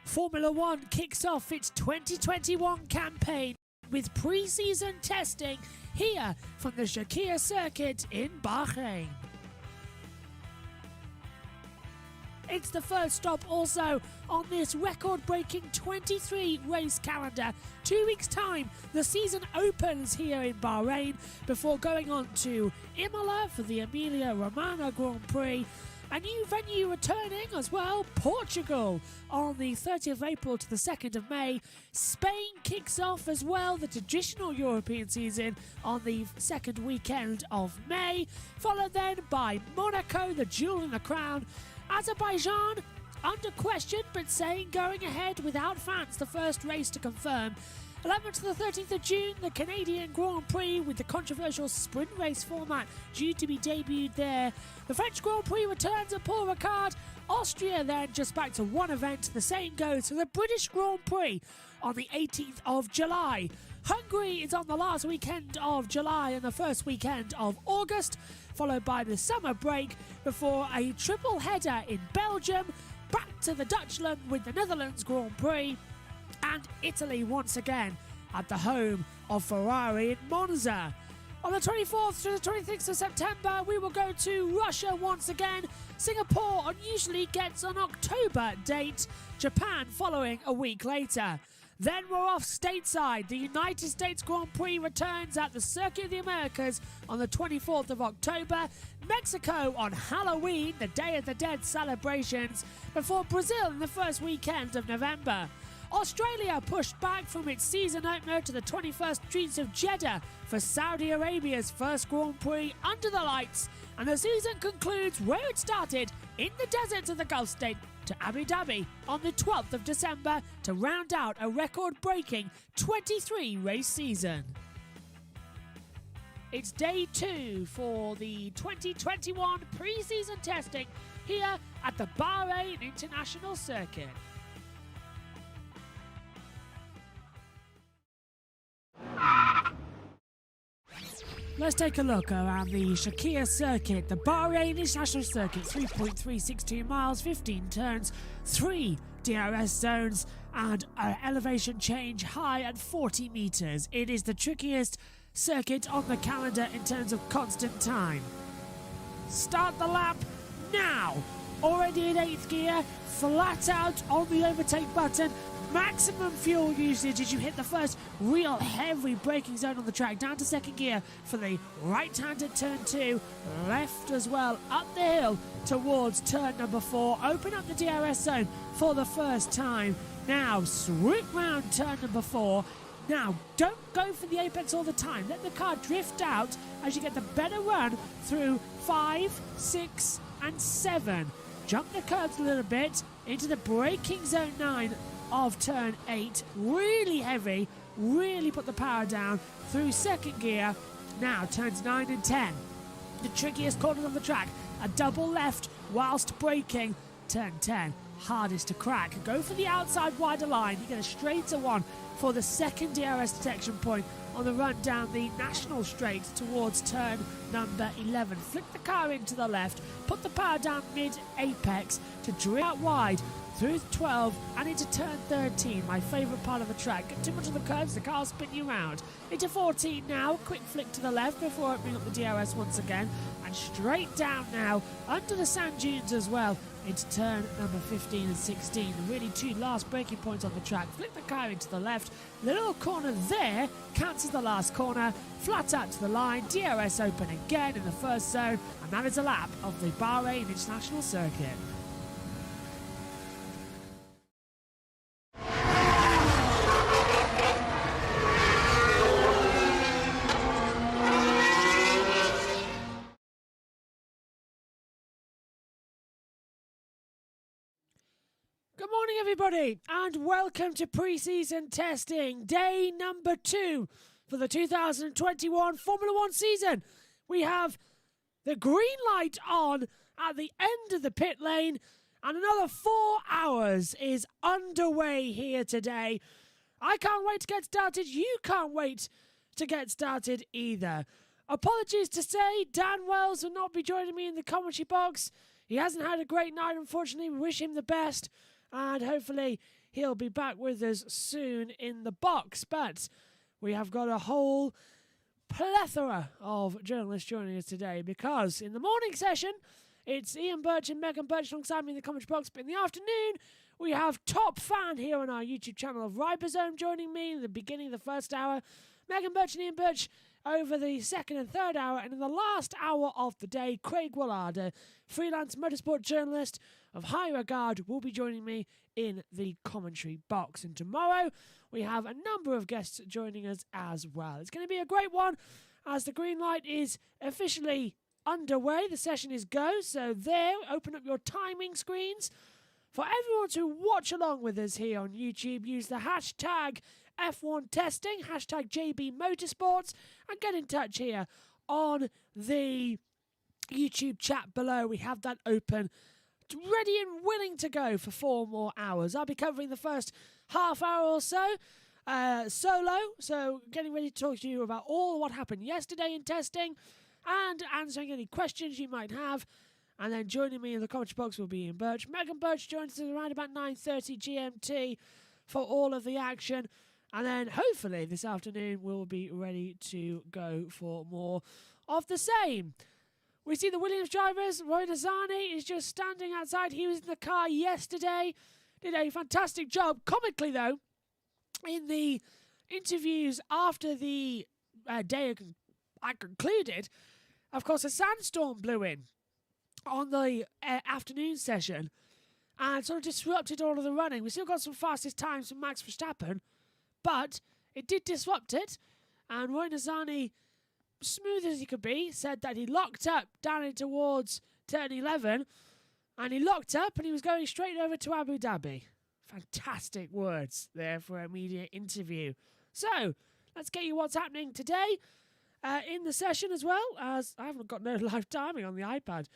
Formula One kicks off its 2021 campaign with pre-season testing here from the Shakir circuit in Bahrain. It's the first stop also on this record-breaking 23 race calendar. 2 weeks' time, the season opens here in Bahrain before going on to Imola for the Emilia-Romagna Grand Prix. A new venue returning as well, Portugal, on the 30th of April to the 2nd of May. Spain kicks off as well the traditional European season on the second weekend of May, followed then by Monaco, the jewel in the crown. Azerbaijan, under question, but saying going ahead without fans, the first race to confirm. 11th to the 13th of June, the Canadian Grand Prix with the controversial sprint race format due to be debuted there. The French Grand Prix returns at Paul Ricard. Austria then just back to one event. The same goes for the British Grand Prix on the 18th of July. Hungary is on the last weekend of July and the first weekend of August, followed by the summer break before a triple header in Belgium, back to the Dutchland with the Netherlands Grand Prix, and Italy once again at the home of Ferrari in Monza. On the 24th to the 26th of September, we will go to Russia once again. Singapore unusually gets an October date, Japan following a week later. Then we're off stateside. The United States Grand Prix returns at the Circuit of the Americas on the 24th of October. Mexico on Halloween, the Day of the Dead celebrations, before Brazil in the first weekend of November. Australia pushed back from its season opener to the 21st streets of Jeddah for Saudi Arabia's first Grand Prix under the lights, and the season concludes where it started, in the deserts of the Gulf state, to Abu Dhabi on the 12th of December to round out a record-breaking 23-race season. It's day 2 for the 2021 pre-season testing here at the Bahrain International Circuit. Let's take a look around the Shakir circuit, the Bahrain International Circuit, 3.362 miles, 15 turns, 3 DRS zones, and an elevation change high at 40 meters. It is the trickiest circuit on the calendar in terms of constant time. Start the lap now. Already in 8th gear, flat out on the overtake button. Maximum fuel usage as you hit the first real heavy braking zone on the track. Down to 2nd gear for the right-handed turn 2. Left as well, up the hill towards turn number 4. Open up the DRS zone for the first time. Now swoop round turn number 4. Now don't go for the apex all the time. Let the car drift out as you get the better run through 5, 6 and 7. Jump the curves a little bit into the braking zone 9 of turn 8, really heavy, really put the power down through 2nd gear. Now turns 9 and 10, the trickiest corners on the track, a double left whilst braking. Turn 10, hardest to crack. Go for the outside wider line, you get a straighter one for the 2nd DRS detection point on the run down the national straight towards turn number 11. Flick the car into the left, put the power down mid-apex to drill out wide through 12 and into turn 13, my favourite part of the track. Get too much on the curves, the car will spin you round. Into 14 now, quick flick to the left before opening up the DRS once again, and straight down now, under the sand dunes as well, into turn number 15 and 16. Really 2 last braking points on the track. Flick the car into the left, the little corner there counts as the last corner, flat out to the line, DRS open again in the first zone, and that is a lap of the Bahrain International Circuit. Good morning, everybody, and welcome to pre-season testing, day number 2 for the 2021 Formula One season. We have the green light on at the end of the pit lane, and another 4 hours is underway here today. I can't wait to get started. You can't wait to get started either. Apologies to say, Dan Wells will not be joining me in the commentary box. He hasn't had a great night, unfortunately. We wish him the best. And hopefully he'll be back with us soon in the box. But we have got a whole plethora of journalists joining us today, because in the morning session, it's Ian Burch and Megan Burch alongside me in the commentary box. But in the afternoon, we have top fan here on our YouTube channel of Ribosome joining me in the beginning of the first hour. Megan Burch and Ian Burch over the second and third hour. And in the last hour of the day, Craig Willard, a freelance motorsport journalist of high regard, will be joining me in the commentary box. And tomorrow, we have a number of guests joining us as well. It's going to be a great one as the green light is officially underway. The session is go. So there, open up your timing screens. For everyone to watch along with us here on YouTube, use the hashtag F1 Testing, hashtag JB Motorsports, and get in touch here on the YouTube chat below. We have that open, ready and willing to go for 4 more hours. I'll be covering the first half hour or so solo, so getting ready to talk to you about all what happened yesterday in testing and answering any questions you might have. And then joining me in the commentary box will be Ian Burch. Megan Burch joins us around about 9:30 GMT for all of the action. And then hopefully this afternoon we'll be ready to go for more of the same. We see the Williams drivers. Roy Nazani is just standing outside. He was in the car yesterday. Did a fantastic job. Comically, though, in the interviews after the day I concluded, of course, a sandstorm blew in on the afternoon session and sort of disrupted all of the running. We still got some fastest times from Max Verstappen, but it did disrupt it. And Roy Nazani, smooth as he could be, said that he locked up down in towards turn 11, and he locked up and he was going straight over to Abu Dhabi. Fantastic words there for a media interview. So, let's get you what's happening today in the session as well, as I haven't got no live timing on the iPad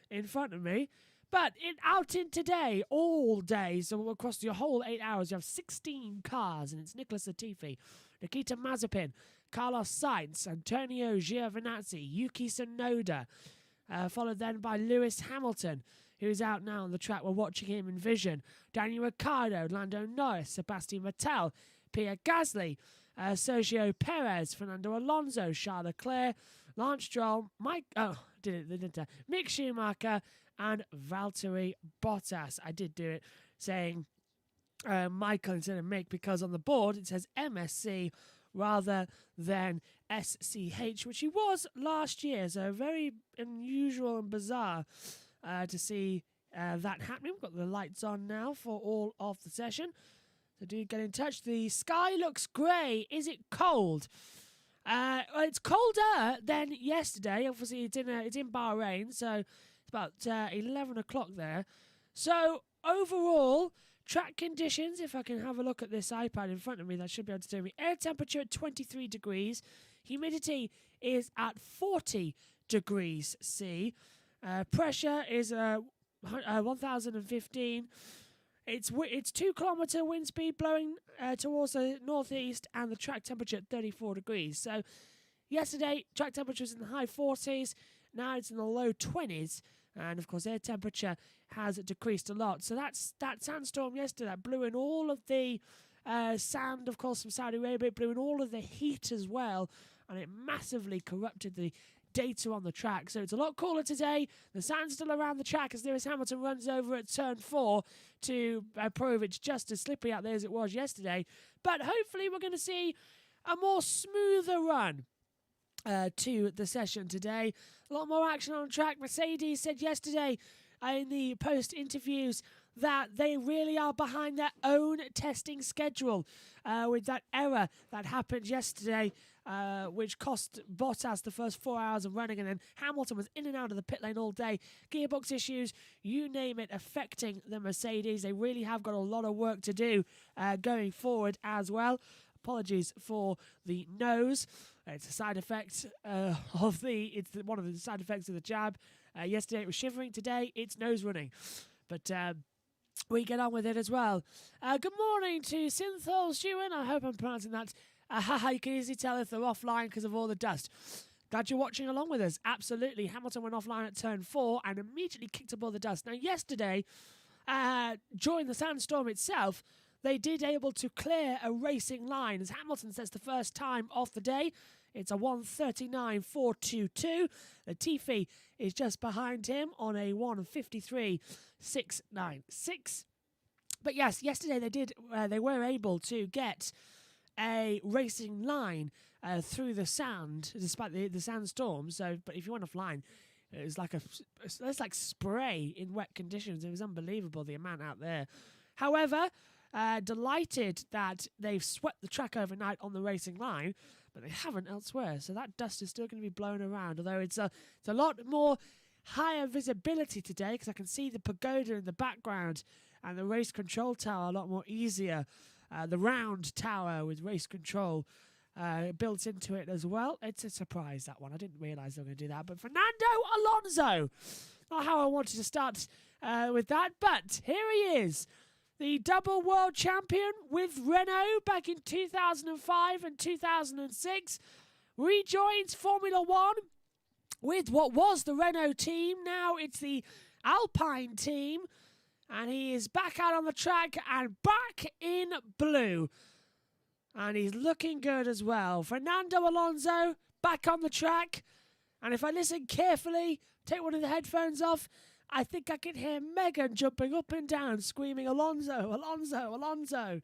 in front of me. But out in today, all day, so across the whole 8 hours, you have 16 cars, and it's Nicholas Latifi, Nikita Mazepin, Carlos Sainz, Antonio Giovinazzi, Yuki Tsunoda, followed then by Lewis Hamilton, who's out now on the track. We're watching him in vision. Daniel Ricciardo, Lando Norris, Sebastian Vettel, Pierre Gasly, Sergio Perez, Fernando Alonso, Charles Leclerc, Lance Stroll, Mick Schumacher, and Valtteri Bottas. I did do it saying Michael instead of Mick, because on the board it says MSC rather than SCH, which he was last year. So very unusual and bizarre to see that happening. We've got the lights on now for all of the session. So do get in touch. The sky looks grey. Is it cold? Well, it's colder than yesterday. Obviously, it's in Bahrain, so it's about 11 o'clock there. So overall, track conditions, if I can have a look at this iPad in front of me, that should be able to tell me. Air temperature at 23 degrees. Humidity is at 40 degrees C. Pressure is 1,015. It's 2 kilometre wind speed blowing towards the northeast, and the track temperature at 34 degrees. So yesterday, track temperature was in the high 40s. Now it's in the low 20s. And, of course, air temperature has decreased a lot. So that sandstorm yesterday that blew in all of the sand, of course, from Saudi Arabia. It blew in all of the heat as well. And it massively corrupted the data on the track. So it's a lot cooler today. The sand's still around the track as Lewis Hamilton runs over at turn 4 to prove it's just as slippery out there as it was yesterday. But hopefully we're going to see a more smoother run to the session today. A lot more action on track. Mercedes said yesterday in the post-interviews that they really are behind their own testing schedule with that error that happened yesterday, which cost Bottas the first 4 hours of running, and then Hamilton was in and out of the pit lane all day. Gearbox issues, you name it, affecting the Mercedes. They really have got a lot of work to do going forward as well. Apologies for the nose. It's a side effect it's one of the side effects of the jab. Yesterday it was shivering. Today it's nose running. But we get on with it as well. Good morning to Synthol Shewan. I hope I'm pronouncing that. You can easily tell if they're offline because of all the dust. Glad you're watching along with us. Absolutely. Hamilton went offline at turn 4 and immediately kicked up all the dust. Now, yesterday, during the sandstorm itself, they did able to clear a racing line, as Hamilton says the first time of the day. It's a 1:39.422. Latifi is just behind him on a 1:53.696. But yes, yesterday they were able to get a racing line through the sand, despite the sandstorm. So, but if you went offline, it was like spray in wet conditions. It was unbelievable, the amount out there. However, delighted that they've swept the track overnight on the racing line, but they haven't elsewhere. So that dust is still going to be blown around, although it's a lot more higher visibility today, because I can see the pagoda in the background and the race control tower a lot more easier. The round tower with race control built into it as well. It's a surprise, that one. I didn't realise they were going to do that. But Fernando Alonso, not how I wanted to start with that, but here he is. The double world champion with Renault back in 2005 and 2006. Rejoins Formula One with what was the Renault team. Now it's the Alpine team. And he is back out on the track and back in blue. And he's looking good as well. Fernando Alonso back on the track. And if I listen carefully, take one of the headphones off, I think I can hear Megan jumping up and down, screaming, Alonso, Alonso, Alonso,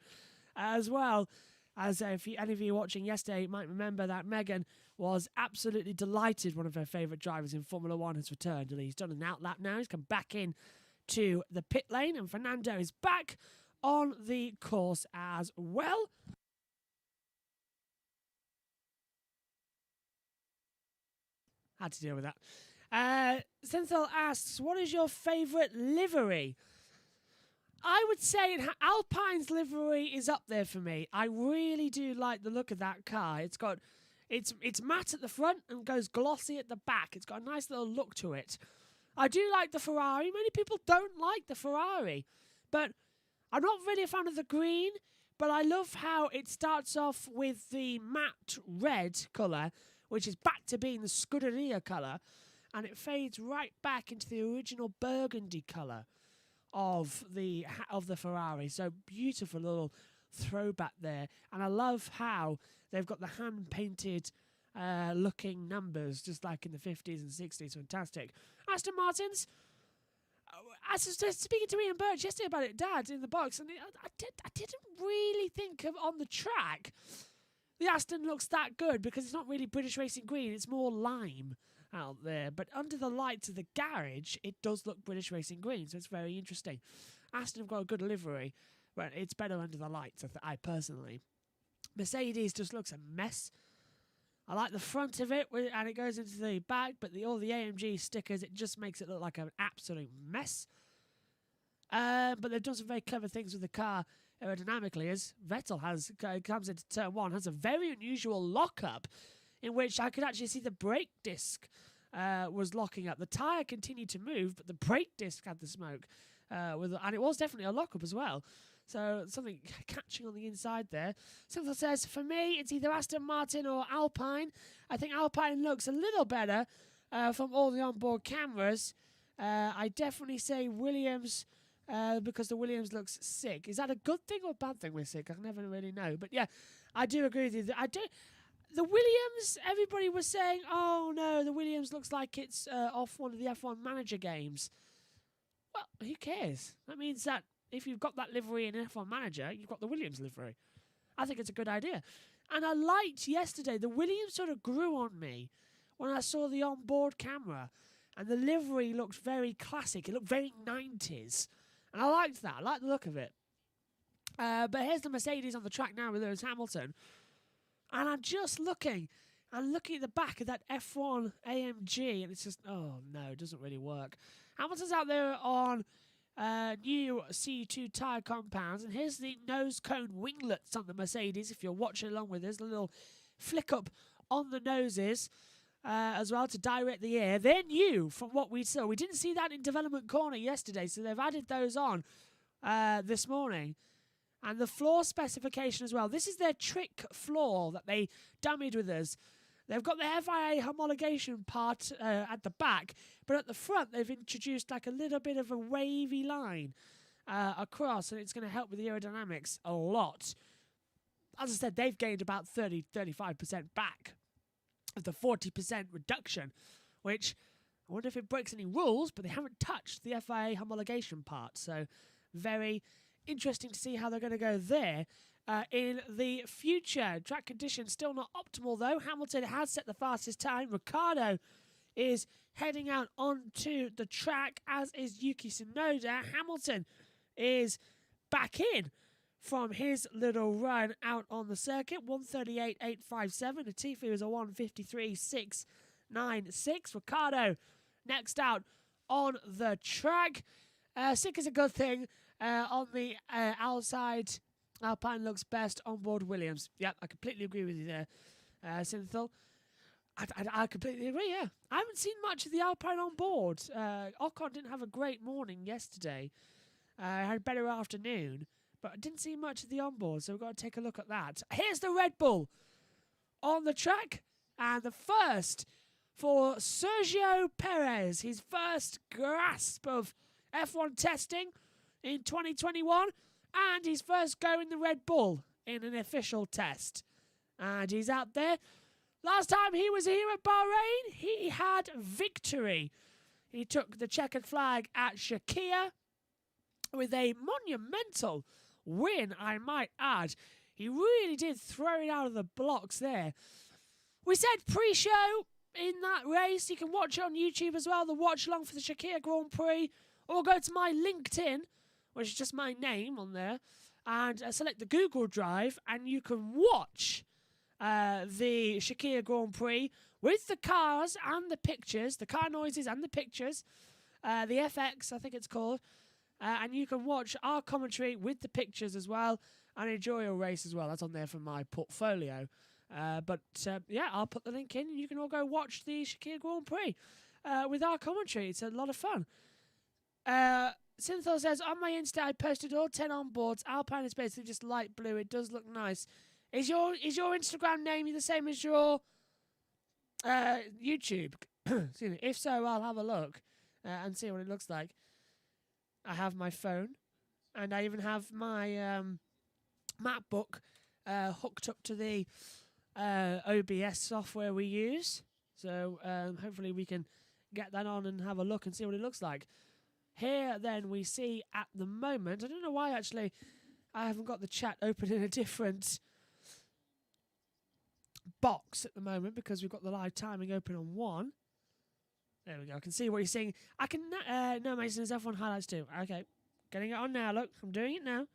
as well. As if any of you watching yesterday might remember that Megan was absolutely delighted one of her favourite drivers in Formula One has returned. And he's done an outlap now. He's come back in to the pit lane, and Fernando is back on the course as well. Had to deal with that. Synthel asks, what is your favourite livery? I would say Alpine's livery is up there for me. I really do like the look of that car. It's matte at the front and goes glossy at the back. It's got a nice little look to it. I do like the Ferrari. Many people don't like the Ferrari, but I'm not really a fan of the green, but I love how it starts off with the matte red colour, which is back to being the Scuderia colour, and it fades right back into the original burgundy colour of the Ferrari. So beautiful little throwback there, and I love how they've got the hand-painted looking numbers, just like in the 50s and 60s. Fantastic. Aston Martins. I was speaking to Ian Burch yesterday about it, Dad, in the box, and I didn't really think of on the track the Aston looks that good, because it's not really British Racing Green, it's more lime out there. But under the lights of the garage, it does look British Racing Green, so it's very interesting. Aston have got a good livery, but it's better under the lights, I personally. Mercedes just looks a mess. I like the front of it, and it goes into the back, but all the AMG stickers, it just makes it look like an absolute mess. But they've done some very clever things with the car aerodynamically, as Vettel comes into turn one, has a very unusual lock-up, in which I could actually see the brake disc was locking up. The tyre continued to move, but the brake disc had the smoke, and it was definitely a lock-up as well. So something catching on the inside there. Something says, for me, it's either Aston Martin or Alpine. I think Alpine looks a little better from all the onboard cameras. I definitely say Williams, because the Williams looks sick. Is that a good thing or a bad thing with sick? I never really know. But yeah, I do agree with you. The Williams, everybody was saying, oh no, the Williams looks like it's off one of the F1 manager games. Well, who cares? That means that if you've got that livery in F1 Manager, you've got the Williams livery. I think it's a good idea. And I liked yesterday, the Williams sort of grew on me when I saw the onboard camera. And the livery looked very classic. It looked very 90s. And I liked that. I liked the look of it. But here's the Mercedes on the track now with Lewis Hamilton. And I'm just looking at the back of that F1 AMG. And it's just, oh no, it doesn't really work. Hamilton's out there on new C2 tyre compounds, and here's the nose cone winglets on the Mercedes. If you're watching along with us, a little flick up on the noses as well to direct the air. They're new from what we saw. We didn't see that in development corner yesterday, so they've added those on this morning. And the floor specification as well. This is their trick floor that they dummied with us. They've got the FIA homologation part at the back, but at the front they've introduced like a little bit of a wavy line across, and it's going to help with the aerodynamics a lot. As I said, they've gained about 30-35% back of the 40% reduction, which I wonder if it breaks any rules, but they haven't touched the FIA homologation part. So very interesting to see how they're going to go there in the future. Track conditions still not optimal, though. Hamilton has set the fastest time. Ricciardo is heading out onto the track, as is Yuki Tsunoda. Hamilton is back in from his little run out on the circuit. 1:38.857. Latifi was a 1:53.696. Ricciardo next out on the track. Sick is a good thing. On the outside, Alpine looks best on board Williams. Yep, I completely agree with you there, Synthel. I completely agree, yeah. I haven't seen much of the Alpine on board. Ocon didn't have a great morning yesterday. Had a better afternoon, but I didn't see much of the onboard, so we've got to take a look at that. Here's the Red Bull on the track, and the first for Sergio Perez, his first grasp of F1 testing in 2021, and his first go in the Red Bull in an official test. And he's out there. Last time he was here at Bahrain, he had victory. He took the checkered flag at Shakir with a monumental win, I might add. He really did throw it out of the blocks there. We said pre-show in that race. You can watch it on YouTube as well, the watch along for the Shakir Grand Prix, or go to my LinkedIn, which is just my name on there, and select the Google Drive, and you can watch the Shakir Grand Prix with the cars and the pictures, the car noises and the pictures, the FX, I think it's called, and you can watch our commentary with the pictures as well, and enjoy a race as well. That's on there from my portfolio. But yeah, I'll put the link in, and you can all go watch the Shakir Grand Prix with our commentary. It's a lot of fun. Synthol says, on my Insta, I posted all 10 onboards. Alpine is basically just light blue. It does look nice. Is your Instagram name the same as your YouTube? If so, I'll have a look and see what it looks like. I have my phone, and I even have my map book hooked up to the OBS software we use. So hopefully we can get that on and have a look and see what it looks like. Here, then, we see at the moment, I don't know why, actually, I haven't got the chat open in a different box at the moment, because we've got the live timing open on one. There we go. I can see what you're seeing. I can, no, Mason, there's F1 highlights too. Okay, getting it on now, look. I'm doing it now.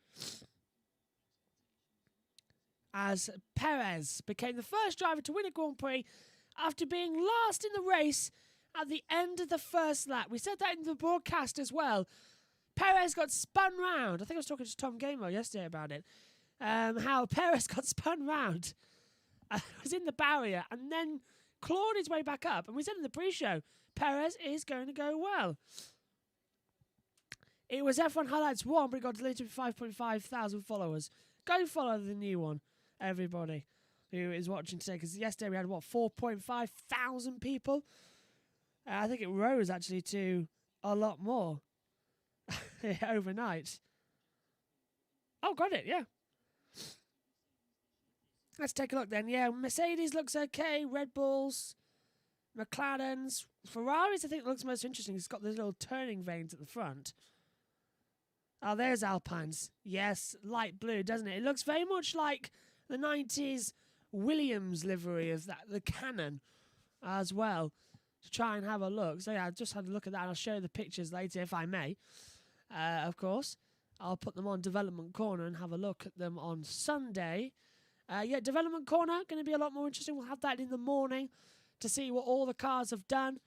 As Perez became the first driver to win a Grand Prix after being last in the race at the end of the first lap. We said that in the broadcast as well. Perez got spun round. I think I was talking to Tom Gamer yesterday about it. How Perez got spun round. Was in the barrier and then clawed his way back up. And we said in the pre-show, Perez is going to go well. It was F1 Highlights 1, but it got deleted with 5.5 thousand followers. Go follow the new one, everybody who is watching today. Because yesterday we had, 4.5 thousand people? I think it rose, actually, to a lot more overnight. Oh, got it, yeah. Let's take a look then. Yeah, Mercedes looks okay. Red Bulls, McLarens, Ferraris, I think looks most interesting. It's got those little turning vanes at the front. Oh, there's Alpines. Yes, light blue, doesn't it? It looks very much like the 90s Williams livery of that, the Cannon as well. To try and have a look. So yeah, I just had a look at that, and I'll show you the pictures later if I may. Of course, I'll put them on Development Corner and have a look at them on Sunday. Yeah, Development Corner, going to be a lot more interesting. We'll have that in the morning to see what all the cars have done.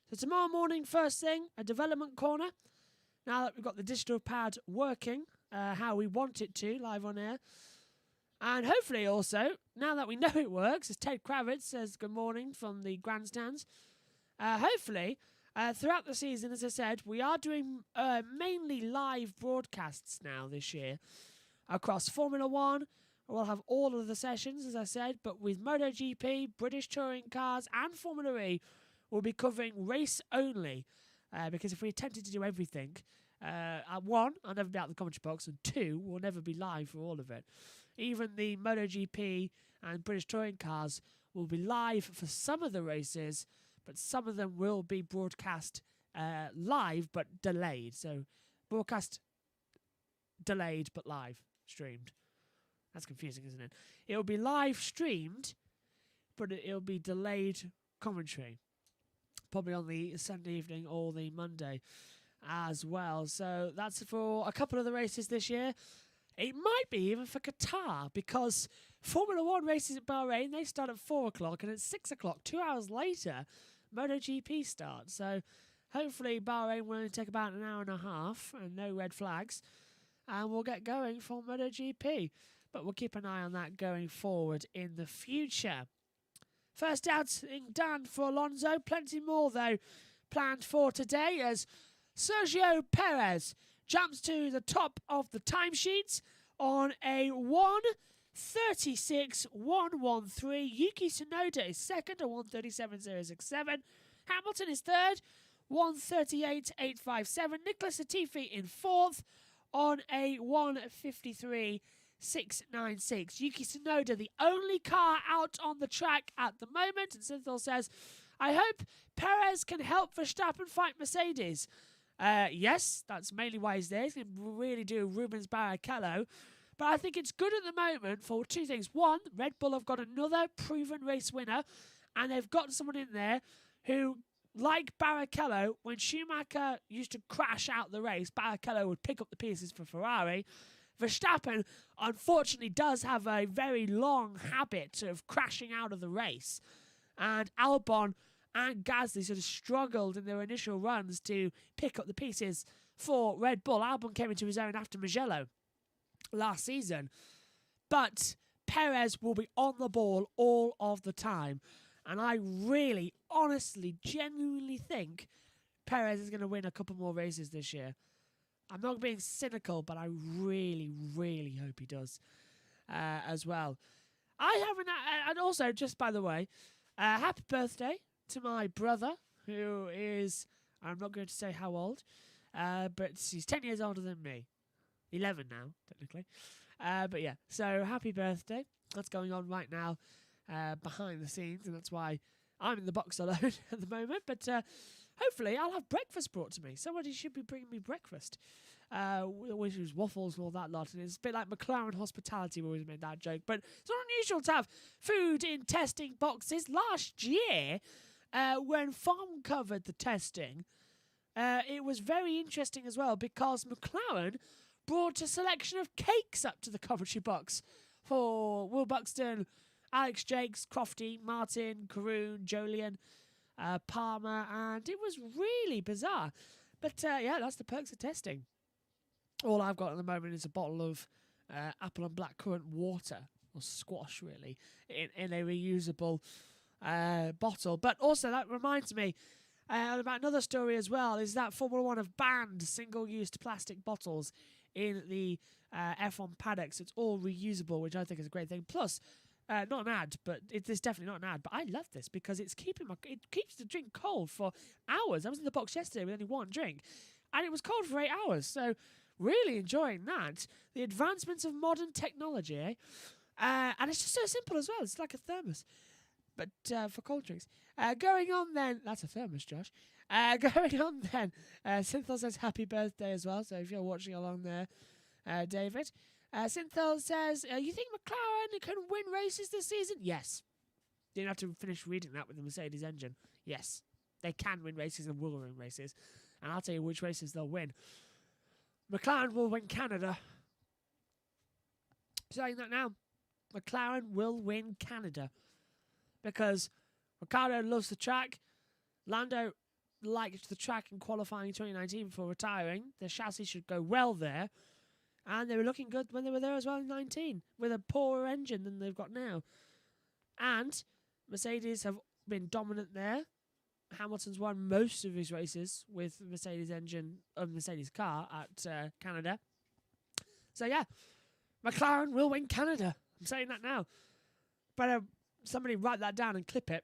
So tomorrow morning, first thing, a Development Corner. Now that we've got the digital pad working, how we want it to, live on air. And hopefully also, now that we know it works, as Ted Kravitz says good morning from the grandstands, hopefully, throughout the season, as I said, we are doing mainly live broadcasts now this year across Formula 1. We'll have all of the sessions, as I said, but with MotoGP, British Touring Cars and Formula E, we'll be covering race only. Because if we attempted to do everything, One, I'll never be out of the commentary box, and two, we'll never be live for all of it. Even the MotoGP and British Touring Cars will be live for some of the races, but some of them will be broadcast live but delayed. So broadcast delayed but live streamed. That's confusing, isn't it? It'll be live streamed, but it'll be delayed commentary. Probably on the Sunday evening or the Monday as well. So that's for a couple of the races this year. It might be even for Qatar, because Formula 1 races at Bahrain, they start at 4 o'clock, and at 6 o'clock, 2 hours later, MotoGP starts. So hopefully Bahrain will only take about an hour and a half and no red flags, and we'll get going for MotoGP. But we'll keep an eye on that going forward in the future. First outing done for Alonso. Plenty more, though, planned for today as Sergio Perez jumps to the top of the timesheets on a 1:36.113. Yuki Tsunoda is second at 1:37.067. Hamilton is third, 1:38.857. Nicholas Latifi in fourth on a 1:53.696. Yuki Tsunoda, the only car out on the track at the moment. And Synthol says, I hope Perez can help Verstappen fight Mercedes. Yes, that's mainly why he's there. He's going to really do Rubens Barrichello. But I think it's good at the moment for two things. One, Red Bull have got another proven race winner, and they've got someone in there who, like Barrichello, when Schumacher used to crash out the race, Barrichello would pick up the pieces for Ferrari. Verstappen, unfortunately, does have a very long habit of crashing out of the race. And Albon and Gasly sort of struggled in their initial runs to pick up the pieces for Red Bull. Albon came into his own after Mugello last season. But Perez will be on the ball all of the time. And I really, honestly, genuinely think Perez is going to win a couple more races this year. I'm not being cynical, but I really, really hope he does as well. And also, just by the way, happy birthday to my brother, who is, I'm not going to say how old, but he's 10 years older than me. 11 now, technically. But yeah, so happy birthday. That's going on right now behind the scenes, and that's why I'm in the box alone at the moment. But hopefully I'll have breakfast brought to me. Somebody should be bringing me breakfast. Which is waffles and all that lot. And it's a bit like McLaren hospitality. We always made that joke. But it's not unusual to have food in testing boxes. Last year, when Farm covered the testing, it was very interesting as well, because McLaren brought a selection of cakes up to the commentary box for Will Buxton, Alex Jakes, Crofty, Martin, Caroon, Jolien, Palmer, and it was really bizarre. But yeah, that's the perks of testing. All I've got at the moment is a bottle of apple and blackcurrant water, or squash really, in a reusable bottle. But also that reminds me about another story as well, is that Formula 1 have banned single-use plastic bottles in the F1 paddocks. It's all reusable, which I think is a great thing. Plus, not an ad, but it's definitely not an ad. But I love this because it keeps the drink cold for hours. I was in the box yesterday with only one drink, and it was cold for 8 hours. So really enjoying that. The advancements of modern technology, eh? And it's just so simple as well. It's like a thermos, but for cold drinks. Going on then, that's a thermos, Josh. Going on then, Synthol says happy birthday as well. So if you're watching along there, David. Synthol says, you think McLaren can win races this season? Yes. Didn't have to finish reading that with the Mercedes engine. Yes. They can win races and will win races. And I'll tell you which races they'll win. McLaren will win Canada. Saying that now. McLaren will win Canada. Because Ricciardo loves the track. Lando liked the track in qualifying in 2019 before retiring. The chassis should go well there. And they were looking good when they were there as well in 19, with a poorer engine than they've got now. And Mercedes have been dominant there. Hamilton's won most of his races with Mercedes engine, Mercedes car at Canada. So yeah, McLaren will win Canada. I'm saying that now. Better somebody write that down and clip it,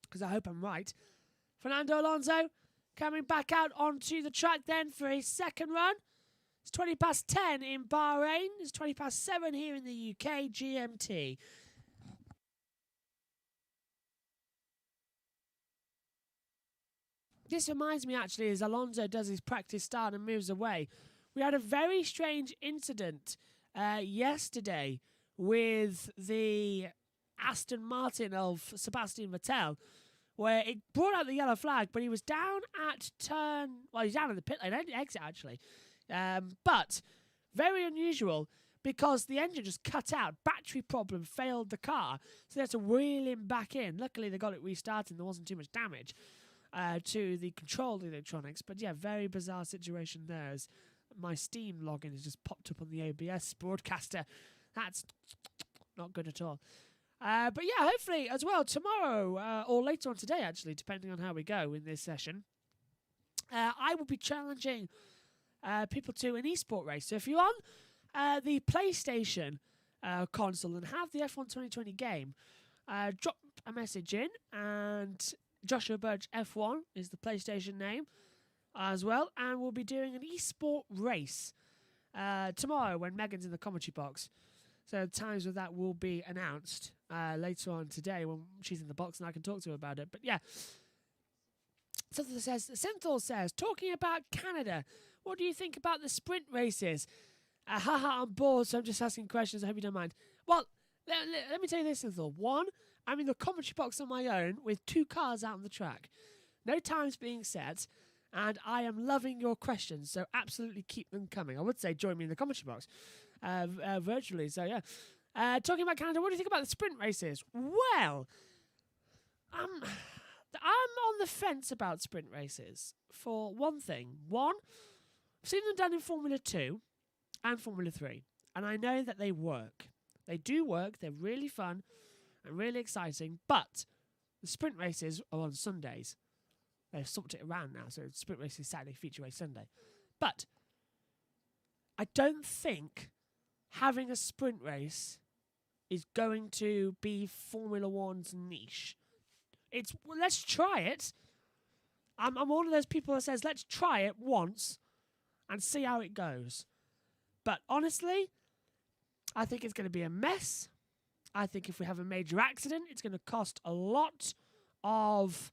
because I hope I'm right. Fernando Alonso, coming back out onto the track then for his second run. It's 20 past 10 in Bahrain. It's 20 past 7 here in the UK, GMT. This reminds me, actually, as Alonso does his practice start and moves away, we had a very strange incident yesterday with the Aston Martin of Sebastian Vettel, where it brought out the yellow flag, but he was down at he's down in the pit lane, exit actually. But very unusual because the engine just cut out. Battery problem failed the car, so they had to wheel him back in. Luckily, they got it restarted and there wasn't too much damage to the control electronics. But yeah, very bizarre situation there. As my Steam login has just popped up on the OBS broadcaster. That's not good at all. But yeah, hopefully as well tomorrow or later on today, actually, depending on how we go in this session, I will be challenging people to an esport race. So if you're on the PlayStation console and have the F1 2020 game, drop a message in, and Joshua Burch F1 is the PlayStation name as well, and we'll be doing an esport race tomorrow when Megan's in the commentary box. So times of that will be announced later on today when she's in the box and I can talk to her about it. But yeah, Synthol says, talking about Canada, what do you think about the sprint races? I'm bored, so I'm just asking questions. I hope you don't mind. Well, let me tell you this, Synthol. One, I'm in the commentary box on my own with 2 cars out on the track. No time's being set, and I am loving your questions, so absolutely keep them coming. I would say join me in the commentary box virtually, so yeah. Talking about Canada, what do you think about the sprint races? Well, I'm on the fence about sprint races for one thing. One, I've seen them done in Formula 2 and Formula 3, and I know that they work. They do work, they're really fun and really exciting, but the sprint races are on Sundays. They've swapped it around now, so sprint race is Saturday, feature race Sunday. But I don't think having a sprint race is going to be Formula One's niche. Let's try it. I'm one of those people that says, let's try it once and see how it goes. But honestly, I think it's going to be a mess. I think if we have a major accident, it's going to cost a lot of...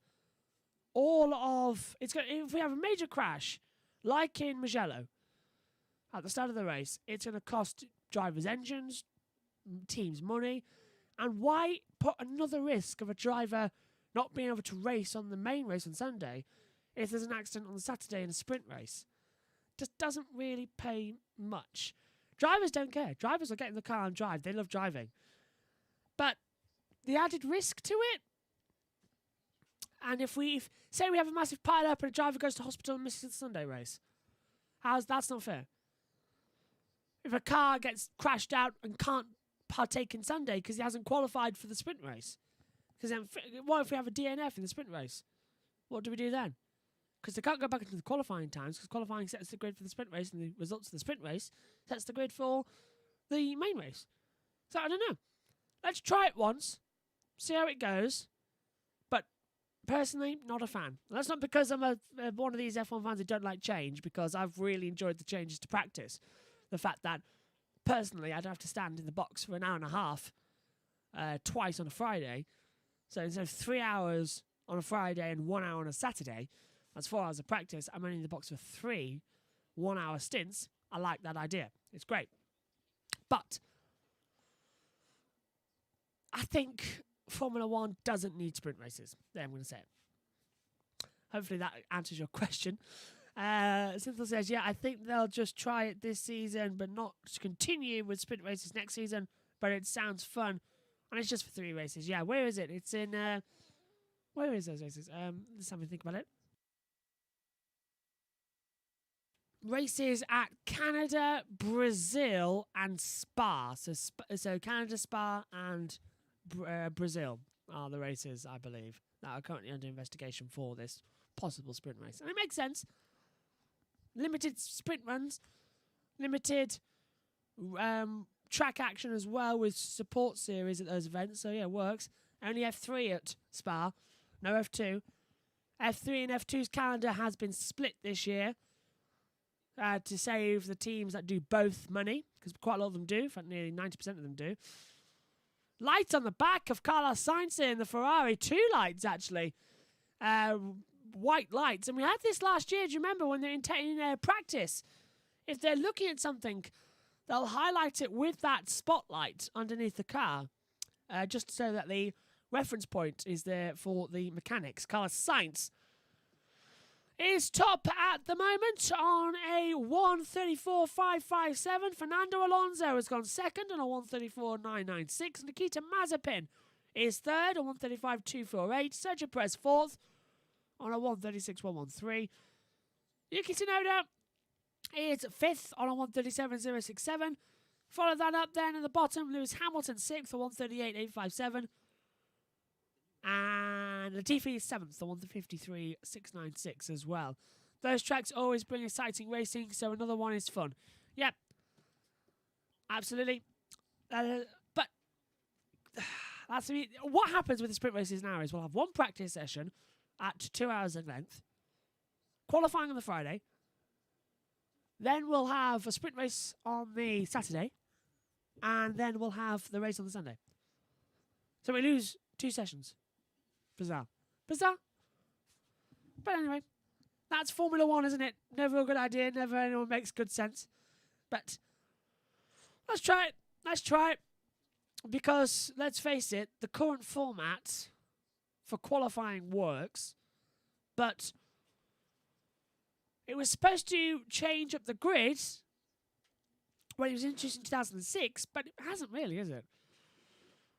if we have a major crash, like in Mugello, at the start of the race, it's going to cost drivers' engines, teams money, and why put another risk of a driver not being able to race on the main race on Sunday if there's an accident on the Saturday in a sprint race? Just doesn't really pay much. Drivers don't care. Drivers will get in the car and drive. They love driving. But the added risk to it, and if say we have a massive pile-up and a driver goes to hospital and misses the Sunday race, that's not fair. If a car gets crashed out and can't partake in Sunday because he hasn't qualified for the sprint race, because then what if we have a DNF in the sprint race? What do we do then? Because they can't go back into the qualifying times, because qualifying sets the grid for the sprint race, and the results of the sprint race sets the grid for the main race. So I don't know. Let's try it once, see how it goes. Personally, not a fan. And that's not because I'm one of these F1 fans who don't like change, because I've really enjoyed the changes to practice. The fact that, personally, I'd have to stand in the box for an hour and a half twice on a Friday. So instead of 3 hours on a Friday and 1 hour on a Saturday, that's 4 hours of practice. I'm only in the box for 3 1-hour stints. I like that idea. It's great. But I think Formula One doesn't need sprint races. There, I'm going to say it. Hopefully that answers your question. Synthel says, yeah, I think they'll just try it this season, but not continue with sprint races next season. But it sounds fun. And it's just for 3 races. Yeah, where is it? It's in... where is those races? Let's have a think about it. Races at Canada, Brazil, and Spa. So Canada, Spa, and... Brazil are the races, I believe, that are currently under investigation for this possible sprint race. And it makes sense. Limited sprint runs, limited track action as well with support series at those events. So yeah, it works. Only F3 at Spa, no F2. F3 and F2's calendar has been split this year to save the teams that do both money, because quite a lot of them do. In fact, nearly 90% of them do. Lights on the back of Carlos Sainz in the Ferrari. 2 lights, actually. White lights. And we had this last year, do you remember, when they're in practice? If they're looking at something, they'll highlight it with that spotlight underneath the car, just so that the reference point is there for the mechanics. Carlos Sainz is top at the moment on a 1:34.557. Fernando Alonso has gone second on a 1:34.996. Nikita Mazepin is third on 1:35.248. Sergio Perez fourth on a 1:36.113. Yuki Tsunoda is fifth on a 1:37.067. Follow that up then at the bottom, Lewis Hamilton sixth on 1:38.857. And Latifi is 7th on 1:53.696 as well. Those tracks always bring exciting racing, so another one is fun. Yep. Absolutely. But what happens with the sprint races now is we'll have one practice session at 2 hours in length, qualifying on the Friday. Then we'll have a sprint race on the Saturday, and then we'll have the race on the Sunday. So we lose 2 sessions. Bizarre. Bizarre. But anyway, that's Formula 1, isn't it? Never a good idea. Never anyone makes good sense. But let's try it. Let's try it. Because, let's face it, the current format for qualifying works. But it was supposed to change up the grid when it was introduced in 2006, but it hasn't really, is it?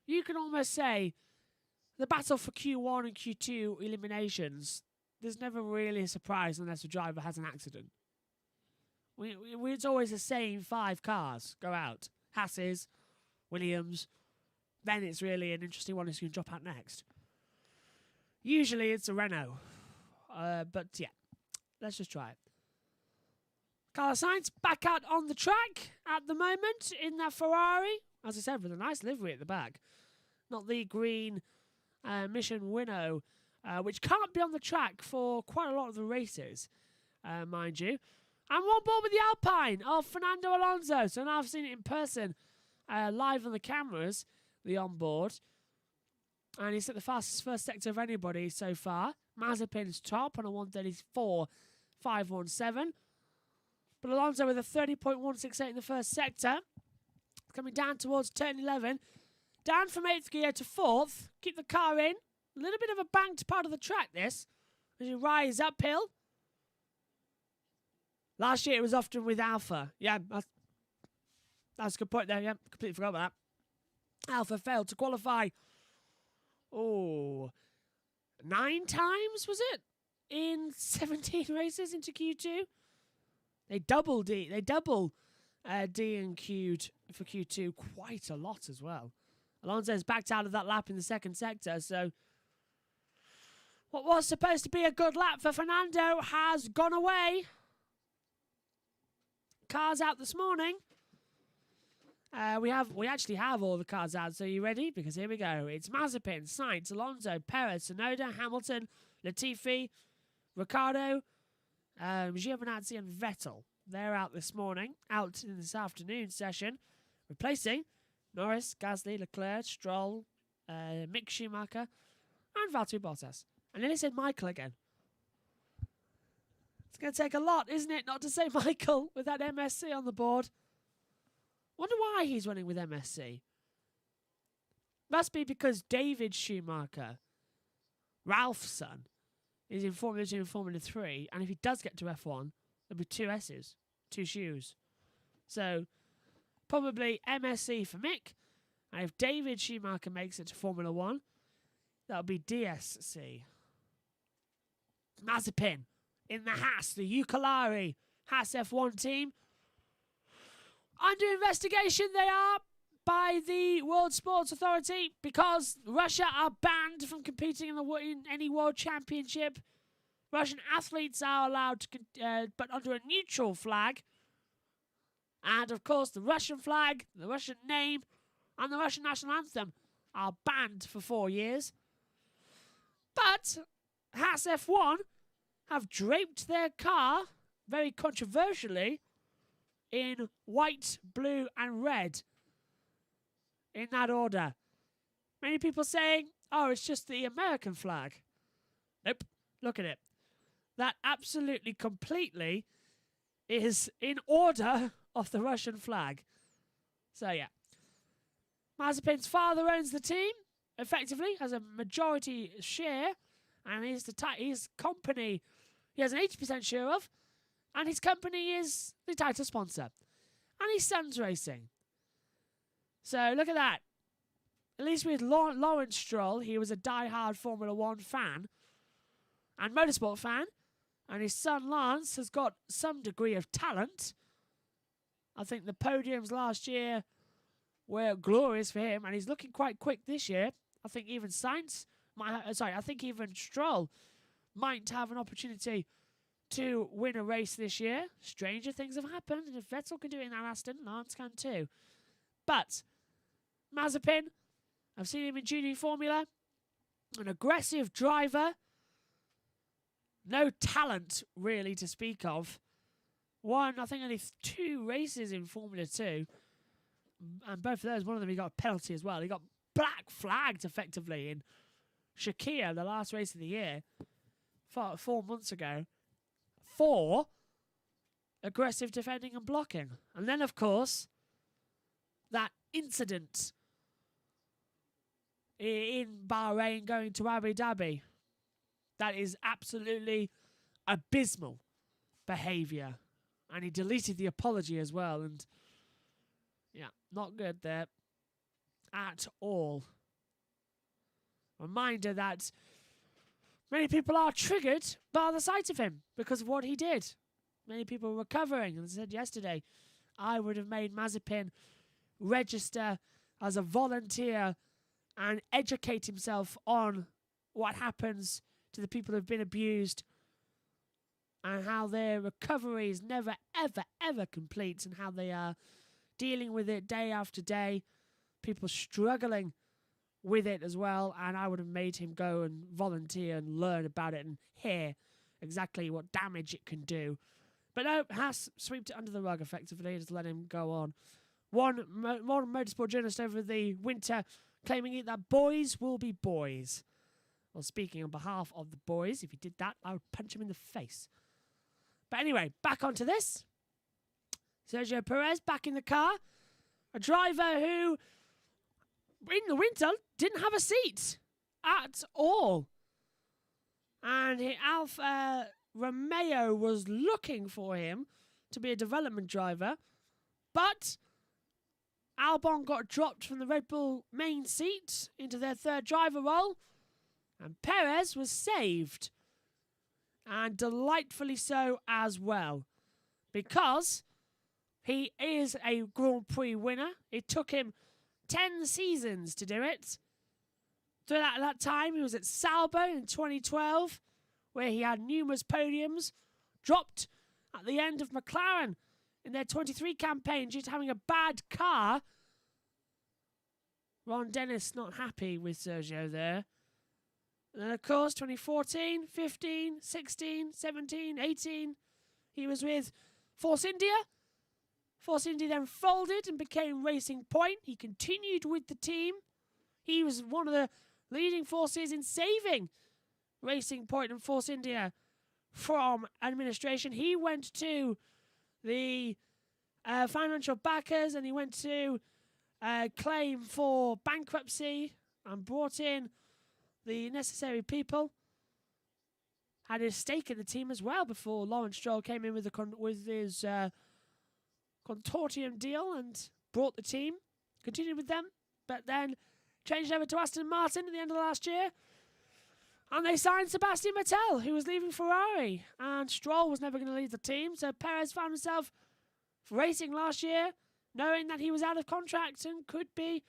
You can almost say the battle for Q1 and Q2 eliminations, there's never really a surprise unless a driver has an accident. It's always the same 5 cars go out. Hasses, Williams. Then it's really an interesting one who's going to drop out next. Usually it's a Renault. But yeah, let's just try it. Carlos Sainz back out on the track at the moment in that Ferrari. As I said, with a nice livery at the back. Not the green Mission Winnow, which can't be on the track for quite a lot of the races, mind you. I'm on board with the Alpine of Fernando Alonso. So now I've seen it in person, live on the cameras, the onboard. And he's at the fastest first sector of anybody so far. Mazepin's top on a 1:34.517. But Alonso with a 30.168 in the first sector. Coming down towards turn 11. Down from 8th gear to 4th. Keep the car in. A little bit of a banked part of the track, this. As you rise uphill. Last year it was often with Alpha. Yeah, that's a good point there. Yeah, completely forgot about that. Alpha failed to qualify. 9 times, was it? In 17 races into Q2. They double D and Q'd for Q2 quite a lot as well. Alonso's backed out of that lap in the second sector, so what was supposed to be a good lap for Fernando has gone away. Cars out this morning. We actually have all the cars out, so you ready? Because here we go. It's Mazepin, Sainz, Alonso, Perez, Tsunoda, Hamilton, Latifi, Ricciardo, Giovinazzi and Vettel. They're out this morning, out in this afternoon session, replacing Norris, Gasly, Leclerc, Stroll, Mick Schumacher, and Valtteri Bottas. I nearly said Michael again. It's going to take a lot, isn't it, not to say Michael with that MSC on the board. Wonder why he's running with MSC. Must be because David Schumacher, Ralph's son, is in Formula 2 and Formula 3, and if he does get to F1, there'll be 2 S's, 2 shoes. So, probably MSC for Mick, and if David Schumacher makes it to Formula 1, that'll be DSC. Mazepin in the Haas, the Ukulari Haas F1 team. Under investigation they are by the World Sports Authority because Russia are banned from competing in any world championship. Russian athletes are allowed to, but under a neutral flag. And of course the Russian flag, the Russian name, and the Russian national anthem are banned for 4 years. But Haas F1 have draped their car, very controversially, in white, blue and red. In that order. Many people saying, oh, it's just the American flag. Nope. Look at it. That absolutely, completely is in order of the Russian flag. So, yeah. Mazepin's father owns the team, effectively, has a majority share, and his company he has an 80% share of, and his company is the title sponsor. And his son's racing. So, look at that. At least with Lawrence Stroll, he was a die-hard Formula 1 fan and motorsport fan, and his son Lance has got some degree of talent. I think the podiums last year were glorious for him, and he's looking quite quick this year. I think even I think even Stroll might have an opportunity to win a race this year. Stranger things have happened, and if Vettel can do it in that Aston, Lance can too. But Mazepin, I've seen him in junior formula, an aggressive driver, no talent really to speak of. Won, I think, only 2 races in Formula 2, and both of those, one of them he got a penalty as well. He got black flagged effectively in Shakir, the last race of the year, 4 months ago, for aggressive defending and blocking. And then, of course, that incident in Bahrain going to Abu Dhabi. That is absolutely abysmal behaviour. And he deleted the apology as well. And, yeah, not good there at all. Reminder that many people are triggered by the sight of him because of what he did. Many people are recovering. As I said yesterday, I would have made Mazepin register as a volunteer and educate himself on what happens to the people who have been abused and how their recovery is never, ever, ever complete, and how they are dealing with it day after day. People struggling with it as well, and I would have made him go and volunteer and learn about it and hear exactly what damage it can do. But no, Haas swept it under the rug effectively and just let him go on. One motorsport journalist over the winter claiming that boys will be boys. Well, speaking on behalf of the boys, if he did that, I would punch him in the face. But anyway, back onto this. Sergio Perez back in the car. A driver who, in the winter, didn't have a seat at all. And Alfa Romeo was looking for him to be a development driver. But Albon got dropped from the Red Bull main seat into their third driver role. And Perez was saved. And delightfully so as well. Because he is a Grand Prix winner. It took him 10 seasons to do it. Through that time, he was at Sauber in 2012, where he had numerous podiums. Dropped at the end of McLaren in their 23 campaign due to having a bad car. Ron Dennis not happy with Sergio there. And then, of course, 2014, 15, 16, 17, 18, he was with Force India. Force India then folded and became Racing Point. He continued with the team. He was one of the leading forces in saving Racing Point and Force India from administration. He went to the financial backers and he went to claim for bankruptcy and brought in the necessary people. Had his stake in the team as well before Lawrence Stroll came in with his consortium deal and brought the team. Continued with them, but then changed over to Aston Martin at the end of last year. And they signed Sebastian Vettel, who was leaving Ferrari. And Stroll was never going to leave the team. So Perez found himself racing last year, knowing that he was out of contract and could be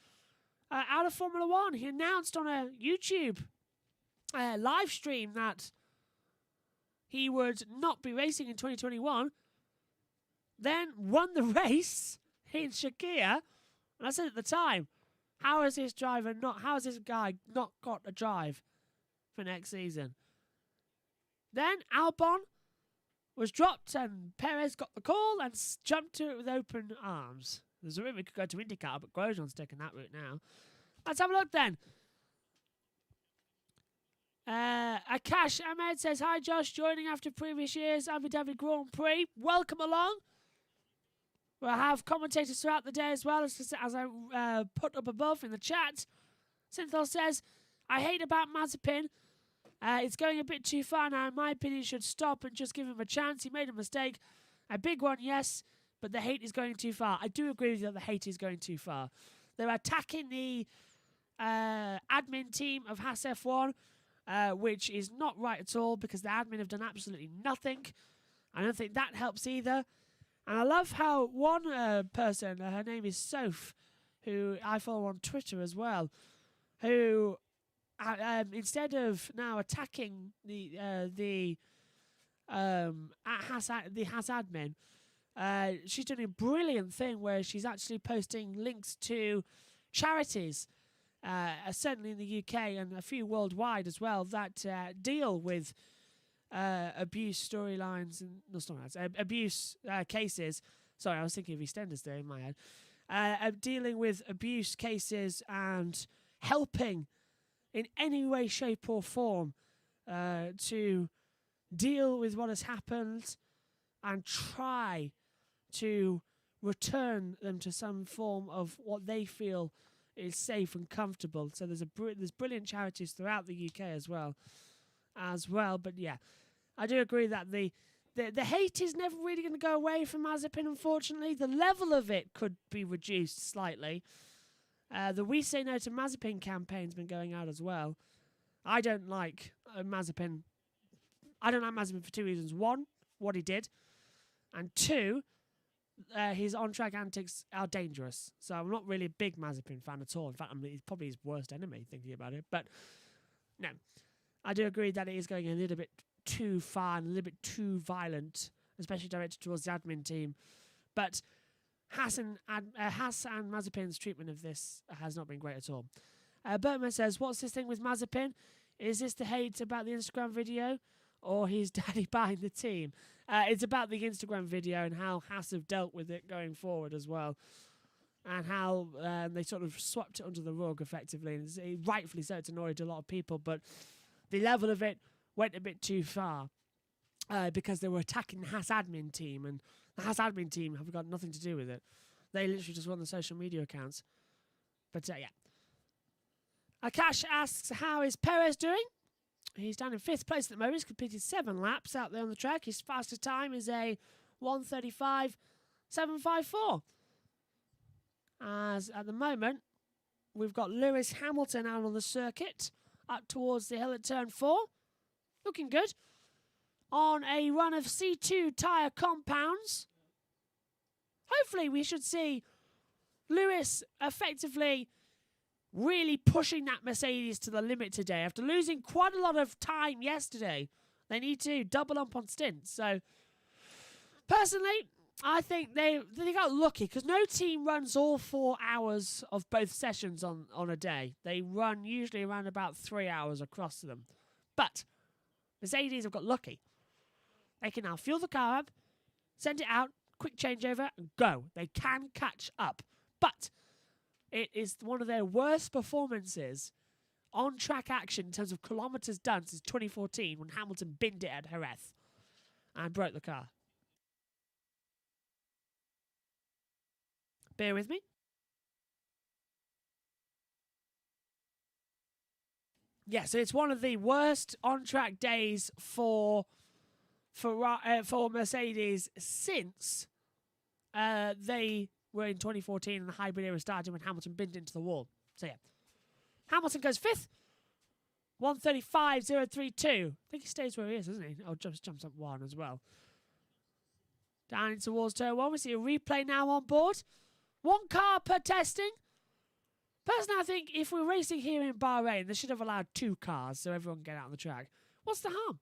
out of Formula 1. He announced on a YouTube live stream that he would not be racing in 2021. Then won the race in Shakir. And I said at the time, how has this guy not got a drive for next season? Then Albon was dropped and Perez got the call and jumped to it with open arms. There's a route we could go to IndyCar, but Grosjean's taking that route now. Let's have a look then. Akash Ahmed says, "Hi Josh, joining after previous years Abu Dhabi Grand Prix. Welcome along. We'll have commentators throughout the day as well, as I put up above in the chat." Synthol says, "I hate about Mazepin. It's going a bit too far now. In my opinion, should stop and just give him a chance. He made a mistake. A big one, yes, but the hate is going too far." I do agree with you that the hate is going too far. They're attacking the admin team of Haas F1, which is not right at all because the admin have done absolutely nothing. I don't think that helps either. And I love how one person, her name is Soph, who I follow on Twitter as well, who instead of now attacking the Haas admin, she's doing a brilliant thing where she's actually posting links to charities, certainly in the UK and a few worldwide as well, that deal with abuse storylines and abuse cases. Sorry, I was thinking of EastEnders there in my head. Dealing with abuse cases and helping in any way, shape or form to deal with what has happened and try to return them to some form of what they feel is safe and comfortable. So there's brilliant charities throughout the UK as well. But yeah, I do agree that the hate is never really going to go away from Mazepin, unfortunately. The level of it could be reduced slightly. The We Say No to Mazepin campaign's been going out as well. I don't like Mazepin. I don't like Mazepin for two reasons. One, what he did. And two, his on-track antics are dangerous. So I'm not really a big Mazepin fan at all. In fact, he's probably his worst enemy, thinking about it. But no, I do agree that it is going a little bit too far and a little bit too violent, especially directed towards the admin team. But Haas and Mazepin's treatment of this has not been great at all. Bertman says, "What's this thing with Mazepin? Is this the hate about the Instagram video or his daddy buying the team?" It's about the Instagram video and how Haas have dealt with it going forward as well, and how they sort of swept it under the rug effectively. And rightfully so, it's annoyed a lot of people, but the level of it went a bit too far because they were attacking the Haas admin team, and the Haas admin team have got nothing to do with it. They literally just run the social media accounts. But yeah. Akash asks, "How is Perez doing?" He's down in 5th place at the moment. He's completed 7 laps out there on the track. His fastest time is a 1:35.754. As at the moment, we've got Lewis Hamilton out on the circuit, up towards the hill at turn 4. Looking good. On a run of C2 tyre compounds. Hopefully we should see Lewis effectively really pushing that Mercedes to the limit today. After losing quite a lot of time yesterday, they need to double up on stints. So, personally, I think they got lucky because no team runs all 4 hours of both sessions on a day. They run usually around about 3 hours across them. But Mercedes have got lucky. They can now fuel the car up, send it out, quick changeover, and go. They can catch up. But it is one of their worst performances on track action in terms of kilometres done since 2014 when Hamilton binned it at Jerez and broke the car. Bear with me. Yeah, so it's one of the worst on-track days for Mercedes since they were in 2014 and the hybrid era started when Hamilton binned into the wall. So yeah, Hamilton goes 5th, 1:35.032. I think he stays where he is, doesn't he? Oh, jumps up 1 as well. Down in towards turn 1, we see a replay now on board. 1 car per testing. Personally, I think if we're racing here in Bahrain, they should have allowed 2 cars so everyone can get out on the track. What's the harm?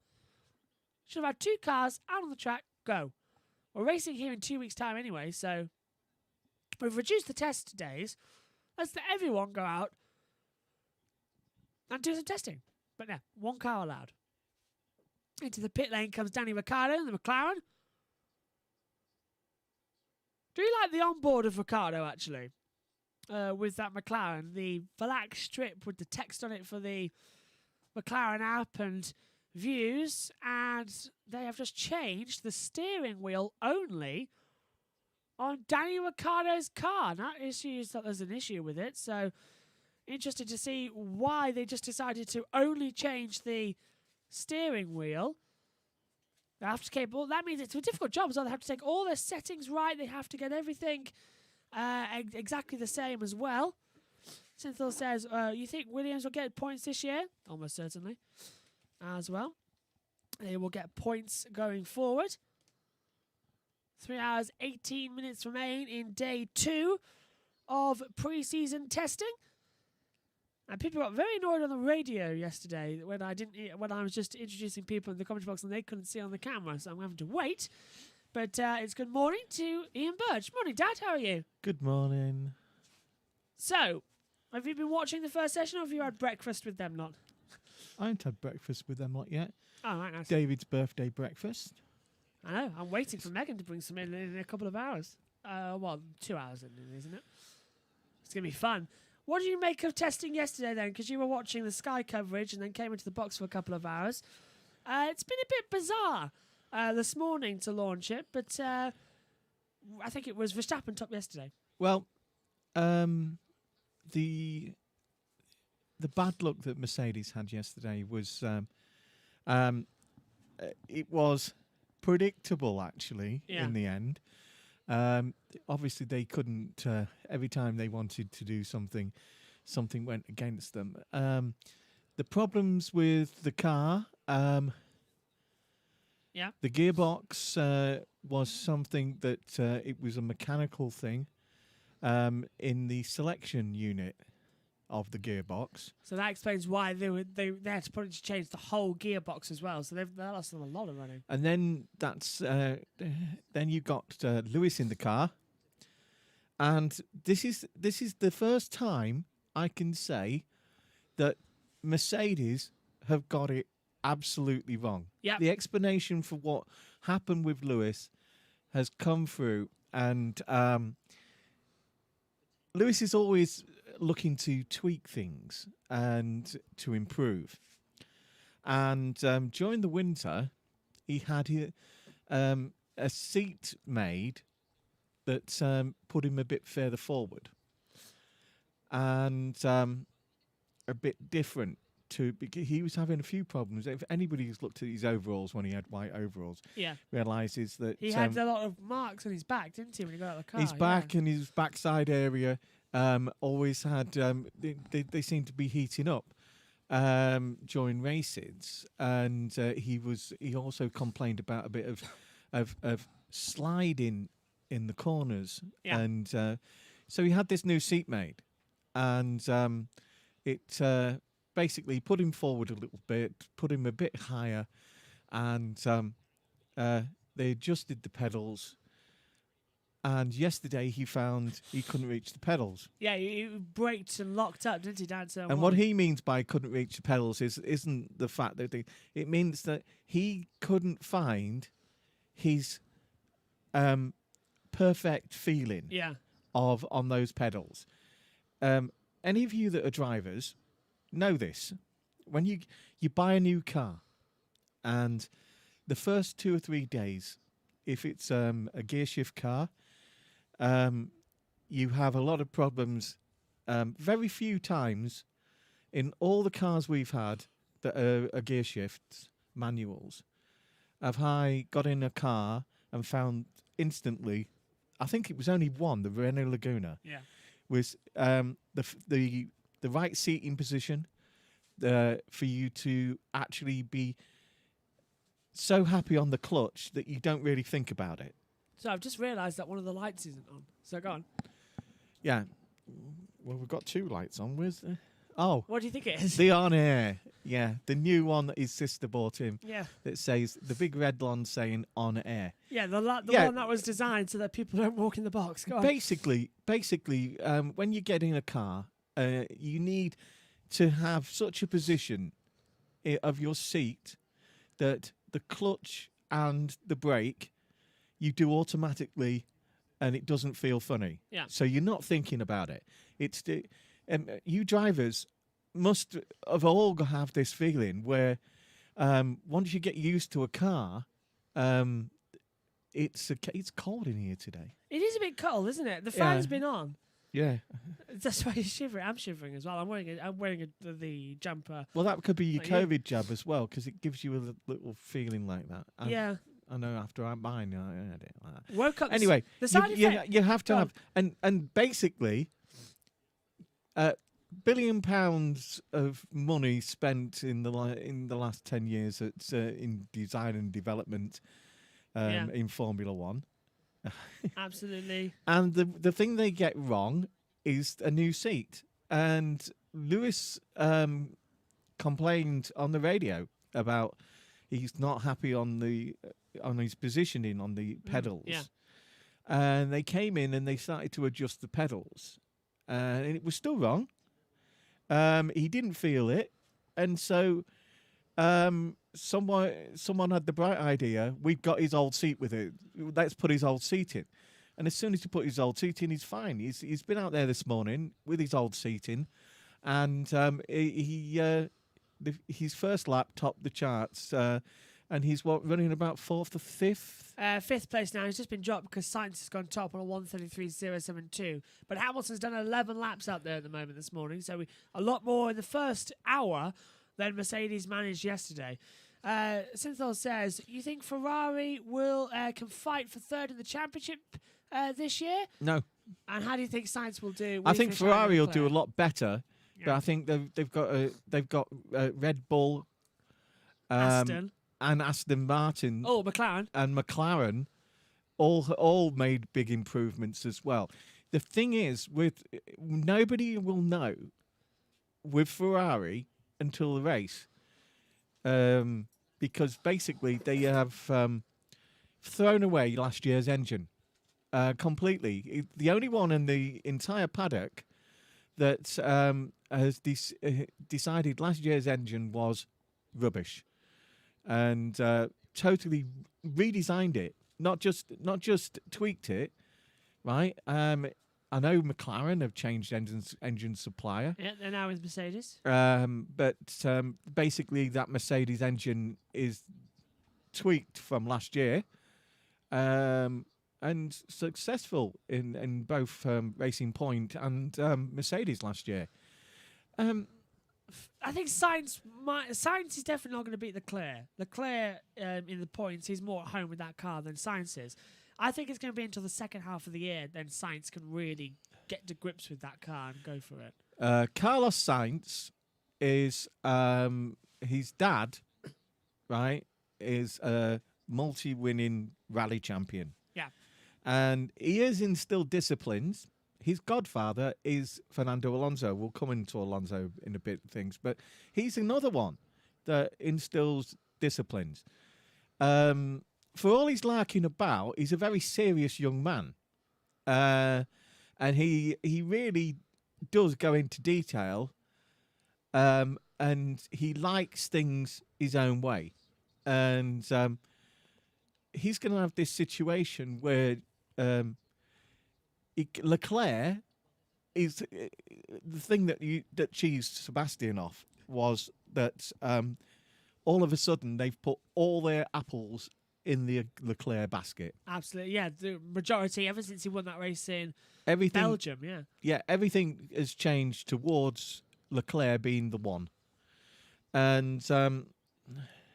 Should have had 2 cars out on the track, go. We're racing here in 2 weeks' time anyway, so we've reduced the test days. Let's let everyone go out and do some testing. But no, 1 car allowed. Into the pit lane comes Danny Ricciardo in the McLaren. Do you like the onboard of Ricciardo, actually? With that McLaren, the black strip with the text on it for the McLaren app and views, and they have just changed the steering wheel only on Danny Ricciardo's car. That issues that there's an issue with it, so interested to see why they just decided to only change the steering wheel. They have to keep all, that means it's a difficult job as well. They have to take all their settings right. They have to get everything exactly the same as well. Synthil says, you think Williams will get points this year? Almost certainly. As well. They will get points going forward. 3 hours, 18 minutes remain in day 2 of pre-season testing. And people got very annoyed on the radio yesterday when I was just introducing people in the commentary box and they couldn't see on the camera, so I'm having to wait. But it's good morning to Ian Burch. Morning, Dad. How are you? Good morning. So, have you been watching the first session, or have you had breakfast with them lot? I haven't had breakfast with them lot yet. Oh, right, nice. David's birthday breakfast. I know. I'm waiting for Megan to bring some in a couple of hours. 2 hours in, isn't it? It's going to be fun. What did you make of testing yesterday then? Because you were watching the Sky coverage and then came into the box for a couple of hours. It's been a bit bizarre this morning to launch it, but I think it was Verstappen top yesterday. Well, the bad luck that Mercedes had yesterday was it was predictable actually in the end. Obviously, they couldn't. Every time they wanted to do something went against them. The problems with the car, the gearbox was something that it was a mechanical thing in the selection unit of the gearbox. So that explains why they had to probably change the whole gearbox as well. So they lost them a lot of money. And then then you got Lewis in the car, and this is the first time I can say that Mercedes have got it absolutely wrong. Yep. The explanation for what happened with Lewis has come through, and Lewis is always looking to tweak things and to improve. And during the winter, he had a seat made that put him a bit further forward and a bit different because he was having a few problems. If anybody who's looked at his overalls when he had white overalls, realises that he had a lot of marks on his back, didn't he, when he got out of the car? His back and his backside area always had they seemed to be heating up during races, and he also complained about a bit of sliding in the corners, and so he had this new seat made, and it basically put him forward a little bit, put him a bit higher, and they adjusted the pedals. And yesterday he found he couldn't reach the pedals. Yeah, he braked and locked up, didn't he, Dad? So and what he means by couldn't reach the pedals isn't the fact that it means that he couldn't find his perfect feeling on those pedals. Any of you that are drivers know this. When you buy a new car, and the first 2 or 3 days, if it's a gear shift car, you have a lot of problems. Very few times in all the cars we've had that are gear shifts, manuals, have I got in a car and found instantly, I think it was only one, the Renault Laguna, was the right seating position for you to actually be so happy on the clutch that you don't really think about it. So I've just realised that one of the lights isn't on. So go on. Yeah. Well, we've got 2 lights on. Where's the... Oh. What do you think it is? The on air. Yeah. The new one that his sister bought him. Yeah. That says, the big red one saying on air. Yeah, the one that was designed so that people don't walk in the box. Go on. Basically, when you get in a car, you need to have such a position of your seat that the clutch and the brake you do automatically, and it doesn't feel funny. Yeah. So you're not thinking about it. It's you drivers must have all have this feeling where once you get used to a car, it's cold in here today. It is a bit cold, isn't it? The fan's been on. Yeah. That's why you're shivering. I'm shivering as well. I'm wearing the jumper. Well, that could be your Like COVID jab as well, because it gives you a little feeling like that. Yeah. I know after mine, I had it like that. Woke up. Anyway, the side effect. you have to have, and basically, £1 billion of money spent in the last 10 years in design and development in Formula One. Absolutely. And the thing they get wrong is a new seat. And Lewis complained on the radio about he's not happy on his positioning on the pedals. Yeah. And they came in and they started to adjust the pedals, and it was still wrong. He didn't feel it, and so someone had the bright idea. We've got his old seat with it. Let's put his old seat in. And as soon as he put his old seat in, he's fine. He's been out there this morning with his old seat in, and his first lap topped the charts, and he's running about 4th or 5th. 5th place now. He's just been dropped because Sainz has gone top on a 1:33.072. But Hamilton's done 11 laps out there at the moment this morning, so a lot more in the first hour than Mercedes managed yesterday. Synthol says, you think Ferrari can fight for 3rd in the championship this year? No. And how do you think Sainz will do? I think Ferrari will do a lot better. Yeah. But I think they've got Red Bull, Aston, and Aston Martin, McLaren, and McLaren, all made big improvements as well. The thing is, nobody will know with Ferrari until the race, because basically they have thrown away last year's engine completely. The only one in the entire paddock that has decided last year's engine was rubbish, and totally redesigned it. Not just tweaked it, right? I know McLaren have changed engine supplier. Yeah, they're now with Mercedes. But basically, that Mercedes engine is tweaked from last year, and successful in both Racing Point and Mercedes last year. I think Sainz is definitely not going to beat Leclerc. Leclerc, in the points, he's more at home with that car than Sainz is. I think it's going to be until the second half of the year then Sainz can really get to grips with that car and go for it. Carlos Sainz is his dad, right? Is a multi-winning rally champion. Yeah, and he has instilled disciplines. His godfather is Fernando Alonso. We'll come into Alonso in a bit, things, but he's another one that instills disciplines. For all he's larking about, he's a very serious young man, and he really does go into detail, and he likes things his own way, and he's going to have this situation where Leclerc is the thing that cheesed Sebastian off was that all of a sudden they've put all their apples in the Leclerc basket. absolutely. Yeah, the majority ever since he won that race in Belgium. Yeah, everything has changed towards Leclerc being the one, and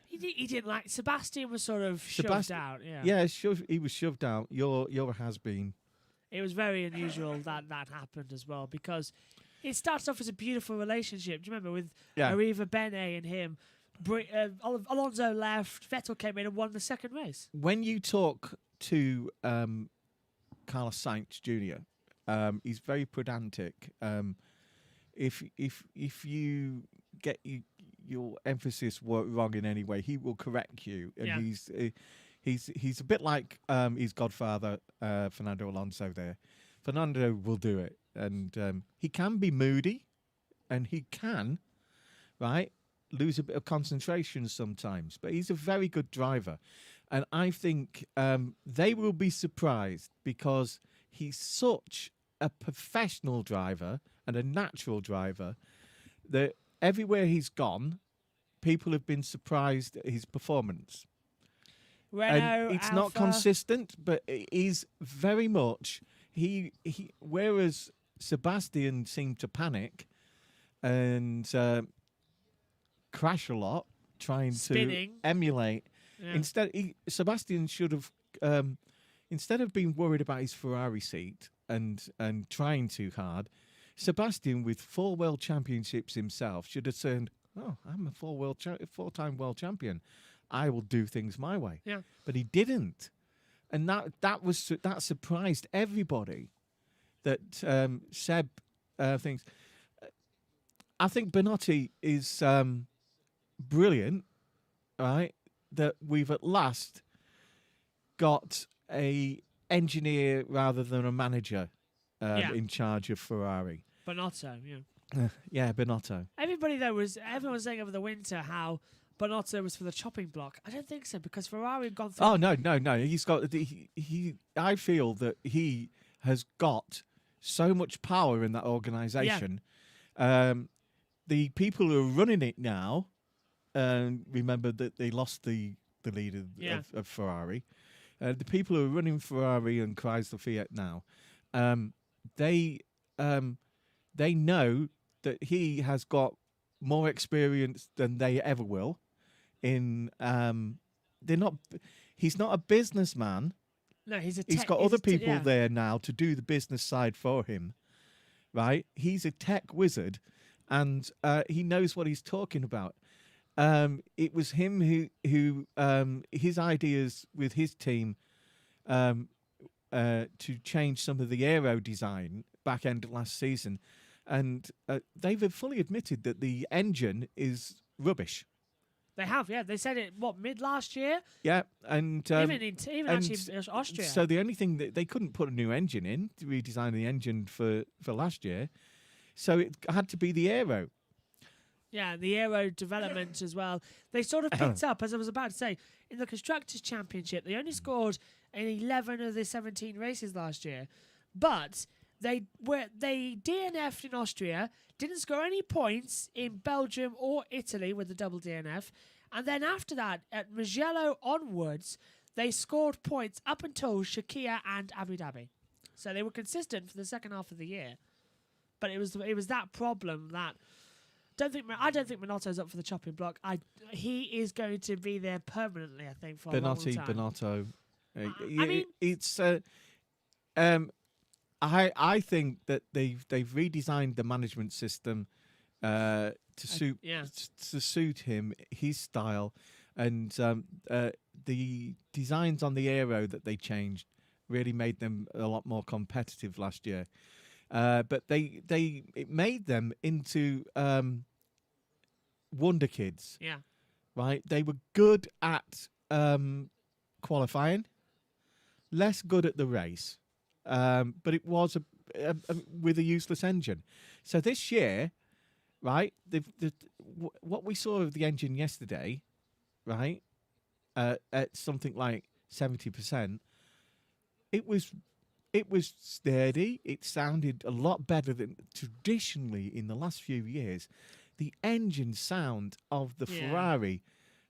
he didn't like Sebastian was sort of shoved out. Yeah, he was shoved out. You're a has-been. It was very unusual that happened as well, because it starts off as a beautiful relationship. Do you remember with Arriva Bene and him? Alonso left, Vettel came in and won the second race. When you talk to Carlos Sainz Jr., he's very pedantic. If you get your emphasis wrong in any way, he will correct you, and he's a bit like his godfather Fernando Alonso. There, Fernando will do it, and he can be moody, and he can, right. lose a bit of concentration sometimes, but he's a very good driver. And I think they will be surprised because he's such a professional driver and a natural driver that everywhere he's gone, people have been surprised at his performance. Renault, and it's Alpha. not consistent, but it is very much he. Whereas Sebastian seemed to panic and crash a lot, trying Spinning. to emulate. Yeah. Instead, Sebastian should have, instead of being worried about his Ferrari seat and trying too hard, Sebastian, with 4 world championships himself, should have turned, oh, I'm a 4-time world champion. I will do things my way. Yeah. But he didn't. And that surprised everybody that Seb thinks. I think Benotti is brilliant, right? That we've at last got a engineer rather than a manager in charge of Ferrari. Bonotto, yeah. Yeah, Bonotto. Everyone was saying over the winter how Bonotto was for the chopping block. I don't think so, because Ferrari have gone through... Oh, no. He's got... I feel that he has got so much power in that organisation. Yeah. The people who are running it now, remember that they lost the leader of Ferrari. The people who are running Ferrari and Chrysler Fiat now, they know that he has got more experience than they ever will. He's not a businessman. No, he's got other people there now to do the business side for him, right? He's a tech wizard, and he knows what he's talking about. It was him who his ideas with his team to change some of the aero design back end of last season, and they've fully admitted that the engine is rubbish. They have, yeah. They said it, mid last year? Yeah, and even actually Austria. So the only thing that they couldn't put a new engine in to redesign the engine for last year, so it had to be the aero. Yeah, the aero development as well. They sort of picked up, as I was about to say, in the Constructors' Championship. They only scored in 11 of the 17 races last year, but they DNF'd in Austria, didn't score any points in Belgium or Italy with the double DNF, and then after that, at Mugello onwards, they scored points up until Shakir and Abu Dhabi. So they were consistent for the second half of the year, but it was that problem that. I don't think Bonotto's up for the chopping block. He is going to be there permanently, I think, for a long time. Bonotto. I mean, it's. I think that they've redesigned the management system to suit him, his style, and the designs on the aero that they changed really made them a lot more competitive last year. But it made them into wonder kids. Yeah. Right? They were good at qualifying, less good at the race. But it was with a useless engine. So this year, right, what we saw of the engine yesterday, right, at something like 70%, it was sturdy. It sounded a lot better than traditionally in the last few years. The engine sound of the Ferrari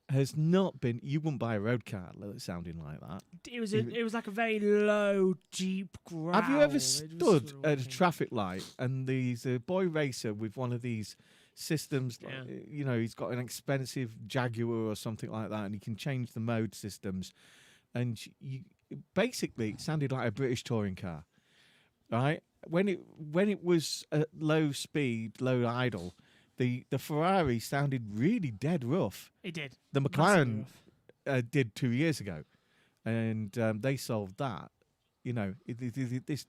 has not been. You wouldn't buy a road car sounding like that. It was like a very low, deep growl. Have you ever stood at a traffic light and there's a boy racer with one of these systems? Yeah. He's got an expensive Jaguar or something like that, and he can change the mode systems. And basically, it sounded like a British touring car, right? When it was at low speed, low idle. The Ferrari sounded really dead rough. It did. The McLaren did 2 years ago, and they solved that. This.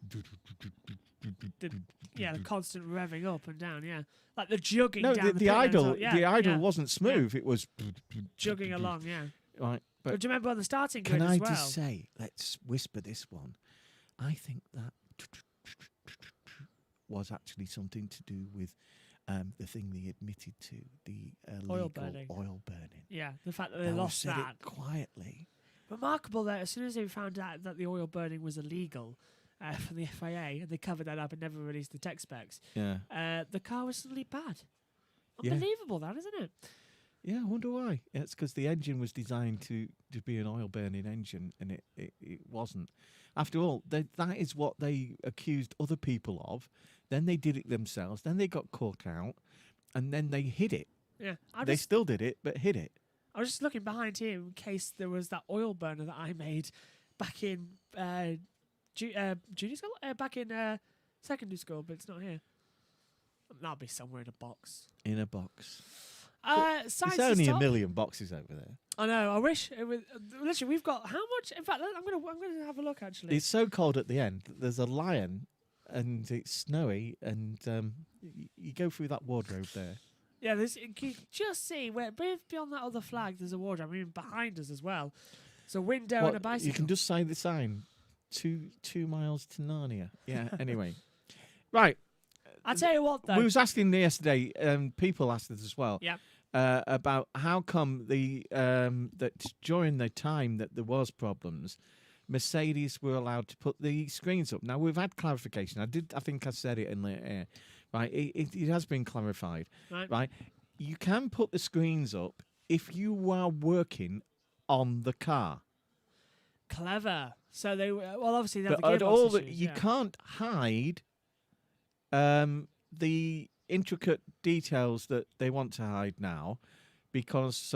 The constant revving up and down. Yeah, like the jugging. No, down the idle. Yeah, the idle wasn't smooth. It was jugging along. Yeah. Right. But do you remember on the starting grid can as I well? just say? Let's whisper this one. I think that was actually something to do with the thing they admitted to, the Oil illegal burning. oil burning. Yeah, the fact that they Now, I lost said that. it quietly. Remarkable that as soon as they found out that the oil burning was illegal from the FIA, and they covered that up and never released the tech specs, Yeah. the car was suddenly bad. Yeah. Unbelievable, that, isn't it? Yeah, I wonder why. It's because the engine was designed to be an oil-burning engine, and it wasn't. After all, that is what they accused other people of. Then they did it themselves. Then they got caught out, and then they hid it. Yeah. They still did it, but hid it. I was just looking behind here in case there was that oil burner that I made back in junior school? Back in secondary school, but it's not here. That'll be somewhere in a box. In a box. Science There's is only a top. million boxes over there. I know. I wish it was. Literally, we've got how much? In fact, I'm gonna have a look. Actually, It's so cold at the end. There's a lion, and it's snowy, and you go through that wardrobe there. yeah. You can just see where beyond that other flag. There's a wardrobe. I mean, behind us as well. It's a window and a bicycle. You can just say the sign. 2 miles to Narnia. Yeah. Anyway, right. I tell you what, though. We was asking yesterday. People asked us as well. Yeah. About how come that during the time that there was problems, Mercedes were allowed to put the screens up. Now we've had clarification. I think I said it in the air. Right. It has been clarified. Right. You can put the screens up if you are working on the car. Clever. So they obviously they have But the at all gearbox that issues, you yeah. can't hide the intricate details that they want to hide now, because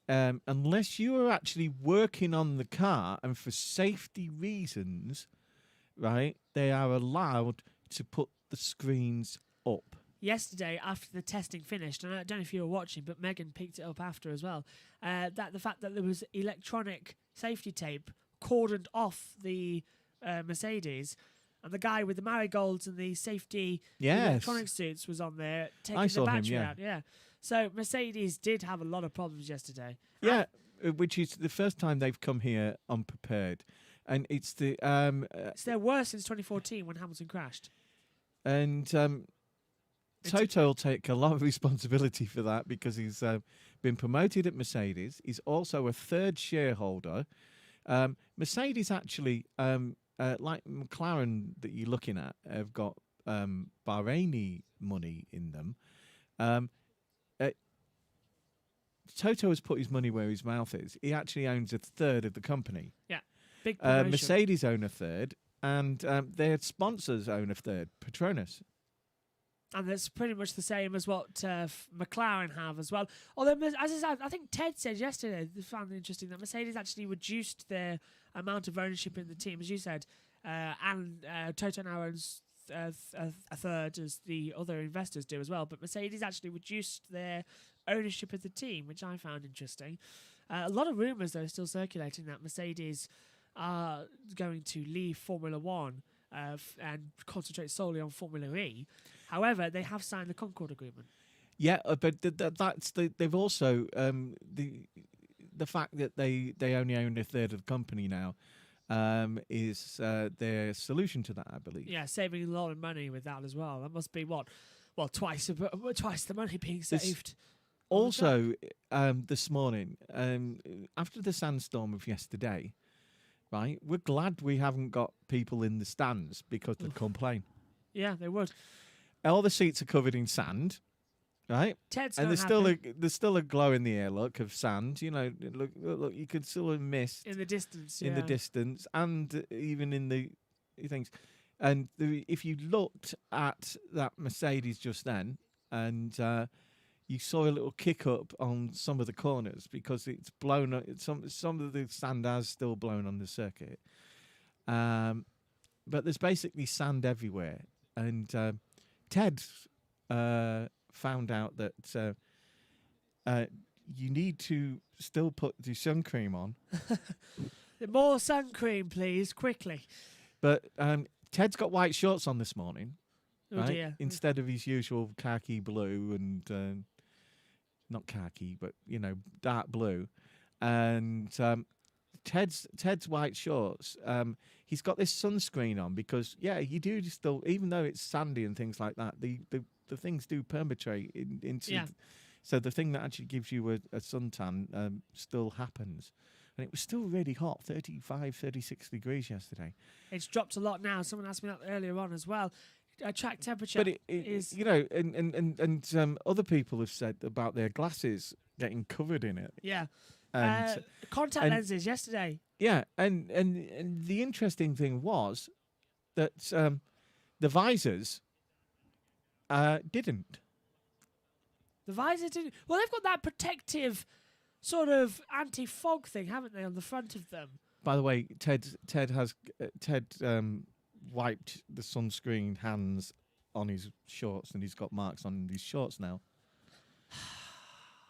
unless you are actually working on the car and for safety reasons, right, they are allowed to put the screens up. Yesterday, after the testing finished, and I don't know if you were watching, but Megan picked it up after as well, that the fact that there was electronic safety tape cordoned off the Mercedes, and the guy with the marigolds and the safety electronic suits was on there taking the battery out. Yeah. So Mercedes did have a lot of problems yesterday. Yeah, which is the first time they've come here unprepared. And it's it's their worst since 2014 when Hamilton crashed. And Toto will take a lot of responsibility for that, because he's been promoted at Mercedes. He's also a third shareholder. Mercedes actually, like McLaren that you're looking at, have got Bahraini money in them. Toto has put his money where his mouth is. He actually owns a third of the company. Yeah, big promotion. Mercedes own a third, and their sponsors own a third, Petronas. And that's pretty much the same as what McLaren have as well. Although, as I said, I think Ted said yesterday, I found it interesting that Mercedes actually reduced their amount of ownership in the team, as you said, and Toto now owns a third, as the other investors do as well. But Mercedes actually reduced their ownership of the team, which I found interesting. A lot of rumours, though, still circulating that Mercedes are going to leave Formula One and concentrate solely on Formula E. However, they have signed the Concord Agreement. Yeah, but they've also the fact that they only own a third of the company now is their solution to that, I believe. Yeah, saving a lot of money with that as well. That must be twice the money being saved. Also, this morning, after the sandstorm of yesterday, right, we're glad we haven't got people in the stands, because they'd complain. Yeah, they would. All the seats are covered in sand, right? Ted's and not there's still a glow in the air look of sand. You know, look, you could still mist in the distance. In the distance, and even in the things. And if you looked at that Mercedes just then, and you saw a little kick up on some of the corners, because it's blown. Some of the sand has still blown on the circuit. But there's basically sand everywhere, and Ted found out that you need to still put the sun cream on. More sun cream, please, quickly. But Ted's got white shorts on this morning, Oh right? dear. Instead of his usual khaki blue and not khaki, but dark blue. And Ted's white shorts. He's got this sunscreen on because you do still, even though it's sandy and things like that, the the things do perpetrate into. Yeah. So the thing that actually gives you a suntan still happens. And it was still really hot, 35, 36 degrees yesterday. It's dropped a lot now. Someone asked me that earlier on as well. Track temperature But it is... you know, and other people have said about their glasses getting covered in it. Yeah. And Contact lenses yesterday. yeah, and the interesting thing was that the visors didn't. The visor didn't... Well, they've got that protective sort of anti-fog thing, haven't they, on the front of them? By the way, Ted wiped the sunscreen hands on his shorts, and he's got marks on his shorts now.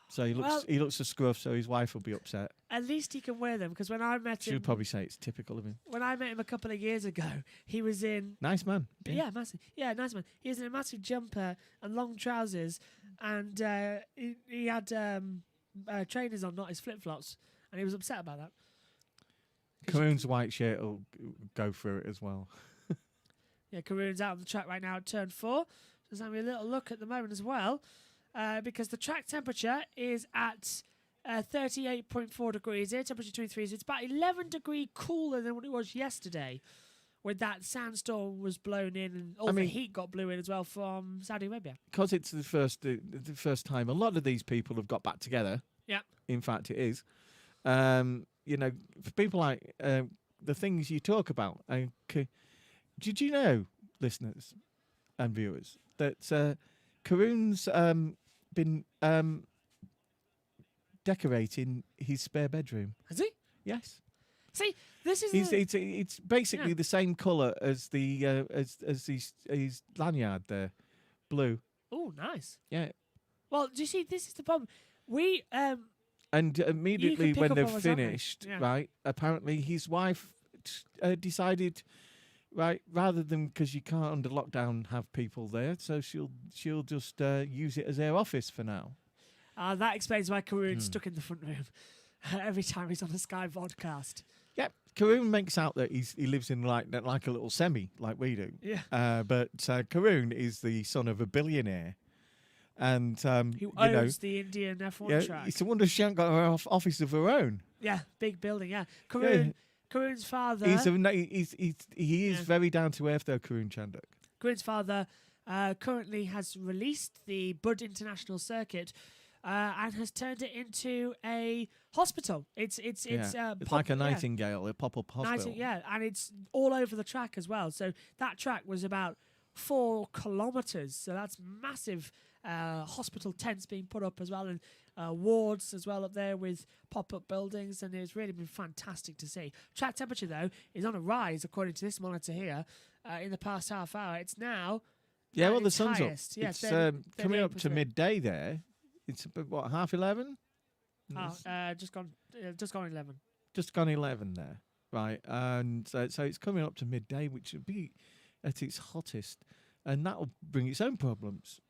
So he looks a scruff. So his wife will be upset. At least he can wear them, because when I met him, She'll probably say it's typical of him. when I met him a couple of years ago, he was in... Nice man. Yeah, massive. Yeah, nice man. He was in a massive jumper and long trousers, and he had trainers on, not his flip-flops, and he was upset about that. Karoon's white shirt will go through it as well. Yeah, Karoon's out on the track right now at turn 4. Just having a little look at the moment as well, because the track temperature is at 38.4 degrees. Air temperature 23, so it's about 11 degrees cooler than what it was yesterday, when that sandstorm was blown in and all the heat got blew in as well from Saudi Arabia. Because it's the first time a lot of these people have got back together. Yeah. In fact, it is. You know, for people like the things you talk about. Did you know, listeners and viewers, that Karoon's been decorating his spare bedroom? Has he? Yes. See, this is... It's basically the same colour as the as his lanyard there, blue. Oh, nice. Yeah. Well, do you see, this is the problem. We... And immediately pick when up they've on what's happening. finished, Yeah. right, apparently his wife decided, right, rather than, because you can't under lockdown have people there, so she'll just use it as their office for now. That explains why Karoon's stuck in the front room every time he's on the Sky podcast. Yeah, Karoon makes out that he lives in like a little semi, like we do. Yeah. But Karoon is the son of a billionaire. And who owns the Indian F1 track. It's a wonder she hasn't got her office of her own. Yeah, big building. Yeah, Karoon's father. He is very down to earth though, Karoon Chandok. Karoon's father currently has released the Bud International Circuit and has turned it into a hospital. It's like a Nightingale, a pop-up hospital. And it's all over the track as well. So that track was about 4 kilometres. So that's massive. Hospital tents being put up as well, and wards as well up there with pop-up buildings, and it's really been fantastic to see. Track temperature, though, is on a rise, according to this monitor here, in the past half hour. It's now the sun's highest. up. Yeah, it's coming up to midday there. It's about, what, 11:30? Just gone 11. Just gone 11 there, right? And so it's coming up to midday, which would be at its hottest, and that will bring its own problems.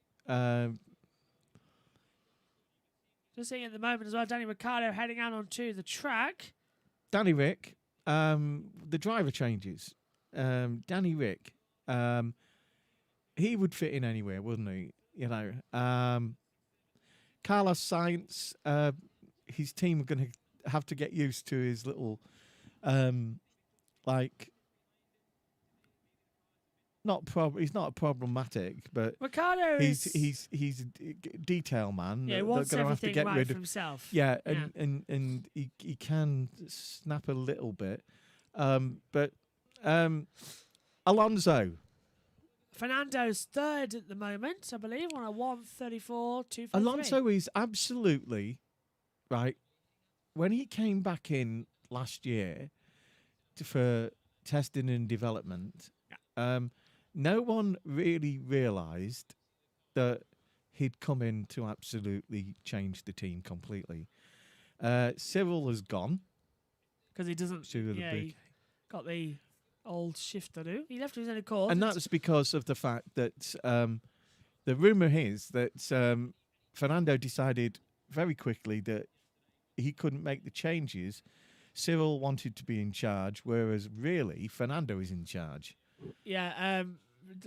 Just seeing at the moment as well, Danny Ricciardo heading out onto the track. Danny Rick, the driver changes. Danny Rick, he would fit in anywhere, wouldn't he? You know, Carlos Sainz, his team are going to have to get used to his little, he's not problematic, but Ricciardo he's a detail man. Yeah, he wants They're gonna have to everything get right rid for of himself. Yeah, and he can snap a little bit, but Alonso. Fernando's third at the moment, I believe, on a 1:34.253. Alonso is absolutely right. When he came back in last year for testing and development, no one really realised that he'd come in to absolutely change the team completely. Cyril has gone. Because he doesn't... he got the old shift to do. He left his own accord. And that's because of the fact that the rumour is that Fernando decided very quickly that he couldn't make the changes. Cyril wanted to be in charge, whereas really Fernando is in charge. Yeah,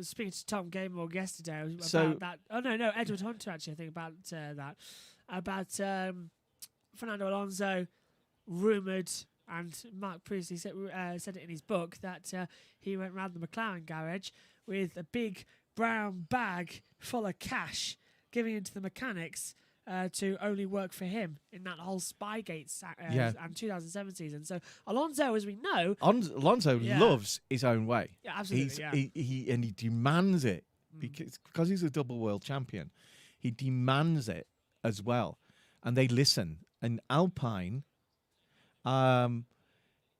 speaking to Tom Gaymore yesterday about So- that. Oh no, Edward Hunter actually. I think about that about Fernando Alonso rumoured, and Mark previously said it in his book that he went round the McLaren garage with a big brown bag full of cash, giving it to the mechanics to only work for him in that whole Spygate and 2007 season. So Alonso, as we know, Alonso loves his own way. yeah, absolutely, He demands it because he's a double world champion. He demands it as well, and they listen. And Alpine,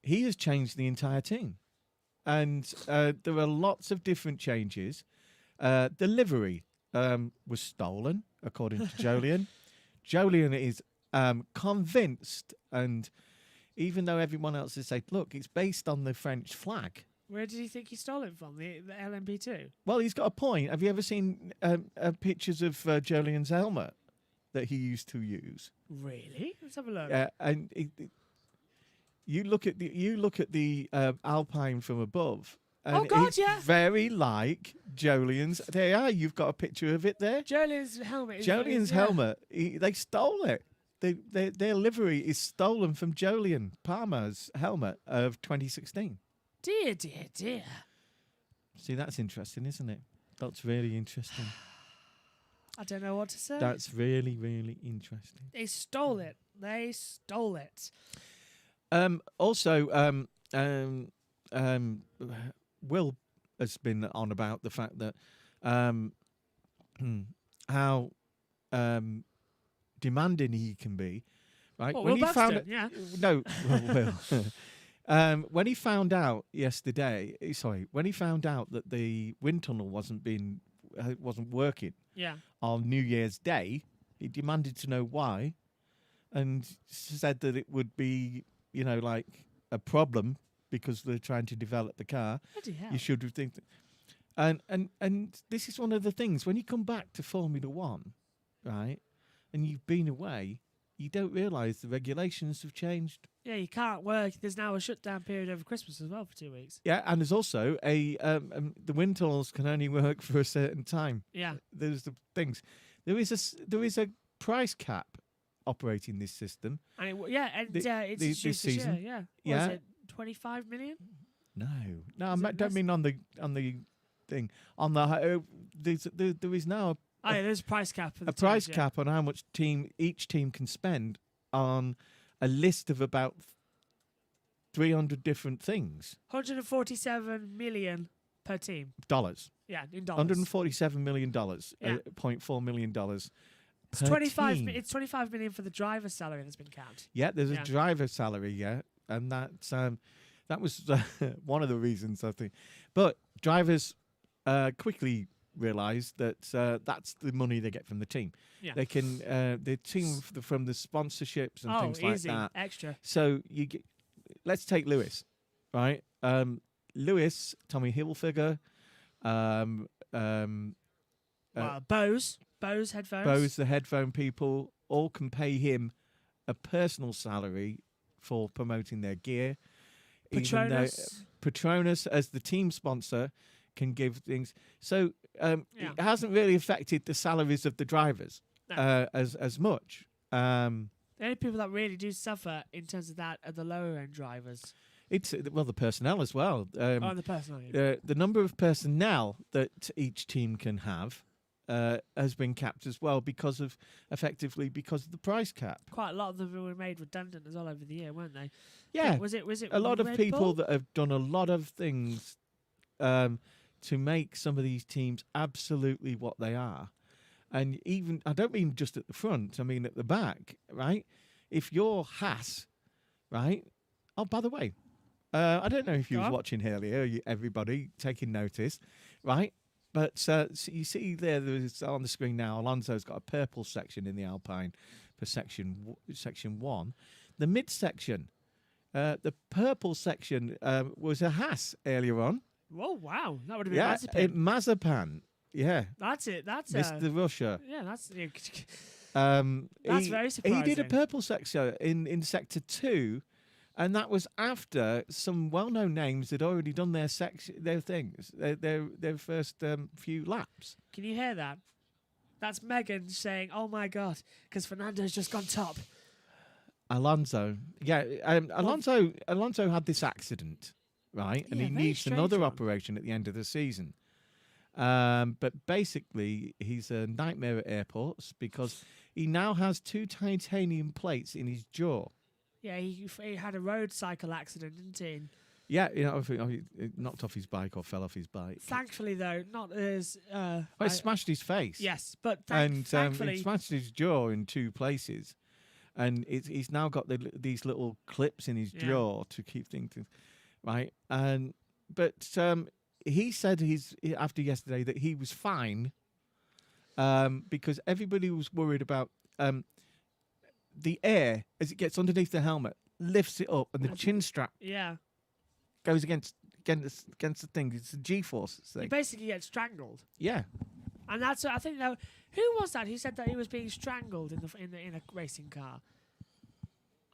he has changed the entire team, and there are lots of different changes. The livery was stolen, according to Jolyon. Jolyon is convinced, and even though everyone else has said, look, it's based on the French flag. Where did you think he stole it from? The LMP2? Well, he's got a point. Have you ever seen pictures of Jolyon's helmet that he used to use? Really? Let's have a look. And you look at the Alpine from above. And Oh, God, it's yeah. very like Jolyon's. There you are. You've got a picture of it there. Jolyon's helmet. Jolyon's helmet. They stole it. Their livery is stolen from Jolyon Palmer's helmet of 2016. Dear. See, that's interesting, isn't it? That's really interesting. I don't know what to say. That's really, really interesting. They stole it. Also, Will has been on about the fact that how demanding he can be, right? Well, when Will he found Buxton, yeah. no, Will. When he found out when he found out that the wind tunnel wasn't working Yeah. on New Year's Day, he demanded to know why, and said that it would be, like a problem because they're trying to develop the car. Bloody hell. You should think that. And this is one of the things when you come back to Formula One, right? And you've been away, you don't realise the regulations have changed. Yeah, you can't work. There's now a shutdown period over Christmas as well for 2 weeks. Yeah, and there's also the wind tunnels can only work for a certain time. Yeah. There's the things. There is a price cap operating this system. And it's this this season. year, Yeah. Was it 25 million? No, Is I it don't less? mean on the thing. On the there is now Oh, yeah, there's a price cap for the a price teams, yeah. cap on how much each team can spend on a list of about 300 different things. 147 million per team. Dollars. Yeah, in dollars. $147 million. Yeah. $0.4 million. It's per 25. team. It's 25 million for the driver's salary that's been capped. Yeah, there's Yeah. a driver salary, yeah, and that was one of the reasons I think. But drivers quickly realised that that's the money they get from the team. Yeah. They can the team from the sponsorships and things easy, like that. extra. So let's take Lewis, right? Lewis, Tommy Hilfiger, Bose headphones. Bose, the headphone people, all can pay him a personal salary for promoting their gear. Even though Petronas, as the team sponsor, can give things. So it hasn't really affected the salaries of the drivers as much. The only people that really do suffer in terms of that are the lower end drivers. It's the personnel as well. The personnel. Yeah. The number of personnel that each team can have has been capped as well because of the price cap. Quite a lot of them were made redundant as well over the year, weren't they? Yeah, Was it a lot of Red people Bull? that have done a lot of things to make some of these teams absolutely what they are. And even, I don't mean just at the front, I mean at the back, right? If you're Haas, right? Oh, by the way, I don't know if you was watching earlier, everybody taking notice, right? But so you see there's on the screen now, Alonso's got a purple section in the Alpine for section 1. The midsection, the purple section was a Haas earlier on. Oh, wow. That would have been Yeah, Mazepin. Mazepin. Yeah. That's it. That's Mr. Russia. Yeah, that's That's very surprising. He did a purple sector in sector 2 And that was after some well-known names had already done their things, their first few laps. Can you hear that? That's Megan saying, "Oh my god," because Fernando's just gone top. Alonso, Alonso had this accident, right? And Yeah, he very needs strange another one. operation at the end of the season. But basically, he's a nightmare at airports because he now has 2 titanium plates in his jaw. Yeah, he had a road cycle accident, didn't he? Yeah, I think he knocked off his bike or fell off his bike. Thankfully, though, not as. It smashed his face. Yes, but And thankfully, it smashed his jaw in 2 places. And he's now got these little clips in his jaw to keep things, right? But he said after yesterday that he was fine because everybody was worried about the air as it gets underneath the helmet lifts it up and the chin strap goes against the thing. It's a G-force thing. he basically gets strangled. Yeah. And that's I think though. Who was that? Who said that he was being strangled in a racing car?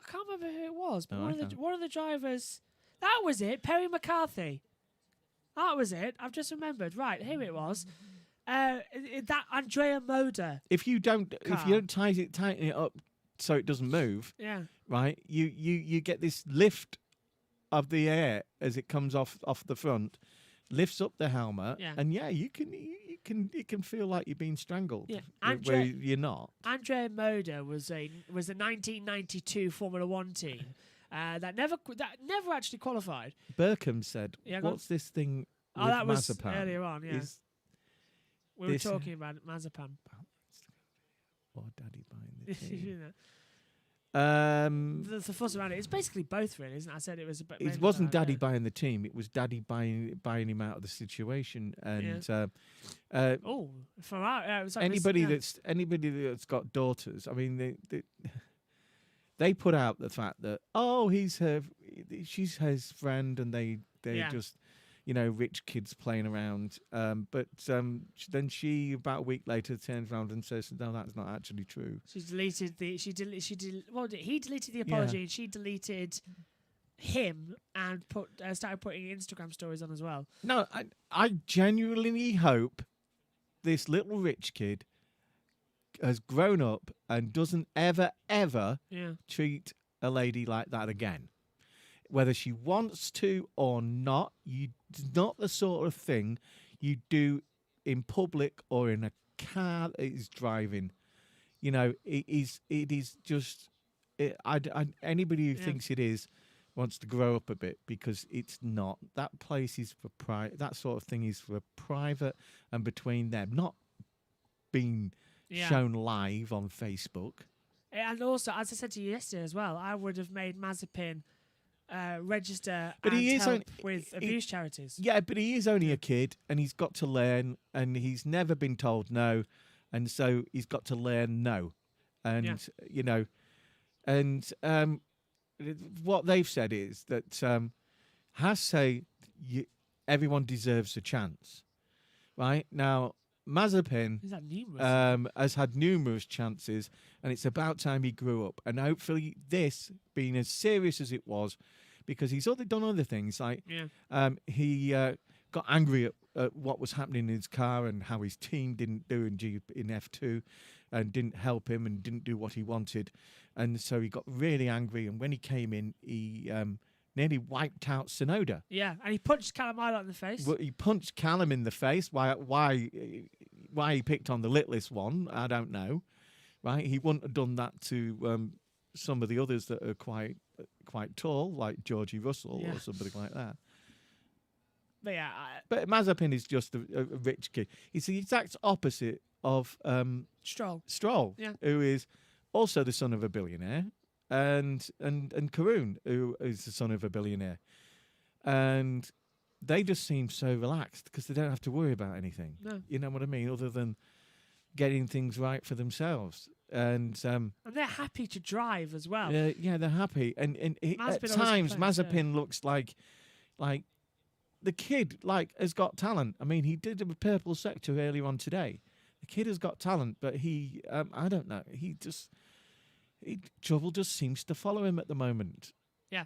I can't remember who it was, but one of the drivers. That was it, Perry McCarthy. That was it. I've just remembered. Right, here it was. That Andrea Moda. If you don't tighten it up so it doesn't move. Yeah. Right. You get this lift of the air as it comes off the front, lifts up the helmet, and you can feel like you're being strangled. Yeah. Where you're not. Andrea Moda was a 1992 Formula One team that never actually qualified. Burkham said, "What's this thing?" Oh, that was Mazepin? earlier on. Yeah, we were talking about Mazepin. Or Daddy buying the team. You know. The the fuss around it. It's basically both, really, isn't it? I said it was a bit. It wasn't Daddy buying the team. It was Daddy buying him out of the situation. And Ferrari. It was like anybody that's got daughters. I mean, they put out the fact that she's his friend, and they're just rich kids playing around. But then she about a week later turns around and says, "No, that's not actually true." He deleted the apology, and she deleted him and started putting Instagram stories on as well. No, I genuinely hope this little rich kid has grown up and doesn't ever treat a lady like that again. Whether she wants to or not, it's not the sort of thing you do in public or in a car that is driving. It is just. Anybody who thinks it is wants to grow up a bit, because it's not. That place is for private. That sort of thing is for private and between them, not being shown live on Facebook. And also, as I said to you yesterday as well, I would have made Mazepin register but and help with abuse charities. Yeah, but he is only a kid, and he's got to learn, and he's never been told no, and so he's got to learn no. And what they've said is that Haas say everyone deserves a chance. Right now, Mazepin has had numerous chances, and it's about time he grew up. And hopefully this, being as serious as it was, because he's done other things, like he got angry at what was happening in his car and how his team didn't do in F2 and didn't help him and didn't do what he wanted. And so he got really angry, and when he came in, he nearly wiped out Tsunoda. Yeah, and he punched Callum Ilott in the face. Well, he punched Callum in the face. Why he picked on the littlest one, I don't know. Right? He wouldn't have done that to some of the others that are quite tall, like Georgie Russell or somebody like that. But Mazepin is just a rich kid. He's the exact opposite of Stroll, who is also the son of a billionaire. And Karun, who is the son of a billionaire. And they just seem so relaxed because they don't have to worry about anything. No. You know what I mean? Other than getting things right for themselves. And they're happy to drive as well. Yeah, they're happy. And at times, Mazepin looks like the kid has got talent. I mean, he did a purple sector earlier on today. The kid has got talent, but he, I don't know, trouble just seems to follow him at the moment. Yeah.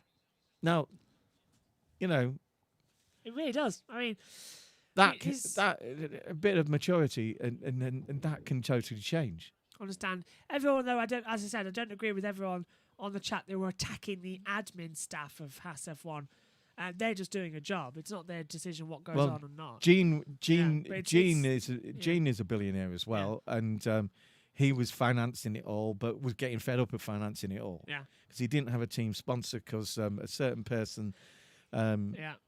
Now, you know, It really does. I mean, that a bit of maturity and that can totally change. Understand. Everyone, though, as I said, I don't agree with everyone on the chat. They were attacking the admin staff of Haas F1. And they're just doing a job. It's not their decision what goes on or not. Gene it's is a billionaire as well, and he was financing it all, but was getting fed up of financing it all. Yeah, because he didn't have a team sponsor because a certain person.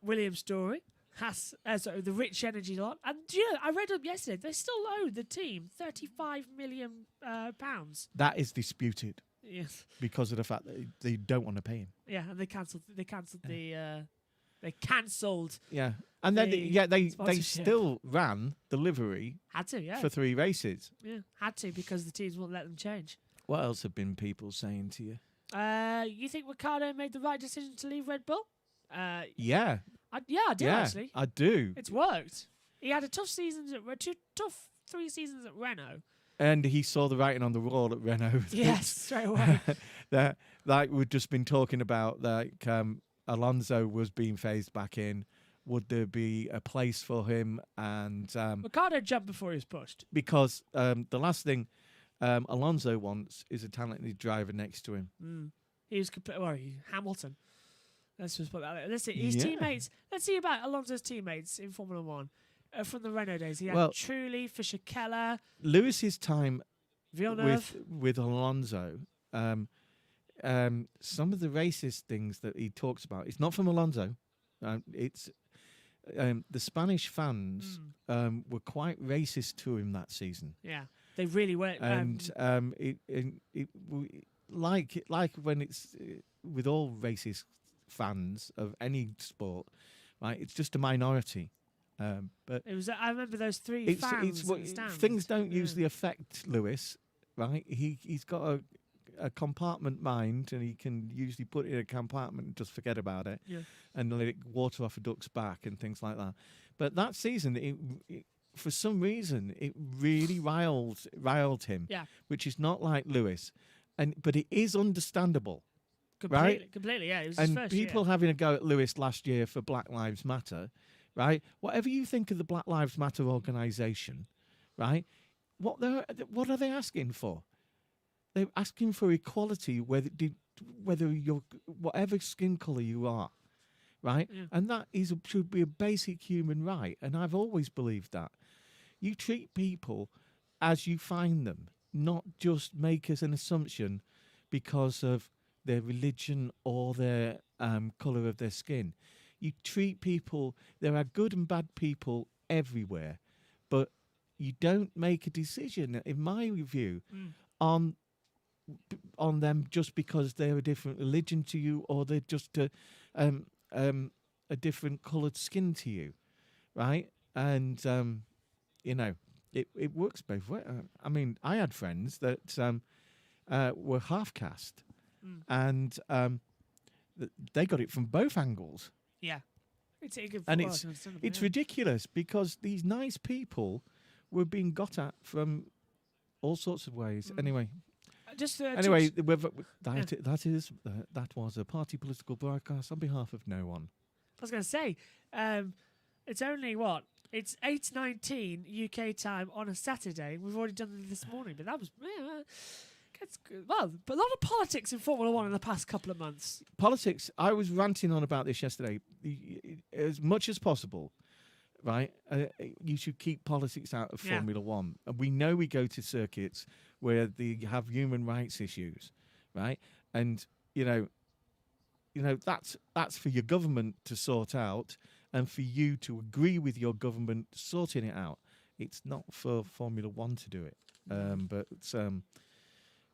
William Story has the Rich Energy lot, and I read up yesterday. They still owe the team £35 million. That is disputed. Yes, because of the fact that they don't want to pay him. Yeah, and they cancelled the. They cancelled. Yeah, and then they still ran the livery. Had to, yeah, for 3 races. Yeah, had to because the teams won't let them change. What else have been people saying to you? You think Ricciardo made the right decision to leave Red Bull? Yeah. I do actually. I do. It's worked. He had a tough 3 seasons at Renault. And he saw the writing on the wall at Renault. Yes, straight away. Like we've just been talking about, like Alonso was being phased back in. Would there be a place for him? And Ricciardo jumped before he was pushed. Because the last thing Alonso wants is a talented driver next to him. He was Hamilton. Let's just put that there. Let's see his teammates. Let's see about Alonso's teammates in Formula One from the Renault days. He had Trulli, Fischer-Keller, Lewis's time Villeneuve with Alonso. Some of the racist things that he talks about, it's not from Alonso. It's the Spanish fans were quite racist to him that season. Yeah, they really were. And like when it's with all racist fans of any sport, right? It's just a minority. But it was. I remember those 3 fans. Things don't usually affect Lewis, right? He's got a compartment mind, and he can usually put it in a compartment and just forget about it, and let it water off a duck's back and things like that. But that season, it for some reason, it really riled him, which is not like Lewis, but it is understandable. Completely, yeah. It was his first people year. having a go at Lewis last year for Black Lives Matter, right? Whatever you think of the Black Lives Matter organisation, right? What are they asking for? They're asking for equality, whether you're whatever skin colour you are, right? Yeah. And that should be a basic human right. And I've always believed that you treat people as you find them, not just make as an assumption because of their religion or their colour of their skin. You treat people. There are good and bad people everywhere, but you don't make a decision, in my view, on them just because they're a different religion to you, or they're just a different coloured skin to you, right? And it works both ways. I mean, I had friends that were half caste, and they got it from both angles. Yeah, it's ridiculous because these nice people were being got at from all sorts of ways. Anyway. That was a party political broadcast on behalf of no one. I was going to say, it's only it's 8:19 UK time on a Saturday. We've already done it this morning, but that was but a lot of politics in Formula One in the past couple of months. Politics. I was ranting on about this yesterday. As much as possible, right? You should keep politics out of Formula One. And we know we go to circuits where they have human rights issues, right? And that's for your government to sort out, and for you to agree with your government sorting it out. It's not for Formula One to do it. But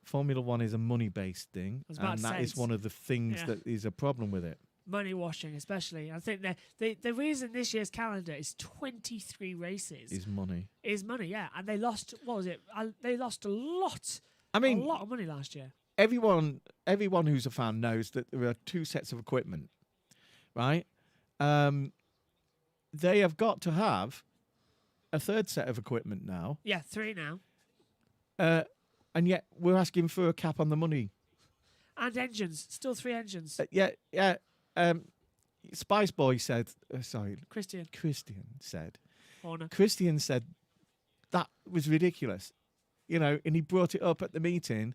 Formula One is a money-based thing, and that is one of the things that is a problem with it. Money washing, especially. I think the reason this year's calendar is 23 races is money. Yeah. And they lost, what was it? They lost a lot. A lot of money last year. Everyone who's a fan knows that there are 2 sets of equipment, right? They have got to have a 3rd set of equipment now. Yeah, 3 now. And yet we're asking for a cap on the money. And engines, still 3 engines. Yeah. Spice Boy said, Christian said, Horner. Christian said that was ridiculous, and he brought it up at the meeting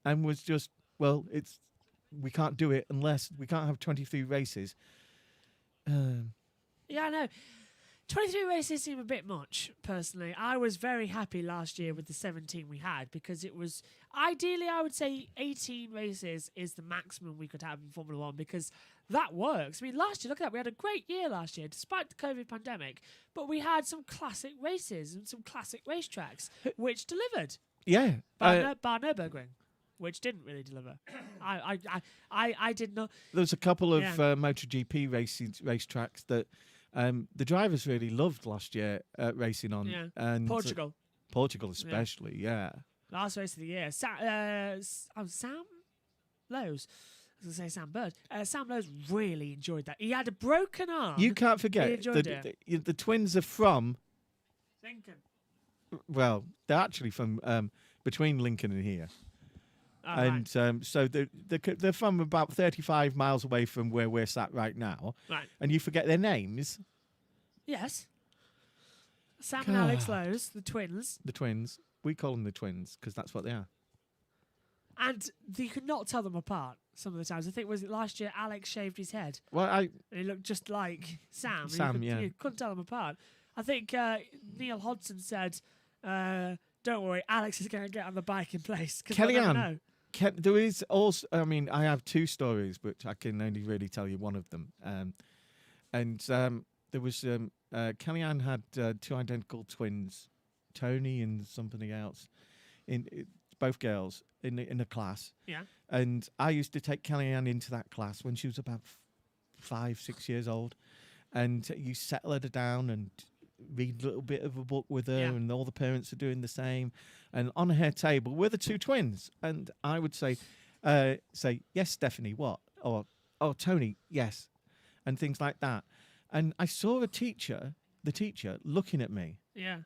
and was just, we can't do it unless we can't have 23 races. Yeah, I know. 23 races seem a bit much, personally. I was very happy last year with the 17 we had because it was, ideally, I would say 18 races is the maximum we could have in Formula One because that works. I mean, last year, look at that. We had a great year last year, despite the COVID pandemic, but we had some classic races and some classic racetracks, which delivered. Yeah. Bar Nürburgring, which didn't really deliver. I did not. There was a couple of MotoGP racetracks that the drivers really loved last year racing on. Yeah. And Portugal especially, yeah. Last race of the year. Sam Lowe's. I was going to say Sam Burch. Sam Lowe's really enjoyed that. He had a broken arm. You can't forget He enjoyed it. The twins are from. Lincoln. Well, they're actually from between Lincoln and here. Oh, And right. so they're from about 35 miles away from where we're sat right now. Right. And you forget their names. Yes. Sam and Alex Lowe's, the twins. The twins. We call them the twins because that's what they are. And you could not tell them apart some of the times. I think, was it last year, Alex shaved his head. Well, And he looked just like Sam. You couldn't tell them apart. I think Neil Hodgson said, don't worry, Alex is going to get on the bike in place. Kellyanne. There is also, I mean, I have two stories, but I can only really tell you one of them. There was, Kellyanne had two identical twins, Tony and something else, both girls in a class. Yeah. And I used to take Kellyanne into that class when she was about 5-6 years old. And you settle her down and read a little bit of a book with her, and all the parents are doing the same. And on her table were the two twins. And I would say, yes, Stephanie, what? Or, oh, Tony, yes. And things like that. And I saw the teacher looking at me. Yeah.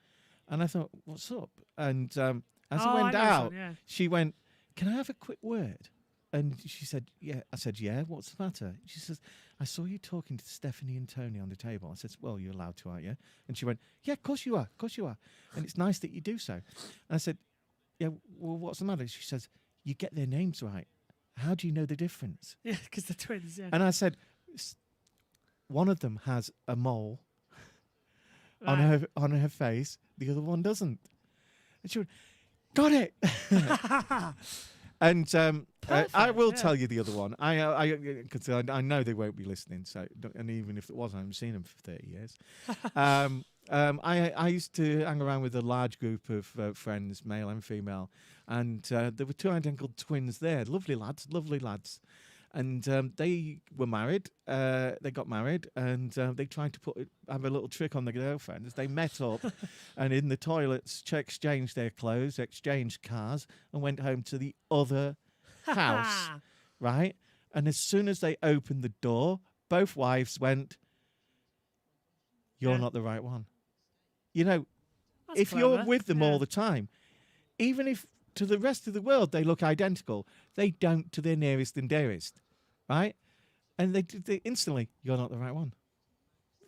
And I thought, what's up? And as I went out, she went, can I have a quick word? And she said, yeah. I said, yeah, what's the matter? She says, I saw you talking to Stephanie and Tony on the table. I said, well, you're allowed to, aren't you? And she went, yeah, of course you are. Of course you are. And it's nice that you do so. And I said, yeah, well, what's the matter? She says, you get their names right. How do you know the difference? Yeah, because they're twins, yeah. And I said, one of them has a mole on her face. The other one doesn't. And she went, got it. And I will tell you the other one. Because I know they won't be listening. So, and even if it was, I haven't seen them for 30 years. I used to hang around with a large group of friends, male and female, and there were two identical twins there. Lovely lads. And they were married. They got married, and they tried to have a little trick on their girlfriends. They met up, and in the toilets, exchanged their clothes, exchanged cars, and went home to the other house. Right? And as soon as they opened the door, both wives went, "You're not the right one." You know, That's if clever. you're with them all the time, even if to the rest of the world they look identical, they don't to their nearest and dearest, right? And they instantly, you're not the right one.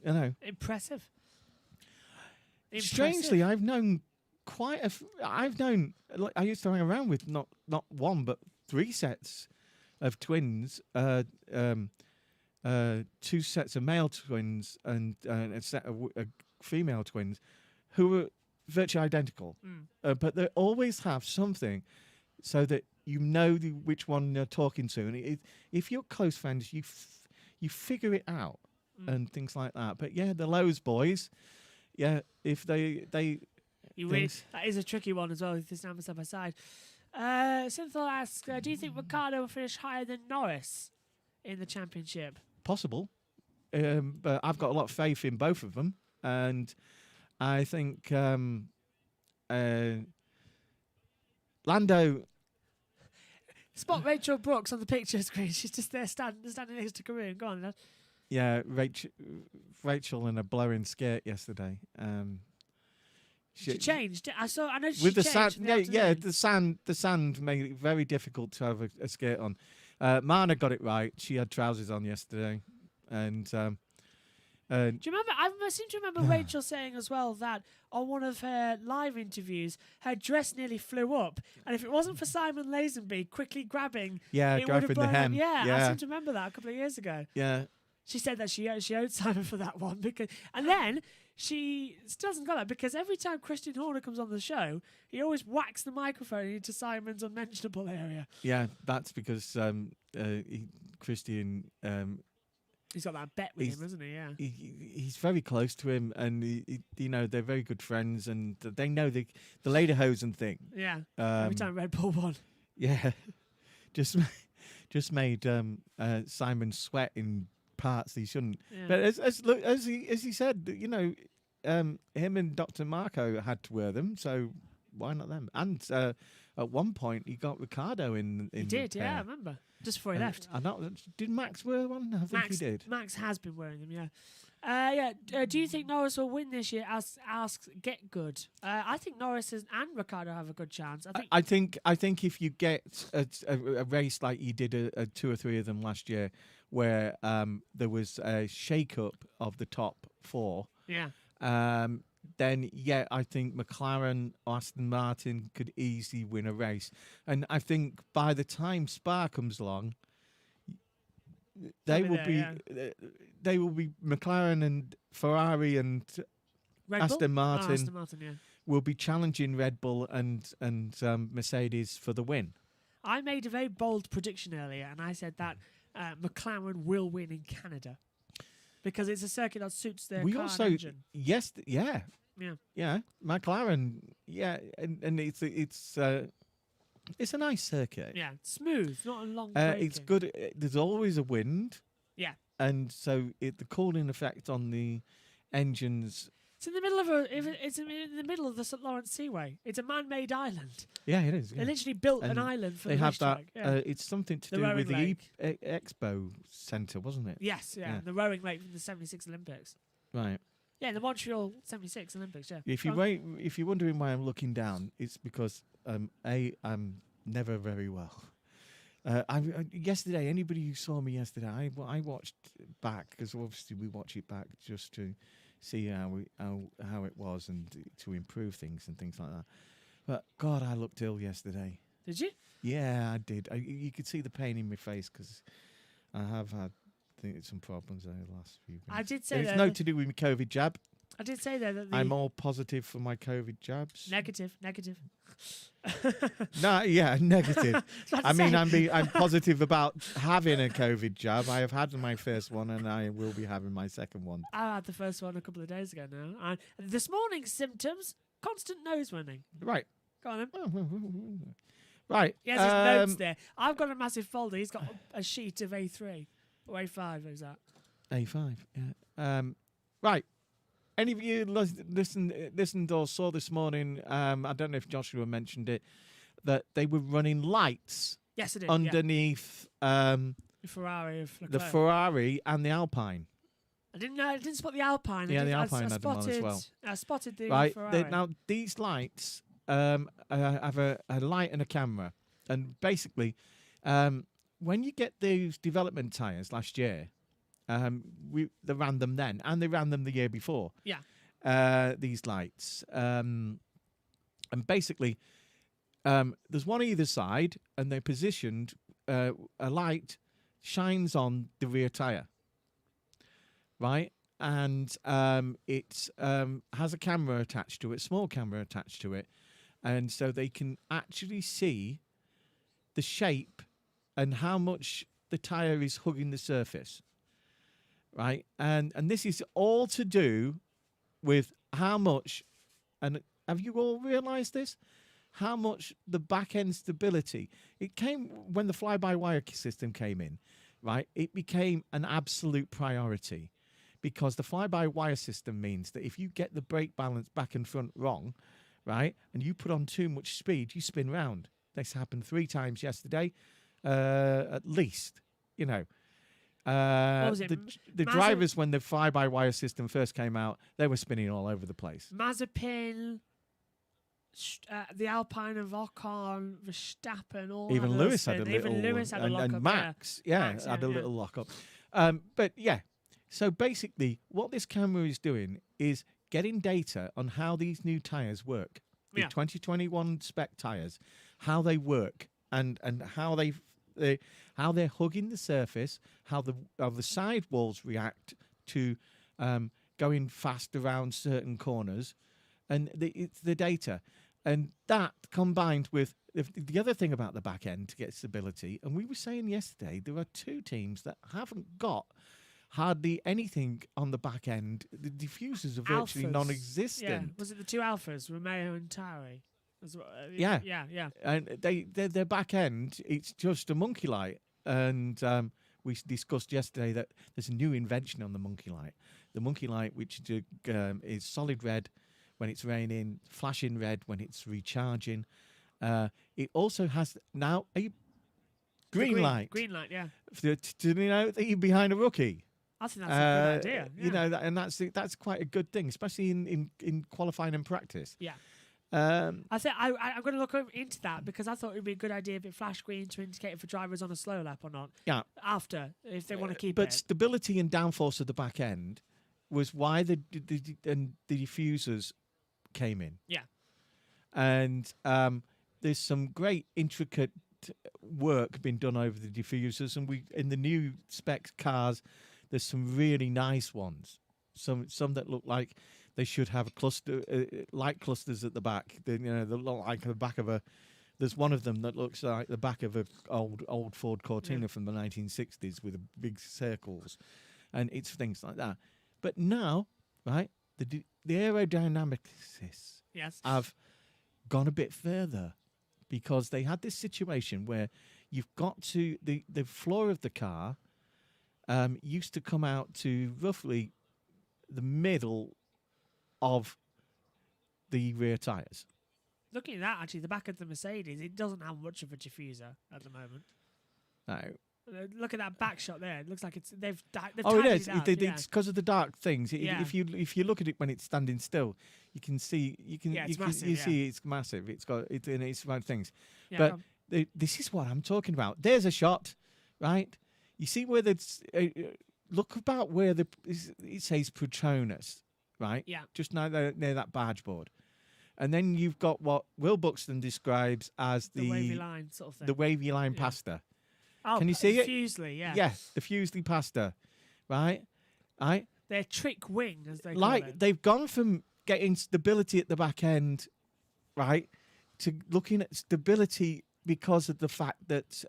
You know. Impressive. Strangely, I've known I used to hang around with not one but 3 sets of twins, 2 sets of male twins and a set of female twins who were virtually identical, but they always have something so that you know which one you're talking to, and if you're close friends, you figure it out and things like that. But yeah, the Lowe's boys, yeah, if they that is a tricky one as well. If this number side by side. Synthol asks, do you think Ricciardo will finish higher than Norris in the championship? Possible, but I've got a lot of faith in both of them, and I think Lando. Spot Rachel Brooks on the picture screen. She's just there standing next to Karun. Go on, lad. Yeah, Rachel in a blowing skirt yesterday. She changed. I know she with the changed. sand. The sand made it very difficult to have a skirt on. Mana got it right. She had trousers on yesterday, and Do you remember? I seem to remember Rachel saying as well that on one of her live interviews, her dress nearly flew up, and if it wasn't for Simon Lazenby quickly grabbing, it would have grabbing the blown up. hem. I seem to remember that a couple of years ago. Yeah. She said that she owed Simon for that one and then she still hasn't got that because every time Christian Horner comes on the show, he always whacks the microphone into Simon's unmentionable area. Yeah, that's because Christian. He's got that bet with him, hasn't he? Yeah. He's very close to him, and they're very good friends, and they know the Lederhosen thing. Yeah. Every time Red Bull won. Yeah, just made Simon sweat in parts he shouldn't. Yeah. But as he said, him and Dr. Marco had to wear them, so why not them? And at one point he got Ricardo in. He did, yeah, I remember. Just before he left. Did Max wear one? I think he did. Max has been wearing them, yeah. Do you think Norris will win this year? Asks Get Good. I think Norris and Ricardo have a good chance. I think if you get a race like you did 2 or 3 of them last year, where there was a shake-up of the top 4. Yeah. Then I think McLaren or Aston Martin could easily win a race, and I think by the time Spa comes along, they will be McLaren and Ferrari and Aston Martin, will be challenging Red Bull and Mercedes for the win. I made a very bold prediction earlier, and I said that McLaren will win in Canada because it's a circuit that suits their car and engine. Yes, yeah. McLaren, and it's a nice circuit. Yeah, smooth, not a long braking. It's good. There's always a wind. Yeah, and so the cooling effect on the engines. It's in the middle of the St. Lawrence Seaway. It's a man-made island. Yeah, it is. Yeah. They literally built an island for the racetrack. They have that. It's something to do with the Expo Centre, wasn't it? Yes, yeah. The rowing lake from the '76 Olympics. Right. Yeah, the Montreal '76 Olympics. Yeah. If you're wondering why I'm looking down, it's because I'm never very well. Yesterday, anybody who saw me yesterday, I watched back because obviously we watch it back just to see how it was and to improve things and things like that. But God, I looked ill yesterday. Did you? Yeah, I did. You could see the pain in my face because I have had some problems over the last few minutes. I did say it's no to do with my COVID jab. I did say there that I'm all positive for my COVID jabs. Negative. No, yeah, negative. I'm positive about having a COVID jab. I have had my first one, and I will be having my second one. I had the first one a couple of days ago now. And this morning's symptoms: constant nose running. Right. Go on then. Right. He has his notes there. I've got a massive folder. He's got a sheet of A3 or A5. Is that? A5. Yeah. Right. Any of you listened or saw this morning, I don't know if Joshua mentioned it, that they were running lights underneath the Ferrari of Leclerc. The Ferrari and the Alpine. I didn't spot the Alpine. Yeah, the Alpine had them on as well. I spotted the Ferrari. Now, these lights have a light and a camera. And basically, when you get those development tyres last year, they ran them then, and they ran them the year before. Yeah. These lights, and basically, there's one either side, and they're positioned. A light shines on the rear tire, right, and it has a camera attached to it, small camera attached to it, and so they can actually see the shape and how much the tire is hugging the surface. Right, and this is all to do with how much, and have you all realised this? How much the back end stability. It came when the fly-by-wire system came in, right? It became an absolute priority because the fly-by-wire system means that if you get the brake balance back and front wrong, right, and you put on too much speed, you spin round. This happened 3 times yesterday, at least, you know. The drivers, when the fly-by-wire system first came out, they were spinning all over the place. Mazepin, the Alpine of Ocon, Verstappen, all Even had Lewis had a spin. little, Even Lewis had a lock and up. Max, Max, had a yeah. little lock up. But yeah, so basically, what this camera is doing is getting data on how these new tires work. The 2021 spec tires, how they work, and how how they're hugging the surface, how the sidewalls react to going fast around certain corners, and it's the data, and that combined with the other thing about the back end to get stability. And we were saying yesterday there are two teams that haven't got hardly anything on the back end. The diffusers are virtually Alphas. non-existent. Yeah. Was it the two Alphas, Romeo and Tari? Yeah. Yeah. And their back end, it's just a monkey light. And we discussed yesterday that there's a new invention on the monkey light. The monkey light, which is solid red when it's raining, flashing red when it's recharging. It also has now a green light. Green light, yeah. To know that you're behind a rookie. I think that's a good idea. Yeah. You know, and that's quite a good thing, especially in qualifying and practice. Yeah. I think I'm going to look into that because I thought it would be a good idea if it flashed green to indicate if a driver is on a slow lap or not. Yeah. After, if they want to keep it. But stability and downforce of the back end was why the diffusers came in. Yeah. And there's some great intricate work been done over the diffusers, and in the new spec cars, there's some really nice ones. Some that look like they should have a cluster, light clusters at the back. They look like the back of a. There's one of them that looks like the back of a old Ford Cortina from the 1960s with big circles, and it's things like that. But now, right, the aerodynamicists have gone a bit further, because they had this situation where you've got to the floor of the car used to come out to roughly the middle of the rear tires. Looking at that, actually, the back of the Mercedes, it doesn't have much of a diffuser at the moment. No. Look at that back shot there. It looks like they've oh, it tidied is. it up. It's because of the dark things. Yeah. If you look at it when it's standing still, you can see see it's massive. It's got it's around things. Yeah, but this is what I'm talking about. There's a shot, right? You see where look about where it says Petronas, right? Yeah. Just now near that barge board. And then you've got what Will Buxton describes as the wavy line sort of thing. The wavy line pasta. Oh, can you see it? Fusely, yeah. Yeah, the Fusely pasta, right? Right. Their trick wing, as they call it. They've gone from getting stability at the back end, right, to looking at stability because of the fact that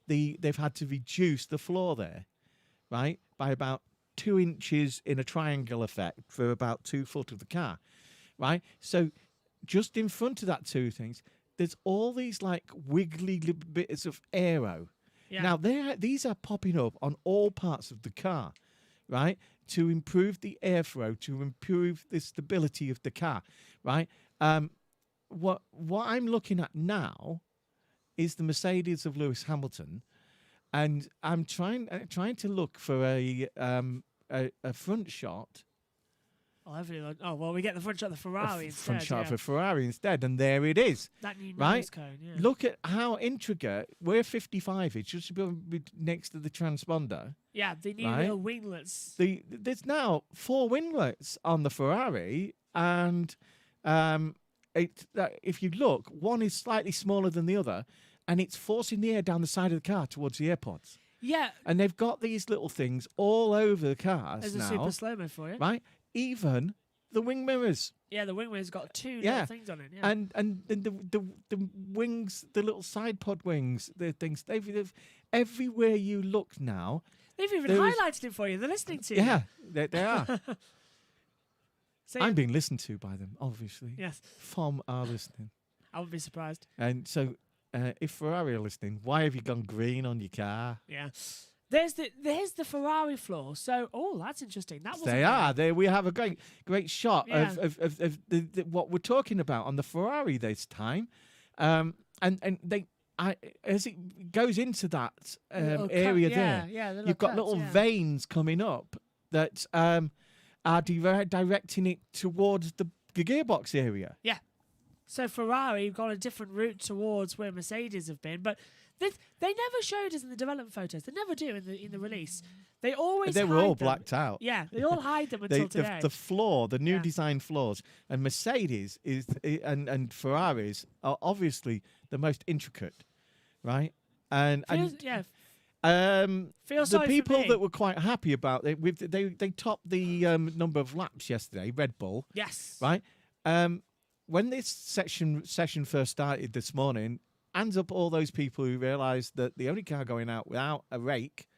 they've had to reduce the floor there, right, by about 2 inches in a triangle effect for about 2 foot of the car, right? So just in front of that two things, there's all these like wiggly bits of aero. Yeah. Now these are popping up on all parts of the car, right, to improve the airflow, to improve the stability of the car, right? What I'm looking at now is the Mercedes of Lewis Hamilton, and I'm trying to look for a front shot. Oh, well, we get the front shot of the Ferrari instead. Front shot of a Ferrari instead, and there it is. That new right? nose cone, yeah. Look at how intricate, where 55 is, just next to the transponder. Yeah, the new little winglets. There's now 4 winglets on the Ferrari, and if you look, one is slightly smaller than the other, and it's forcing the air down the side of the car towards the airpods. Yeah. And they've got these little things all over the cars There's now. a super slow-mo for you. Right? Even the wing mirrors. Yeah, the wing mirrors got 2 little things on it. Yeah. And the wings, the little side pod wings, the things, they've everywhere you look now. They've even highlighted it for you. They're listening to you. Yeah, they are. So I'm being listened to by them, obviously. Yes. FOM are listening. I wouldn't be surprised. And so, if Ferrari are listening, why have you gone green on your car? Yeah. There's the Ferrari floor. So, that's interesting. That wasn't They are. There we have a great shot of what we're talking about on the Ferrari this time, and they as it goes into that area there, you've got little veins coming up that are directing it towards the gearbox area. Yeah. So Ferrari have gone a different route towards where Mercedes have been, but they never showed us in the development photos. They never do in the release. They always They were hide all them. blacked out. Yeah, they all hide them until today. The floor, the new Yeah. design floors, and Mercedes and Ferraris are obviously the most intricate, right? And Feels the sorry for people me. that were quite happy about it, they topped the number of laps yesterday. Red Bull, Yes. right? When this session first started this morning, hands up all those people who realised that the only car going out without a rake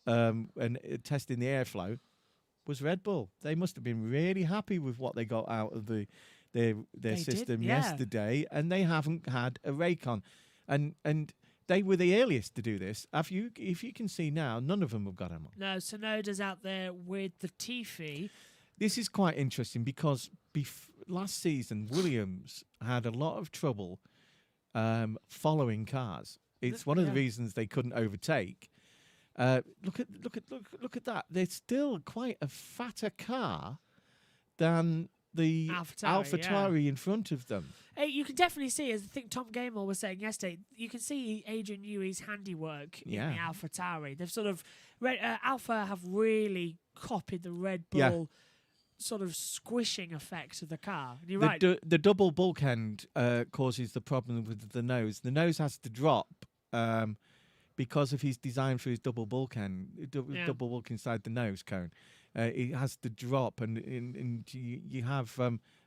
and testing the airflow was Red Bull. They must have been really happy with what they got out of their system yesterday, and they haven't had a rake on, and they were the earliest to do this. If you can see now, none of them have got them on. No, Tsunoda's out there with the Tiffy. This is quite interesting because last season Williams had a lot of trouble following cars. It's one of the reasons they couldn't overtake. Look at that. They're still quite a fatter car than the AlphaTauri in front of them. Hey, you can definitely see, as I think Tom Gamer was saying yesterday, you can see Adrian Newey's handiwork in the AlphaTauri. They've sort of Alpha have really copied the Red Bull sort of squishing effect of the car. And you're right. The double bulkhead causes the problem with the nose. The nose has to drop because of his design for his double bulkhead, double bulk inside the nose cone. It has to drop, and you have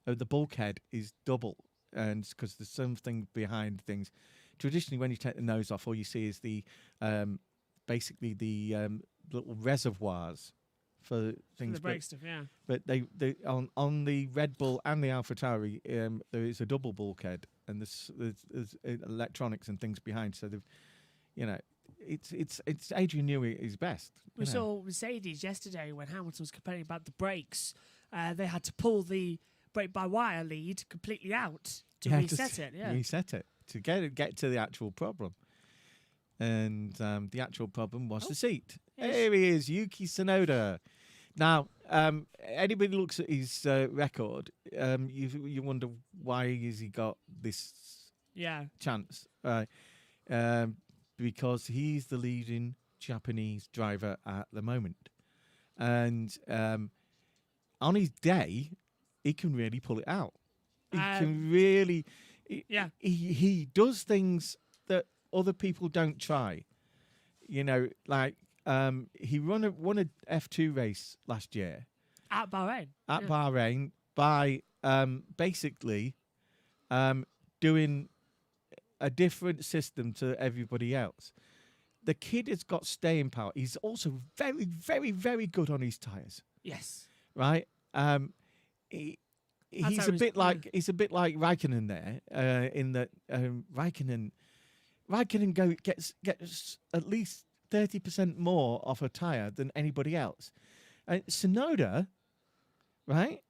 the bulkhead is double, and because there's something behind things. Traditionally, when you take the nose off, all you see is the basically the little reservoirs for things. The brake stuff, yeah. But they on the Red Bull and the AlphaTauri, there is a double bulkhead, and there's electronics and things behind. So it's Adrian Newey is best. We saw Mercedes yesterday when Hamilton was complaining about the brakes. They had to pull the brake-by-wire lead completely out to reset it. Yeah, reset it to get to the actual problem. And the actual problem was the seat. Here he is, Yuki Tsunoda. Now, anybody looks at his record, you wonder why has he got this chance, right? Because he's the leading Japanese driver at the moment. And on his day, he can really pull it out. He can really... He does things that other people don't try. Like he won a F2 race last year. At Bahrain. Bahrain by basically doing a different system to everybody else. The kid has got staying power. He's also very, very, very good on his tyres. Yes. Right? He's a bit like Raikkonen there, in that Raikkonen gets at least 30% more off a tyre than anybody else. Tsunoda, right?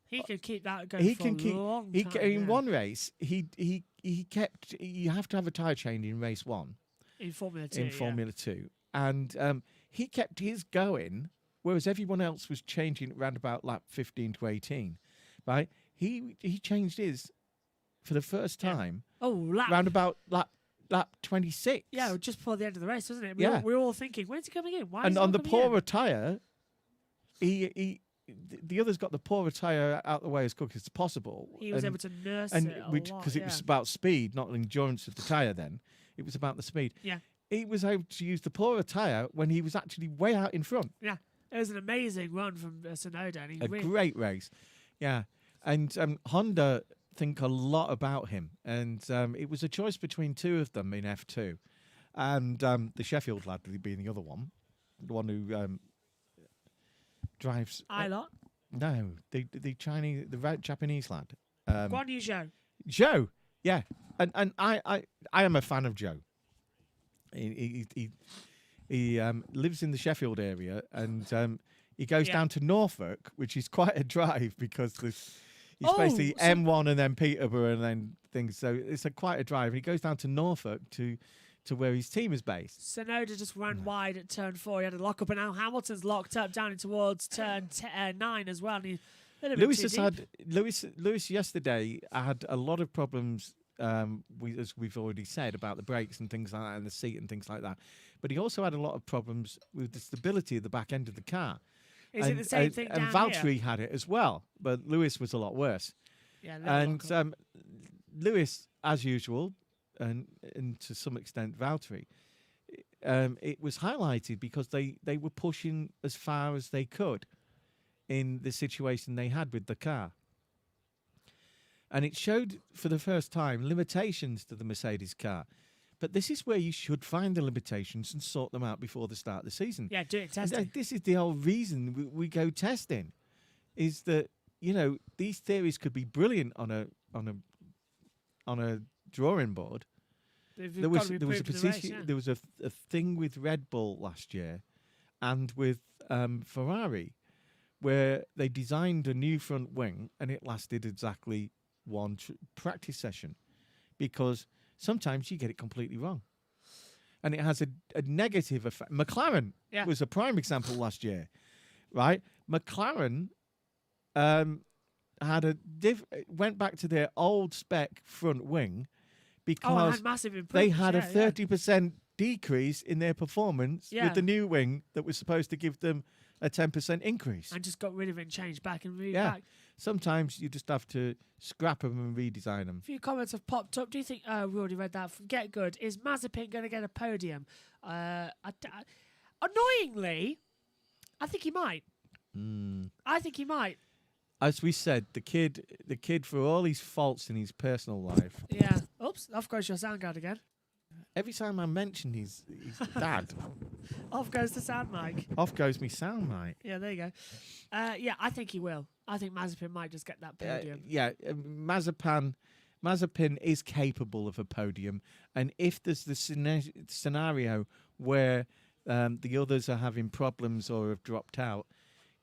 He can keep that going for a long time. In one race, he kept. You have to have a tyre change in race one. In Formula 2. And he kept his going, whereas everyone else was changing around about lap 15 to 18. Right? He changed his for the first time. Round about lap 26. Yeah, just before the end of the race, wasn't it? We were all thinking, when's he coming in? Why? And on the poorer tyre, the others got the poorer tyre out the way as quick as possible. He was able to nurse it because it was about speed, not the endurance of the tyre. Then it was about the speed. Yeah, he was able to use the poorer tyre when he was actually way out in front. Yeah, it was an amazing run from Tsunoda. And great race. Yeah, and Honda think a lot about him, and it was a choice between two of them in F2, and the Sheffield lad being the other one, the one who drives. Ilott? No, the Japanese lad. Guan Yu Zhou. Zhou, yeah, and I am a fan of Zhou. He lives in the Sheffield area, and he goes down to Norfolk, which is quite a drive because he's basically M1 and then Peterborough and then things. So it's quite a drive. He goes down to Norfolk to where his team is based. Tsunoda just ran wide at turn 4. He had a lock up, and now Hamilton's locked up down towards turn 9 as well. And Lewis yesterday had a lot of problems. As we've already said about the brakes and things like that, and the seat and things like that. But he also had a lot of problems with the stability of the back end of the car. Is it the same thing down And Valtteri had it as well, but Lewis was a lot worse. Yeah, and Lewis, as usual, and to some extent Valtteri, it was highlighted because they were pushing as far as they could in the situation they had with the car. And it showed for the first time limitations to the Mercedes car. But this is where you should find the limitations and sort them out before the start of the season. Yeah, do it testing. This is the whole reason we go testing, is that, you know, these theories could be brilliant on a drawing board. There was a position. There was a thing with Red Bull last year, and with Ferrari, where they designed a new front wing, and it lasted exactly one practice session, because sometimes you get it completely wrong, and it has a negative effect. McLaren was a prime example last year, right? McLaren went back to their old spec front wing because they had a 30% decrease in their performance with the new wing that was supposed to give them a 10% increase. And just got rid of it and changed back and moved back. Sometimes you just have to scrap them and redesign them. A few comments have popped up. Do you think, we already read that from Get Good, is Mazepin going to get a podium? Annoyingly, I think he might. I think he might. As we said, the kid, for all his faults in his personal life. Yeah. Oops, off goes your sound card again. Every time I mention his dad, off goes the sound mic. Off goes me sound mic. Yeah, there you go. Yeah, I think he will. I think Mazepin might just get that podium. Mazepin is capable of a podium, and if there's the scenario where the others are having problems or have dropped out,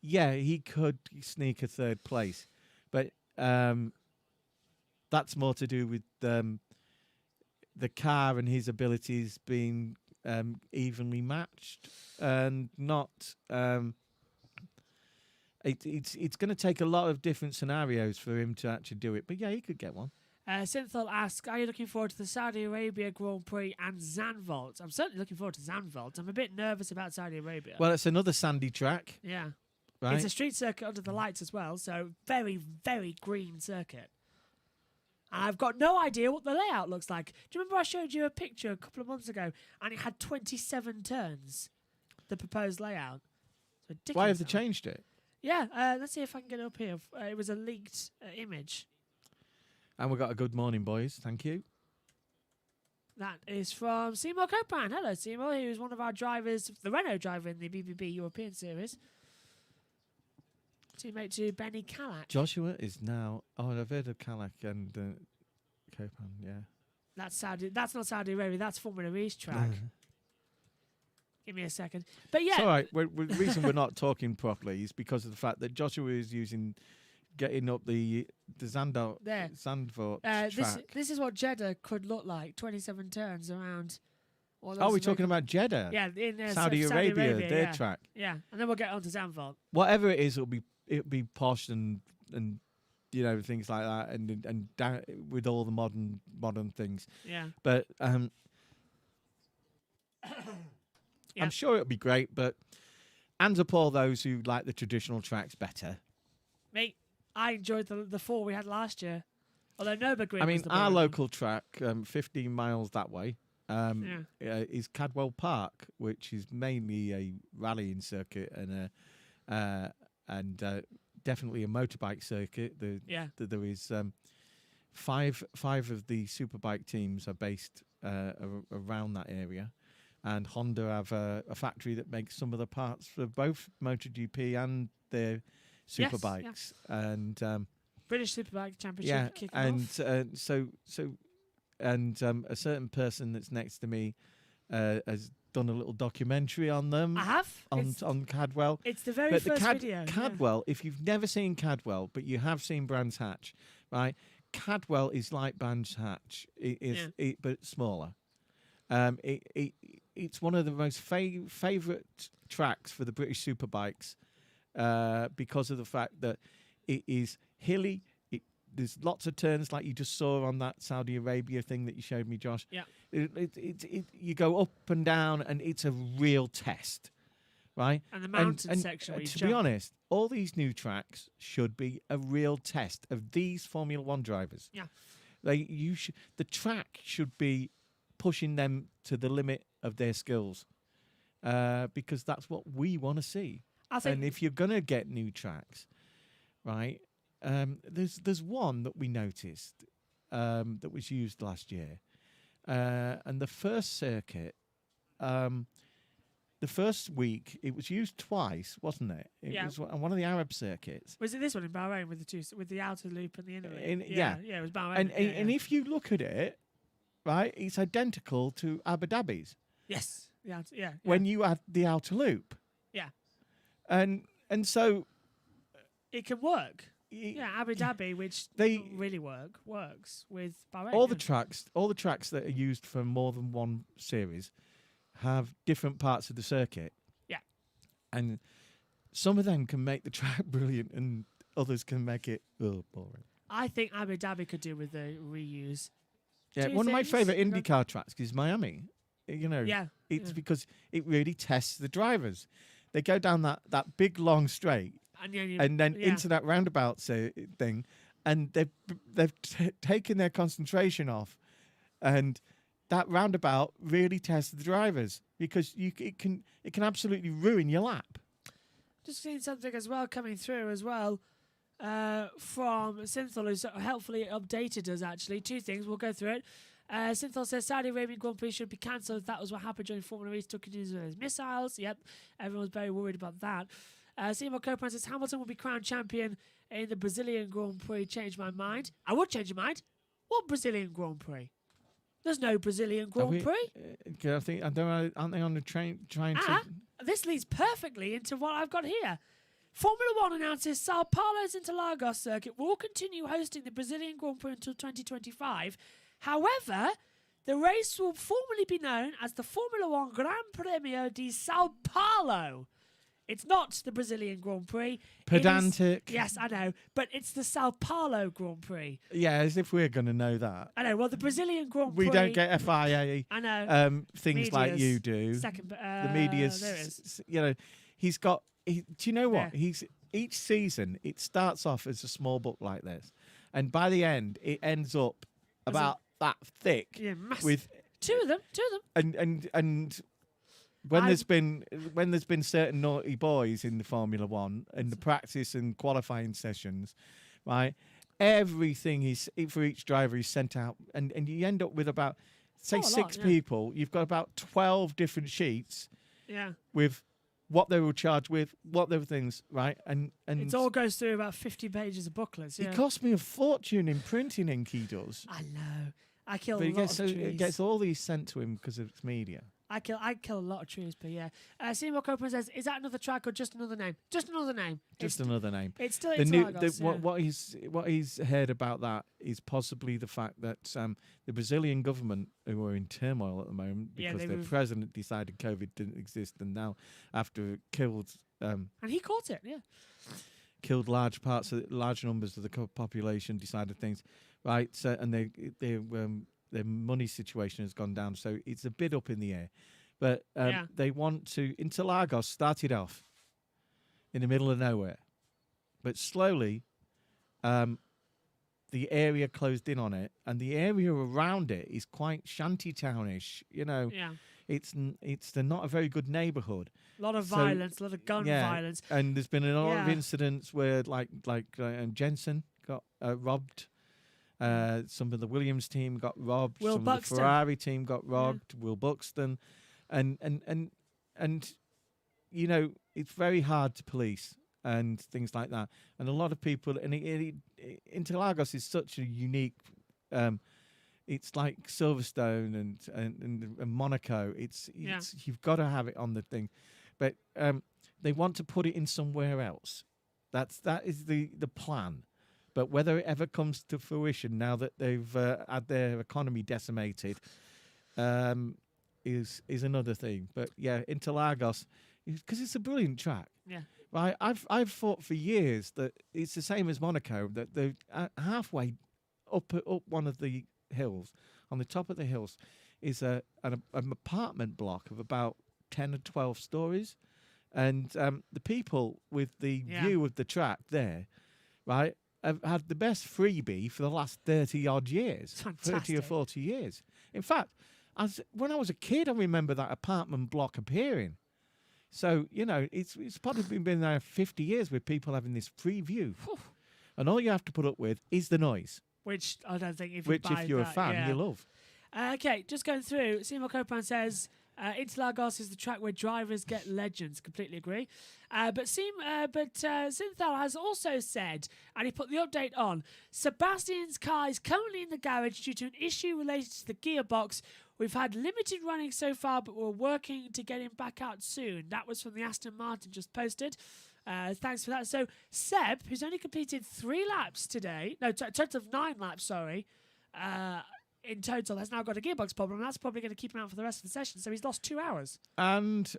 he could sneak a third place. But that's more to do with the car and his abilities being evenly matched, and not. It's going to take a lot of different scenarios for him to actually do it. But he could get one. Synthol asks, are you looking forward to the Saudi Arabia Grand Prix and Zandvoort? I'm certainly looking forward to Zandvoort. I'm a bit nervous about Saudi Arabia. Well, it's another sandy track. Yeah. Right? It's a street circuit under the lights as well, so very, very green circuit. And I've got no idea what the layout looks like. Do you remember I showed you a picture a couple of months ago, and it had 27 turns, the proposed layout? Why have they changed it? Yeah, let's see if I can get it up here. It was a leaked image. And we got a good morning, boys. Thank you. That is from Seymour Copan. Hello, Seymour. He was one of our drivers, the Renault driver in the BBB European Series. Teammate to Benny Callach. Joshua is now... Oh, I've heard of Callach and Copan, yeah. That's not Saudi Arabia. That's Formula E's track. Give me a second. But yeah... It's all right. The reason we're not talking properly is because of the fact that Joshua is getting up the Zandvoort track. This is what Jeddah could look like. 27 turns around. We're talking about Jeddah. Yeah, in Saudi Arabia, their track. Yeah, and then we'll get on to Zandvoort. Whatever it is, it'll be posh and you know, things like that, and with all the modern things. Yeah. But I'm sure it'll be great. But hands up all those who like the traditional tracks better. Mate, I enjoyed the four we had last year. Although Nürburgring. I mean, our local track, 15 miles that way, is Cadwell Park, which is mainly a rallying circuit and definitely a motorbike circuit. There is five of the superbike teams are based around that area, and Honda have a factory that makes some of the parts for both MotoGP and their superbikes. And British Superbike Championship kicking off. And a certain person that's next to me has done a little documentary on them. I have on Cadwell. It's the very first video. Cadwell. If you've never seen Cadwell, but you have seen Brands Hatch, right? Cadwell is like Brands Hatch, but smaller. It's one of the most favourite tracks for the British Superbikes because of the fact that It is hilly. There's lots of turns like you just saw on that Saudi Arabia thing that you showed me, Josh. Yeah. You go up and down, and it's a real test, right? And the mountain section. To be honest, all these new tracks should be a real test of these Formula One drivers. Yeah. The track should be pushing them to the limit of their skills, because that's what we want to see. And if you're gonna get new tracks, right? There's one that we noticed that was used last year, and the first circuit, the first week it was used twice, wasn't it? It was on one of the Arab circuits. Was it this one in Bahrain with the outer loop and the inner loop? Yeah, it was Bahrain. And if you look at it, right, it's identical to Abu Dhabi's. Yes, When you add the outer loop. Yeah. And so it can work. Yeah, Abu Dhabi, which doesn't really works with Bahrain. All the tracks that are used for more than one series have different parts of the circuit. Yeah. And some of them can make the track brilliant, and others can make it boring. I think Abu Dhabi could do with the reuse. Yeah, one of my favourite IndyCar tracks is Miami. It's because it really tests the drivers. They go down that big long straight. And then into that roundabout thing, and they've taken their concentration off, and that roundabout really tests the drivers because it can absolutely ruin your lap. Just seeing something as well coming through as well from Synthol, who's helpfully updated us actually. Two things, we'll go through it. Synthol says Saudi Arabian Grand Prix should be cancelled. That was what happened during Formula E. Took it as missiles. Yep, everyone's very worried about that. Seymour Copeland says Hamilton will be crowned champion in the Brazilian Grand Prix. Change my mind. I would change your mind. What Brazilian Grand Prix? There's no Brazilian Grand Prix. I think aren't they on the train trying to? This leads perfectly into what I've got here. Formula One announces Sao Paulo's Interlagos circuit will continue hosting the Brazilian Grand Prix until 2025. However, the race will formally be known as the Formula One Gran Premio di Sao Paulo. It's not the Brazilian Grand Prix. Pedantic. Yes, I know. But it's the Sao Paulo Grand Prix. Yeah, as if we're going to know that. I know. Well, the Brazilian Grand Prix... We don't get FIA I know. things Media's like you do. The media's... There is. He's got... do you know what? Yeah. Each season, it starts off as a small book like this. And by the end, it ends up about that thick. Yeah, massive. With Two of them. And... When there's been certain naughty boys in the Formula One and the practice and qualifying sessions, right? Everything is for each driver is sent out, and you end up with about six people. You've got about 12 different sheets, with what they were charged with, what they were things, right? And it all goes through about 50 pages of booklets. Yeah. It costs me a fortune in printing ink. He does. I know. I kill but a lot of trees. It gets all these sent to him because of its media. I kill a lot of trees per year. Seymour Copeland says, is that another track or just another name? Just another name. Just another name. It's still Interlagos. What he's heard about that is possibly the fact that the Brazilian government, who are in turmoil at the moment because their president decided COVID didn't exist, and now after it killed and he caught it, killed large numbers of the population, decided things, right? So and their money situation has gone down, so it's a bit up in the air. But they want to... Interlagos started off in the middle of nowhere. But slowly, the area closed in on it, and the area around it is quite shantytownish. It's not a very good neighbourhood. A lot of violence, a lot of gun violence. And there's been a lot of incidents where, like Jensen got robbed. Some of the Williams team got robbed. Will some Buxton. of the Ferrari team got robbed. Will Buxton, and it's very hard to police and things like that. And a lot of people, and Interlagos is such a unique. It's like Silverstone and Monaco. It's you've got to have it on the thing, but they want to put it in somewhere else. That is the plan. But whether it ever comes to fruition now that they've had their economy decimated is another thing. But yeah, Interlagos, because it's a brilliant track. Yeah. right? I've thought for years that it's the same as Monaco, that the halfway up one of the hills, on the top of the hills, is an apartment block of about 10 or 12 stories, and the people with the view of the track there, right, have had the best freebie for the last 30 odd years, Fantastic. 30 or 40 years. In fact, when I was a kid, I remember that apartment block appearing. So, you know, it's probably been there 50 years with people having this free view. And all you have to put up with is the noise. Which I don't think if you're a fan, you love. Okay, just going through. Seymour Copan says, Interlagos is the track where drivers get legends. Completely agree. But Synthal has also said, and he put the update on, Sebastian's car is currently in the garage due to an issue related to the gearbox. We've had limited running so far, but we're working to get him back out soon. That was from the Aston Martin just posted. Thanks for that. So Seb, who's only completed 3 laps today, no, total of 9 laps, sorry, in total, has now got a gearbox problem. And that's probably going to keep him out for the rest of the session. So he's lost 2 hours. And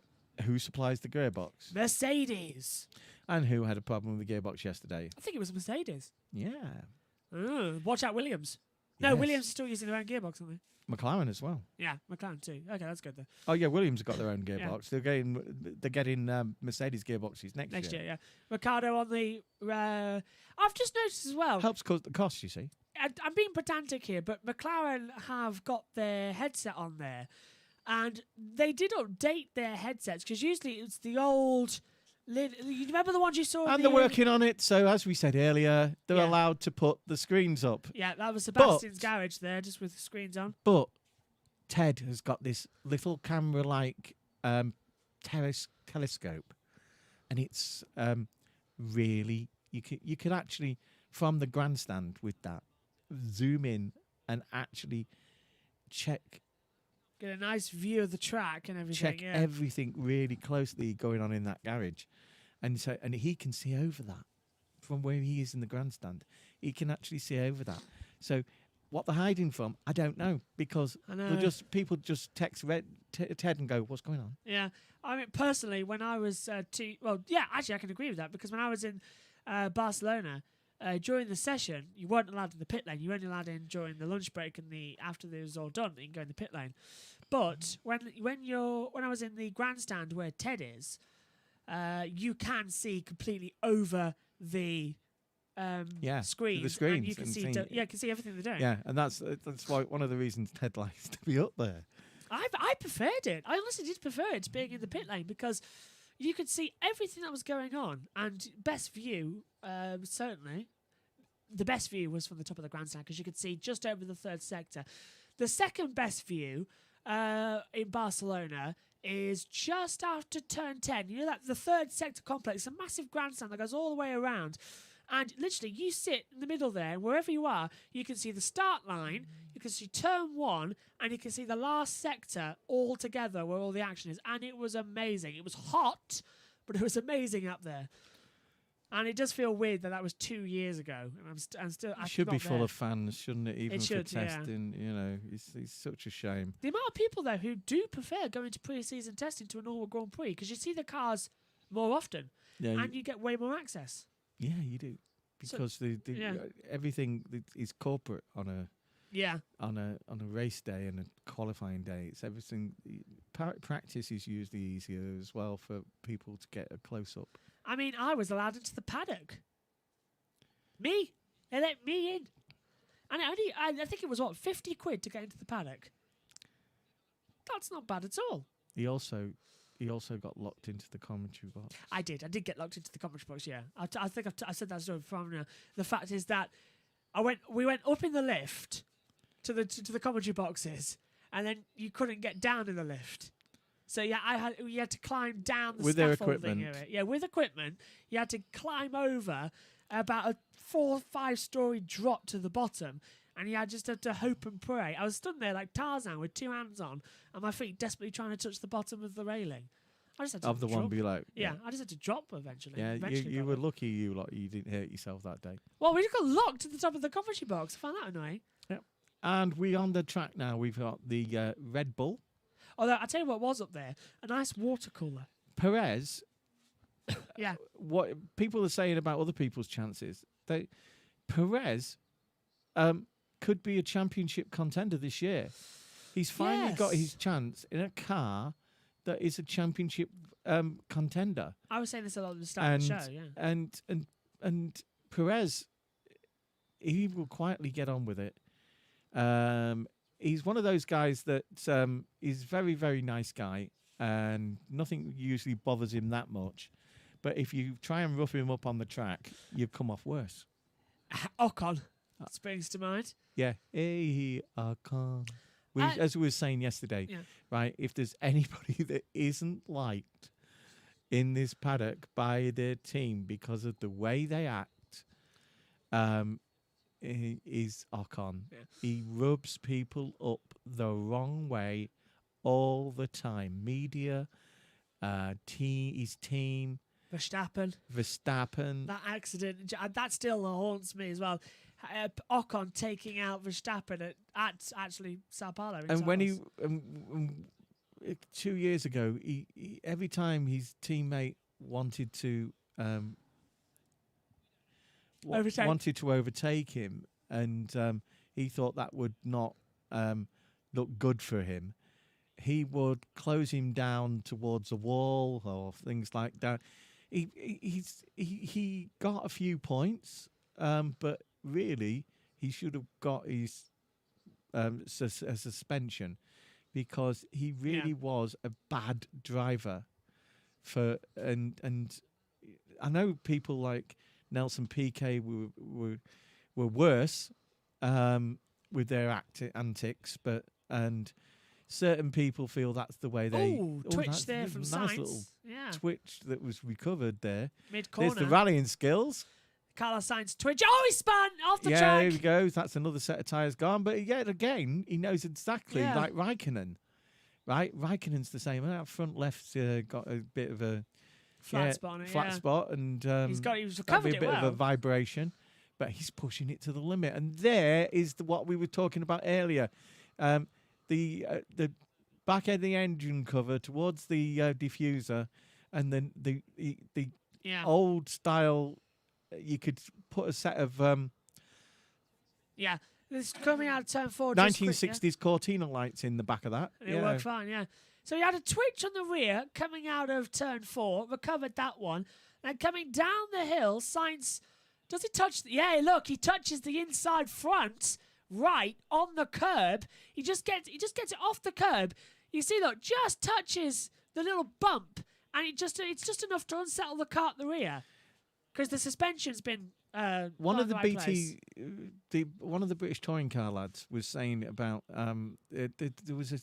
who supplies the gearbox? Mercedes. And who had a problem with the gearbox yesterday? I think it was Mercedes. Yeah. Watch out, Williams. No, Yes. Williams is still using their own gearbox, aren't they? McLaren as well. Yeah, McLaren too. Okay, that's good then. Oh yeah, Williams have got their own gearbox. They're getting Mercedes gearboxes next year. Yeah. Ricardo on the. I've just noticed as well. Helps cut the cost, you see. I'm being pedantic here, but McLaren have got their headset on there, and they did update their headsets because usually it's the old. You remember the ones you saw? And they're working on it, so as we said earlier, they're allowed to put the screens up. Yeah, that was Sebastian's garage there, just with the screens on. But Ted has got this little camera-like telescope, and it's really you could actually from the grandstand with that zoom in and actually check. Get a nice view of the track and everything. Check everything really closely going on in that garage, and he can see over that from where he is in the grandstand. He can actually see over that. So what they're hiding from, I don't know, because people just text Ted and go, "What's going on?" Yeah, I mean personally, when I was actually I can agree with that because when I was in Barcelona. During the session, you weren't allowed in the pit lane. You were only allowed in during the lunch break and after it was all done. You can go in the pit lane. But when I was in the grandstand where Ted is, you can see completely over the screens. The screens, and you can see everything they're doing. Yeah, and that's why one of the reasons Ted likes to be up there. I preferred it. I honestly did prefer it to being in the pit lane because you could see everything that was going on, and best view, certainly. The best view was from the top of the grandstand because you could see just over the 3rd sector. The second best view in Barcelona is just after turn 10. You know that the 3rd sector complex, a massive grandstand that goes all the way around. And literally, you sit in the middle there, and wherever you are, you can see the start line, you can see turn 1, and you can see the last sector all together where all the action is. And it was amazing. It was hot, but it was amazing up there. And it does feel weird that was 2 years ago, and I'm still. It should be full of fans, shouldn't it? Even for testing, yeah. You know, it's such a shame. The amount of people though who do prefer going to pre-season testing to a normal Grand Prix because you see the cars more often, and you get way more access. Yeah, you do, because everything is corporate on a race day and a qualifying day. It's everything. Practice is usually easier as well for people to get a close up. I mean, I was allowed into the paddock. They let me in. And I think it was, 50 quid to get into the paddock. That's not bad at all. He also got locked into the commentary box. I did get locked into the commentary box, yeah. I think I said that story before. The fact is that we went up in the lift to the commentary boxes, and then you couldn't get down in the lift. So you had to climb down the with their scaffolding equipment. Yeah, with equipment, you had to climb over about a 4 or 5 story drop to the bottom, and you just had to hope and pray. I was stood there like Tarzan with 2 hands on, and my feet desperately trying to touch the bottom of the railing. I just had to of the drop. one below. Yeah, I just had to drop eventually. Yeah, you were lucky you didn't hurt yourself that day. Well, we just got locked at the top of the commentary box. I found that annoying. Yeah, and we on the track now. We've got the Red Bull. Although, I'll tell you what was up there, a nice water cooler. Perez Yeah. what people are saying about other people's chances. Perez could be a championship contender this year. He's finally got his chance in a car that is a championship contender. I was saying this a lot at the start of the show, yeah. And Perez, he will quietly get on with it. He's one of those guys that is very, very nice guy, and nothing usually bothers him that much. But if you try and rough him up on the track, you come off worse. Ocon springs to mind. Yeah, hey, Ocon. As we were saying yesterday, right? If there's anybody that isn't liked in this paddock by their team because of the way they act, is Ocon. Yeah. He rubs people up the wrong way all the time. Media, his team. Verstappen. That accident, that still haunts me as well. Ocon taking out Verstappen at actually Sao Paulo. And when he 2 years ago, he every time his teammate wanted to overtake him, and he thought that would not look good for him, he would close him down towards a wall or things like that. He got a few points, but really he should have got his a suspension, because he really was a bad driver. And I know people like Nelson Piquet were worse with their antics, and certain people feel that's the way they... twitch there from nice Sainz. Twitch that was recovered there. Mid-corner. There's the rallying skills. Carlos Sainz twitch. Oh, he spun off the track. Yeah, there he goes. That's another set of tyres gone. But yet again, he knows exactly, like Raikkonen. Right? Raikkonen's the same. That front left's got a bit of a... Flat spot on it, flat spot. And he was recovered a bit of a vibration. But he's pushing it to the limit. And there is what we were talking about earlier. The back end of the engine cover towards the diffuser, and then the old style. You could put a set of this is coming out of turn 4. 1960s Cortina lights in the back of that. It worked fine. Yeah. So he had a twitch on the rear coming out of turn 4, recovered that one, and coming down the hill. Sainz, does he touch? Look, he touches the inside front. Right on the curb, he just gets it off the curb. You see, look, just touches the little bump, and it's just enough to unsettle the car at the rear, because the suspension's been one of the right one of the British touring car lads was saying about there was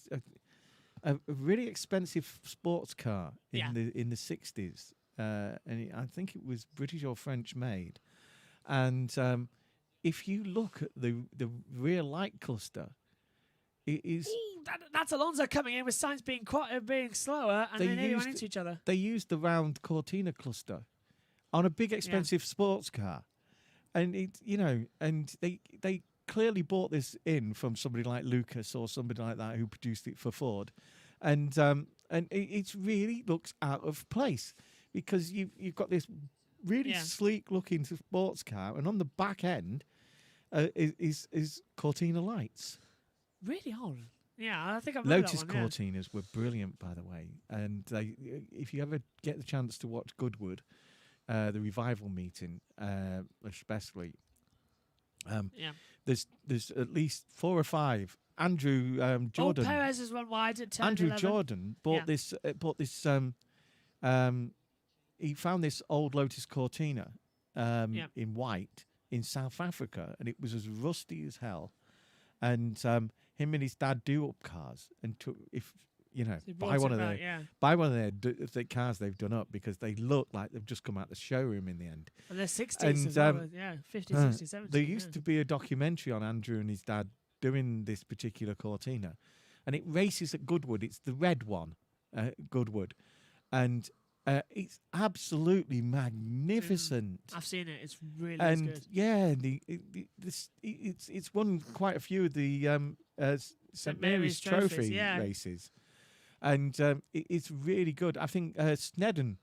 a really expensive sports car in the 60s, and I think it was British or French made, and if you look at the rear light cluster, it is... That's Alonso coming in with Sainz being slower, and they nearly ran into each other. They used the round Cortina cluster on a big expensive sports car, and they clearly bought this in from somebody like Lucas or somebody like that who produced it for Ford, and it really looks out of place, because you've got this really sleek looking sports car, and on the back end is Cortina lights. Really odd. Yeah, I think I've heard Lotus that one, Cortinas were brilliant, by the way. And if you ever get the chance to watch Goodwood, the revival meeting, especially, there's at least 4 or 5. Andrew Jordan. Perez has run wide at turn Andrew 11. Jordan bought this. He found this old Lotus Cortina in white in South Africa, and it was as rusty as hell. And him and his dad do up cars, and buy one of their cars they've done up, because they look like they've just come out the showroom in the end. And they're 60s as well, 50s, 60s, 70s. There used to be a documentary on Andrew and his dad doing this particular Cortina, and it races at Goodwood. It's the red one, Goodwood, and it's absolutely magnificent. I've seen it. It's really good. Yeah, it's won quite a few of the St Mary's Trophy races, and it's really good. I think Snedden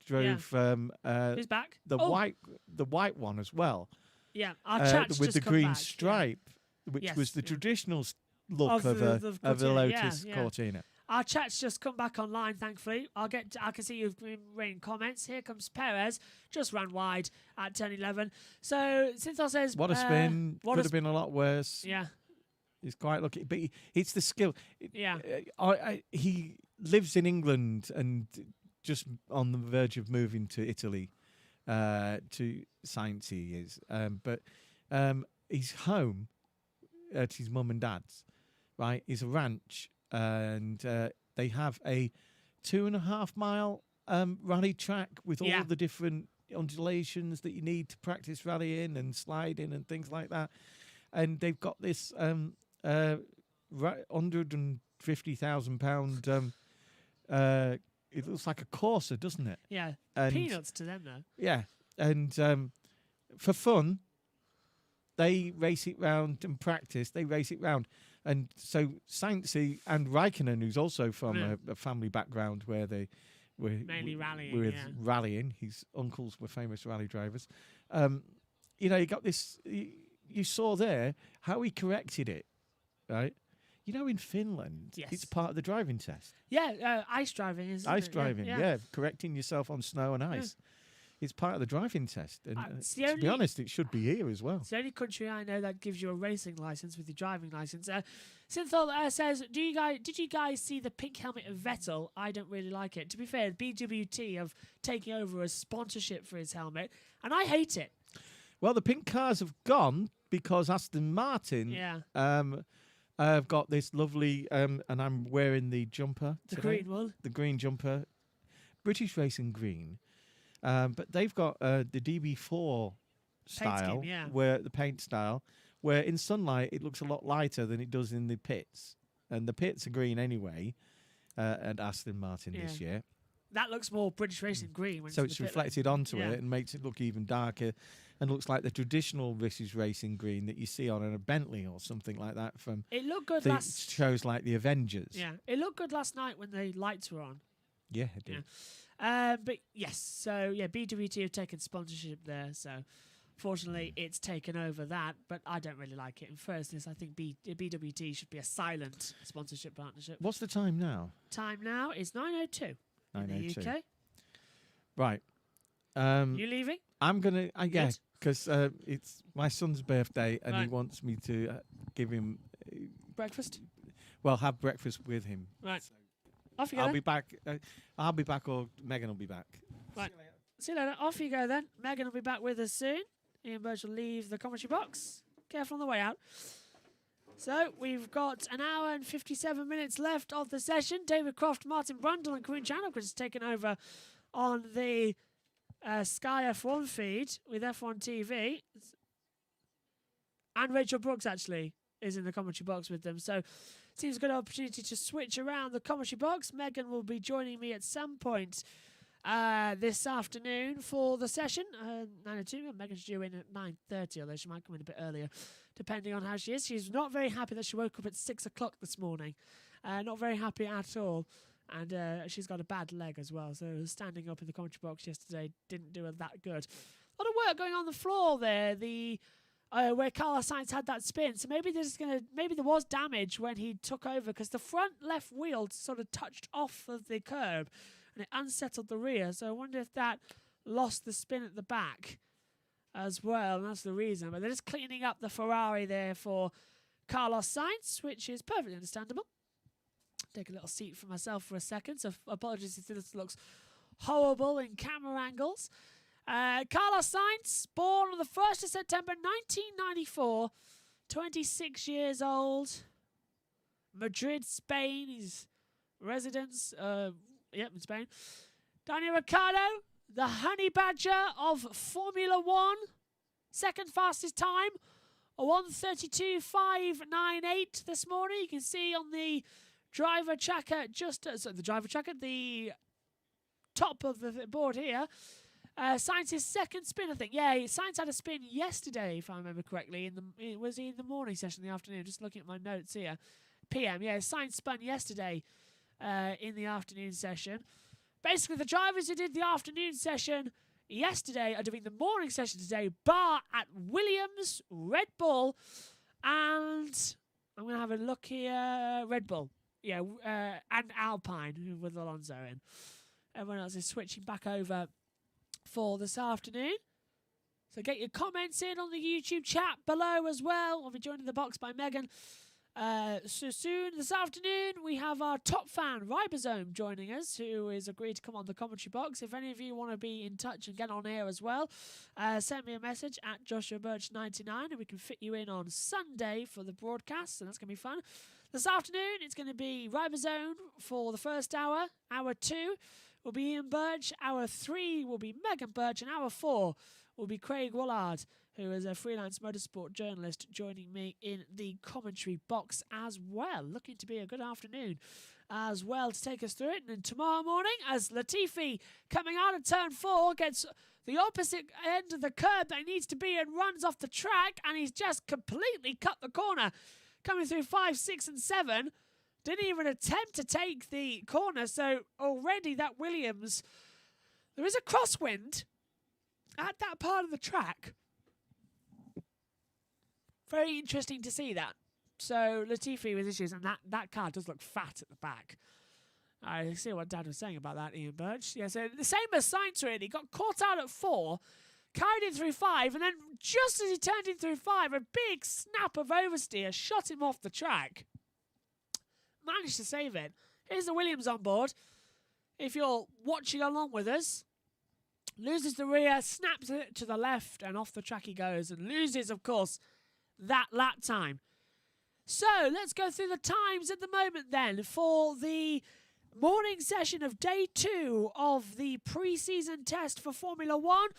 drove Who's back? the white one as well. Yeah, our chat's with just the come green back, stripe, which Yes, was the yeah. traditional look of the Cortina, Lotus yeah. Cortina. Our chat's just come back online, thankfully. I can see you've been reading comments. Here comes Perez, just ran wide at turn 11. So Synthol says, What a spin! Could have been a lot worse. Yeah, He's quite lucky, but it's the skill. Yeah. He lives in England and just on the verge of moving to Italy. To Sainz he is, but he's home at his mum and dad's. Right, it's a ranch, and they have a 2.5 mile rally track with all the different undulations that you need to practice rallying and sliding and things like that. And they've got this £150,000. It looks like a Corsa, doesn't it? Yeah, and peanuts to them though. Yeah, and for fun, they race it round and practice. They race it round, and so Sainz and Raikkonen, who's also from a family background where they were mainly rallying. Rallying. His uncles were famous rally drivers. You got this. You saw there how he corrected it, right? In Finland, it's part of the driving test. Yeah, ice driving is ice driving. Yeah, correcting yourself on snow and ice. It's part of the driving test. And to be honest, it should be here as well. It's the only country I know that gives you a racing license with your driving license. Synthol says, did you guys see the pink helmet of Vettel? I don't really like it. To be fair, BWT have taken over a sponsorship for his helmet, and I hate it. Well, the pink cars have gone because Aston Martin I've got this lovely, and I'm wearing the jumper today. The green one? The green jumper. British Racing Green. But they've got the DB4 style, where the paint style, where in sunlight it looks a lot lighter than it does in the pits. And the pits are green anyway, at Aston Martin this year. That looks more British Racing Green. So it's reflected onto it and makes it look even darker and looks like the traditional British Racing Green that you see on a Bentley or something like that from it looked good last shows like the Avengers. Yeah, it looked good last night when the lights were on. Yeah, it did. Yeah. But yes, so yeah, BWT have taken sponsorship there, so fortunately it's taken over that, but I don't really like it. In firstness, I think BWT should be a silent sponsorship partnership. What's the time now? Time now is 9:02 in the UK. Right. You leaving? I'm gonna, because it's my son's birthday and he wants me to give him breakfast. Well, have breakfast with him. Right. So off you go. I'll be back. I'll be back, or Megan will be back. Right. See you later. Off you go then. Megan will be back with us soon. Ian Burch will leave the commentary box. Careful on the way out. So we've got an hour and 57 minutes left of the session. David Croft, Martin Brundle, and Corinne Chandler has taken over on the Sky F1 feed with F1 TV. And Rachel Brooks actually is in the commentary box with them. So seems a good opportunity to switch around the commentary box. Megan will be joining me at some point this afternoon for the session. 9:02. Megan's due in at 9:30, although she might come in a bit earlier, depending on how she is. She's not very happy that she woke up at 6 o'clock this morning. Not very happy at all. And she's got a bad leg as well. So standing up in the commentary box yesterday didn't do her that good. A lot of work going on the floor there. Where Carlos Sainz had that spin. So maybe there was damage when he took over, because the front left wheel sort of touched off of the curb and it unsettled the rear. So I wonder if that lost the spin at the back as well. And that's the reason. But they're just cleaning up the Ferrari there for Carlos Sainz, which is perfectly understandable. Take a little seat for myself for a second. So apologies if this looks horrible in camera angles. Carlos Sainz, born on the 1st of September 1994, 26 years old, Madrid, Spain, his residence, in Spain. Daniel Ricciardo, the honey badger of Formula One, second fastest time, a 1:32.598 this morning. You can see on the driver tracker, the top of the board here. Sainz's second spin, I think. Yeah, Sainz had a spin yesterday, if I remember correctly. Was he in the morning session, in the afternoon? Just looking at my notes here. PM, yeah. Sainz spun yesterday in the afternoon session. Basically, the drivers who did the afternoon session yesterday are doing the morning session today, bar at Williams, Red Bull, and I'm going to have a look here. Red Bull, yeah, and Alpine with Alonso in. Everyone else is switching back over for this afternoon. So get your comments in on the YouTube chat below as well. We'll be joined in the box by Megan. So soon this afternoon we have our top fan Ribosome joining us, who is agreed to come on the commentary box. If any of you want to be in touch and get on air as well, send me a message at Joshua Burch 99 and we can fit you in on Sunday for the broadcast, and that's going to be fun. This afternoon it's going to be Ribosome for the first hour. Hour 2 will be Ian Burch. Hour 3 will be Megan Burch, and hour 4 will be Craig Woolard, who is a freelance motorsport journalist, joining me in the commentary box as well. Looking to be a good afternoon as well to take us through it. And then tomorrow morning, as Latifi, coming out of turn 4, gets the opposite end of the curb that he needs to be and runs off the track, and he's just completely cut the corner, coming through 5, 6 and 7. Didn't even attempt to take the corner, so already that Williams, there is a crosswind at that part of the track. Very interesting to see that. So Latifi with issues, and that car does look fat at the back. I see what Dad was saying about that, Ian Burch. Yeah, so the same as Sainz really. Got caught out at 4, carried him through 5, and then just as he turned in through 5, a big snap of oversteer shot him off the track. Managed to save it. Here's the Williams on board. If you're watching along with us, loses the rear, snaps it to the left, and off the track he goes, and loses, of course, that lap time. So let's go through the times at the moment then for the morning session of day 2 of the pre-season test for Formula 1,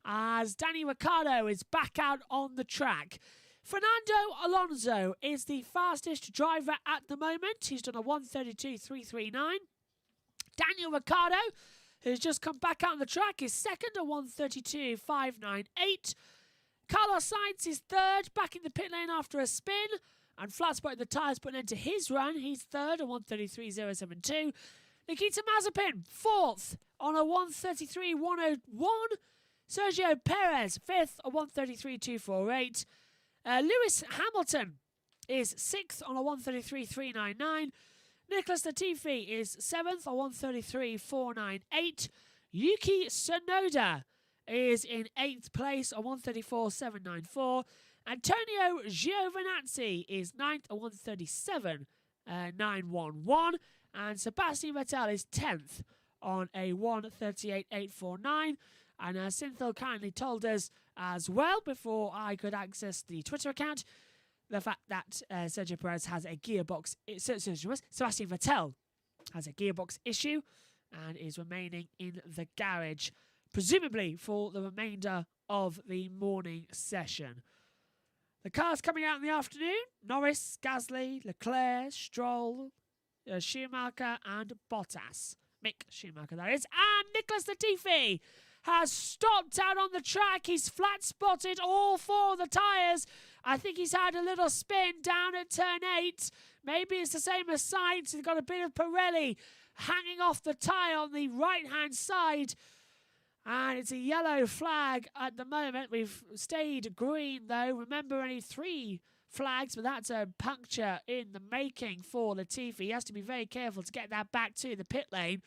as Danny Ricciardo is back out on the track. Fernando Alonso is the fastest driver at the moment. He's done a 1:32.339. Daniel Ricciardo, who's just come back out on the track, is second, a 1:32.598. Carlos Sainz is third, back in the pit lane after a spin, and flat spotting the tyres put an end to his run. He's third, a 1:33.072. Nikita Mazepin, fourth, on a 1:33.101. Sergio Perez, fifth, a 1:33.248. Lewis Hamilton is sixth on a 1:33.399. Nicholas Latifi is seventh, a 1:33.498. Yuki Tsunoda is in 8th place, a 1:34.794. Antonio Giovinazzi is 9th, a 1:37.911. And Sebastian Vettel is 10th on a 1:38.849. And Synthil kindly told us as well, before I could access the Twitter account, the fact that Sergio Perez has a gearbox... Sebastian Vettel has a gearbox issue and is remaining in the garage, presumably for the remainder of the morning session. The cars coming out in the afternoon: Norris, Gasly, Leclerc, Stroll, Schumacher and Bottas. Mick Schumacher, that is. And Nicholas Latifi has stopped out on the track. He's flat spotted all 4 of the tyres. I think he's had a little spin down at turn 8. Maybe it's the same as Sainz. He's got a bit of Pirelli hanging off the tyre on the right-hand side. And it's a yellow flag at the moment. We've stayed green, though. Remember, only 3 flags, but that's a puncture in the making for Latifi. He has to be very careful to get that back to the pit lane.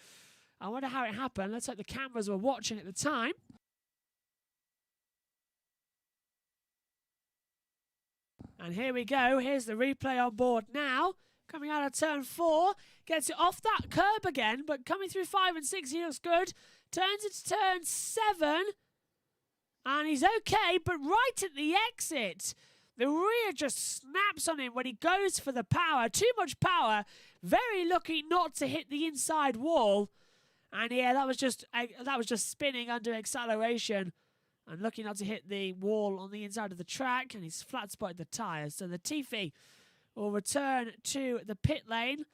I wonder how it happened. Let's hope the cameras were watching at the time. And here we go. Here's the replay on board now. Coming out of turn 4. Gets it off that curb again, but coming through 5 and 6, he looks good. Turns into turn 7. And he's okay, but right at the exit, the rear just snaps on him when he goes for the power. Too much power. Very lucky not to hit the inside wall. And yeah, that was just spinning under acceleration and lucky not to hit the wall on the inside of the track, and he's flat spotted the tyres. So Latifi will return to the pit lane.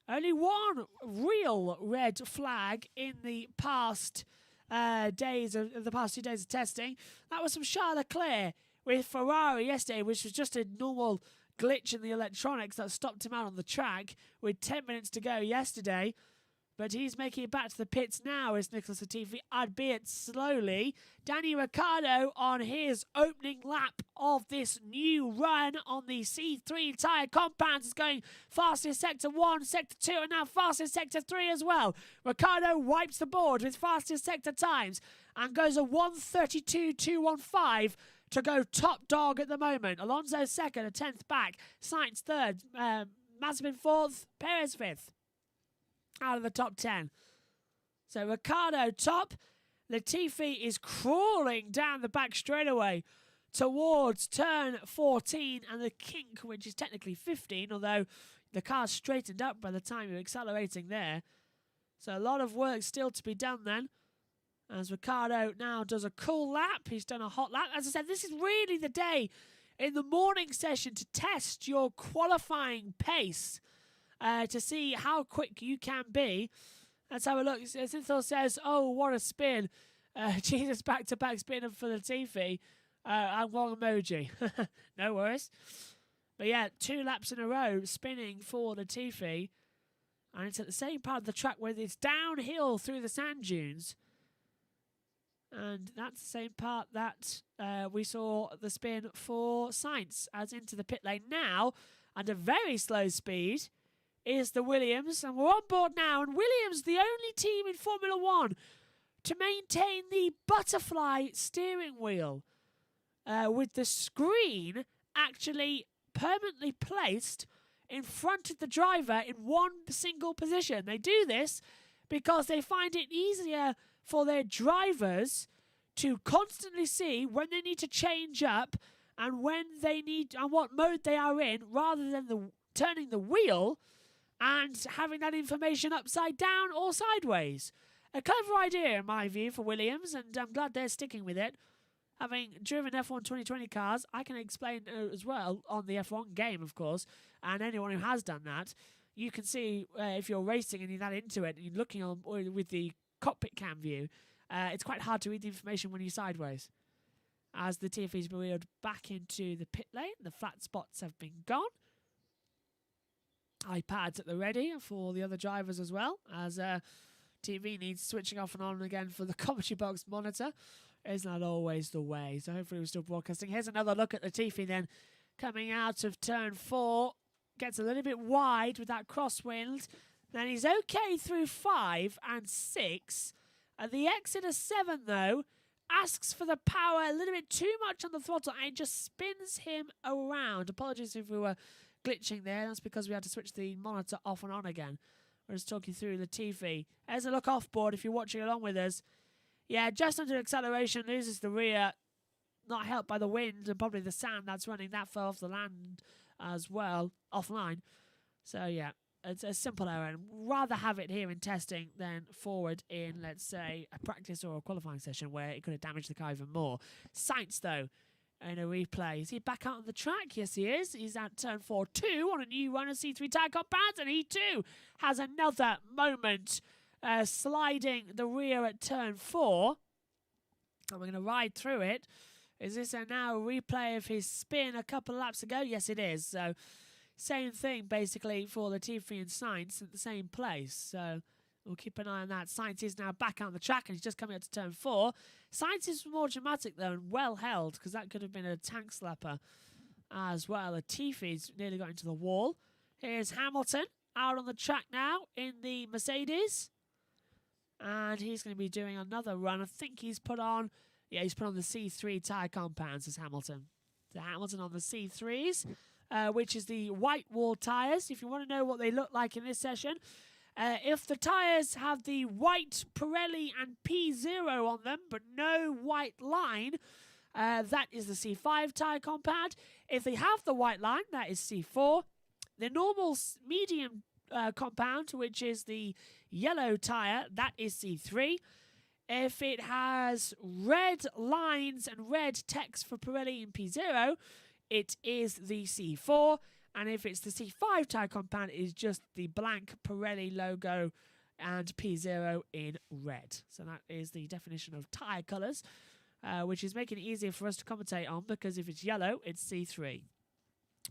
Only one real red flag in the past the past 2 days of testing. That was from Charles Leclerc with Ferrari yesterday, which was just a normal glitch in the electronics that stopped him out on the track with 10 minutes to go yesterday. But he's making it back to the pits now, is Nicholas Latifi, albeit slowly. Danny Ricciardo on his opening lap of this new run on the C3 tyre compounds is going fast in Sector 1, Sector 2, and now fast in Sector 3 as well. Ricciardo wipes the board with fastest sector times and goes a 1:32.215 to go top dog at the moment. Alonso second, a 10th back. Sainz third, Mazepin fourth, Perez fifth. Out of the top 10. So Ricciardo top. Latifi is crawling down the back straightaway towards turn 14 and the kink, which is technically 15, although the car's straightened up by the time you're accelerating there. So a lot of work still to be done then. As Ricciardo now does a cool lap. He's done a hot lap. As I said, this is really the day in the morning session to test your qualifying pace. To see how quick you can be. Let's have a look. Synthol says, oh, what a spin. Jesus, back-to-back spin for Latifi. And one emoji. No worries. But yeah, 2 laps in a row spinning for Latifi. And it's at the same part of the track where it's downhill through the sand dunes. And that's the same part that we saw the spin for Sainz as into the pit lane now at a very slow speed. Is the Williams, and we're on board now, and Williams, the only team in Formula 1 to maintain the butterfly steering wheel with the screen actually permanently placed in front of the driver in one single position. They do this because they find it easier for their drivers to constantly see when they need to change up and when they need and what mode they are in, rather than turning the wheel and having that information upside down or sideways. A clever idea, in my view, for Williams, and I'm glad they're sticking with it. Having driven F1 2020 cars, I can explain as well on the F1 game, of course, and anyone who has done that, you can see if you're racing and you're that into it, and you're looking on with the cockpit cam view, it's quite hard to read the information when you're sideways. As the TFE's been wheeled back into the pit lane, the flat spots have been gone. iPads at the ready for the other drivers as well, as TV needs switching off and on again for the commentary box monitor. Isn't that always the way? So hopefully we're still broadcasting. Here's another look at Latifi then, coming out of turn 4. Gets a little bit wide with that crosswind. Then he's okay through 5 and 6. At the exit of 7, though, asks for the power a little bit too much on the throttle, and it just spins him around. Apologies if we were glitching there. That's because we had to switch the monitor off and on again. We're just talking through Latifi. There's a look off board if you're watching along with us. Yeah, just under acceleration, loses the rear. Not helped by the wind and probably the sand that's running that far off the land as well, offline. So yeah, it's a simple error. And rather have it here in testing than forward in, let's say, a practice or a qualifying session where it could have damaged the car even more. Sainz, though, in a replay. Is he back out on the track? Yes, he is. He's at turn 4-2 on a new run of C3 tyre compounds, and he too has another moment sliding the rear at turn 4. And we're going to ride through it. Is this now a replay of his spin a couple of laps ago? Yes, it is. So, same thing basically for Latifi and Sainz at the same place. So, we'll keep an eye on that. Sainz is now back on the track and he's just coming up to turn 4. Sainz is more dramatic though and well held, because that could have been a tank slapper as well. Latifi's nearly got into the wall. Here's Hamilton out on the track now in the Mercedes. And he's going to be doing another run. I think he's put on the C3 tyre compounds as Hamilton. So Hamilton on the C3s, which is the white wall tyres. If you want to know what they look like in this session, if the tyres have the white Pirelli and P0 on them, but no white line, that is the C5 tyre compound. If they have the white line, that is C4. The normal medium compound, which is the yellow tyre, that is C3. If it has red lines and red text for Pirelli and P0, it is the C4. And if it's the C5 tyre compound, it is just the blank Pirelli logo and P0 in red. So that is the definition of tyre colours, which is making it easier for us to commentate on, because if it's yellow, it's C3.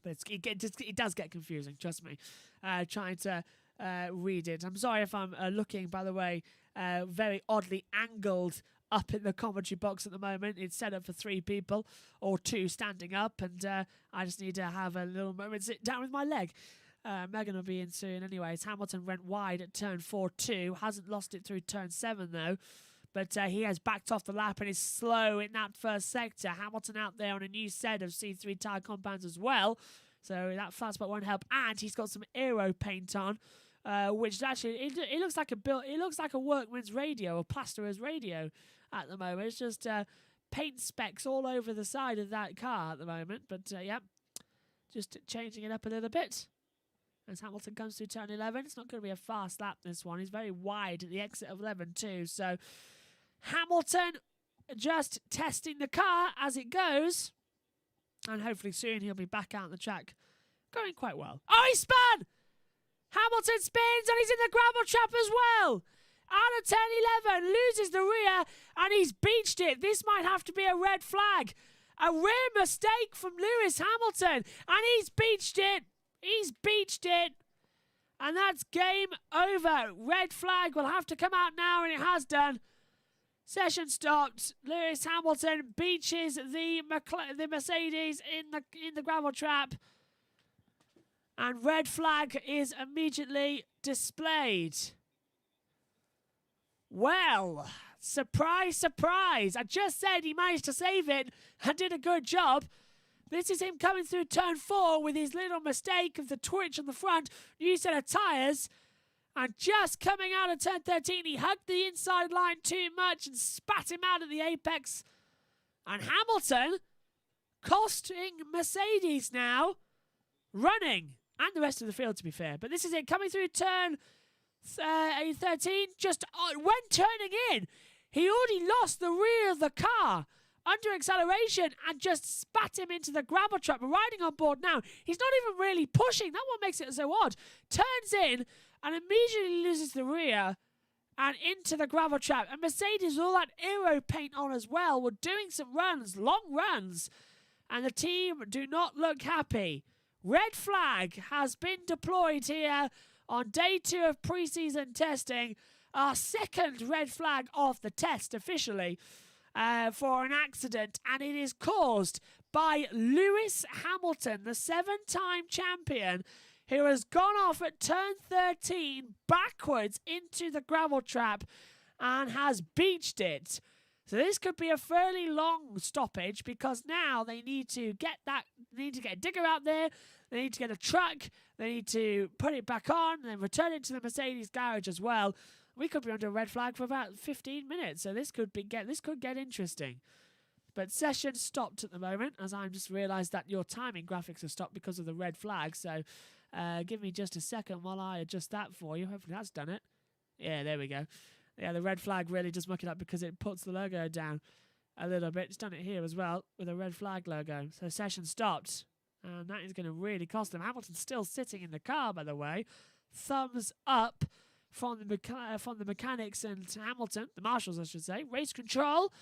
But it does get confusing, trust me. Trying to read it. I'm sorry if I'm looking, by the way, very oddly angled up in the commentary box at the moment. It's set up for 3 people or 2 standing up, and I just need to have a little moment sit down with my leg. Megan will be in soon anyways. Hamilton went wide at turn 4-2. Hasn't lost it through turn 7 though. But he has backed off the lap and is slow in that first sector. Hamilton out there on a new set of C3 tyre compounds as well. So that flat spot won't help. And he's got some aero paint on, which actually it looks like it looks like a workman's radio, a plasterer's radio at the moment. It's just paint specks all over the side of that car at the moment. But yeah, just changing it up a little bit. As Hamilton comes through turn 11, it's not going to be a fast lap, this one. He's very wide at the exit of 11 too. So Hamilton just testing the car as it goes. And hopefully soon he'll be back out on the track. Going quite well. Oh, he spun! Hamilton spins and he's in the gravel trap as well. Out of turn 11, loses the rear and he's beached it. This might have to be a red flag. A rare mistake from Lewis Hamilton. And he's beached it. He's beached it. And that's game over. Red flag will have to come out now, and it has done. Session stopped. Lewis Hamilton beaches the Mercedes in the gravel trap. And red flag is immediately displayed. Well, surprise, surprise. I just said he managed to save it and did a good job. This is him coming through turn 4 with his little mistake of the twitch on the front, new set of tyres, and just coming out of turn 13, he hugged the inside line too much and spat him out at the apex. And Hamilton costing Mercedes now running, and the rest of the field to be fair. But this is it, coming through turn 13, just when turning in, he already lost the rear of the car under acceleration and just spat him into the gravel trap. Riding on board now. He's not even really pushing. That one makes it so odd. Turns in and immediately loses the rear and into the gravel trap. And Mercedes, with all that aero paint on as well, were doing some runs, long runs. And the team do not look happy. Red flag has been deployed here on day 2 of pre-season testing. Our second red flag of the test officially. For an accident, and it is caused by Lewis Hamilton, the 7-time champion, who has gone off at turn 13 backwards into the gravel trap and has beached it. So this could be a fairly long stoppage because now they need to get a digger out there, they need to get a truck, they need to put it back on and then return it to the Mercedes garage as well. We could be under a red flag for about 15 minutes, so this could get interesting. But session stopped at the moment, as I just realised that your timing graphics have stopped because of the red flag. So give me just a second while I adjust that for you. Hopefully that's done it. Yeah, there we go. Yeah, the red flag really does muck it up because it puts the logo down a little bit. It's done it here as well with a red flag logo. So session stopped, and that is going to really cost them. Hamilton's still sitting in the car, by the way. Thumbs up from the mechanics and Hamilton, the marshals I should say. Race control,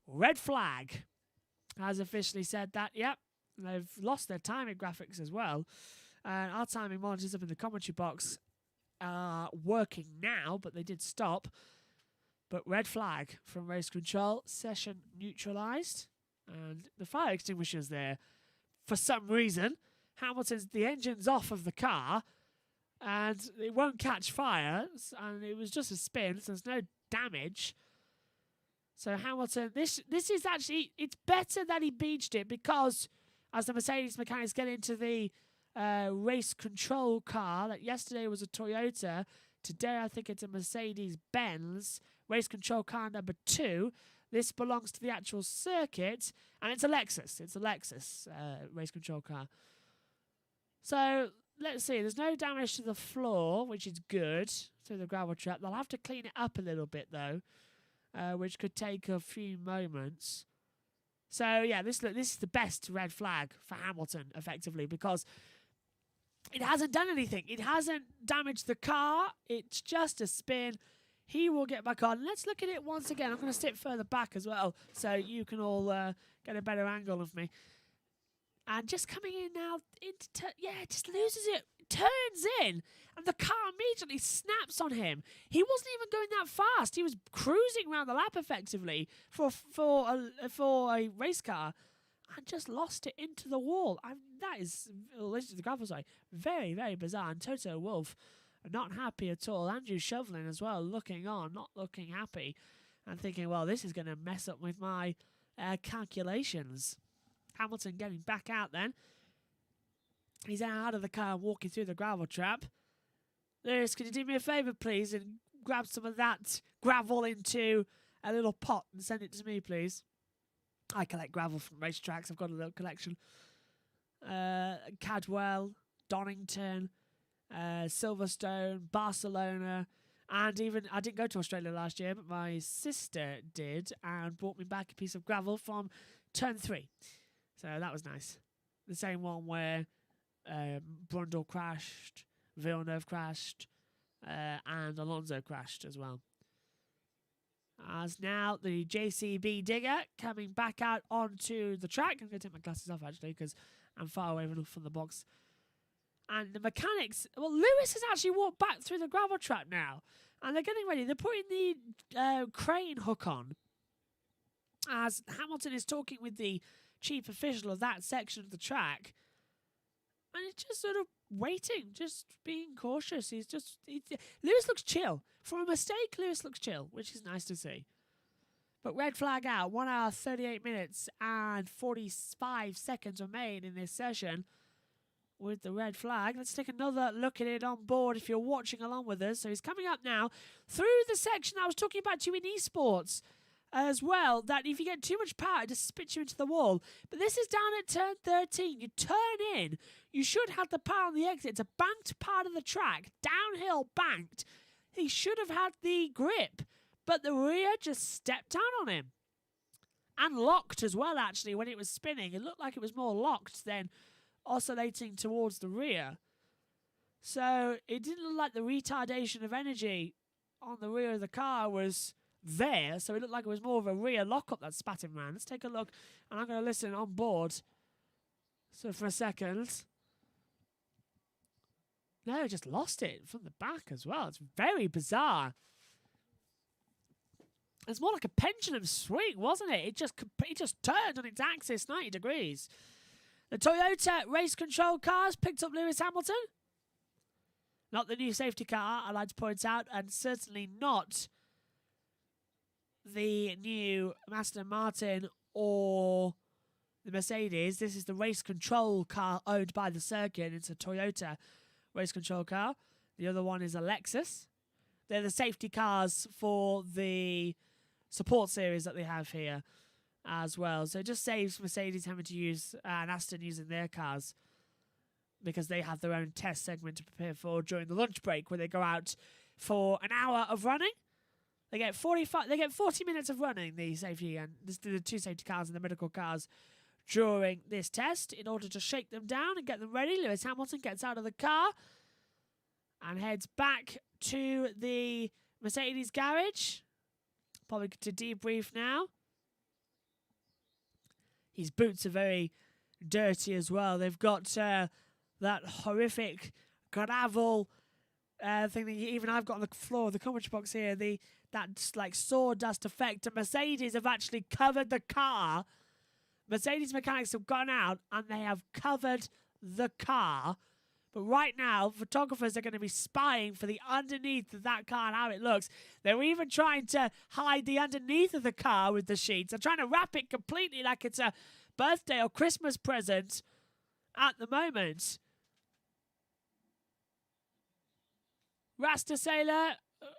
red flag has officially said that. Yep, they've lost their timing graphics as well. Our timing monitors up in the commentary box are working now, but they did stop. But red flag from race control, session neutralised, and the fire extinguishers there. For some reason, the engine's off of the car, and it won't catch fire, and it was just a spin, so there's no damage. So Hamilton, this is actually, it's better that he beached it because as the Mercedes mechanics get into the race control car, that yesterday was a Toyota, today I think it's a Mercedes-Benz race control car number 2. This belongs to the actual circuit, and it's a Lexus. It's a Lexus race control car. So let's see, there's no damage to the floor, which is good, through the gravel trap. They'll have to clean it up a little bit, though, which could take a few moments. So, yeah, this is the best red flag for Hamilton, effectively, because it hasn't done anything. It hasn't damaged the car. It's just a spin. He will get back on. Let's look at it once again. I'm going to sit further back as well, so you can all get a better angle of me. And just coming in now, just loses it. turns in, and the car immediately snaps on him. He wasn't even going that fast. He was cruising around the lap effectively for a race car, and just lost it into the wall. That is, listen to the gravel, sorry, very, very bizarre. And Toto Wolff, not happy at all. Andrew Shovlin as well, looking on, not looking happy, and thinking, well, this is going to mess up with my calculations. Hamilton getting back out then. He's out of the car, walking through the gravel trap. Lewis, can you do me a favour, please, and grab some of that gravel into a little pot and send it to me, please? I collect gravel from racetracks. I've got a little collection. Cadwell, Donington, Silverstone, Barcelona, and even, I didn't go to Australia last year, but my sister did and brought me back a piece of gravel from Turn 3. So that was nice. The same one where Brundle crashed, Villeneuve crashed, and Alonso crashed as well. As now the JCB digger coming back out onto the track. I'm going to take my glasses off actually because I'm far away from the box. And the mechanics, well, Lewis has actually walked back through the gravel trap now. And they're getting ready. They're putting the crane hook on. As Hamilton is talking with the chief official of that section of the track. And it's just sort of waiting, just being cautious. Lewis looks chill. For a mistake, Lewis looks chill, which is nice to see. But red flag out, 1 hour, 38 minutes and 45 seconds remain in this session with the red flag. Let's take another look at it on board if you're watching along with us. So he's coming up now through the section I was talking about to you in esports as well, that if you get too much power, it just spits you into the wall. But this is down at turn 13. You turn in, you should have the power on the exit. It's a banked part of the track, downhill banked. He should have had the grip, but the rear just stepped down on him. And locked as well, actually, when it was spinning. It looked like it was more locked than oscillating towards the rear. So it didn't look like the retardation of energy on the rear of the car was there, so it looked like it was more of a rear lockup that spat him around. Let's take a look, and I'm going to listen on board. So for a second. No, just lost it from the back as well. It's very bizarre. It's more like a pendulum swing, wasn't it? It just turned on its axis 90 degrees. The Toyota race control cars picked up Lewis Hamilton. Not the new safety car, I'd like to point out, and certainly not the new Aston Martin or the Mercedes. This is the race control car owned by the circuit. It's a Toyota race control car. The other one is a Lexus. They're the safety cars for the support series that they have here as well. So it just saves Mercedes having to use and Aston using their cars because they have their own test segment to prepare for during the lunch break where they go out for an hour of running. They get 40 minutes of running, the safety and the two safety cars and the medical cars during this test in order to shake them down and get them ready. Lewis Hamilton gets out of the car and heads back to the Mercedes garage, probably to debrief now. His boots are very dirty as well. They've got that horrific gravel thing that even I've got on the floor of the commentary box here, that like sawdust effect. And Mercedes have actually covered the car. Mercedes mechanics have gone out and they have covered the car. But right now, photographers are going to be spying for the underneath of that car and how it looks. They're even trying to hide the underneath of the car with the sheets. They're trying to wrap it completely like it's a birthday or Christmas present at the moment. Rasta Sailor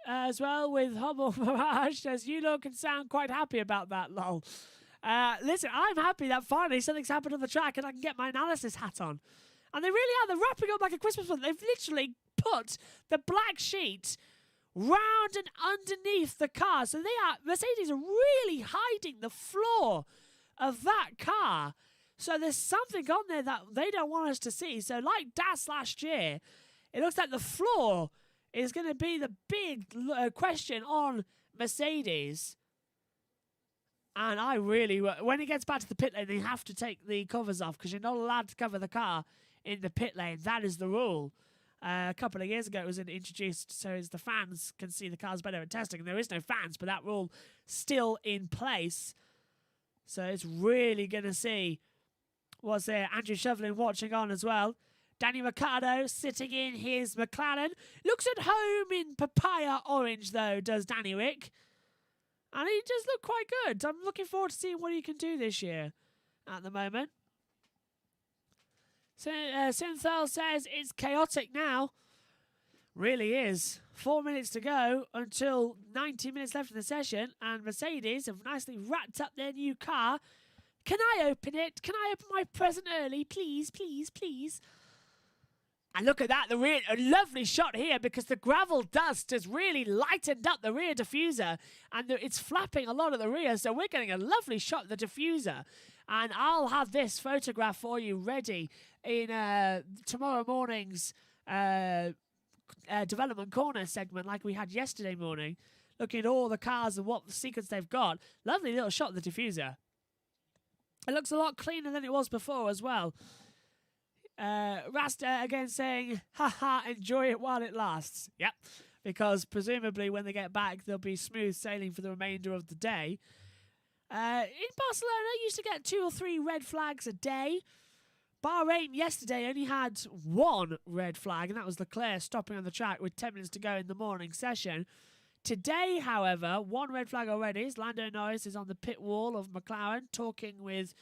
as well with Hummel Mirage says, you look and sound quite happy about that, lol. Listen, I'm happy that finally something's happened on the track and I can get my analysis hat on. And they really are. They're wrapping up like a Christmas present. They've literally put the black sheet round and underneath the car. So Mercedes are really hiding the floor of that car. So there's something on there that they don't want us to see. So like Das last year, it looks like the floor is going to be the big question on Mercedes. And I really, when it gets back to the pit lane, they have to take the covers off because you're not allowed to cover the car in the pit lane. That is the rule. A couple of years ago, it was introduced so as the fans can see the cars better at testing. And there is no fans, but that rule still in place. So it's really going to see what's there. Andrew Shovelin watching on as well. Danny Ricciardo sitting in his McLaren. Looks at home in papaya orange, though, does Danny Rick. And he does look quite good. I'm looking forward to seeing what he can do this year at the moment. So, Synthal says it's chaotic now. Really is. 4 minutes to go until 90 minutes left in the session. And Mercedes have nicely wrapped up their new car. Can I open it? Can I open my present early? Please, please, please. And look at that, the rear, a lovely shot here because the gravel dust has really lightened up the rear diffuser and it's flapping a lot at the rear, so we're getting a lovely shot of the diffuser. And I'll have this photograph for you ready in tomorrow morning's development corner segment like we had yesterday morning, looking at all the cars and what sequence they've got. Lovely little shot of the diffuser. It looks a lot cleaner than it was before as well. Rasta again saying, haha, enjoy it while it lasts. Yep, because presumably when they get back, there'll be smooth sailing for the remainder of the day. In Barcelona, used to get 2 or 3 red flags a day. Bahrain yesterday only had 1 red flag, and that was Leclerc stopping on the track with 10 minutes to go in the morning session. Today, however, 1 red flag already. As Lando Norris is on the pit wall of McLaren talking with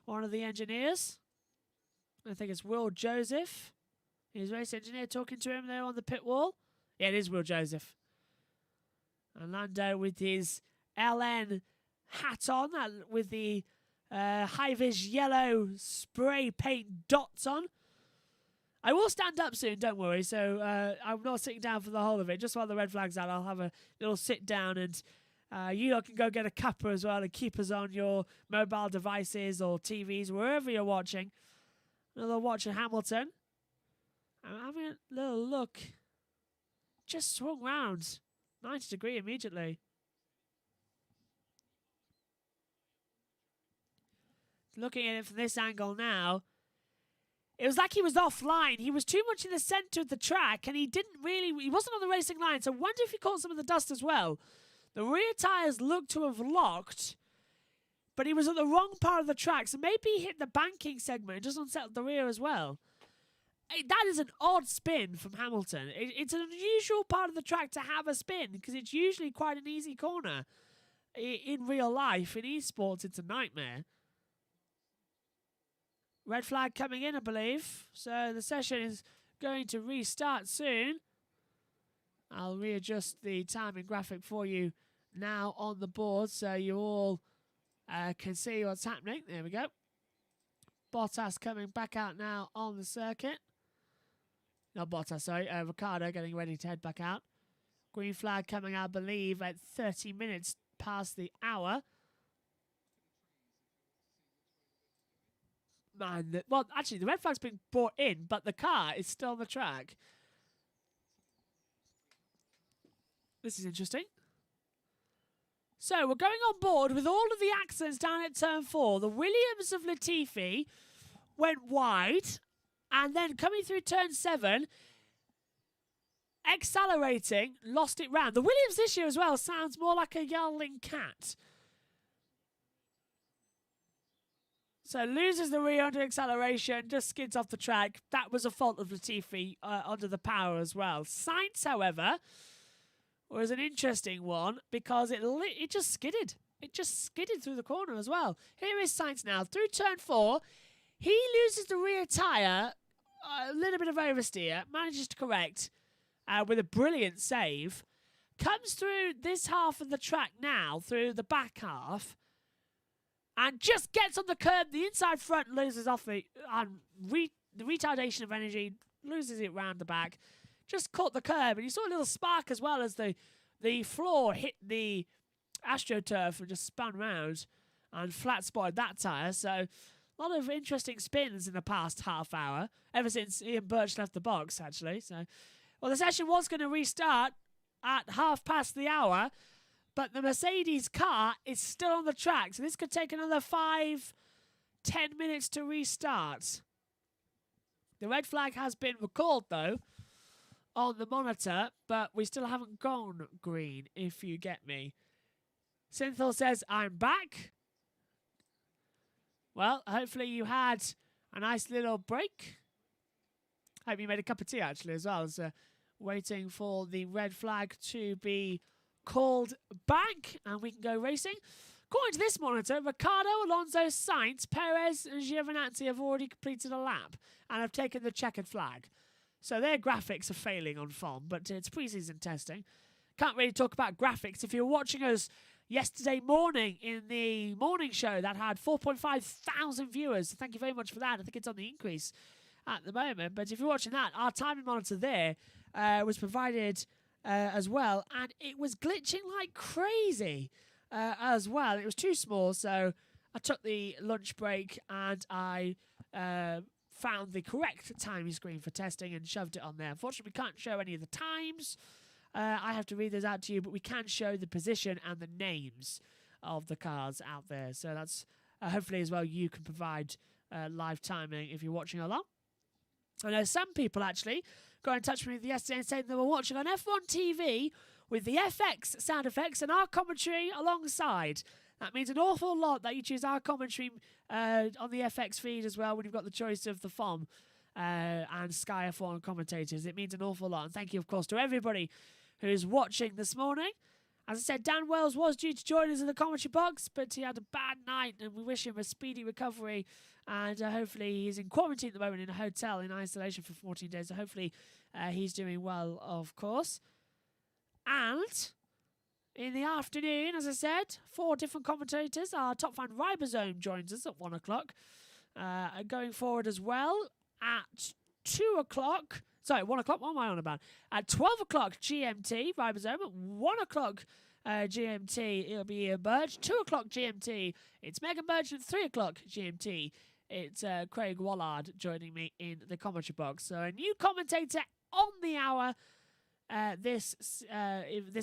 one of the engineers. I think it's Will Joseph, his race engineer, talking to him there on the pit wall. Yeah, it is Will Joseph. And Lando with his LN hat on, with the high-vis yellow spray paint dots on. I will stand up soon, don't worry, so I'm not sitting down for the whole of it. Just while the red flag's out, I'll have a little sit down and you lot can go get a cuppa as well and keep us on your mobile devices or TVs, wherever you're watching. Another watch at Hamilton. I'm having a little look. Just swung round. 90 degree immediately. Looking at it from this angle now. It was like he was offline. He was too much in the centre of the track and he wasn't on the racing line. So I wonder if he caught some of the dust as well. The rear tyres looked to have locked. But he was at the wrong part of the track, so maybe he hit the banking segment and just unsettled the rear as well. That is an odd spin from Hamilton. It's an unusual part of the track to have a spin, because it's usually quite an easy corner. In real life, in esports, it's a nightmare. Red flag coming in, I believe. So the session is going to restart soon. I'll readjust the timing graphic for you now on the board, so you all can see what's happening. There we go. Bottas coming back out now on the circuit. Not Bottas, sorry. Ricciardo getting ready to head back out. Green flag coming out, I believe, at 30 minutes past the hour. Man, well, actually, the red flag's been brought in, but the car is still on the track. This is interesting. So we're going on board with all of the accidents down at turn 4. The Williams of Latifi went wide, and then coming through turn 7, accelerating, lost it round. The Williams this year as well sounds more like a yowling cat. So loses the rear under acceleration, just skids off the track. That was a fault of Latifi under the power as well. Sainz, however, was an interesting one because it just skidded. It just skidded through the corner as well. Here is Sainz now through turn 4. He loses the rear tyre, a little bit of oversteer, manages to correct with a brilliant save. Comes through this half of the track now, through the back half, and just gets on the curb. The inside front loses off the retardation of energy, loses it round the back. Just caught the curb, and you saw a little spark as well as the floor hit the AstroTurf and just spun round and flat spotted that tyre. So a lot of interesting spins in the past half hour, ever since Ian Burch left the box, actually. So, well, the session was going to restart at hour, but the Mercedes car is still on the track. So this could take another 5-10 minutes to restart. The red flag has been recalled, though. on the monitor, but we still haven't gone green, if you get me. Synthol says, I'm back. Well, hopefully you had a nice little break. Hope you made a cup of tea, actually, as well. So, waiting for the red flag to be called back, and we can go racing. According to this monitor, Ricciardo, Alonso, Sainz, Perez and Giovinazzi have already completed a lap and have taken the checkered flag. So their graphics are failing on FOM, but it's pre-season testing. Can't really talk about graphics. If you're watching us yesterday morning in the morning show, that had 4.5 thousand viewers. Thank you very much for that. I think it's on the increase at the moment. But if you're watching that, our timing monitor there was provided as well, and it was glitching like crazy as well. It was too small, so I took the lunch break and I found the correct timing screen for testing and shoved it on there. Unfortunately, we can't show any of the times. I have to read those out to you, but we can show the position and the names of the cars out there. So that's hopefully as well you can provide live timing if you're watching along. I know some people actually got in touch with me yesterday and said they were watching on F1 TV with the FX sound effects and our commentary alongside. That means an awful lot that you choose our commentary on the FX feed as well when you've got the choice of the FOM and Sky F1 commentators. It means an awful lot. And thank you, of course, to everybody who's watching this morning. As I said, Dan Wells was due to join us in the commentary box, but he had a bad night, and we wish him a speedy recovery. And hopefully he's in quarantine at the moment in a hotel in isolation for 14 days. So hopefully he's doing well, of course. And in the afternoon, as I said, 4 different commentators. Our top fan Ribosome joins us at 1 o'clock. Going forward as well at 2 o'clock. Sorry, 1 o'clock. What am I on about? At 12 o'clock GMT, Ribosome. At 1 o'clock GMT, it'll be Burch. 2 o'clock GMT, it's Megan Burch. And 3 o'clock GMT, it's Craig Wallard joining me in the commentary box. So a new commentator on the hour this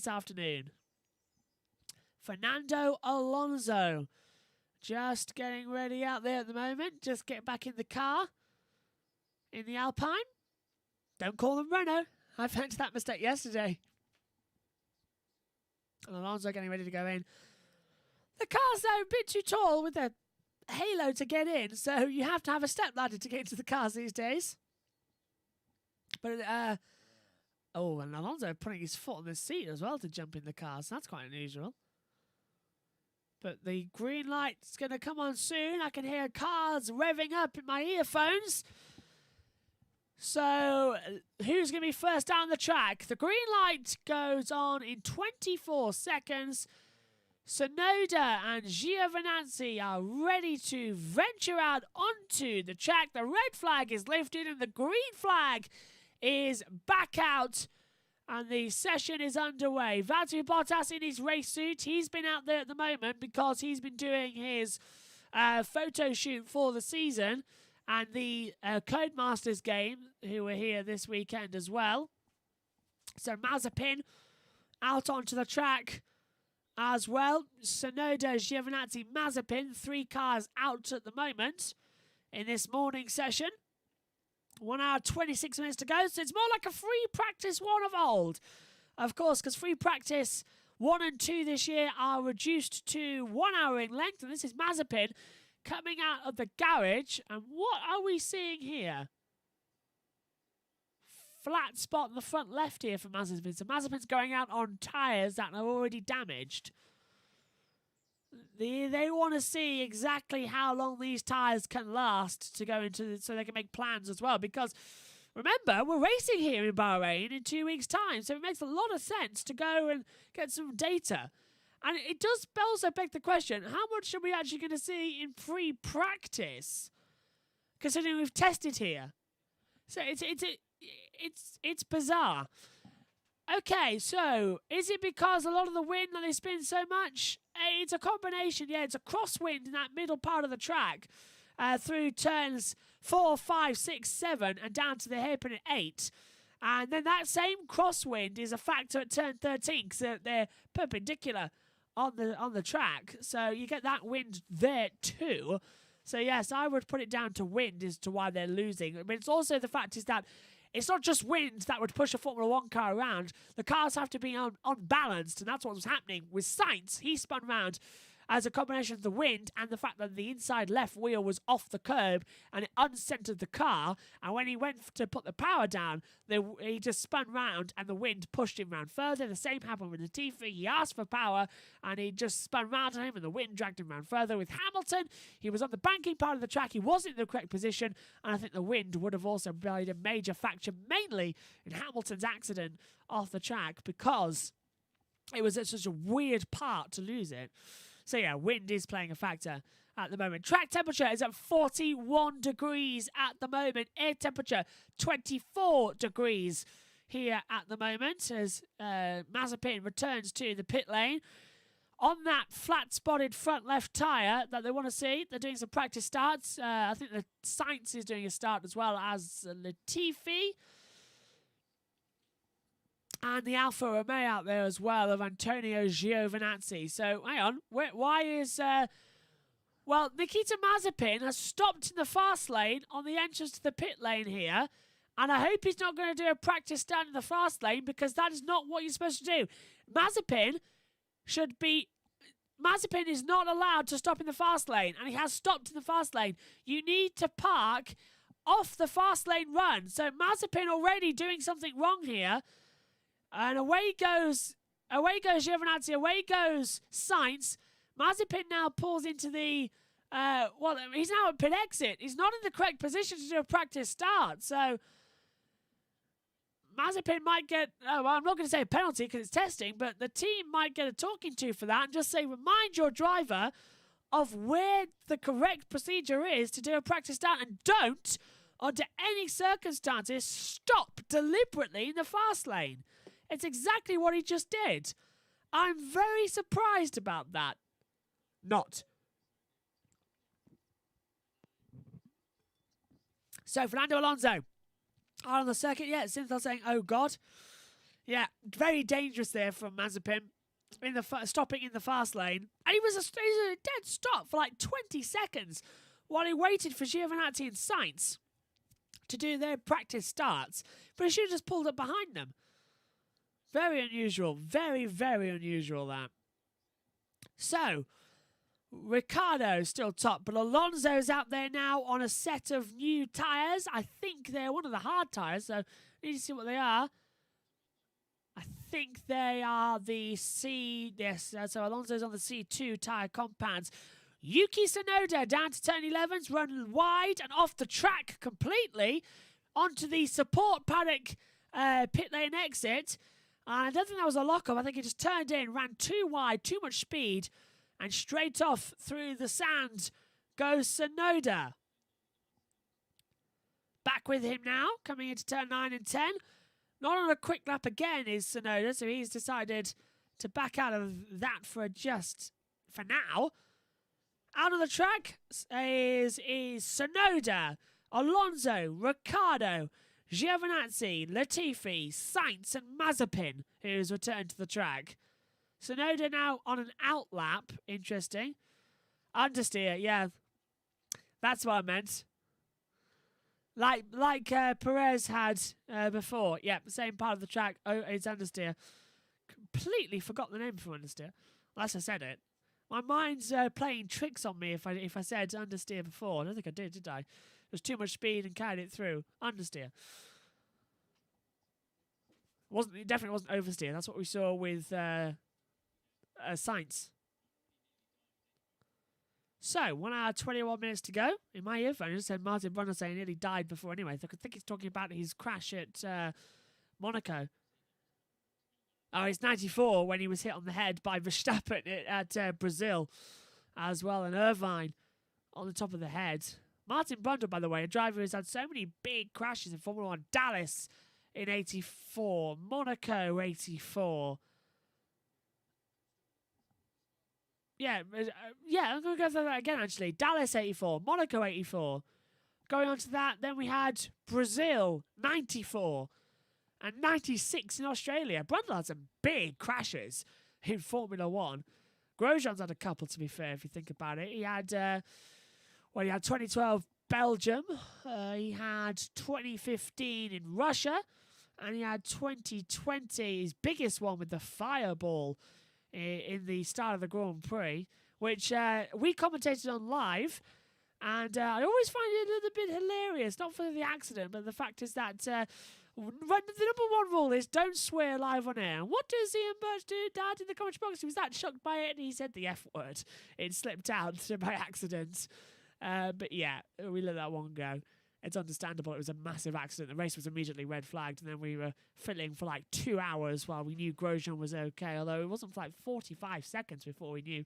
afternoon. Fernando Alonso. Just getting ready out there at the moment. Just getting back in the car. In the Alpine. Don't call them Renault. I found that mistake yesterday. And Alonso getting ready to go in. The car's though a bit too tall with the halo to get in, so you have to have a step ladder to get into the cars these days. But and Alonso putting his foot on the seat as well to jump in the car, so that's quite unusual. But the green light's going to come on soon. I can hear cars revving up in my earphones. So, who's going to be first down the track? The green light goes on in 24 seconds. Sonoda and Giovinazzi are ready to venture out onto the track. The red flag is lifted and the green flag is back out. And the session is underway. Valtteri Bottas in his race suit. He's been out there at the moment because he's been doing his photo shoot for the season. And the Codemasters game, who were here this weekend as well. So Mazepin out onto the track as well. Sonoda, Giovinazzi, Mazepin, 3 cars out at the moment in this morning session. 1 hour, 26 minutes to go. So it's more like a free practice one of old. Of course, because free practice 1 and 2 this year are reduced to 1 hour in length. And this is Mazepin coming out of the garage. And what are we seeing here? Flat spot in the front left here for Mazepin. So Mazepin's going out on tyres that are already damaged. They want to see exactly how long these tyres can last to go into, so they can make plans as well. Because remember, we're racing here in Bahrain in 2 weeks' time, so it makes a lot of sense to go and get some data. And it does also beg the question: how much are we actually going to see in free practice, considering we've tested here? So it's bizarre. Okay, so is it because a lot of the wind that they spin so much? It's a combination, yeah. It's a crosswind in that middle part of the track through turns 4, 5, 6, 7 and down to the hairpin at 8. And then that same crosswind is a factor at turn 13 because they're perpendicular on the track. So you get that wind there too. So yes, I would put it down to wind as to why they're losing. But it's also the fact is that it's not just wind that would push a Formula 1 car around. The cars have to be unbalanced, and that's what was happening with Sainz. He spun round as a combination of the wind and the fact that the inside left wheel was off the curb and it uncentered the car. And when he went to put the power down, he just spun round and the wind pushed him round further. The same happened with Latifi. He asked for power and he just spun round on him and the wind dragged him round further. With Hamilton, he was on the banking part of the track. He wasn't in the correct position, and I think the wind would have also played a major factor, mainly in Hamilton's accident off the track, because it was such a weird part to lose it. So yeah, wind is playing a factor at the moment. Track temperature is at 41 degrees at the moment. Air temperature, 24 degrees here at the moment as Mazepin returns to the pit lane. On that flat-spotted front left tyre that they want to see, they're doing some practice starts. I think the Sainz is doing a start as well as Latifi. And the Alfa Romeo out there as well of Antonio Giovinazzi. So, hang on. Why is... well, Nikita Mazepin has stopped in the fast lane on the entrance to the pit lane here. And I hope he's not going to do a practice stand in the fast lane, because that is not what you're supposed to do. Mazepin is not allowed to stop in the fast lane, and he has stopped in the fast lane. You need to park off the fast lane run. So Mazepin already doing something wrong here. And away goes Giovinazzi, away goes Sainz. Mazepin now pulls into the, he's now at pit exit. He's not in the correct position to do a practice start. So Mazepin might get, I'm not going to say a penalty because it's testing, but the team might get a talking to for that and just say, remind your driver of where the correct procedure is to do a practice start, and don't, under any circumstances, stop deliberately in the fast lane. It's exactly what he just did. I'm very surprised about that. Not. So, Fernando Alonso on the circuit. Yeah, Synthel saying, oh, God. Yeah, very dangerous there from Mazepin. Stopping in the fast lane. And he was a dead stop for like 20 seconds while he waited for Giovinazzi and Sainz to do their practice starts. But he should have just pulled up behind them. Very unusual. Very, very unusual, that. So, Ricciardo still top, but Alonso's out there now on a set of new tyres. I think they're one of the hard tyres, so need to see what they are. I think they are the C... Yes, so Alonso's on the C2 tyre compounds. Yuki Tsunoda down to turn 11s, run wide and off the track completely onto the support paddock pit lane exit. And I don't think that was a lock-up. I think he just turned in, ran too wide, too much speed, and straight off through the sand goes Tsunoda. Back with him now, coming into turn 9 and 10. Not on a quick lap again is Tsunoda, so he's decided to back out of that for now. Out on the track is Tsunoda, Alonso, Ricciardo, Giovinazzi, Latifi, Sainz and Mazepin, who's returned to the track. Tsunoda now on an out lap. Interesting. Understeer, yeah. That's what I meant. Like Perez had before. Yeah, same part of the track. Oh, it's understeer. Completely forgot the name for understeer. Unless I said it. My mind's playing tricks on me if I said understeer before. I don't think I did I? There's too much speed and carried it through. Understeer. It definitely wasn't oversteer. That's what we saw with Sainz. So, 1 hour 21 minutes to go. In my earphone, it said Martin Brundle saying he nearly died before anyway. I think he's talking about his crash at Monaco. Oh, it's 94 when he was hit on the head by Verstappen at Brazil as well. And Irvine on the top of the head. Martin Brundle, by the way, a driver who's had so many big crashes in Formula 1. Dallas in 84. Monaco 84. Yeah, I'm going to go through that again, actually. Dallas 84. Monaco 84. Going on to that, then we had Brazil 94. And 96 in Australia. Brundle had some big crashes in Formula 1. Grosjean's had a couple, to be fair, if you think about it. He had 2012 Belgium. He had 2015 in Russia, and he had 2020, his biggest one with the fireball in the start of the Grand Prix, which we commentated on live. And I always find it a little bit hilarious, not for the accident, but the fact is that the number one rule is don't swear live on air. What does Ian Burch do, Dad, in the commentary box? He was that shocked by it, and he said the F word. It slipped out by accident. But yeah, we let that one go. It's understandable. It was a massive accident. The race was immediately red flagged, and then we were filling for like 2 hours while we knew Grosjean was okay, although it wasn't for like 45 seconds before we knew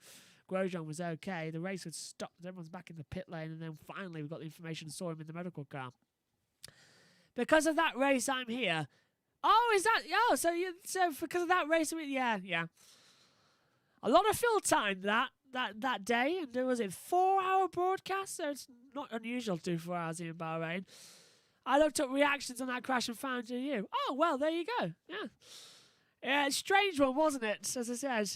Grosjean was okay. The race had stopped. Everyone's back in the pit lane, and then finally we got the information and saw him in the medical car. Because of that race, I'm here. Oh, is that... Oh, so because of that race... Yeah. A lot of fill time that day, and was it 4-hour broadcast? So it's not unusual to do 4 hours in Bahrain. I looked up reactions on that crash and found you. Oh, well, there you go. Yeah, strange one, wasn't it? As I said,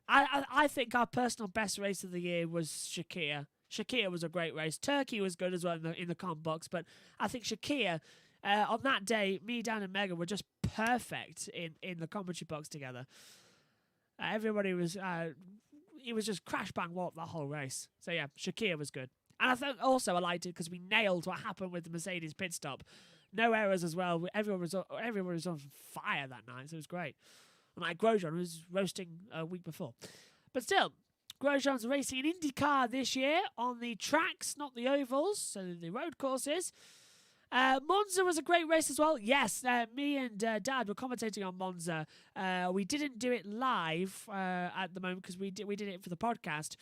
I think our personal best race of the year was Shakir. Shakir was a great race. Turkey was good as well in the com box, but I think Shakir, on that day, me, Dan, and Megan were just perfect in the commentary box together. Everybody was... It was just crash bang wallop that whole race. So yeah, Shakir was good. And I think also I liked it because we nailed what happened with the Mercedes pit stop. No errors as well. Everyone was on fire that night, so it was great. And like Grosjean was roasting a week before. But still, Grosjean's racing in IndyCar this year on the tracks, not the ovals, so the road courses. Monza was a great race as well. Yes, me and Dad were commentating on Monza. We didn't do it live at the moment because we did it for the podcast,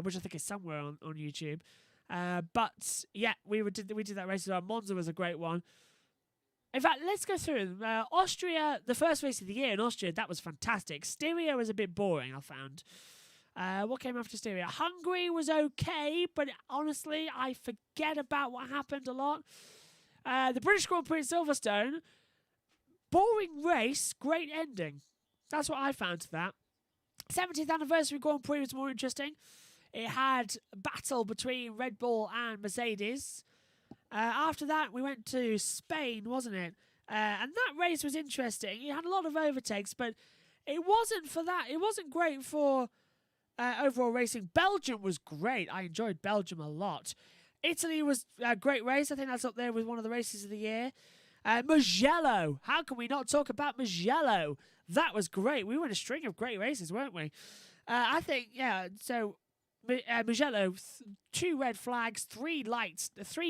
which I think is somewhere on YouTube. But yeah, we did that race as well. Monza was a great one. In fact, let's go through them. Austria, the first race of the year in Austria, that was fantastic. Styria was a bit boring, I found. What came after Styria? Hungary was okay, but honestly, I forget about what happened a lot. The British Grand Prix at Silverstone, boring race, great ending. That's what I found to that. 70th anniversary Grand Prix was more interesting. It had a battle between Red Bull and Mercedes. After that, we went to Spain, wasn't it? And that race was interesting. It had a lot of overtakes, but it wasn't for that. It wasn't great for overall racing. Belgium was great. I enjoyed Belgium a lot. Italy was a great race. I think that's up there with one of the races of the year. Mugello. How can we not talk about Mugello? That was great. We were in a string of great races, weren't we? I think, yeah, so Mugello, 2 red flags, 3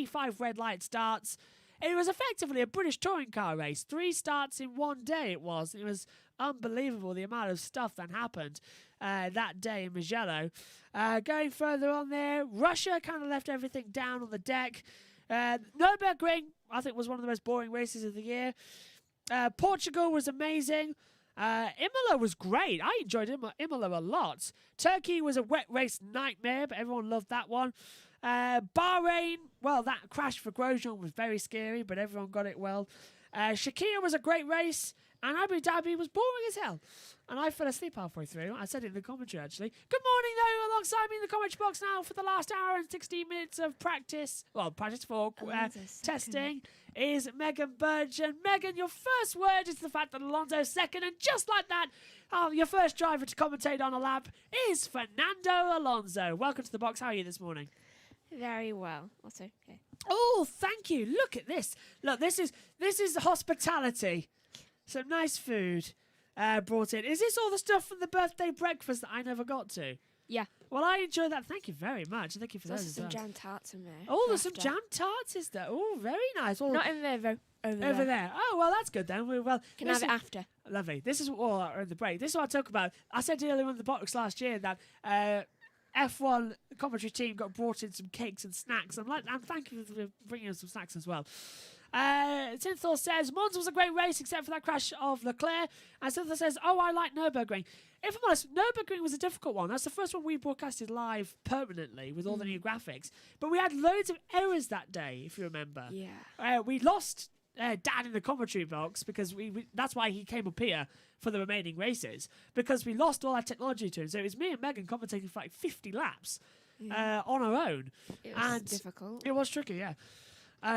5 red light starts. It was effectively a British touring car race. 3 starts in one day it was. It was unbelievable the amount of stuff that happened that day in Mugello. Going further on there, Russia kind of left everything down on the deck. Nürburgring, I think, was one of the most boring races of the year. Portugal was amazing. Imola was great. I enjoyed Imola a lot. Turkey was a wet race nightmare, but everyone loved that one. Bahrain, well, that crash for Grosjean was very scary, but everyone got it well. Shakir was a great race, and Abu Dhabi was boring as hell. And I fell asleep halfway through. I said it in the commentary, actually. Good morning, though, alongside me in the commentary box now for the last hour and 16 minutes of practice. Well, practice for testing is Megan Burch. And Megan, your first word is the fact that Alonso's second. And just like that, your first driver to commentate on a lap is Fernando Alonso. Welcome to the box. How are you this morning? Very well. Also, okay. Oh, thank you. Look at this. Look, this is hospitality. Some nice food brought in. Is this all the stuff from the birthday breakfast that I never got to? Yeah. Well, I enjoyed that. Thank you very much. Thank you for There's those as some well. jam tarts in there. Oh, there's some jam tarts, is there? Oh, very nice. Well, Not in there, though. over there. Oh, well, that's good then. Can have it after. Lovely. This is what the break. This is what I talk about. I said earlier in the box last year that F1 commentary team got brought in some cakes and snacks. And thank you for bringing us some snacks as well. Synthor says, Monza was a great race except for that crash of Leclerc. And Synthor says, oh, I like Nürburgring. If I'm honest, Nürburgring was a difficult one. That's the first one we broadcasted live permanently with all the new graphics. But we had loads of errors that day, if you remember. Yeah. We lost Dad in the commentary box because that's why he came up here for the remaining races, because we lost all our technology to him. So it was me and Megan commentating for like 50 laps. on her own. It was And difficult. It was tricky, yeah.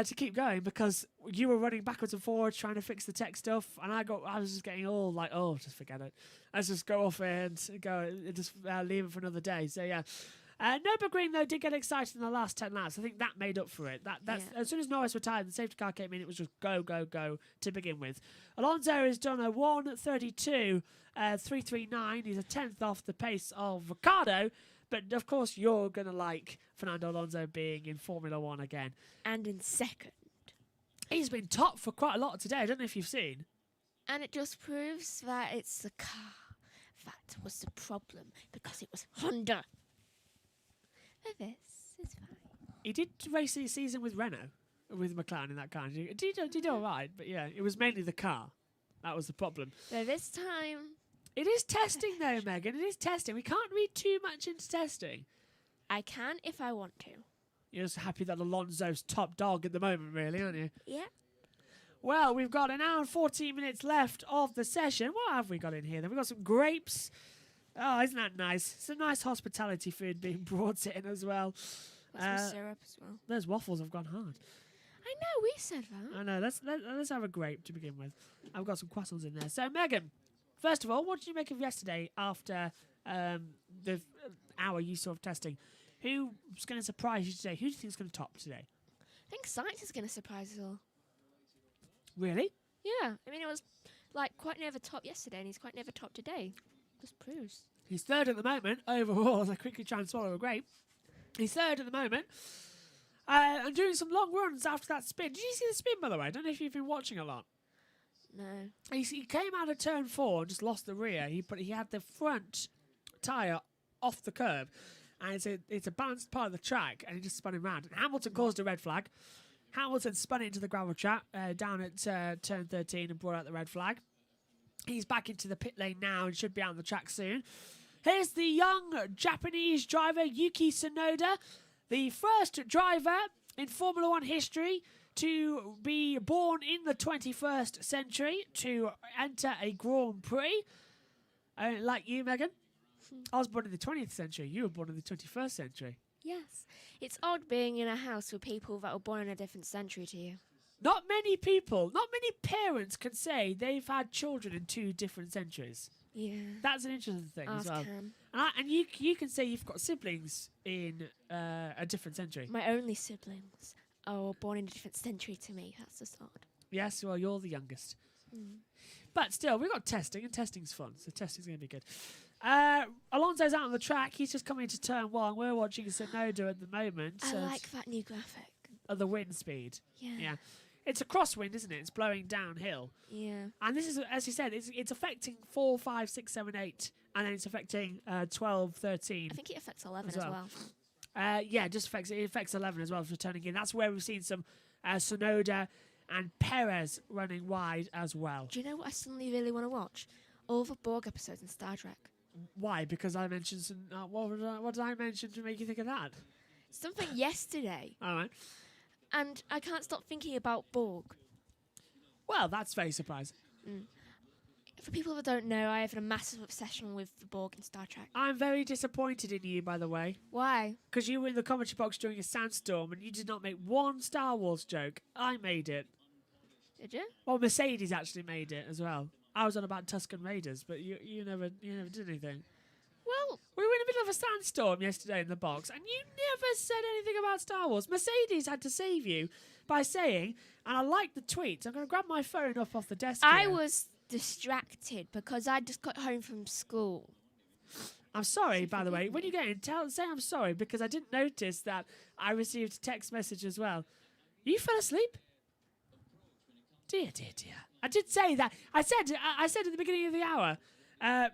To keep going because you were running backwards and forwards trying to fix the tech stuff, and I was just getting all like, oh, just forget it. Let's just go off and go, just leave it for another day. So yeah. Nürburgring though did get excited in the last 10 laps. I think that made up for it. That's as soon as Norris retired, the safety car came in. It was just go to begin with. Alonso has done a 1:32.339. He's a 10th off the pace of Ricciardo. But of course, you're gonna like Fernando Alonso being in Formula One again, And in second. he's been top for quite a lot today. I don't know if you've seen. And it just proves that it's the car that was the problem because it was Honda. But this is fine. He did race this season with Renault, with McLaren in that car. He did all right, but yeah, it was mainly the car that was the problem. So this time, It is testing though, Megan. It is testing. We can't read too much into testing. I can if I want to. You're just happy that Alonso's top dog at the moment, really, aren't you? Yeah. Well, we've got an hour and 14 minutes left of the session. What have we got in here? Then we've got some grapes. Oh, isn't that nice? Some nice hospitality food being brought in as well. Got some syrup as well. Those waffles have gone hard. I know, we said that. I know. Let's have a grape to begin with. I've got some croissants in there. So, Megan, first of all, what did you make of yesterday after the hour you saw of testing? Who's going to surprise you today? Who do you think is going to top today? I think Science is going to surprise us all. Really? Yeah. I mean, it was like quite near the top yesterday, and he's quite near the top today. Just proves. He's third at the moment overall as I quickly try and swallow a grape. He's third at the moment. And doing some long runs after that spin. Did you see the spin, by the way? I don't know if you've been watching a lot. No. He came out of turn 4 and just lost the rear. He had the front tyre off the curb. And it's a balanced part of the track, and he just spun him round. And Hamilton caused a red flag. Hamilton spun it into the gravel trap down at turn 13 and brought out the red flag. He's back into the pit lane now and should be out on the track soon. Here's the young Japanese driver, Yuki Tsunoda, the first driver in Formula One history to be born in the 21st century to enter a Grand Prix. Like you, Megan. I was born in the 20th century. You were born in the 21st century. Yes. It's odd being in a house with people that were born in a different century to you. Not many people, not many parents can say they've had children in 2 different centuries. Yeah. That's an interesting thing as Ask well. him. And you can say you've got siblings in a different century. My only siblings are born in a different century to me. That's just odd. Yes, well, you're the youngest. Mm. But still, we've got testing, and testing's fun, so testing's going to be good. Alonso's out on the track. He's just coming into turn 1. We're watching Tsunoda at the moment. I So like that new graphic. the wind speed. Yeah. Yeah. It's a crosswind, isn't it? It's blowing downhill. Yeah. And this is, as you said, it's affecting 4, 5, 6, 7, 8, and then it's affecting 12, 13. I think it affects 11 As as well. well. Yeah, it affects 11 as well for turning in. That's where we've seen some Tsunoda and Perez running wide as well. Do you know what I suddenly really want to watch? All the Borg episodes in Star Trek. Why? Because I mentioned some. What did I mention to make you think of that? Something yesterday. All right. And I can't stop thinking about Borg. Well, that's very surprising. For people that don't know, I have a massive obsession with the Borg in Star Trek. I'm very disappointed in you, by the way, Why? because you were in the commentary box during a sandstorm and you did not make one Star Wars joke. I made it. Did you? Well, Mercedes actually made it as well. I was on about Tuscan Raiders, but you never did anything. Well, We were in the middle of a sandstorm yesterday in the box, and you never said anything about Star Wars. Mercedes had to save you by saying, and I like the tweets. I'm going to grab my phone off the desk I here. was distracted because I just got home from school. I'm sorry, by the way. forgive When me. you get in, say I'm sorry, because I didn't notice that I received a text message as well. You fell asleep? Dear. I did say that. I said at the beginning of the hour,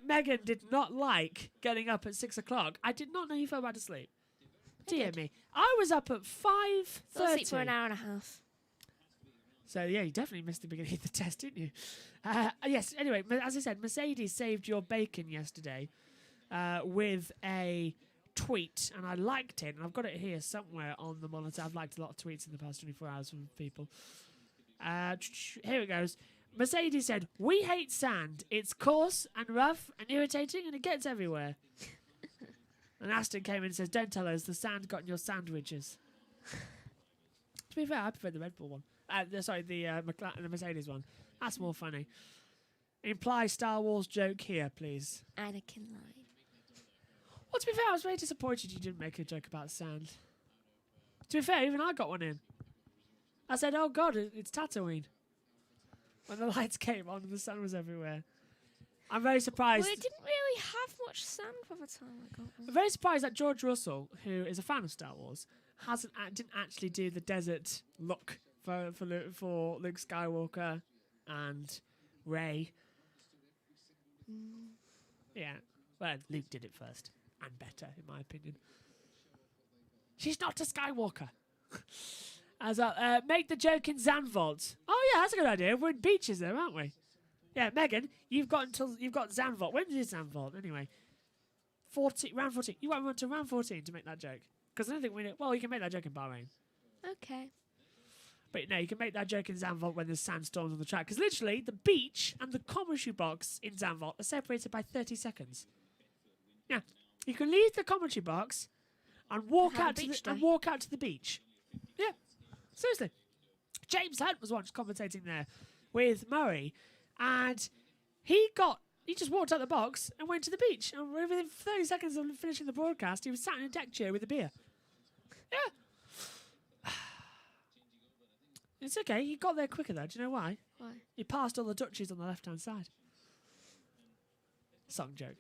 Megan did not like getting up at 6 o'clock. I did not know you fell back to sleep. Dear did. me. I was up at Fell asleep for 5:30. an hour and a half. So, yeah, you definitely missed the beginning of the test, didn't you? Yes, anyway, as I said, Mercedes saved your bacon yesterday with a tweet, and I liked it, and I've got it here somewhere on the monitor. I've liked a lot of tweets in the past 24 hours from people. Here it goes. Mercedes said, "We hate sand. It's coarse and rough and irritating, and it gets everywhere." And Aston came in and says, don't tell us, the sand got in your sandwiches. To be fair, I prefer the Red Bull one. The Mercedes one. That's more funny. Imply Star Wars joke here, please. Anakin line. Well, to be fair, I was very disappointed you didn't make a joke about sand. To be fair, even I got one in. I said, oh God, it's Tatooine. When the lights came on and the sun was everywhere. I'm very surprised. Well, it didn't really have much sand by the time I got one. I'm very surprised that George Russell, who is a fan of Star Wars, didn't actually do the desert look for Luke Skywalker and Rey. Yeah, well, Luke did it first and better, in my opinion. She's not a Skywalker. Make the joke in Zandvoort. Oh yeah, that's a good idea. We're in beaches there, aren't we? Yeah, Megan, you've got Zandvoort. When is Zandvoort anyway? Round 14. You went to round 14 to make that joke. Because I don't think we know. Well, you can make that joke in Bahrain. Okay. But no, you can make that joke in Zandvoort when there's sandstorms on the track. Because literally, the beach and the commentary box in Zandvoort are separated by 30 seconds. Yeah, you can leave the commentary box and walk out to the beach. Yeah, seriously. James Hunt was once commentating there with Murray, and he just walked out the box and went to the beach. And within 30 seconds of finishing the broadcast, he was sat in a deck chair with a beer. Yeah. It's okay. He got there quicker, though. Do you know why? Why? He passed all the Dutchies on the left-hand side. Song joke.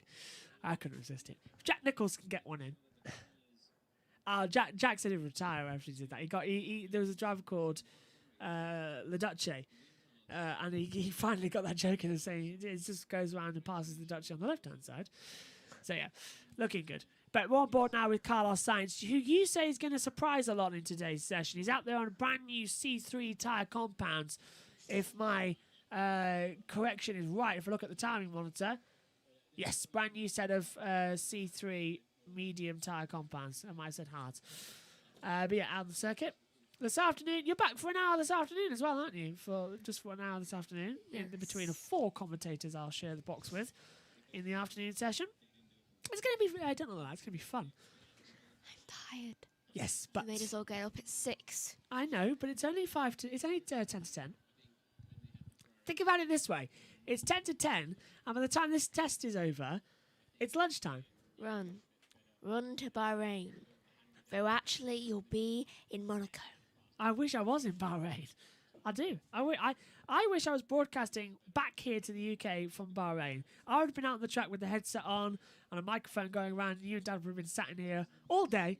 I couldn't resist it. Jack Nicholls can get one in. Jack said he'd retire after he did that. There was a driver called Le Duce, and he finally got that joke in and saying it just goes around and passes the Duchy on the left-hand side. So yeah, looking good. But we're on board now with Carlos Sainz, who you say is going to surprise a lot in today's session. He's out there on brand new C3 tyre compounds. If my correction is right, if I look at the timing monitor, yes, brand new set of C3 medium tyre compounds. I might have said hard. But yeah, out on the circuit. This afternoon, you're back for an hour this afternoon as well, aren't you? For an hour this afternoon. Yes. In between of 4 commentators I'll share the box with in the afternoon session. It's going to be, I don't know that, it's going to be fun. I'm tired. Yes, but... We made us all get up at 6. I know, but it's only 10 to 10. Think about it this way. It's 10 to 10, and by the time this test is over, it's lunchtime. Run to Bahrain. Though actually you'll be in Monaco. I wish I was in Bahrain. I do. I wish I was broadcasting back here to the UK from Bahrain. I would have been out on the track with the headset on and a microphone going around. And you and Dad would have been sat in here all day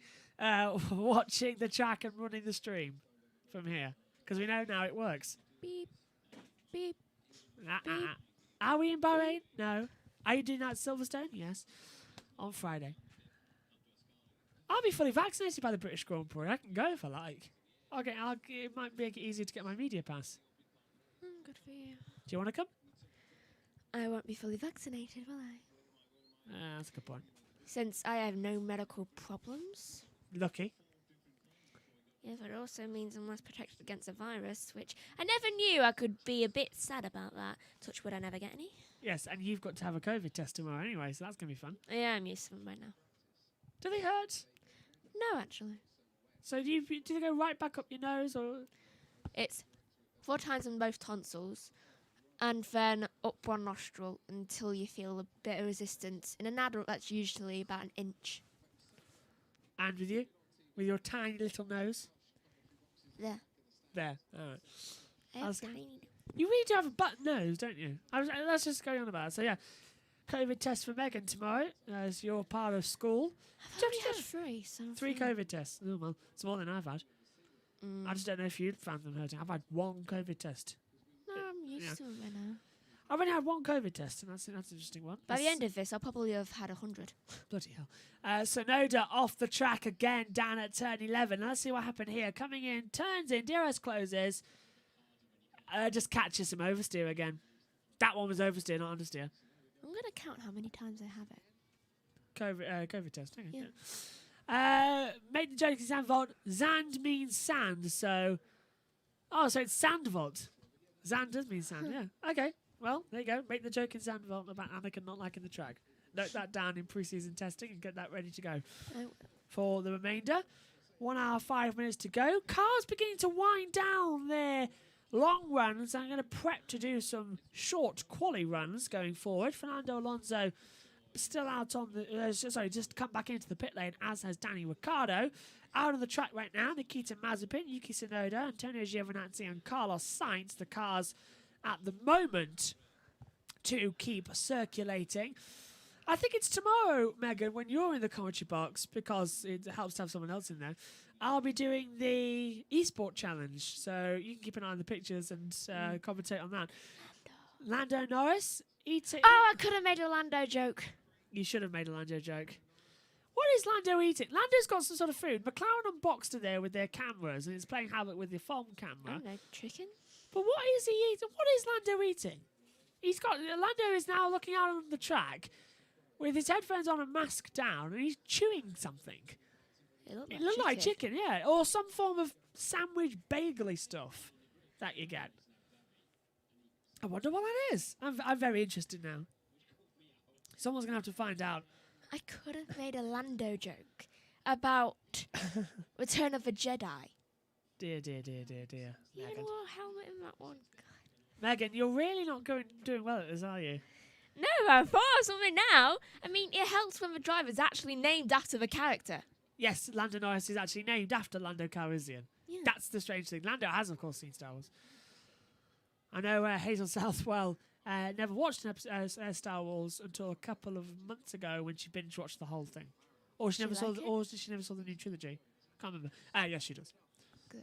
watching the track and running the stream from here. Because we know now it works. Beep. Beep. Are we in Bahrain? No. Are you doing that at Silverstone? Yes. On Friday. I'll be fully vaccinated by the British Grand Prix. I can go if I like. Okay, it might make it easier to get my media pass. Good for you. Do you want to come? I won't be fully vaccinated, will I? That's a good point. Since I have no medical problems. Lucky. Yeah, but it also means I'm less protected against a virus, which I never knew. I could be a bit sad about that. Touch wood, I never get any. Yes, and you've got to have a COVID test tomorrow anyway, so that's going to be fun. Yeah, I'm used to them by now. Do they hurt? No, actually. So do they go right back up your nose, or...? It's 4 times on both tonsils, and then up one nostril until you feel a bit of resistance. In an adult, that's usually about an inch. And with you? With your tiny little nose? There. There, all right. I have tiny. You really do have a button nose, don't you? Let's just go on about it. So yeah, COVID test for Megan tomorrow as you're part of school. I've already had 3. So 3 COVID tests. Oh, well, it's more than I've had. I just don't know if you'd found them hurting. I've had 1 COVID test. No, I'm used to them by now. I've only had 1 COVID test, and that's an interesting one. By the end of this, I'll probably have had 100. Bloody hell. Sonoda off the track again down at turn 11. Let's see what happened here. Coming in, turns in, DRS closes. Just catches some oversteer again. That one was oversteer, not understeer. I'm going to count how many times I have it. COVID test. Okay. Yeah. Make the joke in Zandvoort. Zand means sand, so... Oh, so it's Zandvoort. Zand does mean sand, yeah. Okay, well, there you go. Make the joke in Zandvoort about Anakin not liking the track. note that down in pre-season testing and get that ready to go Oh, for the remainder. 1 hour, 5 minutes to go. Cars beginning to wind down their long runs. I'm going to prep to do some short quali runs going forward. Fernando Alonso still out on the... just come back into the pit lane, as has Danny Ricciardo. Out of the track right now, Nikita Mazepin, Yuki Tsunoda, Antonio Giovinazzi and Carlos Sainz, the cars at the moment to keep circulating. I think it's tomorrow, Megan, when you're in the commentary box, because it helps to have someone else in there. I'll be doing the eSport challenge, so you can keep an eye on the pictures and commentate on that. Lando Norris eating... Oh, I could have made a Lando joke. You should have made a Lando joke. What is Lando eating? Lando's got some sort of food. McLaren unboxed it there with their cameras, and it's playing havoc with the phone I camera. don't know, chicken? But what is he eating? What is Lando eating? Lando is now looking out on the track with his headphones on and mask down, and he's chewing something. It Looked like chicken, yeah. Or some form of sandwich bagely stuff that you get. I wonder what that is. I'm very interested now. Someone's going to have to find out. I could have made a Lando joke about Return of the Jedi. Dear. You Megan. know what helmet in that one? Megan, you're really not doing well at this, are you? No, I thought of something now. I mean, it helps when the driver's actually named after the character. Yes, Lando Norris is actually named after Lando Calrissian. Yeah. That's the strange thing. Lando has, of course, seen Star Wars. I know Hazel Southwell never watched Star Wars until a couple of months ago when she binge watched the whole thing, or she never saw the new trilogy. Can't remember. Yes, she does. Good.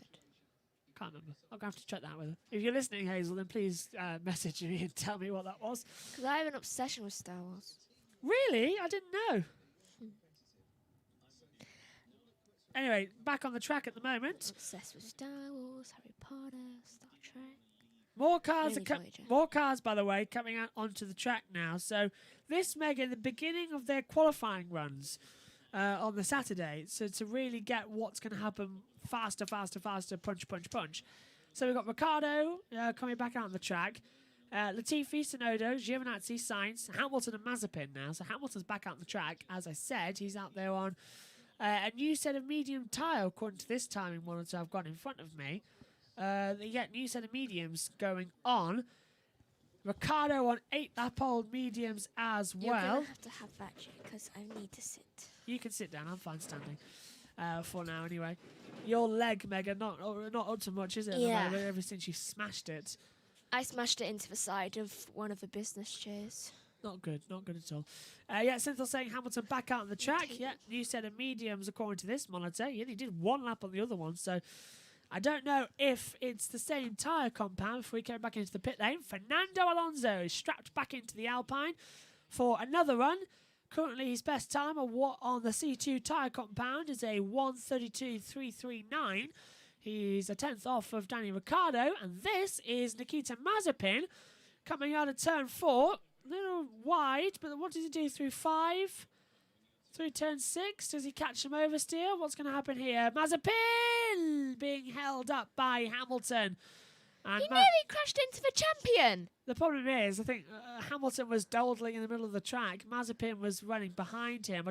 Can't remember. I'll have to check that with her. If you're listening, Hazel, then please message me and tell me what that was. Because I have an obsession with Star Wars. Really? I didn't know. Anyway, back on the track at the moment. Obsessed with Star Wars, Harry Potter, Star Trek. More cars, by the way, coming out onto the track now. So this, Megan, the beginning of their qualifying runs on the Saturday. So to really get what's going to happen faster, punch. So we've got Ricciardo coming back out on the track. Latifi, Tsunoda, Giovinazzi, Sainz, Hamilton and Mazepin now. So Hamilton's back out on the track. As I said, he's out there on a new set of medium tyre, according to this timing monitor I've got in front of me. New set of mediums going on. Ricciardo on 8-lap-old mediums as well. You're going to have that because I need to sit. You can sit down. I'm fine standing for now anyway. Your leg, Megan, not up to much, is it? Yeah. Ever since you smashed it. I smashed it into the side of one of the business chairs. Not good at all. Cynthia saying Hamilton back out on the track. Yeah, new set of mediums according to this monitor. He only did one lap on the other one, so I don't know if it's the same tyre compound before he came back into the pit lane. Fernando Alonso is strapped back into the Alpine for another run. Currently, his best time on the C2 tyre compound is a 1:32.339. He's a tenth off of Danny Ricciardo, and this is Nikita Mazepin coming out of turn 4. A little wide, but what does he do through 5? Through turn 6? Does he catch him oversteer? What's going to happen here? Mazepin being held up by Hamilton. And He nearly crashed into the champion. the problem is, I think Hamilton was dawdling in the middle of the track. Mazepin was running behind him.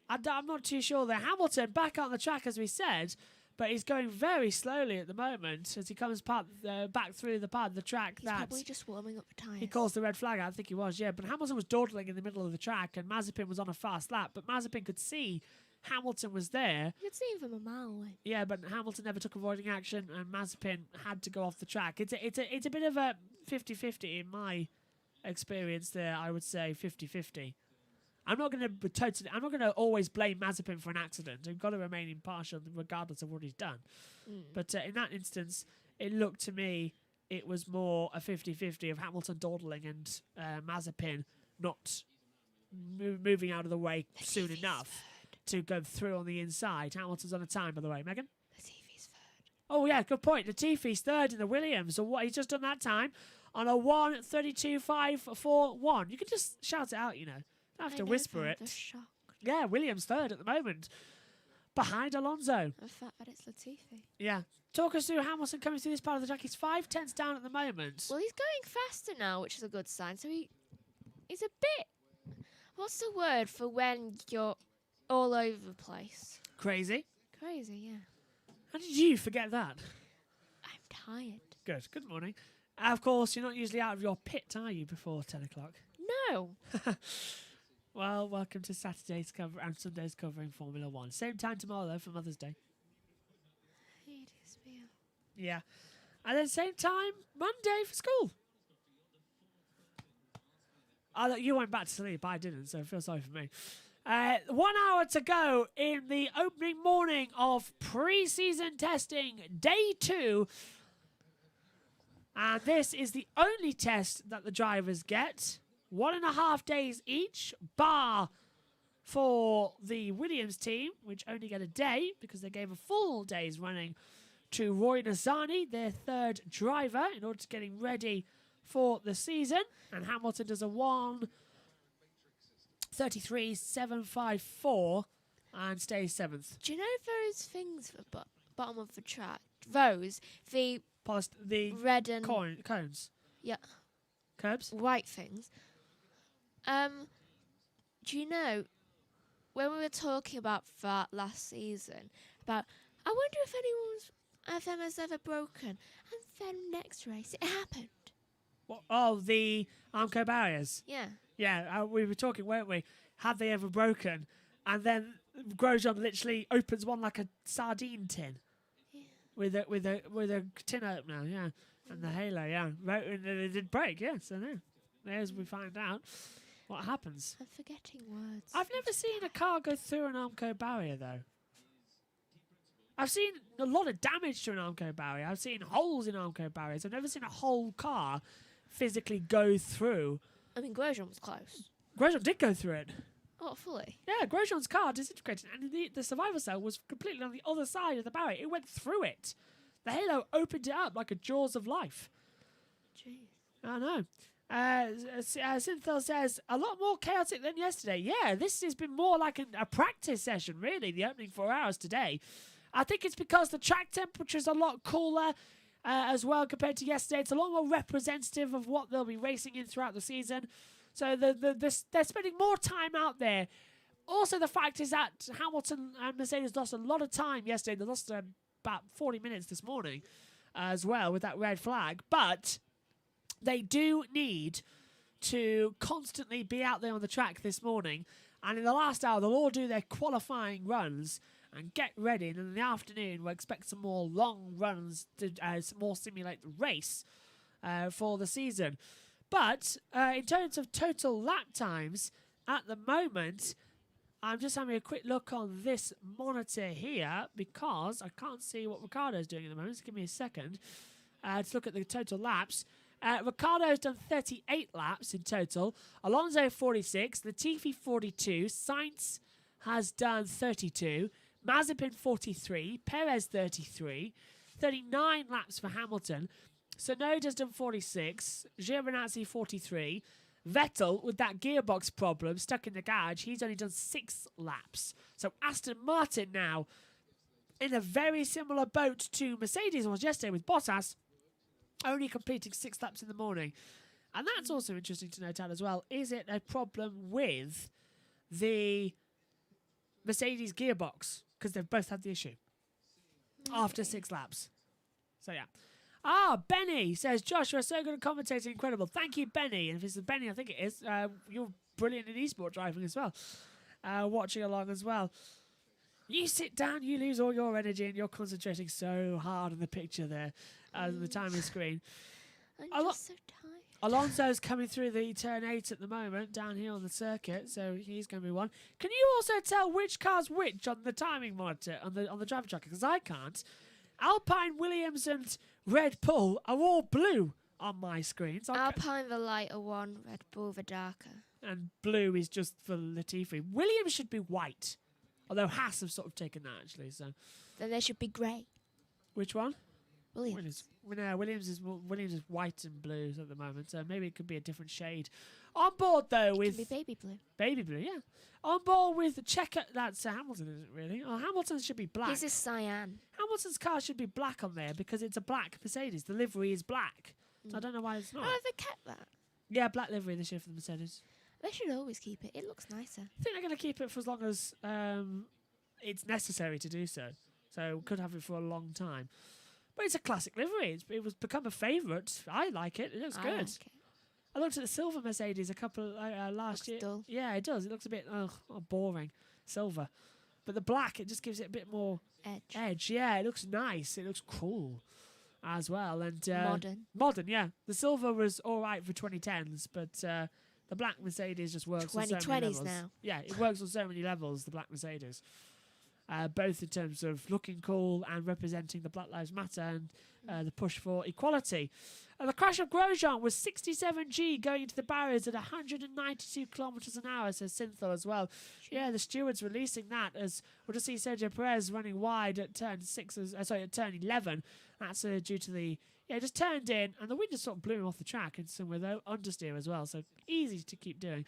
I'm not too sure that Hamilton back on the track, as we said, but he's going very slowly at the moment as he comes back through the part of the track. He's probably just warming up the tyres. He calls the red flag. I think he was, yeah. But Hamilton was dawdling in the middle of the track, and Mazepin was on a fast lap. But Mazepin could see Hamilton was there. You could see him from a mile away. Yeah, but Hamilton never took avoiding action, and Mazepin had to go off the track. It's a bit of a 50-50 in my experience there. I would say 50-50. I'm not going to always blame Mazepin for an accident. I've got to remain impartial regardless of what he's done. But in that instance, it looked to me it was more a 50-50 of Hamilton dawdling and Mazepin not moving out of the way soon enough to go through on the inside. Hamilton's on a time, by the way. Megan? Latifi's third. Oh, yeah, good point. Latifi's third in the Williams. So what he's just done that time on a 1:32.541. You can just shout it out, you know. Don't have to whisper it. I'm shocked. Yeah, Williams third at the moment. Behind Alonso. The fact that it's Latifi. Yeah. Talk us through Hamilton coming through this part of the track. He's 5 tenths down at the moment. Well, he's going faster now, which is a good sign. So he's a bit... What's the word for when you're all over the place? Crazy. Crazy, yeah. How did you forget that? I'm tired. Good morning. Of course, you're not usually out of your pit, are you, before 10 o'clock? No. Well, welcome to Saturday's cover and Sunday's covering Formula 1. Same time tomorrow, though, for Mother's Day. Yeah. And then same time Monday for school. Oh, you went back to sleep. I didn't, so feel sorry for me. 1 hour to go in the opening morning of pre-season testing, day 2. And this is the only test that the drivers get. 1.5 days each, bar for the Williams team, which only get a day because they gave a full day's running to Roy Nazani, their 3rd driver, in order to get him ready for the season. And Hamilton does a 1:33.754 and stays 7th. Do you know those things at the bottom of the track? Those, the red and cones. Yeah. Curbs? White things. Do you know, when we were talking about that last season, about, I wonder if anyone's of them has ever broken, and then next race it happened. What? Oh, the Armco barriers. Yeah. Yeah, we were talking, weren't we? Had they ever broken? And then Grosjean literally opens one like a sardine tin. Yeah. With a tin opener, yeah. And the halo, yeah. Right, and it did break, yeah. So there's we find out what happens. I'm forgetting words. I've never seen a car go through an Armco barrier, though. I've seen a lot of damage to an Armco barrier. I've seen holes in Armco barriers. I've never seen a whole car physically go through. I mean, Grosjean was close. Grosjean did go through it. Oh, fully. Yeah, Grosjean's car disintegrated, and the survivor cell was completely on the other side of the barrier. It went through it. The halo opened it up like a jaws of life. Jeez. I know. Synthel says, a lot more chaotic than yesterday. Yeah, this has been more like a practice session, really, the opening 4 hours today. I think it's because the track temperature is a lot cooler as well compared to yesterday. It's a lot more representative of what they'll be racing in throughout the season. So they're spending more time out there. Also, the fact is that Hamilton and Mercedes lost a lot of time yesterday. They lost about 40 minutes this morning as well with that red flag. But they do need to constantly be out there on the track this morning. And in the last hour, they'll all do their qualifying runs and get ready. And in the afternoon, we'll expect some more long runs to more simulate the race for the season. But in terms of total lap times, at the moment, I'm just having a quick look on this monitor here because I can't see what Ricciardo's doing at the moment. So give me a second to look at the total laps. Ricciardo's done 38 laps in total. Alonso 46, Latifi 42, Sainz has done 32, Mazepin 43, Perez 33, 39 laps for Hamilton. Tsunoda's done 46, Giovinazzi 43, Vettel, with that gearbox problem stuck in the garage, he's only done 6 laps. So Aston Martin now in a very similar boat to Mercedes was yesterday with Bottas, only completing 6 laps in the morning. And that's also interesting to note out as well. Is it a problem with the Mercedes gearbox? Because they've both had the issue after 6 laps. So, yeah. Benny says, Josh, you're so good at commentating. Incredible. Thank you, Benny. And if it's Benny, I think it is. You're brilliant in esport driving as well. Watching along as well. You sit down, you lose all your energy, and you're concentrating so hard on the picture there, the timing screen. I'm just so tired. Alonso's coming through the turn 8 at the moment, down here on the circuit, so he's going to be one. Can you also tell which car's which on the timing monitor, on the driver tracker? Because I can't. Alpine, Williams, and Red Bull are all blue on my screen. So Alpine the lighter one, Red Bull the darker. And blue is just for Latifi. Williams should be white. Although Haas have sort of taken that, actually. So Then they should be grey. which one? Williams. Williams is white and blue at the moment, so maybe it could be a different shade. On board though with It could be baby blue, yeah. On board with the checker. That's Hamilton, isn't it really? Oh, Hamilton should be black. This is cyan. Hamilton's car should be black on there because it's a black Mercedes. The livery is black. So I don't know why it's not. Oh, they kept that. Yeah, black livery this year for the Mercedes. They should always keep it. It looks nicer. I think they're going to keep it for as long as it's necessary to do so. So we could have it for a long time. But it's a classic livery. It was become a favourite. I like it. It looks good. Like it. I looked at the silver Mercedes a couple last year. Dull. Yeah, it does. It looks a bit boring, silver. But the black, it just gives it a bit more edge. Yeah, it looks nice. It looks cool as well. And Modern, yeah. The silver was all right for 2010s, but the black Mercedes just works on so many 2020s levels. now. Yeah, it works on so many levels, the black Mercedes. Both in terms of looking cool and representing the Black Lives Matter and the push for equality. The crash of Grosjean was 67G going into the barriers at 192 kilometres an hour, says Synthol as well. Yeah, the stewards releasing that as we'll just see Sergio Perez running wide at turn 11. That's due to just turned in and the wind just sort of blew him off the track and some with understeer as well, so easy to keep doing.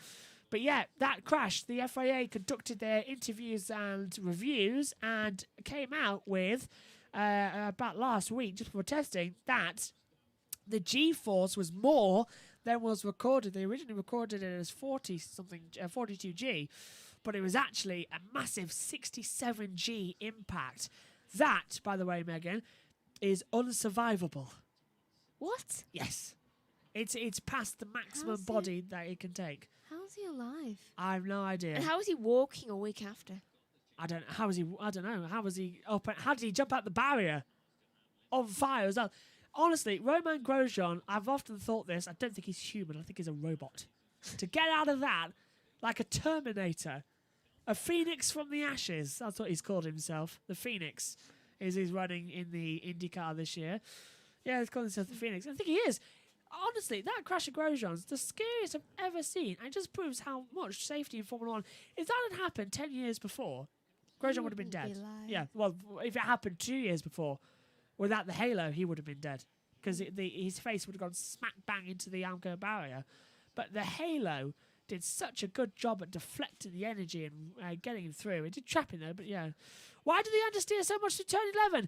But yeah, that crash, the FIA conducted their interviews and reviews and came out with, about last week, just before testing, that the G-force was more than was recorded. They originally recorded it as 42G, but it was actually a massive 67G impact. That, by the way, Megan, is unsurvivable. What? Yes. It's past the maximum body that it can take. How's he alive? I have no idea. And how is he walking a week after? I don't know. How was he up? How did he jump out the barrier? On fire as well. Honestly, Romain Grosjean, I've often thought this. I don't think he's human. I think he's a robot. To get out of that, like a Terminator, a phoenix from the ashes. That's what he's called himself. The Phoenix he's running in the IndyCar this year. Yeah, he's called himself the Phoenix. I think he is. Honestly, that crash of Grosjean's the scariest I've ever seen. And it just proves how much safety in Formula 1. If that had happened 10 years before, Grosjean would have been dead. Yeah, well, if it happened 2 years before, without the halo, he would have been dead. Because his face would have gone smack bang into the Amco barrier. But the halo did such a good job at deflecting the energy and getting him through. It did trap him though, but yeah. Why do they understeer so much to turn 11?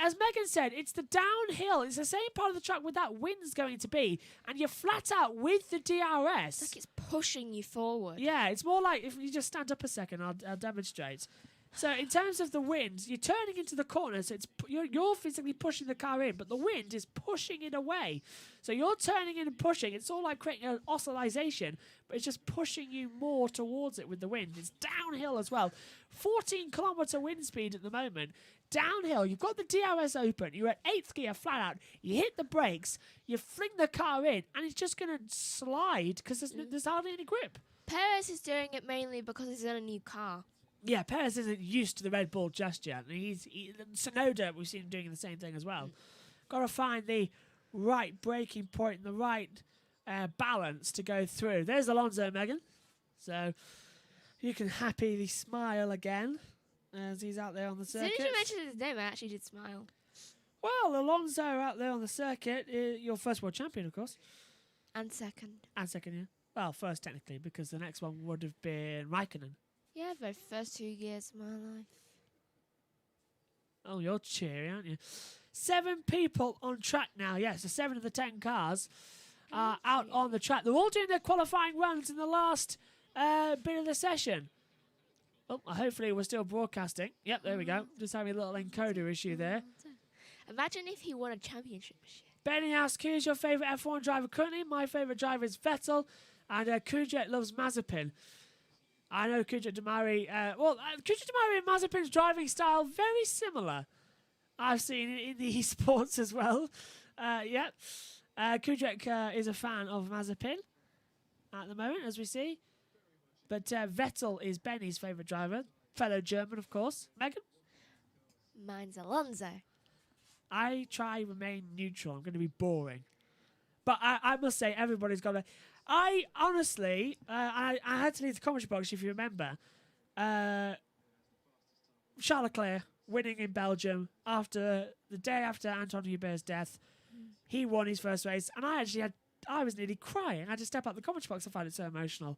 As Megan said, it's the downhill. It's the same part of the track where that wind's going to be. And you're flat out with the DRS. It's like it's pushing you forward. Yeah, it's more like if you just stand up a second, I'll demonstrate. So in terms of the wind, you're turning into the corner, so you're physically pushing the car in, but the wind is pushing it away. So you're turning in and pushing. It's all like creating an oscillation, but it's just pushing you more towards it with the wind. It's downhill as well. 14-kilometre wind speed at the moment. Downhill, you've got the DRS open. You're at 8th gear flat out. You hit the brakes. You fling the car in, and it's just going to slide because there's hardly any grip. Perez is doing it mainly because he's in a new car. Yeah, Perez isn't used to the Red Bull just yet. Sonoda, we've seen him doing the same thing as well. Got to find the right braking point and the right balance to go through. There's Alonso, Megan. So you can happily smile again as he's out there on the circuit. As soon as you mentioned his name, I actually did smile. Well, Alonso out there on the circuit. Your first world champion, of course. And second. And second, yeah. Well, first technically, because the next one would have been Raikkonen. Yeah, the first 2 years of my life. Oh, you're cheery, aren't you? 7 people on track now. Yes, so 7 of the 10 cars are out on the track. They're all doing their qualifying runs in the last bit of the session. Oh, hopefully we're still broadcasting. Yep, there we go. Just having a little encoder issue there. Imagine if he won a championship this year. Benny asks, who's your favourite F1 driver currently? My favourite driver is Vettel, and Kudret loves Mazepin. I know Kudret Damari. Kudret Damari and Mazepin's driving style very similar. I've seen it in the esports as well. Kudret is a fan of Mazepin at the moment, as we see. But Vettel is Benny's favourite driver, fellow German, of course. Megan? Mine's Alonso. I try remain neutral. I'm going to be boring. But I must say, everybody's got to... I honestly, I had to leave the commentary box, if you remember. Charles Leclerc winning in Belgium after the day after Antoine Hubert's death. He won his first race, and I was nearly crying. I had to step out the commentary box. I find it so emotional.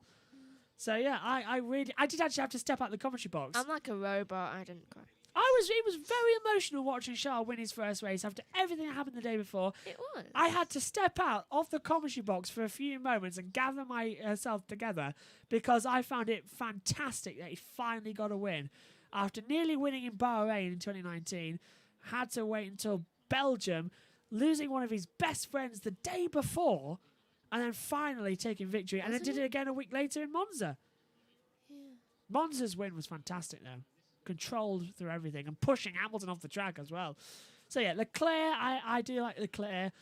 So yeah, I did actually have to step out the commentary box. I'm like a robot. I didn't cry. It was very emotional watching Charles win his first race after everything that happened the day before. It was. I had to step out of the commentary box for a few moments and gather myself together because I found it fantastic that he finally got a win. After nearly winning in Bahrain in 2019, had to wait until Belgium, losing one of his best friends the day before, and then finally taking victory. And then did it again a week later in Monza. Yeah. Monza's win was fantastic, though. Controlled through everything and pushing Hamilton off the track as well. So, yeah, Leclerc, I do like Leclerc.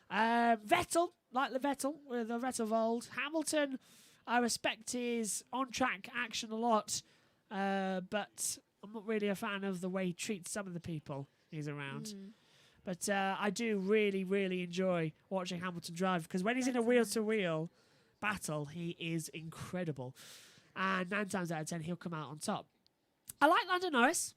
Vettel, like the Vettel of old. Hamilton, I respect his on-track action a lot, but I'm not really a fan of the way he treats some of the people he's around. But I do really, really enjoy watching Hamilton drive because when he's in a wheel-to-wheel battle, he is incredible. And 9 times out of 10, he'll come out on top. I like Lando Norris.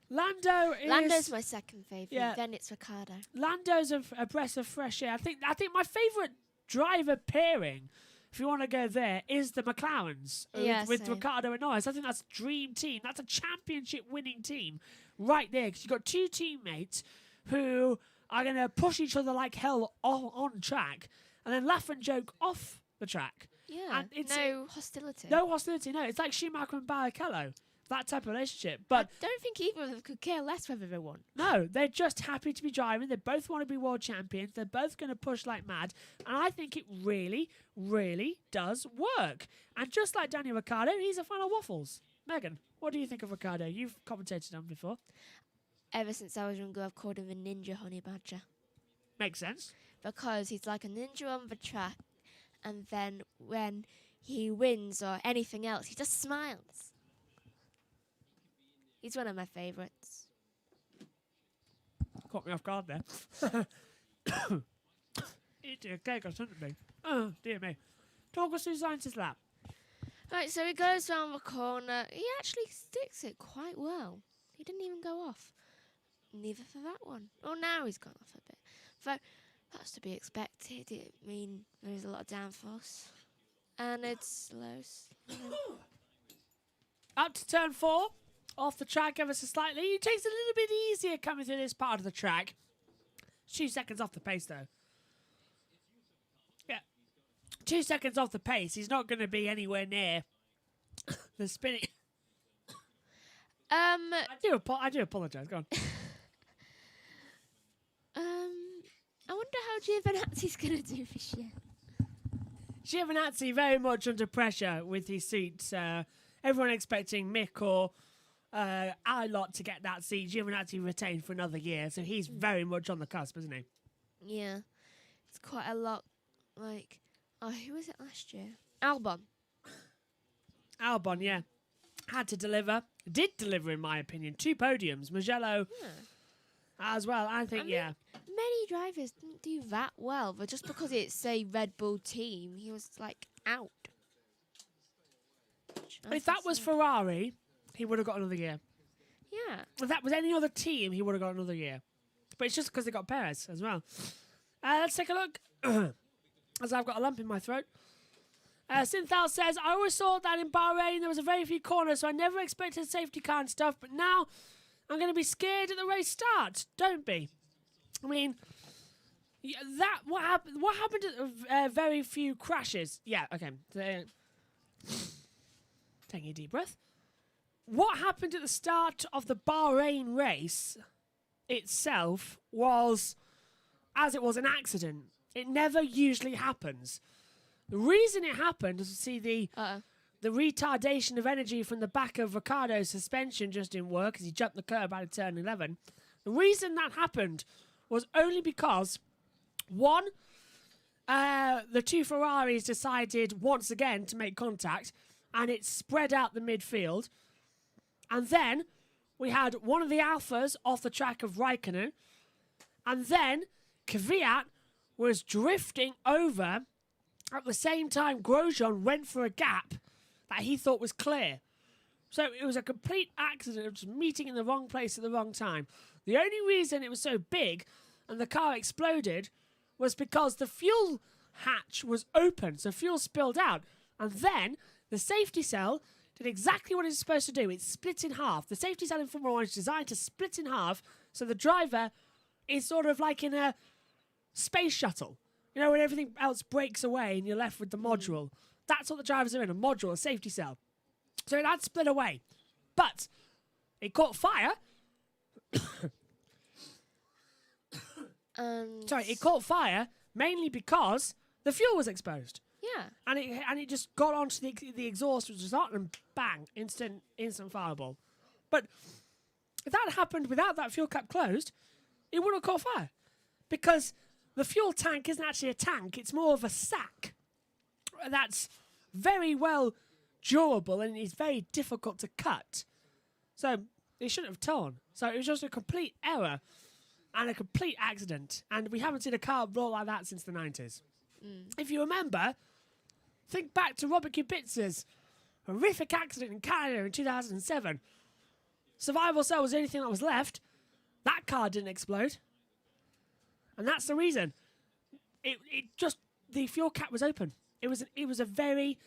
Lando's my second favourite. Yeah. Then it's Ricciardo. Lando's a breath of fresh air. I think my favourite driver pairing, if you want to go there, is the McLarens with same. Ricciardo and Norris. I think that's a dream team. That's a championship-winning team right there because you've got two teammates who are going to push each other like hell on track and then laugh and joke off the track. Yeah, And it's no hostility. No hostility, no. It's like Schumacher and Barrichello, that type of relationship. But I don't think either of them could care less whether they won. no, they're just happy to be driving. They both want to be world champions. They're both going to push like mad. And I think it really, really does work. And just like Daniel Ricciardo, he's a fan of waffles. Megan, what do you think of Ricciardo? You've commentated on before. Ever since I was younger, I've called him a ninja honey badger. Makes sense. Because he's like a ninja on the track. And then when he wins or anything else, he just smiles. He's one of my favourites. Caught me off guard there. Eat a cake or something. Oh, dear me. Talk us through Sainz's lap. Right, so he goes round the corner. He actually sticks it quite well. He didn't even go off. Neither for that one. Oh, now he's gone off a bit. So that's to be expected. I mean, there's a lot of downforce. And it's slow. Up to turn 4. Off the track ever so slightly. He takes it a little bit easier coming through this part of the track. 2 seconds off the pace, though. Yeah. 2 seconds off the pace. He's not going to be anywhere near the spinning. I do apologise. Go on. I wonder how Giovinazzi's going to do this year. Giovinazzi very much under pressure with his seat. Everyone expecting Mick or Alot to get that seat. Giovinazzi retained for another year, so he's very much on the cusp, isn't he? Yeah. It's quite a lot. Like, who was it last year? Albon, yeah. Had to deliver. Did deliver, in my opinion. 2 podiums. Mugello as well. I think, yeah. Many drivers didn't do that well, but just because it's a Red Bull team, he was, like, out. If that was Ferrari, he would have got another year. Yeah. If that was any other team, he would have got another year. But it's just because they got Perez as well. Let's take a look. As I've got a lump in my throat. Synthal says, I always thought that in Bahrain there was a very few corners, so I never expected safety car and stuff, but now I'm going to be scared at the race start. Don't be. I mean, what happened at very few crashes? Yeah, okay. Taking a deep breath. What happened at the start of the Bahrain race itself was, as it was, an accident. It never usually happens. The reason it happened is to see the retardation of energy from the back of Ricciardo's suspension just didn't work as he jumped the curb out of turn 11. The reason that happened was only because, one, the 2 Ferraris decided once again to make contact and it spread out the midfield. And then we had one of the Alphas off the track of Raikkonen. And then Kvyat was drifting over. At the same time, Grosjean went for a gap that he thought was clear. So it was a complete accident of just meeting in the wrong place at the wrong time. The only reason it was so big and the car exploded was because the fuel hatch was open, so fuel spilled out. And then the safety cell did exactly what it's supposed to do. It's split in half. The safety cell in Formula 1 is designed to split in half so the driver is sort of like in a space shuttle. You know, when everything else breaks away and you're left with the module. That's what the drivers are in, a module, a safety cell. So it had split away. But it caught fire. Sorry, it caught fire mainly because the fuel was exposed. Yeah. And it just got onto the exhaust, which was on, and bang, instant fireball. But if that happened without that fuel cap closed, it would have caught fire. Because the fuel tank isn't actually a tank, it's more of a sack that's very well durable and is very difficult to cut. So it shouldn't have torn. So it was just a complete error and a complete accident. And we haven't seen a car roll like that since the 90s. If you remember, think back to Robert Kubica's horrific accident in Canada in 2007. Survival cell was the only thing that was left. That car didn't explode. And that's the reason. The fuel cap was open. It was a very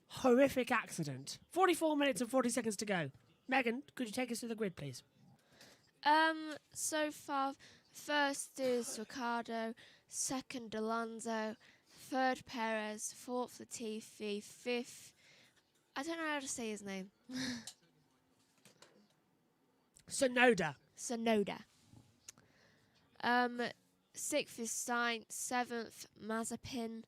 horrific accident. 44 minutes and 40 seconds to go. Megan, could you take us through the grid, please? So far, first is Ricciardo, second Alonso, third Perez, fourth Latifi, fifth, I don't know how to say his name. Sonoda. Sixth is Sainz, seventh Mazepin,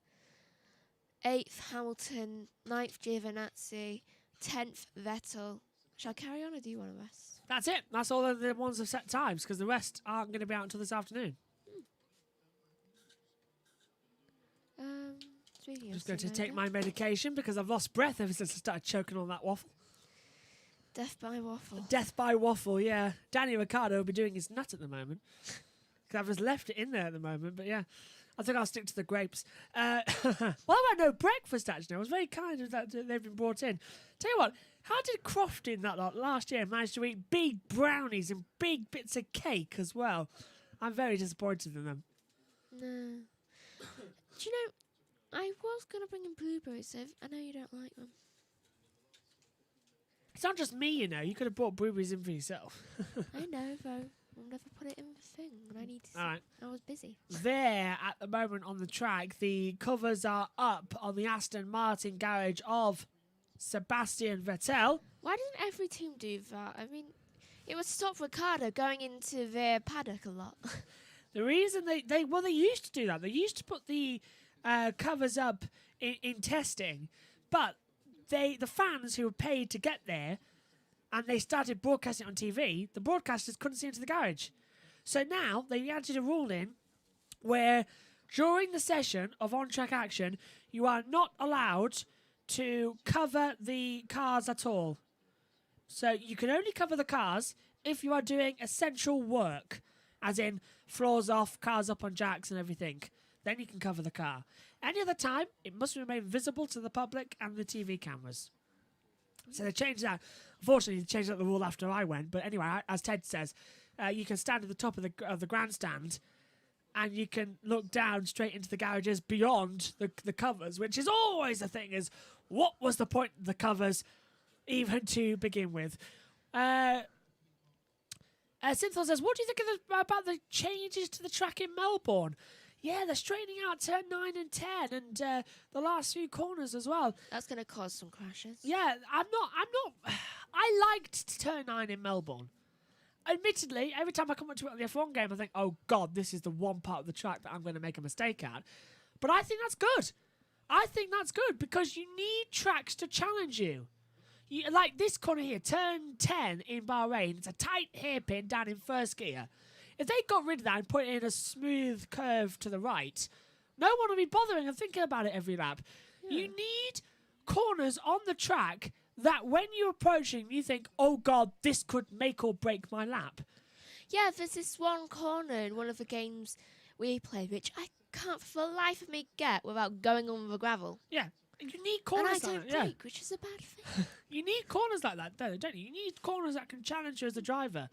eighth Hamilton, ninth Giovinazzi, 10th Vettel. Shall I carry on or do you want to rest? That's it. That's all the ones that set times, because the rest aren't going to be out until this afternoon. Just going to take my medication because I've lost breath ever since I started choking on that waffle. Death by waffle. Death by waffle, yeah. Danny Ricciardo will be doing his nut at the moment. Because I've just left it in there at the moment, but yeah. I think I'll stick to the grapes. Well, I had no breakfast, actually. I was very kind of that they've been brought in. Tell you what, how did Crofton that lot last year manage to eat big brownies and big bits of cake as well? I'm very disappointed in them. No. Do you know, I was going to bring in blueberries, so I know you don't like them. It's not just me, you know. You could have brought blueberries in for yourself. I know, though. I'll never put it in the thing when I need to. All right. I was busy. There, at the moment on the track, the covers are up on the Aston Martin garage of Sebastian Vettel. Why doesn't every team do that? I mean, it would stop Ricciardo going into their paddock a lot. The reason they used to do that. They used to put the covers up in testing, but the fans who were paid to get there and they started broadcasting on TV, the broadcasters couldn't see into the garage. So now they added a rule in where during the session of on-track action, you are not allowed to cover the cars at all. So you can only cover the cars if you are doing essential work, as in floors off, cars up on jacks and everything. Then you can cover the car. Any other time, it must remain visible to the public and the TV cameras. So they changed that. Unfortunately, they changed out the rule after I went. But anyway, as Ted says, you can stand at the top of the grandstand and you can look down straight into the garages beyond the covers, which is always the thing, is what was the point of the covers even to begin with? Synthol says, what do you think about the changes to the track in Melbourne? Yeah, they're straightening out turn 9 and 10 and the last few corners as well. That's going to cause some crashes. Yeah, I liked turn 9 in Melbourne. Admittedly, every time I come up to it on the F1 game, I think, oh God, this is the one part of the track that I'm going to make a mistake at. But I think that's good. I think that's good because you need tracks to challenge you. Like this corner here, turn 10 in Bahrain, it's a tight hairpin down in first gear. If they got rid of that and put it in a smooth curve to the right, no one would be bothering and thinking about it every lap. Yeah. You need corners on the track that when you're approaching, you think, oh God, this could make or break my lap. Yeah, there's this one corner in one of the games we played, which I can't for the life of me get without going on the gravel. Yeah. You need corners and I like don't that. brake, which is a bad thing. You need corners like that, don't you? You need corners that can challenge you as a driver.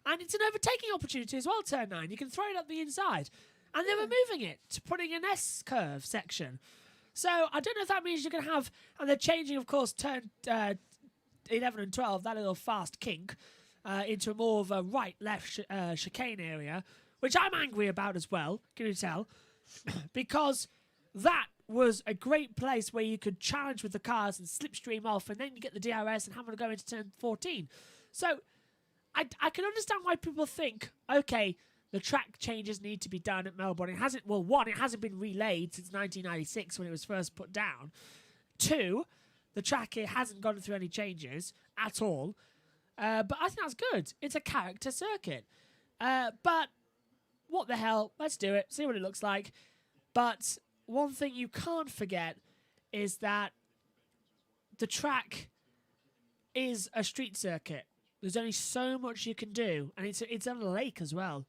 And it's an overtaking opportunity as well, turn 9. You can throw it up the inside. And they're removing it to putting an S-curve section. So I don't know if that means you're going to have... And they're changing, of course, turn 11 and 12, that little fast kink, into more of a right-left chicane area, which I'm angry about as well, can you tell? Because that was a great place where you could challenge with the cars and slipstream off, and then you get the DRS and have to go into turn 14. So I can understand why people think, okay, the track changes need to be done at Melbourne. It hasn't been relayed since 1996 when it was first put down. 2, the track it hasn't gone through any changes at all. But I think that's good. It's a character circuit. But what the hell? Let's do it. See what it looks like. But one thing you can't forget is that the track is a street circuit. There's only so much you can do, and it's on a lake as well.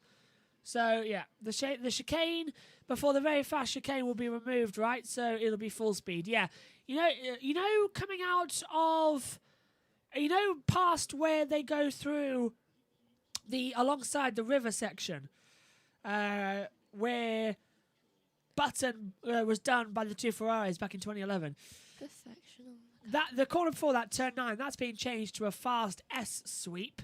So yeah, the chicane before the very fast chicane will be removed, right? So it'll be full speed. Yeah, you know, coming out of, past where they go through alongside the river section, where Button was done by the 2 Ferraris back in 2011. Perfectional. The corner before that, turn 9, that's being changed to a fast S sweep,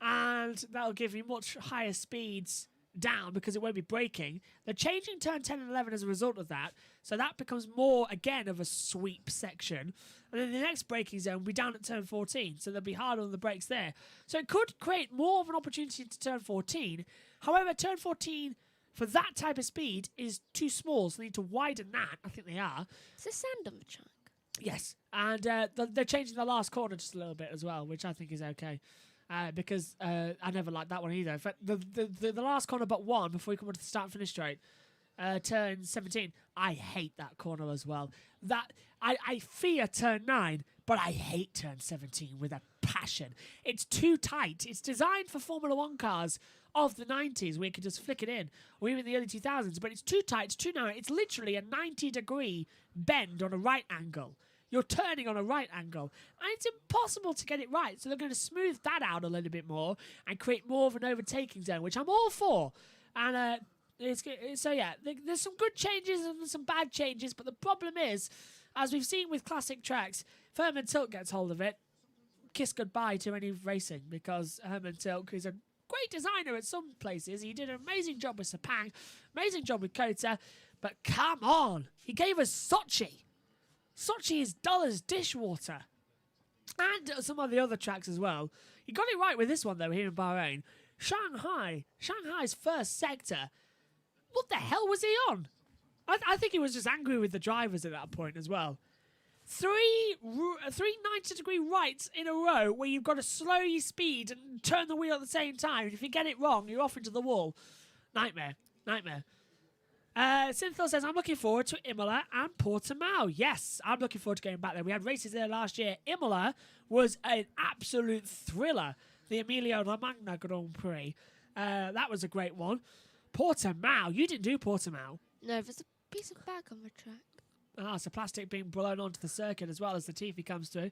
and that'll give you much higher speeds down because it won't be braking. They're changing turn 10 and 11 as a result of that, so that becomes more again of a sweep section, and then the next braking zone will be down at turn 14, so they'll be harder on the brakes there. So it could create more of an opportunity to turn 14. However, turn 14 for that type of speed is too small, so they need to widen that. I think they are. Is there sand on the track? Yes, and they're changing the last corner just a little bit as well, which I think is okay. Because I never liked that one either. In fact, the last corner but one before we come to the start and finish straight, turn 17, I hate that corner as well. That I fear turn 9, but I hate turn 17 with a passion. It's too tight. It's designed for Formula 1 cars of the 90s where you could just flick it in, or even the early 2000s, but it's too tight, it's too narrow. It's literally a 90-degree bend on a right angle. You're turning on a right angle, and it's impossible to get it right. So they're going to smooth that out a little bit more and create more of an overtaking zone, which I'm all for. And so yeah, there's some good changes and some bad changes, but the problem is, as we've seen with classic tracks, if Herman Tilke gets hold of it, kiss goodbye to any racing, because Herman Tilke is a great designer at some places. He did an amazing job with Sepang, amazing job with Kota, but come on, he gave us Sochi. Sochi is dull as dishwater. And some of the other tracks as well. He got it right with this one, though, here in Bahrain. Shanghai's first sector. What the hell was he on? I think he was just angry with the drivers at that point as well. Three 90-degree rights in a row where you've got to slow your speed and turn the wheel at the same time. If you get it wrong, you're off into the wall. Nightmare. Synthil says, I'm looking forward to Imola and Portimao. Yes, I'm looking forward to going back there. We had races there last year. Imola was an absolute thriller. The Emilio Romagna Grand Prix. That was a great one. Portimao. You didn't do Portimao. No, there's a piece of bag on the track. Ah, it's a plastic being blown onto the circuit as well as the TV comes through.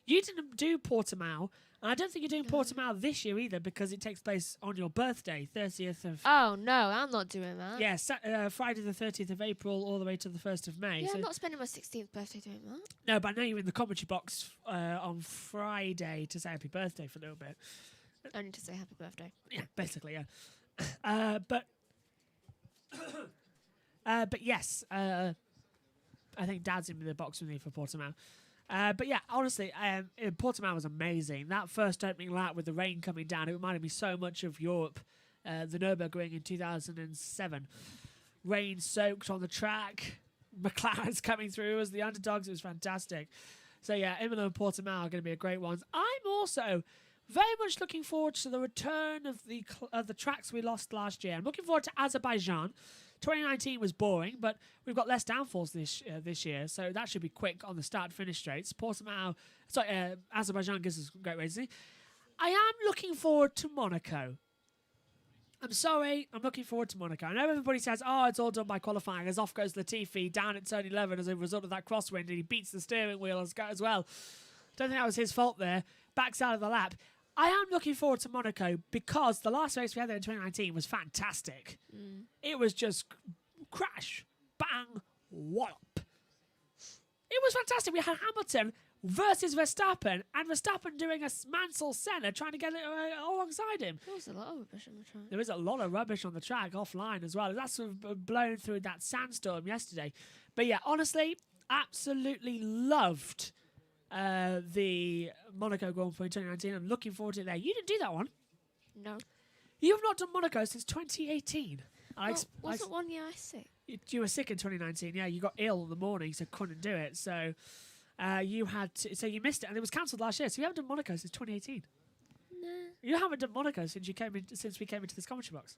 You didn't do Portimao, and I don't think you're doing Portimao this year either because it takes place on your birthday, 30th of... Oh, no, I'm not doing that. Yes, Friday the 30th of April all the way to the 1st of May. Yeah, so I'm not spending my 16th birthday doing that. No, but I know you're in the commentary box on Friday to say happy birthday for a little bit. Only to say happy birthday. Yeah, basically, yeah. But yes, I think Dad's in the box with me for Portimao. But yeah, honestly, Portimao was amazing. That first opening lap with the rain coming down, it reminded me so much of Europe, the Nürburgring in 2007. Rain soaked on the track, McLaren's coming through as the underdogs. It was fantastic. So yeah, Imola and Portimao are going to be a great ones. I'm also very much looking forward to the return of the tracks we lost last year. I'm looking forward to Azerbaijan. 2019 was boring, but we've got less downfalls this year, so that should be quick on the start-finish straights. Azerbaijan gives us great racing. I am looking forward to Monaco. I'm sorry, I'm looking forward to Monaco. I know everybody says, oh, it's all done by qualifying, as off goes Latifi down at turn 11 as a result of that crosswind, and he beats the steering wheel as well. Don't think that was his fault there. Backs out of the lap. I am looking forward to Monaco because the last race we had there in 2019 was fantastic. It was just crash, bang, wallop. It was fantastic. We had Hamilton versus Verstappen, and Verstappen doing a Mansell Senna trying to get it alongside him. There was a lot of rubbish on the track. There is a lot of rubbish on the track offline as well. That's sort of blown through that sandstorm yesterday. But yeah, honestly, absolutely loved the Monaco Grand Prix 2019. I'm looking forward to it there. You didn't do that one. No. You have not done Monaco since 2018. Wasn't 1 year I sick? You were sick in 2019. Yeah, you got ill in the morning, so couldn't do it. So you missed it, and it was cancelled last year. So you haven't done Monaco since 2018. Nah. You haven't done Monaco since we came into this commentary box.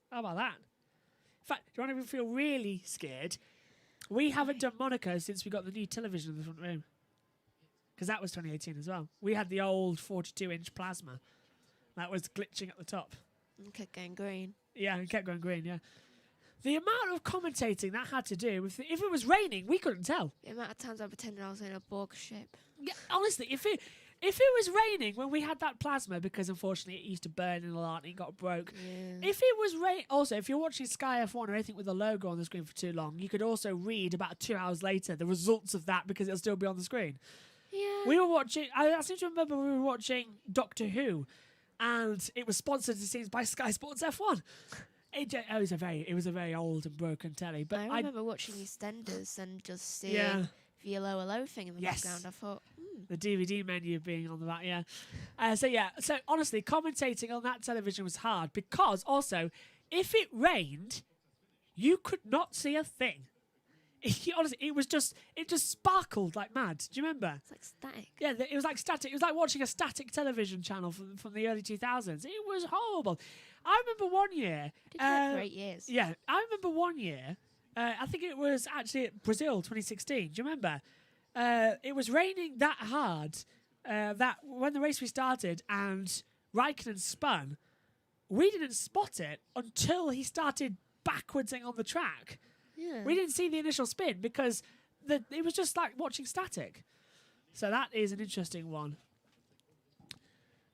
How about that? In fact, do you want to feel really scared? We haven't done Monaco since we got the new television in the front room. Because that was 2018 as well. We had the old 42-inch plasma that was glitching at the top. And kept going green. Yeah, it kept going green, yeah. The amount of commentating that had to do with... If it was raining, we couldn't tell. The amount of times I pretended I was in a Borg ship. Yeah, honestly, if it was raining when we had that plasma, because unfortunately it used to burn in a lot and it got broke. Yeah. If it was rain... Also, if you're watching Sky F1 or anything with a logo on the screen for too long, you could also read about 2 hours later the results of that because it'll still be on the screen. Yeah. We were watching... I seem to remember we were watching Doctor Who, and it was sponsored, it seems, by Sky Sports F1. It was a very old and broken telly. But I remember watching EastEnders and just seeing the hello thing in the Yes. background. I thought, the DVD menu being on the back, yeah. So honestly, commentating on that television was hard because also, if it rained, you could not see a thing. Honestly, it just sparkled like mad. Do you remember? it's like static. Yeah, it was like static. It was like watching a static television channel from the early 2000s. It was horrible. I remember one year. Did that for 8 years. Yeah, I remember one year. I think it was actually at Brazil 2016. Do you remember? It was raining that hard that when the race restarted and Raikkonen spun, we didn't spot it until he started backwardsing on the track. Yeah. We didn't see the initial spin because it was just like watching static. So that is an interesting one.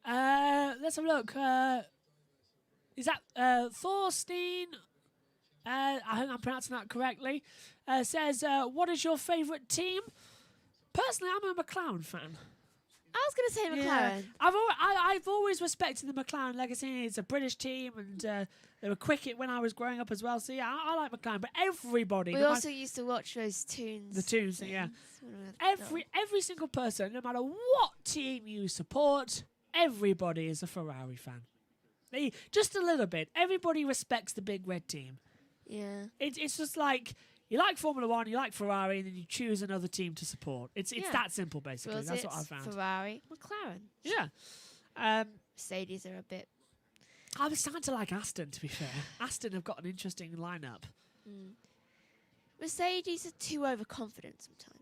Let's have a look. Is that Thorstein? I hope I'm pronouncing that correctly. Says, what is your favourite team? Personally, I'm a McLaren fan. I was going to say McLaren. I've always respected the McLaren legacy. It's a British team, and they were quick when I was growing up as well. So yeah, I like McLaren. But everybody, We also used to watch those tunes. the tunes, yeah. when we were Every single person, no matter what team you support, everybody is a Ferrari fan. Just a little bit. Everybody respects the big red team. Yeah. It's just like you like Formula One, you like Ferrari, and then you choose another team to support. It's that simple, basically. That's what I found. Ferrari, McLaren. Yeah. Mercedes are a bit. I was starting to like Aston, to be fair. Aston have got an interesting lineup. Mercedes are too overconfident sometimes.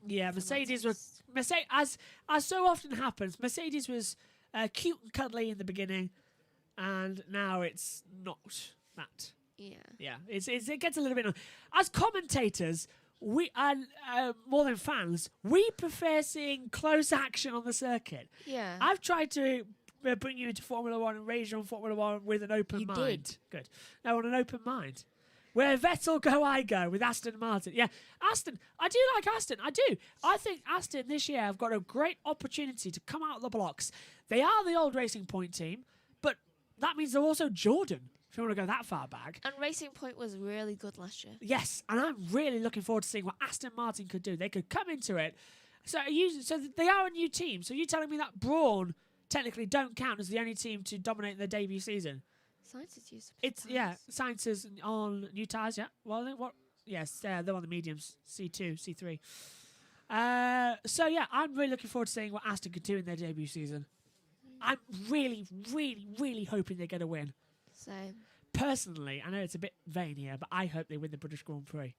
Yeah, Mercedes as so often happens. Mercedes was cute and cuddly in the beginning, and now it's not that. Yeah. It gets a little bit. As commentators, we and more than fans, we prefer seeing close action on the circuit. Yeah. I've tried to bring you into Formula One and raise you on Formula One with an open mind. Did. Good. No, on an open mind. Where Vettel go, I go with Aston Martin. Yeah, Aston. I do like Aston. I do. I think Aston this year have got a great opportunity to come out of the blocks. They are the old Racing Point team, but that means they're also Jordan, if you want to go that far back. And Racing Point was really good last year. Yes, and I'm really looking forward to seeing what Aston Martin could do. They could come into it. So they are a new team. So you're telling me that Brawn technically don't count as the only team to dominate their debut season? Science is used. Science is on new tyres. Yeah, well, what? Yes, they're on the mediums, C2, C3. So yeah, I'm really looking forward to seeing what Aston could do in their debut season. I'm really, really, really hoping they get a win. Same. Personally, I know it's a bit vain here, but I hope they win the British Grand Prix.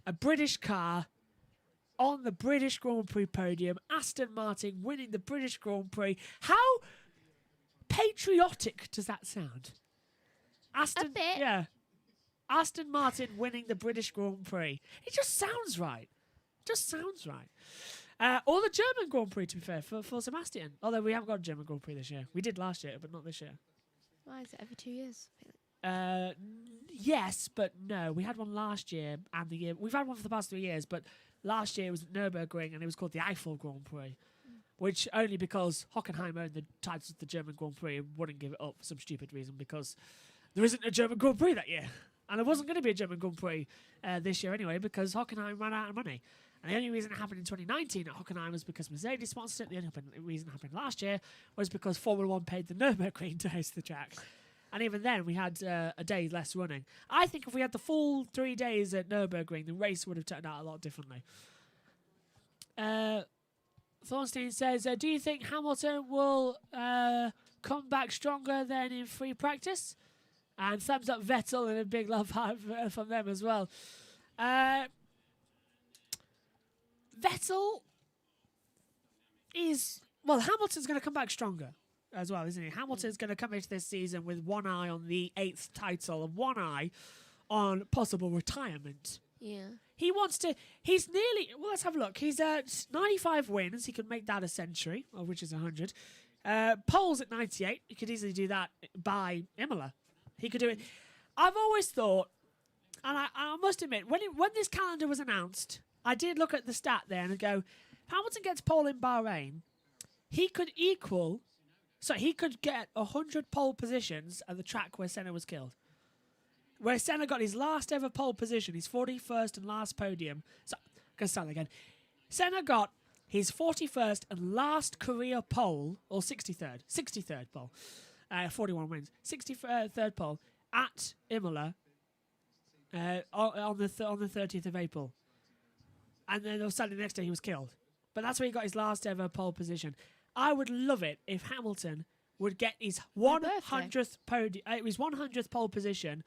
A British car on the British Grand Prix podium, Aston Martin winning the British Grand Prix. How patriotic does that sound? A bit. Yeah. Aston Martin winning the British Grand Prix. It just sounds right. Or the German Grand Prix, to be fair, for Sebastian. Although we haven't got a German Grand Prix this year. We did last year, but not this year. Why is it every 2 years? Yes, but no. We had one last year and the year. We've had one for the past 3 years, but last year it was at Nürburgring and it was called the Eiffel Grand Prix, which only because Hockenheim owned the titles of the German Grand Prix and wouldn't give it up for some stupid reason because there isn't a German Grand Prix that year. And there wasn't going to be a German Grand Prix this year anyway because Hockenheim ran out of money. And the only reason it happened in 2019 at Hockenheim was because Mercedes sponsored it. The only reason it happened last year was because Formula 1 paid the Nürburgring to host the track. And even then, we had a day less running. I think if we had the full 3 days at Nürburgring, the race would have turned out a lot differently. Thornstein says, do you think Hamilton will come back stronger than in free practice? And thumbs up Vettel and a big love heart from them as well. Vettel is... Well, Hamilton's going to come back stronger as well, isn't he? Hamilton's going to come into this season with one eye on the 8th title and one eye on possible retirement. Yeah. He wants to... He's nearly... Well, let's have a look. He's at 95 wins. He could make that a century, which is 100. Poles at 98. He could easily do that by Imola. He could do it. I've always thought, and I must admit, when this calendar was announced, I did look at the stat there and go, Hamilton gets pole in Bahrain. He could equal... So he could get 100 pole positions at the track where Senna was killed. Where Senna got his last ever pole position, his 41st and last podium. So, I'm going to start again. Senna got his 41st and last career pole, or 63rd pole, 41 wins, 63rd pole at Imola on the 30th of April. And then on Saturday next day he was killed. But that's where he got his last ever pole position. I would love it if Hamilton would get his 100th his 100th pole position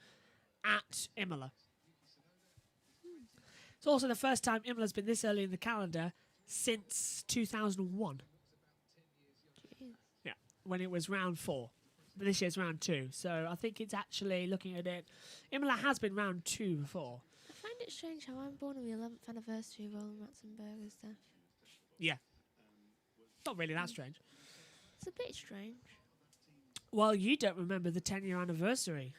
at Imola. It's also the first time Imola's been this early in the calendar since 2001. Yeah, when it was round 4. But this year's round 2. So I think it's actually, looking at it, Imola has been round 2 before. I find it strange how I'm born on the 11th anniversary of Roland Ratzenberger's death. Yeah. Not really that strange. It's a bit strange. Well, you don't remember the 10-year anniversary.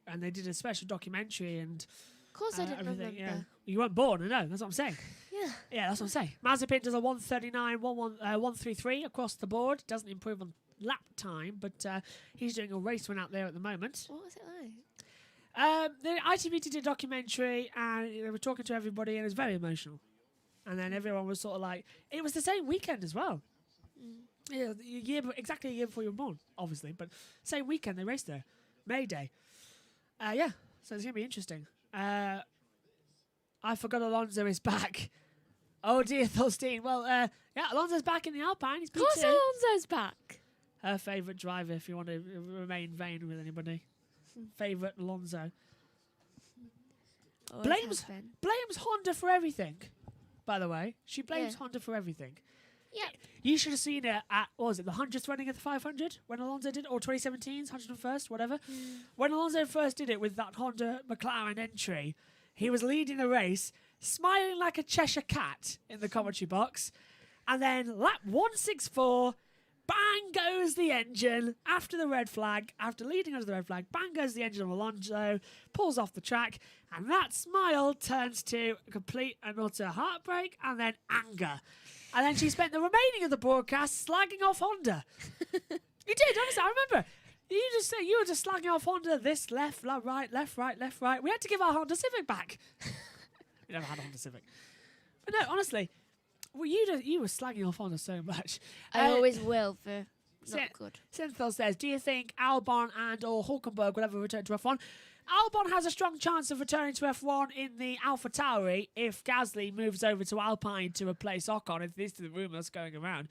And they did a special documentary and... Of course I didn't everything, remember. yeah. You weren't born, I know. That's what I'm saying. Yeah. Yeah, that's what I'm saying. Mazepin does a 1:39, 1:33 across the board. Doesn't improve on lap time, but he's doing a race win out there at the moment. What was it like? The ITV did a documentary and they were talking to everybody and it was very emotional. And then everyone was sort of like... It was the same weekend as well. Yeah, exactly a year before you were born, obviously. But same weekend they raced there. May Day. Yeah, so it's going to be interesting. I forgot Alonso is back. Oh dear, Thorstein. Well, yeah, Alonso's back in the Alpine. He's Of course P2. Alonso's back. Her favourite driver, if you want to remain vain with anybody. Favourite Alonso. Always Blames Honda for everything, by the way. She blames Honda for everything. Yeah. You should have seen it at, what was it, the 100th running of the 500 when Alonso did it, or 2017's 101st, whatever. When Alonso first did it with that Honda McLaren entry, he was leading the race, smiling like a Cheshire cat in the commentary box. And then lap 164, bang goes the engine after the red flag, after leading under the red flag, bang goes the engine of Alonso, pulls off the track, and that smile turns to complete and utter heartbreak and then anger. And then she spent the remaining of the broadcast slagging off Honda. You did, honestly, I remember. You were just slagging off Honda, this, left, right, left, right, left, right. We had to give our Honda Civic back. We never had a Honda Civic. But no, honestly, well, you were slagging off Honda so much. I always will for not good. Synthel says, do you think Albon and or Hulkenberg will ever return to F1? Albon has a strong chance of returning to F1 in the AlphaTauri if Gasly moves over to Alpine to replace Ocon, if this is the rumour that's going around.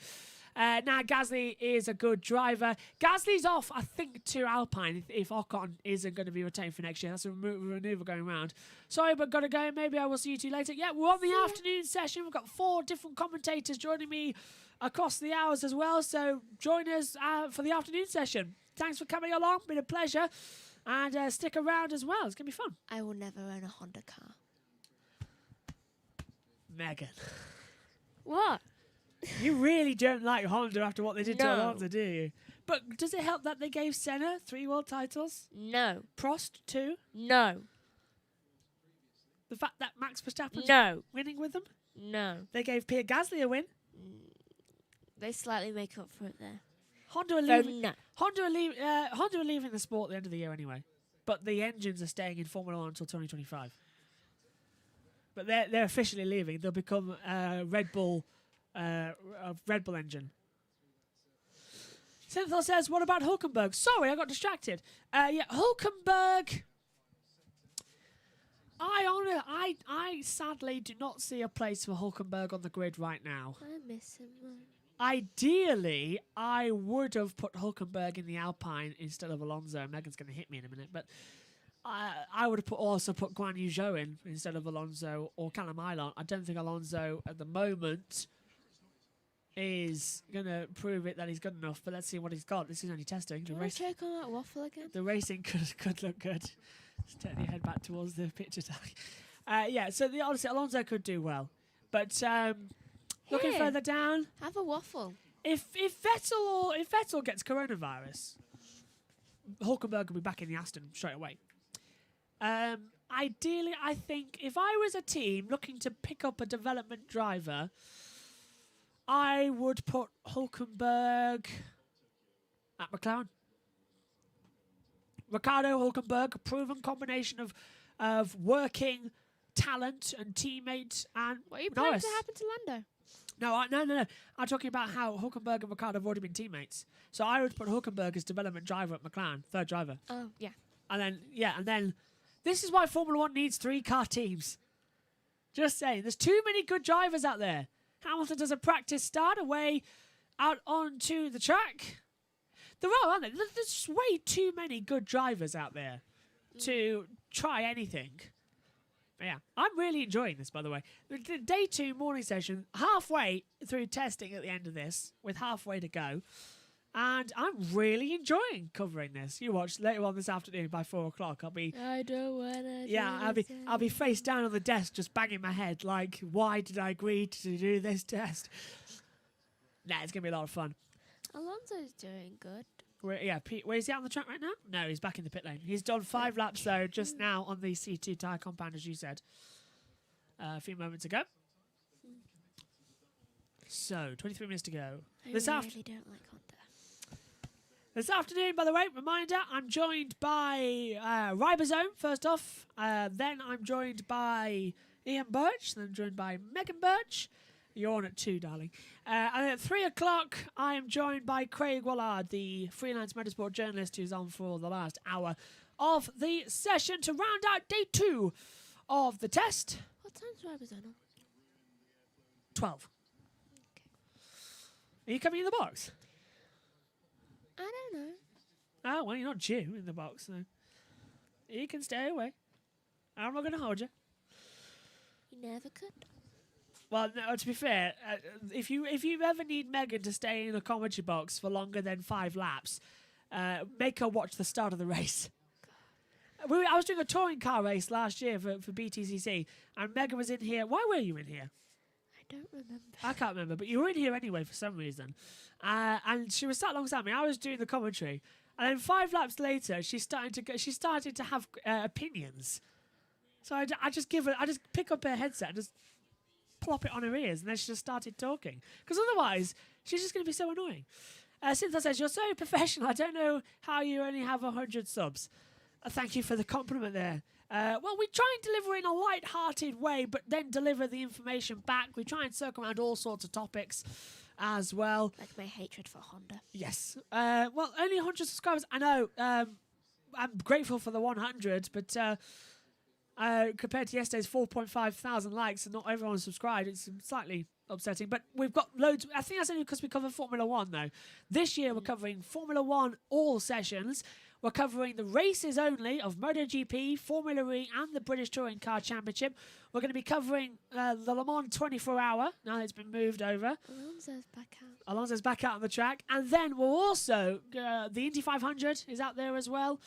Now, Gasly is a good driver. Gasly's off, I think, to Alpine if Ocon isn't going to be retained for next year. That's a manoeuvre going around. Sorry, but got to go. Maybe I will see you two later. Yeah, we're on the afternoon session. We've got 4 different commentators joining me across the hours as well. So join us for the afternoon session. Thanks for coming along. Been a pleasure. And stick around as well. It's going to be fun. I will never own a Honda car. Megan. What? You really don't like Honda after what they did to No. Alonso, do you? But does it help that they gave Senna 3 world titles? No. Prost 2? No. The fact that Max Verstappen's No. winning with them? No. They gave Pierre Gasly a win. They slightly make up for it there. Honda are So leaving. no. Honda are leaving the sport at the end of the year anyway. But the engines are staying in Formula 1 until 2025. But they're officially leaving. They'll become Red Bull engine. Synthol says, what about Hulkenberg? Sorry, I got distracted. Hulkenberg. I sadly do not see a place for Hulkenberg on the grid right now. I miss him. Ideally, I would have put Hulkenberg in the Alpine instead of Alonso. Megan's going to hit me in a minute, but I would have also put Guan Yu Zhou in instead of Alonso or Callum Ilon. I don't think Alonso at the moment is going to prove it that he's good enough, but let's see what he's got. This is only testing. Do you want to check on that waffle again? The racing could look good. Just turn your head back towards the picture tag. So honestly, Alonso could do well. But looking Here. further down, Have a waffle. if Vettel gets coronavirus, Hulkenberg will be back in the Aston straight away. Ideally, I think if I was a team looking to pick up a development driver, I would put Hulkenberg at McLaren. Ricardo Hulkenberg, a proven combination of working talent and teammate and What are you planning Norris. to happen to Lando? No. I'm talking about how Hulkenberg and Ricardo have already been teammates. So I would put Hulkenberg as development driver at McLaren, third driver. Oh, yeah. And then this is why Formula 1 needs 3-car teams. Just saying, there's too many good drivers out there. Hamilton does a practice start away out onto the track. There are, aren't there? There's way too many good drivers out there to try anything. But yeah, I'm really enjoying this, by the way. The day 2 morning session, halfway through testing at the end of this, with halfway to go. And I'm really enjoying covering this. You watch later on this afternoon by 4 o'clock. I don't wanna. I'll be face down on the desk, just banging my head like, why did I agree to do this test? Nah, it's gonna be a lot of fun. Alonso's doing good. Pete, where is he out on the track right now? No, he's back in the pit lane. He's done 5 laps though, just now on the C2 tyre compound, as you said a few moments ago. So 23 minutes to go. I really don't like Honda. This afternoon, by the way, reminder, I'm joined by Ribosome, first off. Then I'm joined by Ian Burch. Then I'm joined by Megan Burch. You're on at 2, darling. And at 3 o'clock, I am joined by Craig Wallard, the freelance motorsport journalist who's on for the last hour of the session to round out day 2 of the test. What time's Ribosome on? 12. Are you coming in the box? I don't know. Oh, well, you're not due in the box, so you can stay away. I'm not going to hold you. You never could. Well, no, to be fair, if you ever need Megan to stay in a commentary box for longer than 5 laps, make her watch the start of the race. I was doing a touring car race last year for BTCC, and Megan was in here. Why were you in here? I don't remember. I can't remember, but you were in here anyway for some reason. And she was sat alongside me. I was doing the commentary, and then 5 laps later, she started to have opinions. So I just pick up her headset and just plop it on her ears, and then she just started talking. Because otherwise, she's just going to be so annoying. Cynthia says, you're so professional. I don't know how you only have 100 subs. Thank you for the compliment there. Well, we try and deliver in a light-hearted way, but then deliver the information back. We try and circle around all sorts of topics as well. Like my hatred for Honda. Yes. Well, only 100 subscribers. I know. I'm grateful for the 100, but compared to yesterday's 4.5 thousand likes and not everyone subscribed, it's slightly upsetting. But we've got loads. I think that's only because we cover Formula 1, though. This year, we're covering Formula 1 all sessions. We're covering the races only of MotoGP, Formula E, and the British Touring Car Championship. We're going to be covering the Le Mans 24-hour, now it's been moved over. Alonso's back out on the track. And then we'll also, the Indy 500 is out there as well.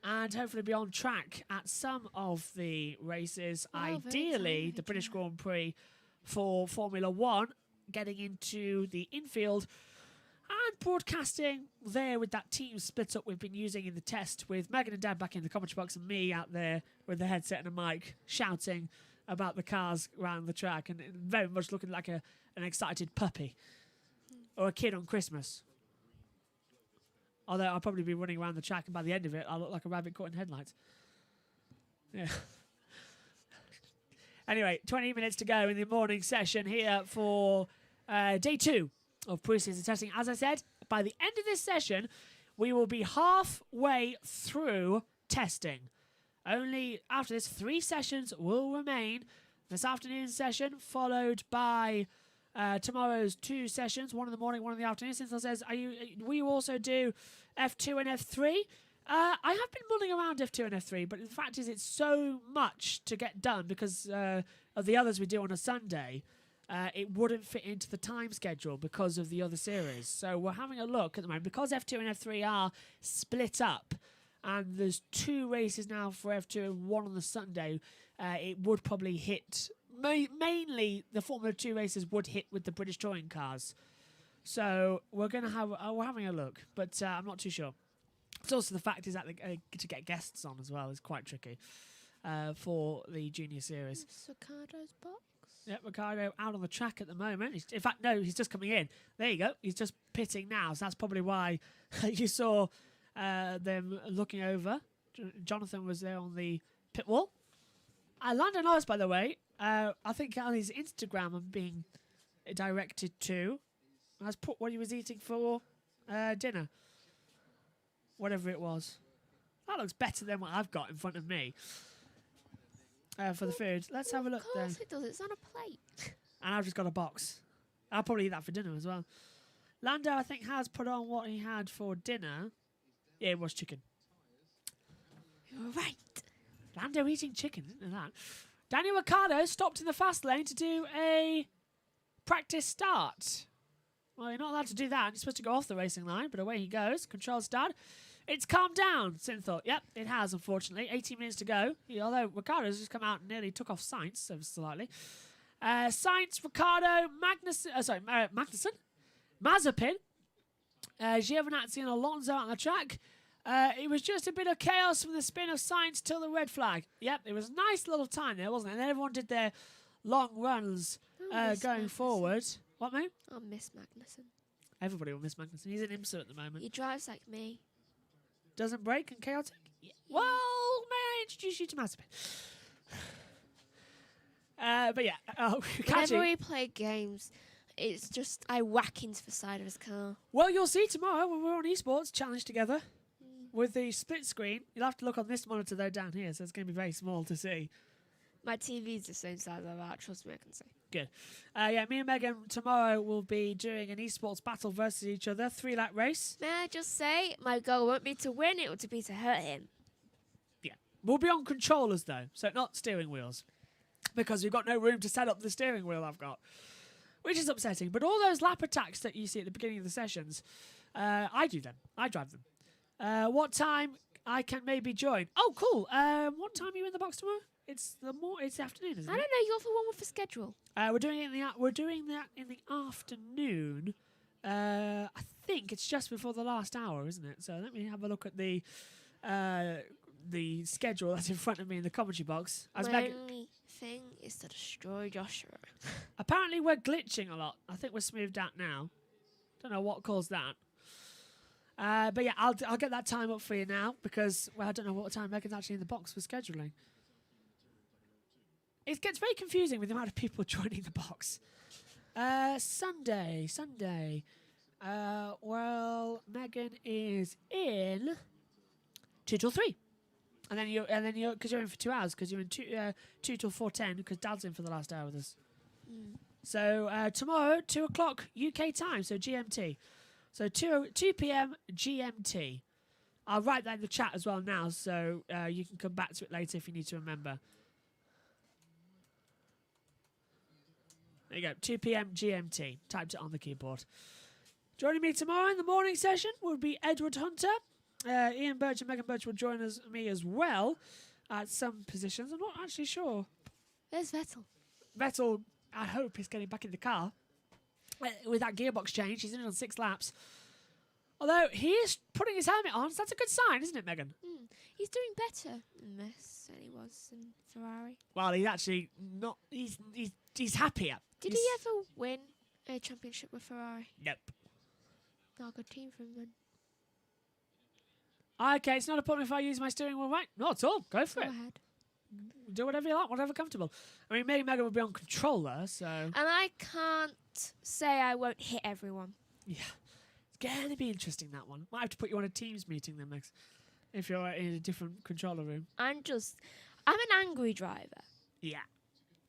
And hopefully be on track at some of the races. Wow, very Ideally, exciting, the British yeah. Grand Prix for Formula 1. getting into the infield and broadcasting there with that team split up we've been using in the test, with Megan and Dad back in the commentary box and me out there with the headset and a mic shouting about the cars around the track, and very much looking like an excited puppy or a kid on Christmas. Although I'll probably be running around the track, and by the end of it, I'll look like a rabbit caught in headlights. Yeah. Anyway, 20 minutes to go in the morning session here for day 2 of pre-season testing. As I said, by the end of this session, we will be halfway through testing. Only after this, 3 sessions will remain. This afternoon session, followed by tomorrow's 2 sessions, 1 in the morning, 1 in the afternoon. Cynthia says, will you also do F2 and F3? I have been mulling around F2 and F3, but the fact is it's so much to get done because of the others we do on a Sunday. It wouldn't fit into the time schedule because of the other series. So we're having a look at the moment. Because F2 and F3 are split up, and there's 2 races now for F2 and 1 on the Sunday, it would probably hit... mainly, the Formula 2 races would hit with the British touring cars. So we're having a look, but I'm not too sure. It's also the fact is that to get guests on as well is quite tricky for the junior series. It's Ricardo's box. Yep, Ricardo out on the track at the moment. In fact, no, he's just coming in. There you go. He's just pitting now, so that's probably why you saw them looking over. Jonathan was there on the pit wall. Lando Norris, by the way, I think on his Instagram I'm being directed to, has put what he was eating for dinner. Whatever it was. That looks better than what I've got in front of me for the food. Let's have a look then. Of course it does. It's on a plate. And I've just got a box. I'll probably eat that for dinner as well. Lando, I think, has put on what he had for dinner. Yeah, it was chicken. You're right. Lando eating chicken, isn't that? Daniel Ricciardo stopped in the fast lane to do a practice start. Well, you're not allowed to do that. You're supposed to go off the racing line, but away he goes. Control start. It's calmed down, Sin thought. Yep, it has, unfortunately. 18 minutes to go. Although Ricciardo's just come out and nearly took off Sainz, ever so slightly. Sainz, Ricciardo, Magnussen, Mazepin, Giovinazzi and Alonso on the track. It was just a bit of chaos from the spin of Sainz till the red flag. Yep, it was a nice little time there, wasn't it? And then everyone did their long runs going forward. What, mate? I'll miss Magnussen. Everybody will miss Magnussen. He's in IMSA at the moment. He drives like me. Doesn't break and chaotic? Yeah. Well, may I introduce you to Mazepin? But yeah. Whenever we play games, it's just I whack into the side of his car. Well, you'll see tomorrow when we're on esports challenge together with the split screen. You'll have to look on this monitor though down here, so it's going to be very small to see. My TV's the same size as that. Trust me, I can see. Good. Yeah, me and Megan tomorrow will be doing an esports battle versus each other, 3-lap race. May I just say, my goal won't be to win, it will be to hurt him. Yeah. We'll be on controllers though, so not steering wheels. Because we've got no room to set up the steering wheel I've got. Which is upsetting. But all those lap attacks that you see at the beginning of the sessions, I do them. I drive them. What time I can maybe join? Oh, cool. What time are you in the box tomorrow? It's the afternoon, isn't it? I don't know. You're the one with the schedule. We're doing that in the afternoon. I think it's just before the last hour, isn't it? So let me have a look at the schedule that's in front of me in the commentary box. My only thing is to destroy Joshua. Apparently we're glitching a lot. I think we're smoothed out now. Don't know what caused that. But yeah, I'll get that time up for you now because I don't know what time Megan's actually in the box for scheduling. It gets very confusing with the amount of people joining the box. Sunday. Well, Megan is in 2 till 3, and then you're because you're in for 2 hours because you're in 2 till 4:10 because Dad's in for the last hour with us. So tomorrow 2 o'clock UK time, so GMT. So 2 p.m. GMT. I'll write that in the chat as well now, so you can come back to it later if you need to remember. There you go, 2 p.m. GMT. Typed it on the keyboard. Joining me tomorrow in the morning session will be Edward Hunter. Ian Burch and Megan Burch will join me as well at some positions. I'm not actually sure. There's Vettel. Vettel, I hope, is getting back in the car. with that gearbox change. He's in on 6 laps. Although he is putting his helmet on, so that's a good sign, isn't it, Megan? He's doing better in this than he was in Ferrari. Well, he's actually not. He's happier. Did he ever win a championship with Ferrari? Nope. Not a good team for him then. Okay, it's not a problem if I use my steering wheel right. Not at all. Go for Go it. ahead. Do whatever you like, whatever comfortable. I mean, maybe Megan will be on controller, so And I can't say I won't hit everyone. yeah, it's going to be interesting, that one. Might have to put you on a Teams meeting then, Max, if you're in a different controller room. I'm an angry driver. Yeah.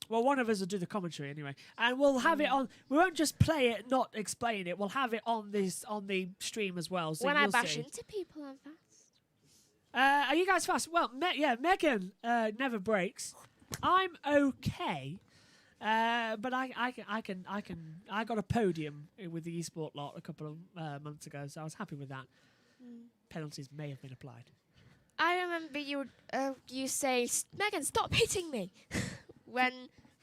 Well, one of us will do the commentary anyway, and we'll have it on. We won't just play it, not explain it. We'll have it on the stream as well. So When I you'll bash see. into people, I'm fast. Are you guys fast? Well, Megan never breaks. I'm okay, but I got a podium with the eSport lot a couple of months ago, so I was happy with that. Penalties may have been applied. I remember you say, Megan, stop hitting me, when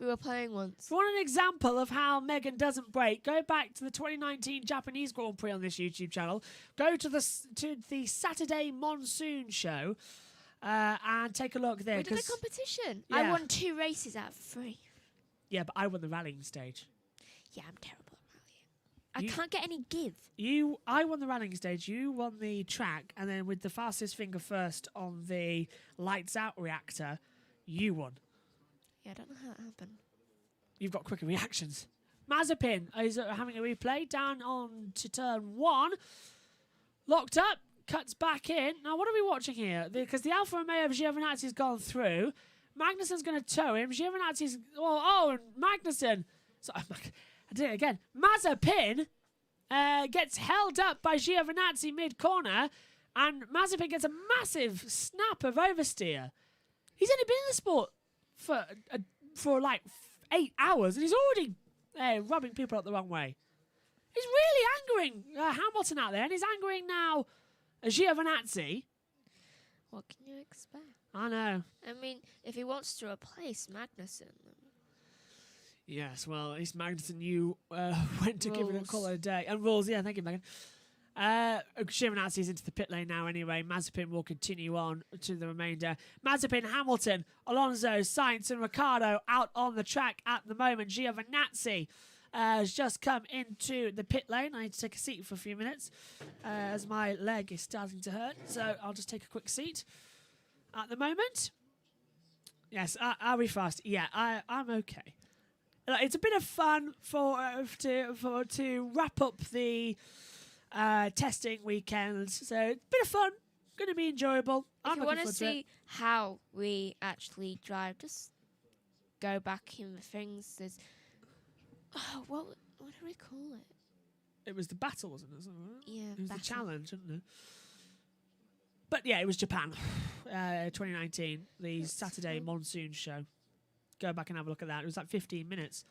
we were playing once. If you want an example of how Megan doesn't break, go back to the 2019 Japanese Grand Prix on this YouTube channel. Go to the Saturday Monsoon Show and take a look there. We did a competition. Yeah. I won 2 races out of 3. Yeah, but I won the rallying stage. Yeah, I'm terrible at rallying. I can't get any give. I won the rallying stage. You won the track, and then with the fastest finger first on the lights out reactor, you won. Yeah, I don't know how that happened. You've got quicker reactions. Mazepin is having a replay down on to turn 1. Locked up, cuts back in. Now, what are we watching here? Because the Alfa Romeo of Giovinazzi's gone through. Magnussen's going to tow him. Giovinazzi's... Oh, Magnussen. So, I did it again. Mazepin gets held up by Giovinazzi mid-corner. And Mazepin gets a massive snap of oversteer. He's only been in the sport for like 8 hours, and he's already rubbing people up the wrong way. He's really angering Hamilton out there, and he's angering now Giovinazzi. What can you expect? I know. I mean, if he wants to replace Magnussen. Yes, well, at least Magnussen, you went to give it a call it a day. And rules, yeah, thank you, Megan. Giovinazzi's into the pit lane now anyway. Mazepin will continue on to the remainder. Mazepin, Hamilton, Alonso, Sainz and Ricciardo out on the track at the moment. Giovinazzi has just come into the pit lane. I need to take a seat for a few minutes as my leg is starting to hurt. So I'll just take a quick seat at the moment. Yes, are we fast? Yeah, I'm okay. It's a bit of fun to wrap up the testing weekend, so it's a bit of fun. Going to be enjoyable. If you want to see how we actually drive, just go back in the things. There's what do we call it? It was the battle, wasn't it? Yeah, it was battle. the challenge, wasn't it? But yeah, it was Japan, 2019, the Saturday Monsoon Show. Go back and have a look at that. It was like 15 minutes.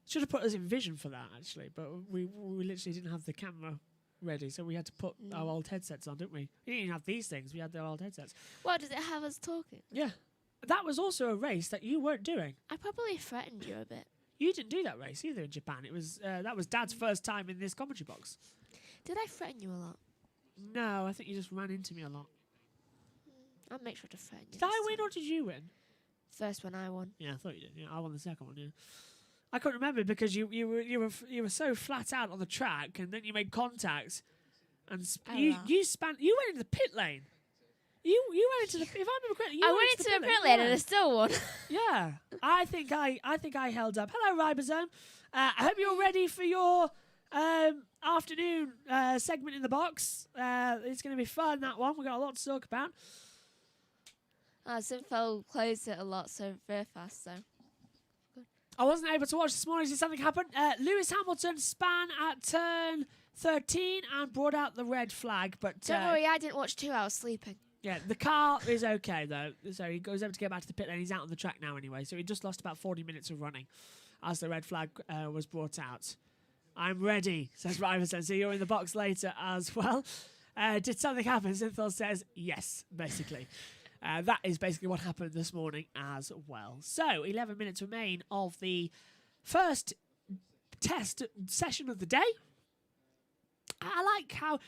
Should have put us in vision for that, actually, but we literally didn't have the camera ready, so we had to put our old headsets on, didn't we? We didn't even have these things. We had the old headsets. What, does it have us talking? Yeah. That was also a race that you weren't doing. I probably threatened you a bit. You didn't do that race either in Japan. It was that was Dad's first time in this commentary box. Did I threaten you a lot? No, I think you just ran into me a lot. I'll make sure to threaten you. Did I win or did you win? First one I won. Yeah, I thought you did. Yeah, I won the second one. Yeah, I couldn't remember because you were so flat out on the track, and then you made contact, and you went into the pit lane. You went into the. If I remember correctly, I went into the pit lane and I still won. Yeah, I think I held up. Hello, Ribosome. I hope you're ready for your afternoon segment in the box. It's going to be fun, that one. We've got a lot to talk about. Sinfel closed it a lot, so very fast, so. Good. I wasn't able to watch this morning, so something happened. Lewis Hamilton span at turn 13 and brought out the red flag, but... Don't worry, I didn't watch 2 hours sleeping. Yeah, the car is okay, though. So he goes able to get back to the pit lane. He's out on the track now anyway, so he just lost about 40 minutes of running as the red flag was brought out. I'm ready, says Riverson. So you're in the box later as well. Did something happen? Synthol says yes, basically. That is basically what happened this morning as well. So 11 minutes remain of the first test session of the day. I like how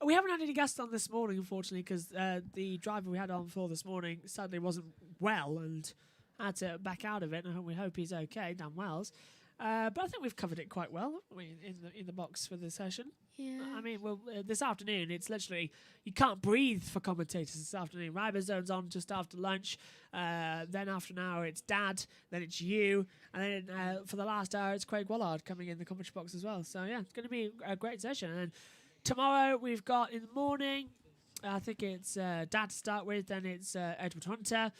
we haven't had any guests on this morning, unfortunately, because the driver we had on for this morning sadly wasn't well and had to back out of it. And we hope he's okay, Dan Wells. But I think we've covered it quite well, haven't we, in the box for the session. Yeah. I mean, well, this afternoon, it's literally, you can't breathe for commentators this afternoon. Ribozone's on just after lunch. Then after an hour, it's Dad. Then it's you. And then for the last hour, it's Craig Wallard coming in the commentary box as well. So, yeah, it's going to be a great session. And then tomorrow, we've got in the morning, I think it's Dad to start with. Then it's Edward Hunter.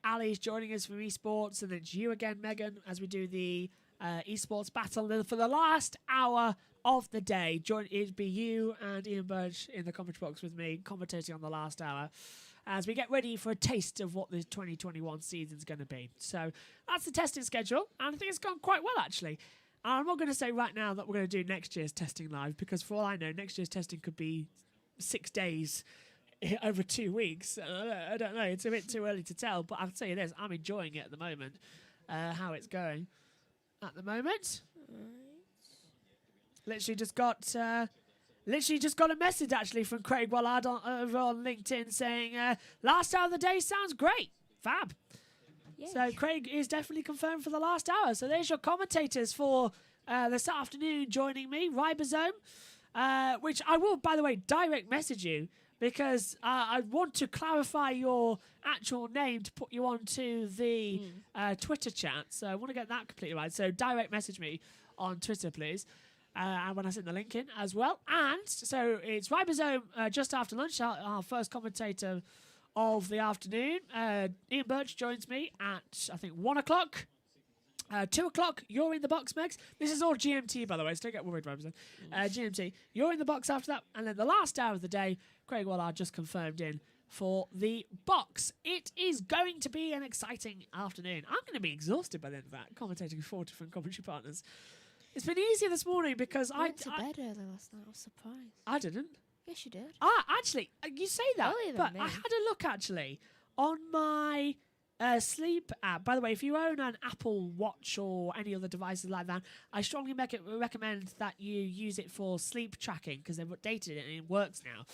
Ali's joining us from esports, and it's you again, Megan, as we do the esports battle. And then for the last hour of the day, it'd be you and Ian Burch in the commentary box with me, commentating on the last hour, as we get ready for a taste of what the 2021 season's going to be. So that's the testing schedule, and I think it's gone quite well, actually. I'm not going to say right now that we're going to do next year's testing live, because for all I know, next year's testing could be 6 days over 2 weeks. I don't know. It's a bit too early to tell, but I'll tell you this, I'm enjoying it at the moment, how it's going at the moment. Literally just got a message actually from Craig Wallard over on LinkedIn saying, last hour of the day sounds great. Fab. Yay. So Craig is definitely confirmed for the last hour. So there's your commentators for this afternoon joining me, Ribosome, which I will, by the way, direct message you, because I want to clarify your actual name to put you onto the Twitter chat. So I want to get that completely right. So direct message me on Twitter, please. And when I send the link in as well. And so it's Ribosome just after lunch, our first commentator of the afternoon. Ian Burch joins me at, I think, 1 o'clock. 2 o'clock, you're in the box, Megs. This is all GMT, by the way, so don't get worried, Ribosome. GMT, you're in the box after that. And then the last hour of the day, Craig Wallard just confirmed in for the box. It is going to be an exciting afternoon. I'm going to be exhausted by the end of that, commentating with 4 different commentary partners. It's been easier this morning because I went to bed early last night. I was surprised. I didn't. Yes, you did. Actually, you say that, Earlier than but me. I had a look actually on my sleep app. By the way, if you own an Apple Watch or any other devices like that, I strongly recommend that you use it for sleep tracking because they've updated it and it works now.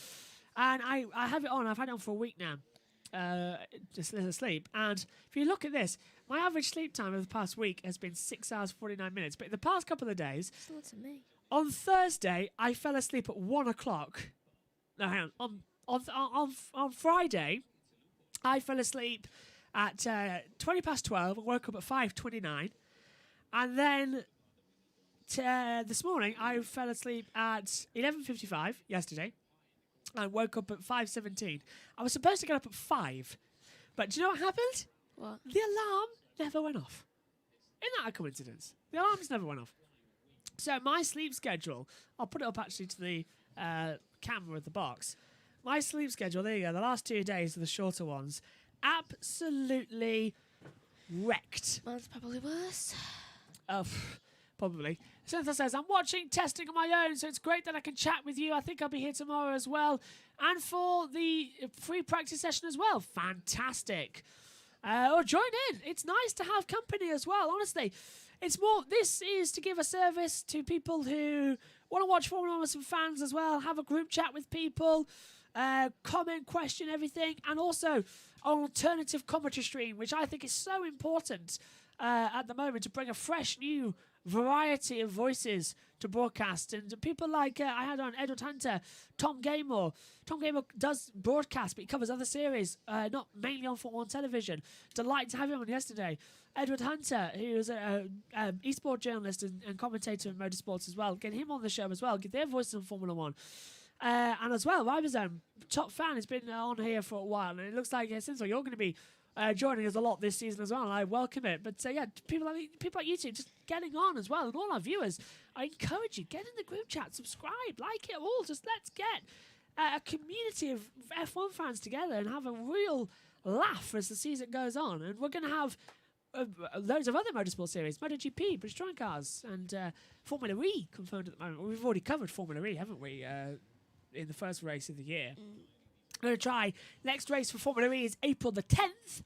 And I have it on. I've had it on for a week now. Just asleep. And if you look at this, my average sleep time over the past week has been 6 hours 49 minutes. But in the past couple of days, Still to me. on Thursday I fell asleep at 1 o'clock. No, hang on. On Friday, I fell asleep at 20 past 12 and woke up at 5:29. And then this morning I fell asleep at 11:55 yesterday. I woke up at 5:17. I was supposed to get up at 5. But do you know what happened? What? The alarm never went off. Isn't that a coincidence? The alarms never went off. So my sleep schedule, I'll put it up actually to the camera of the box. My sleep schedule, there you go, the last 2 days are the shorter ones. Absolutely wrecked. Mine's probably worse. Oh, probably. Cynthia says, I'm watching testing on my own, so it's great that I can chat with you. I think I'll be here tomorrow as well. And for the free practice session as well. Fantastic. Or join in. It's nice to have company as well, honestly. It's more, this is to give a service to people who want to watch Formula 1 with some fans as well, have a group chat with people, comment, question everything, and also an alternative commentary stream, which I think is so important at the moment to bring a fresh new variety of voices to broadcast. And people like I had on Edward Hunter, Tom Gamer. Tom Gamer does broadcast, but he covers other series, not mainly on Formula 1 television. Delighted to have him on yesterday. Edward Hunter, who is an esports journalist and commentator in motorsports as well. Get him on the show as well. Get their voices on Formula 1. And as well, Ribosome, top fan, has been on here for a while. And it looks like, since you're going to be joining us a lot this season as well, and I welcome it. But yeah, people like you two just getting on as well, and all our viewers, I encourage you, get in the group chat, subscribe, like it all. Just let's get a community of F1 fans together and have a real laugh as the season goes on. And we're going to have loads of other motorsport series, MotoGP, British Touring Cars, and Formula E confirmed at the moment. We've already covered Formula E, haven't we, in the first race of the year. I'm going to try. Next race for Formula E is April the 10th.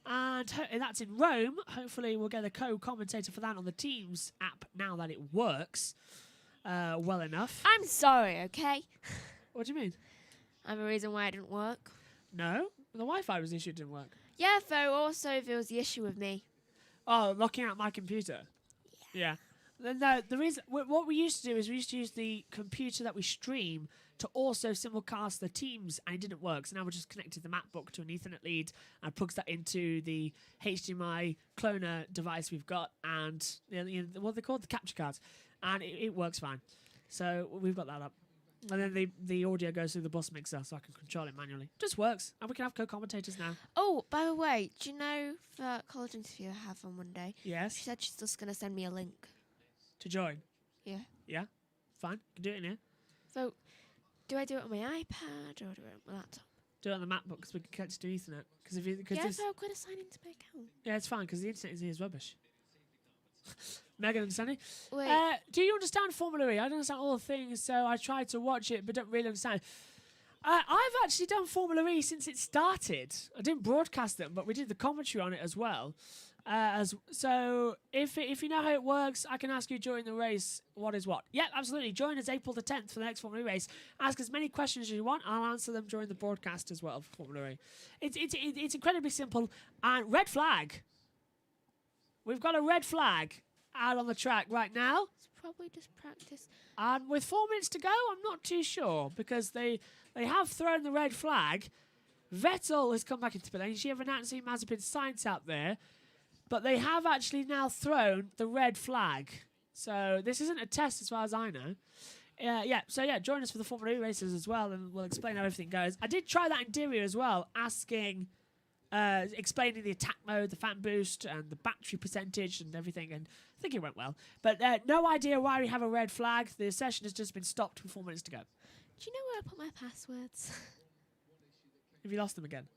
And that's in Rome. Hopefully we'll get a co-commentator for that on the Teams app now that it works well enough. I'm sorry, okay? What do you mean? I have a reason why it didn't work. No? The Wi-Fi was the issue, it didn't work. Yeah, though also there was the issue with me. Oh, locking out my computer. Yeah. No, the reason what we used to do is we used to use the computer that we stream to also simulcast the Teams, and it didn't work. So now we just connected the MacBook to an Ethernet lead and plugs that into the HDMI cloner device we've got, and what are they called? The capture cards, and it works fine. So we've got that up. And then the audio goes through the bus mixer so I can control it manually. Just works. And we can have co-commentators now. Oh, by the way, do you know the college interview I have on Monday? Yes. She said she's just going to send me a link. To join? Yeah. Yeah? Fine. Can do it in here. So, do I do it on my iPad or do it on my laptop? Do it on the MacBook because we can connect it to Ethernet. Cause if you, cause Yeah, this, but I've got to sign into my account. yeah, it's fine because the internet is rubbish. Megan, understanding? Wait. Do you understand Formula E? I don't understand all the things, so I tried to watch it but don't really understand. I've actually done Formula E since it started. I didn't broadcast them, but we did the commentary on it as well. So if you know how it works, I can ask you during the race what is what. Yeah, absolutely. Join us April the 10th for the next Formula E race. Ask as many questions as you want. I'll answer them during the broadcast as well for Formula E. It's incredibly simple. And red flag. We've got a red flag out on the track right now. It's probably just practice. And with 4 minutes to go, I'm not too sure because they have thrown the red flag. Vettel has come back into play. You see announcing Mazepin's signs out there. But they have actually now thrown the red flag. So this isn't a test as far as I know. Join us for the Formula E races as well and we'll explain how everything goes. I did try that in Diri as well, explaining the attack mode, the fan boost and the battery percentage and everything, and I think it went well. But no idea why we have a red flag. The session has just been stopped with 4 minutes to go. Do you know where I put my passwords? Have you lost them again?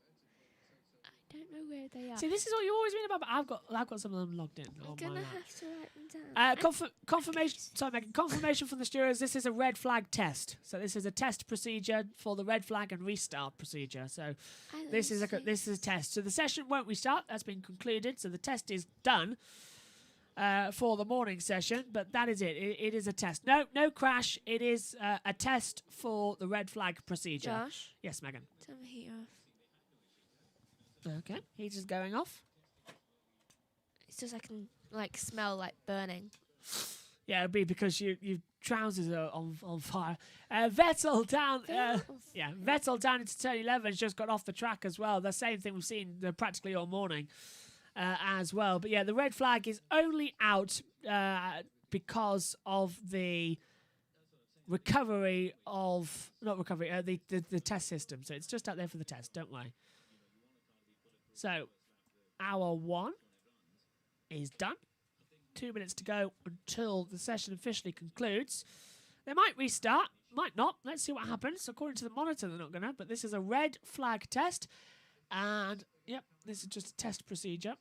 I don't know where they are. See, this is what you always read about, but I've got some of them logged in. I'm on going my to lap. have to write them down. Confirmation. Sorry, Megan. Confirmation from the stewards. This is a red flag test. So this is a test procedure for the red flag and restart procedure. So this is a test. So the session won't restart. That's been concluded. So the test is done for the morning session. But that is it. It is a test. No crash. It is a test for the red flag procedure. Josh? Yes, Megan. Turn the heater off. Okay. Heater's going off. It's just I can smell like burning. Yeah, it'll be because your trousers are on fire. Vettel down. Vettel down into turn 11 has just got off the track as well. The same thing we've seen practically all morning as well. But yeah, the red flag is only out because of the recovery of the test system. So it's just out there for the test. Don't worry. So, hour 1 is done. 2 minutes to go until the session officially concludes. They might restart, might not. Let's see what happens. According to the monitor, they're not going to, but this is a red flag test. And, yep, this is just a test procedure.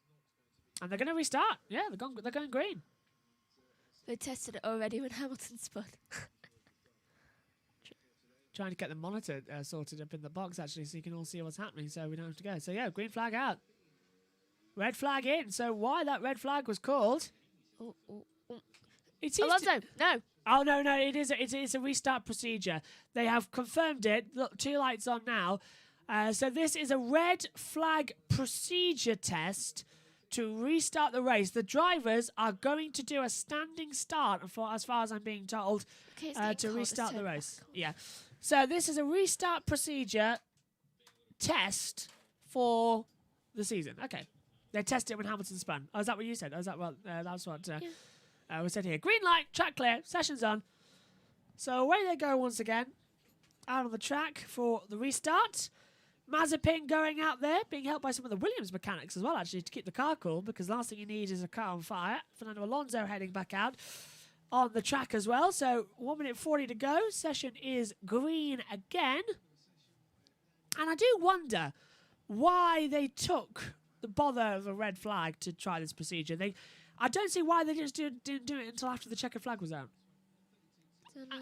And they're going to restart. Yeah, they're going green. They tested it already when Hamilton spun. Trying to get the monitor sorted up in the box, actually, so you can all see what's happening, so we don't have to go. So, yeah, green flag out. Red flag in. So why that red flag was called... Alonso, no. Oh, no, it's a restart procedure. They have confirmed it. Look, 2 lights on now. So this is a red flag procedure test to restart the race. The drivers are going to do a standing start, as far as I'm being told, to restart the race. Yeah. So this is a restart procedure test for the season. Okay. They tested it when Hamilton spun. Oh, is that what you said? Oh, is that what? That's what we said here. Green light, track clear, session's on. So away they go once again, out on the track for the restart. Mazepin going out there, being helped by some of the Williams mechanics as well, actually, to keep the car cool, because the last thing you need is a car on fire. Fernando Alonso heading back out on the track as well. So 1 minute 40 to go. Session is green again. And I do wonder why they took the bother of a red flag to try this procedure. I don't see why they just didn't do it until after the checkered flag was out.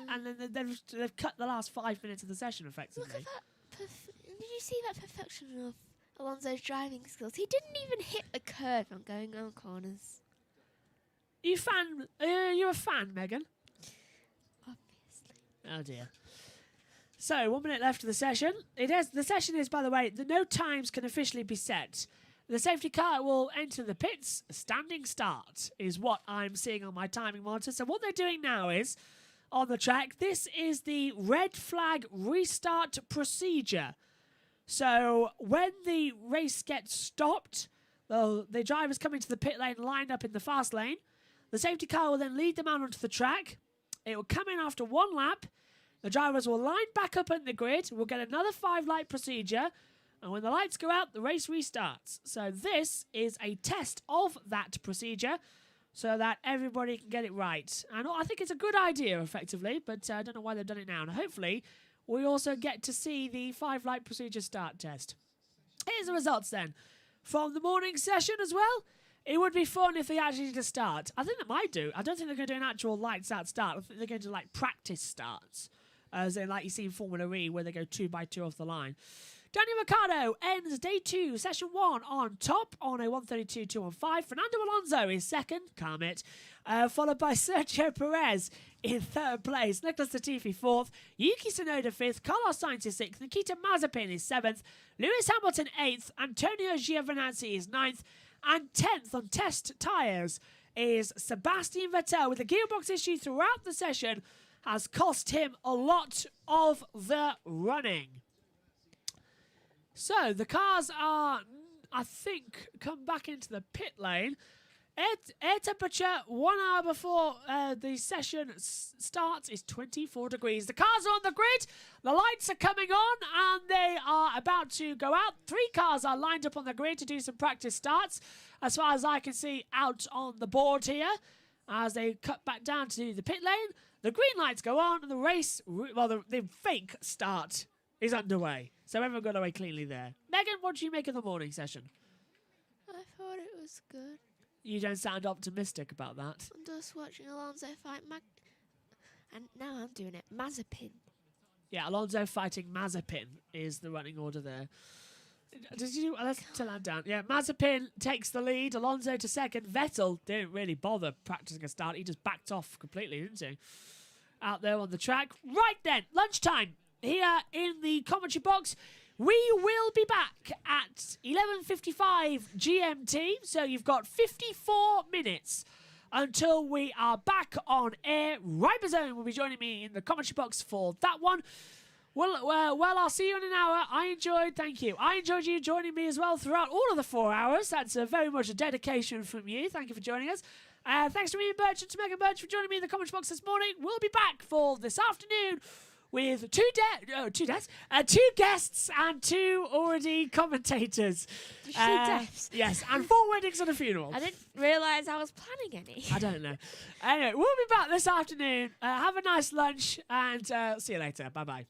And then they've cut the last 5 minutes of the session, effectively. Look at that. Did you see that perfection of Alonso's driving skills. He didn't even hit a curve on going on corners. You fan? You're a fan, Megan? Obviously. Oh dear. So 1 minute left of the session. The session is, by the way, the no times can officially be set. The safety car will enter the pits. Standing start is what I'm seeing on my timing monitor. So what they're doing now is, on the track, this is the red flag restart procedure. So when the race gets stopped, the drivers come into the pit lane lined up in the fast lane. The safety car will then lead them out onto the track. It will come in after one lap. The drivers will line back up on the grid. We'll get another 5-light procedure. And when the lights go out, the race restarts. So this is a test of that procedure so that everybody can get it right. And I think it's a good idea, effectively, but I don't know why they've done it now. And hopefully, we also get to see the 5-light procedure start test. Here's the results then. From the morning session as well, it would be fun if they actually did a start. I think they might do. I don't think they're going to do an actual lights out start. I think they're going to do like practice starts. As in like you see in Formula E where they go 2 by 2 off the line. Daniel Ricciardo ends day 2, session 1 on top on a 132.215. Fernando Alonso is second, calm it, followed by Sergio Perez in third place. Nicholas Latifi fourth, Yuki Tsunoda fifth, Carlos Sainz is sixth, Nikita Mazepin is seventh, Lewis Hamilton eighth, Antonio Giovinazzi is ninth, and 10th on test tyres is Sebastian Vettel with a gearbox issue throughout the session has cost him a lot of the running. So the cars are, I think, come back into the pit lane. Air temperature 1 hour before the session starts is 24 degrees. The cars are on the grid. The lights are coming on and they are about to go out. 3 cars are lined up on the grid to do some practice starts. As far as I can see out on the board here. As they cut back down to the pit lane. The green lights go on and the race, well, the fake start is underway. So everyone got away cleanly there. Megan, what do you make of the morning session? I thought it was good. You don't sound optimistic about that. I'm just watching Alonso fight and now I'm doing it. Mazepin. Yeah, Alonso fighting Mazepin is the running order there. Did you? Let's turn that down. Yeah, Mazepin takes the lead. Alonso to second. Vettel didn't really bother practicing a start. He just backed off completely, didn't he? Out there on the track. Right then, lunchtime here in the commentary box. We will be back at 11:55 GMT. So you've got 54 minutes until we are back on air. Ribosome will be joining me in the commentary box for that one. Well, I'll see you in an hour. Thank you. I enjoyed you joining me as well throughout all of the 4 hours. That's very much a dedication from you. Thank you for joining us. Thanks to Ian Burch and to Megan Burch for joining me in the comments box this morning. We'll be back for this afternoon with two guests and 2 already commentators. Deaths. Yes, and 4 weddings and a funeral. I didn't realise I was planning any. I don't know. Anyway, we'll be back this afternoon. Have a nice lunch and see you later. Bye-bye.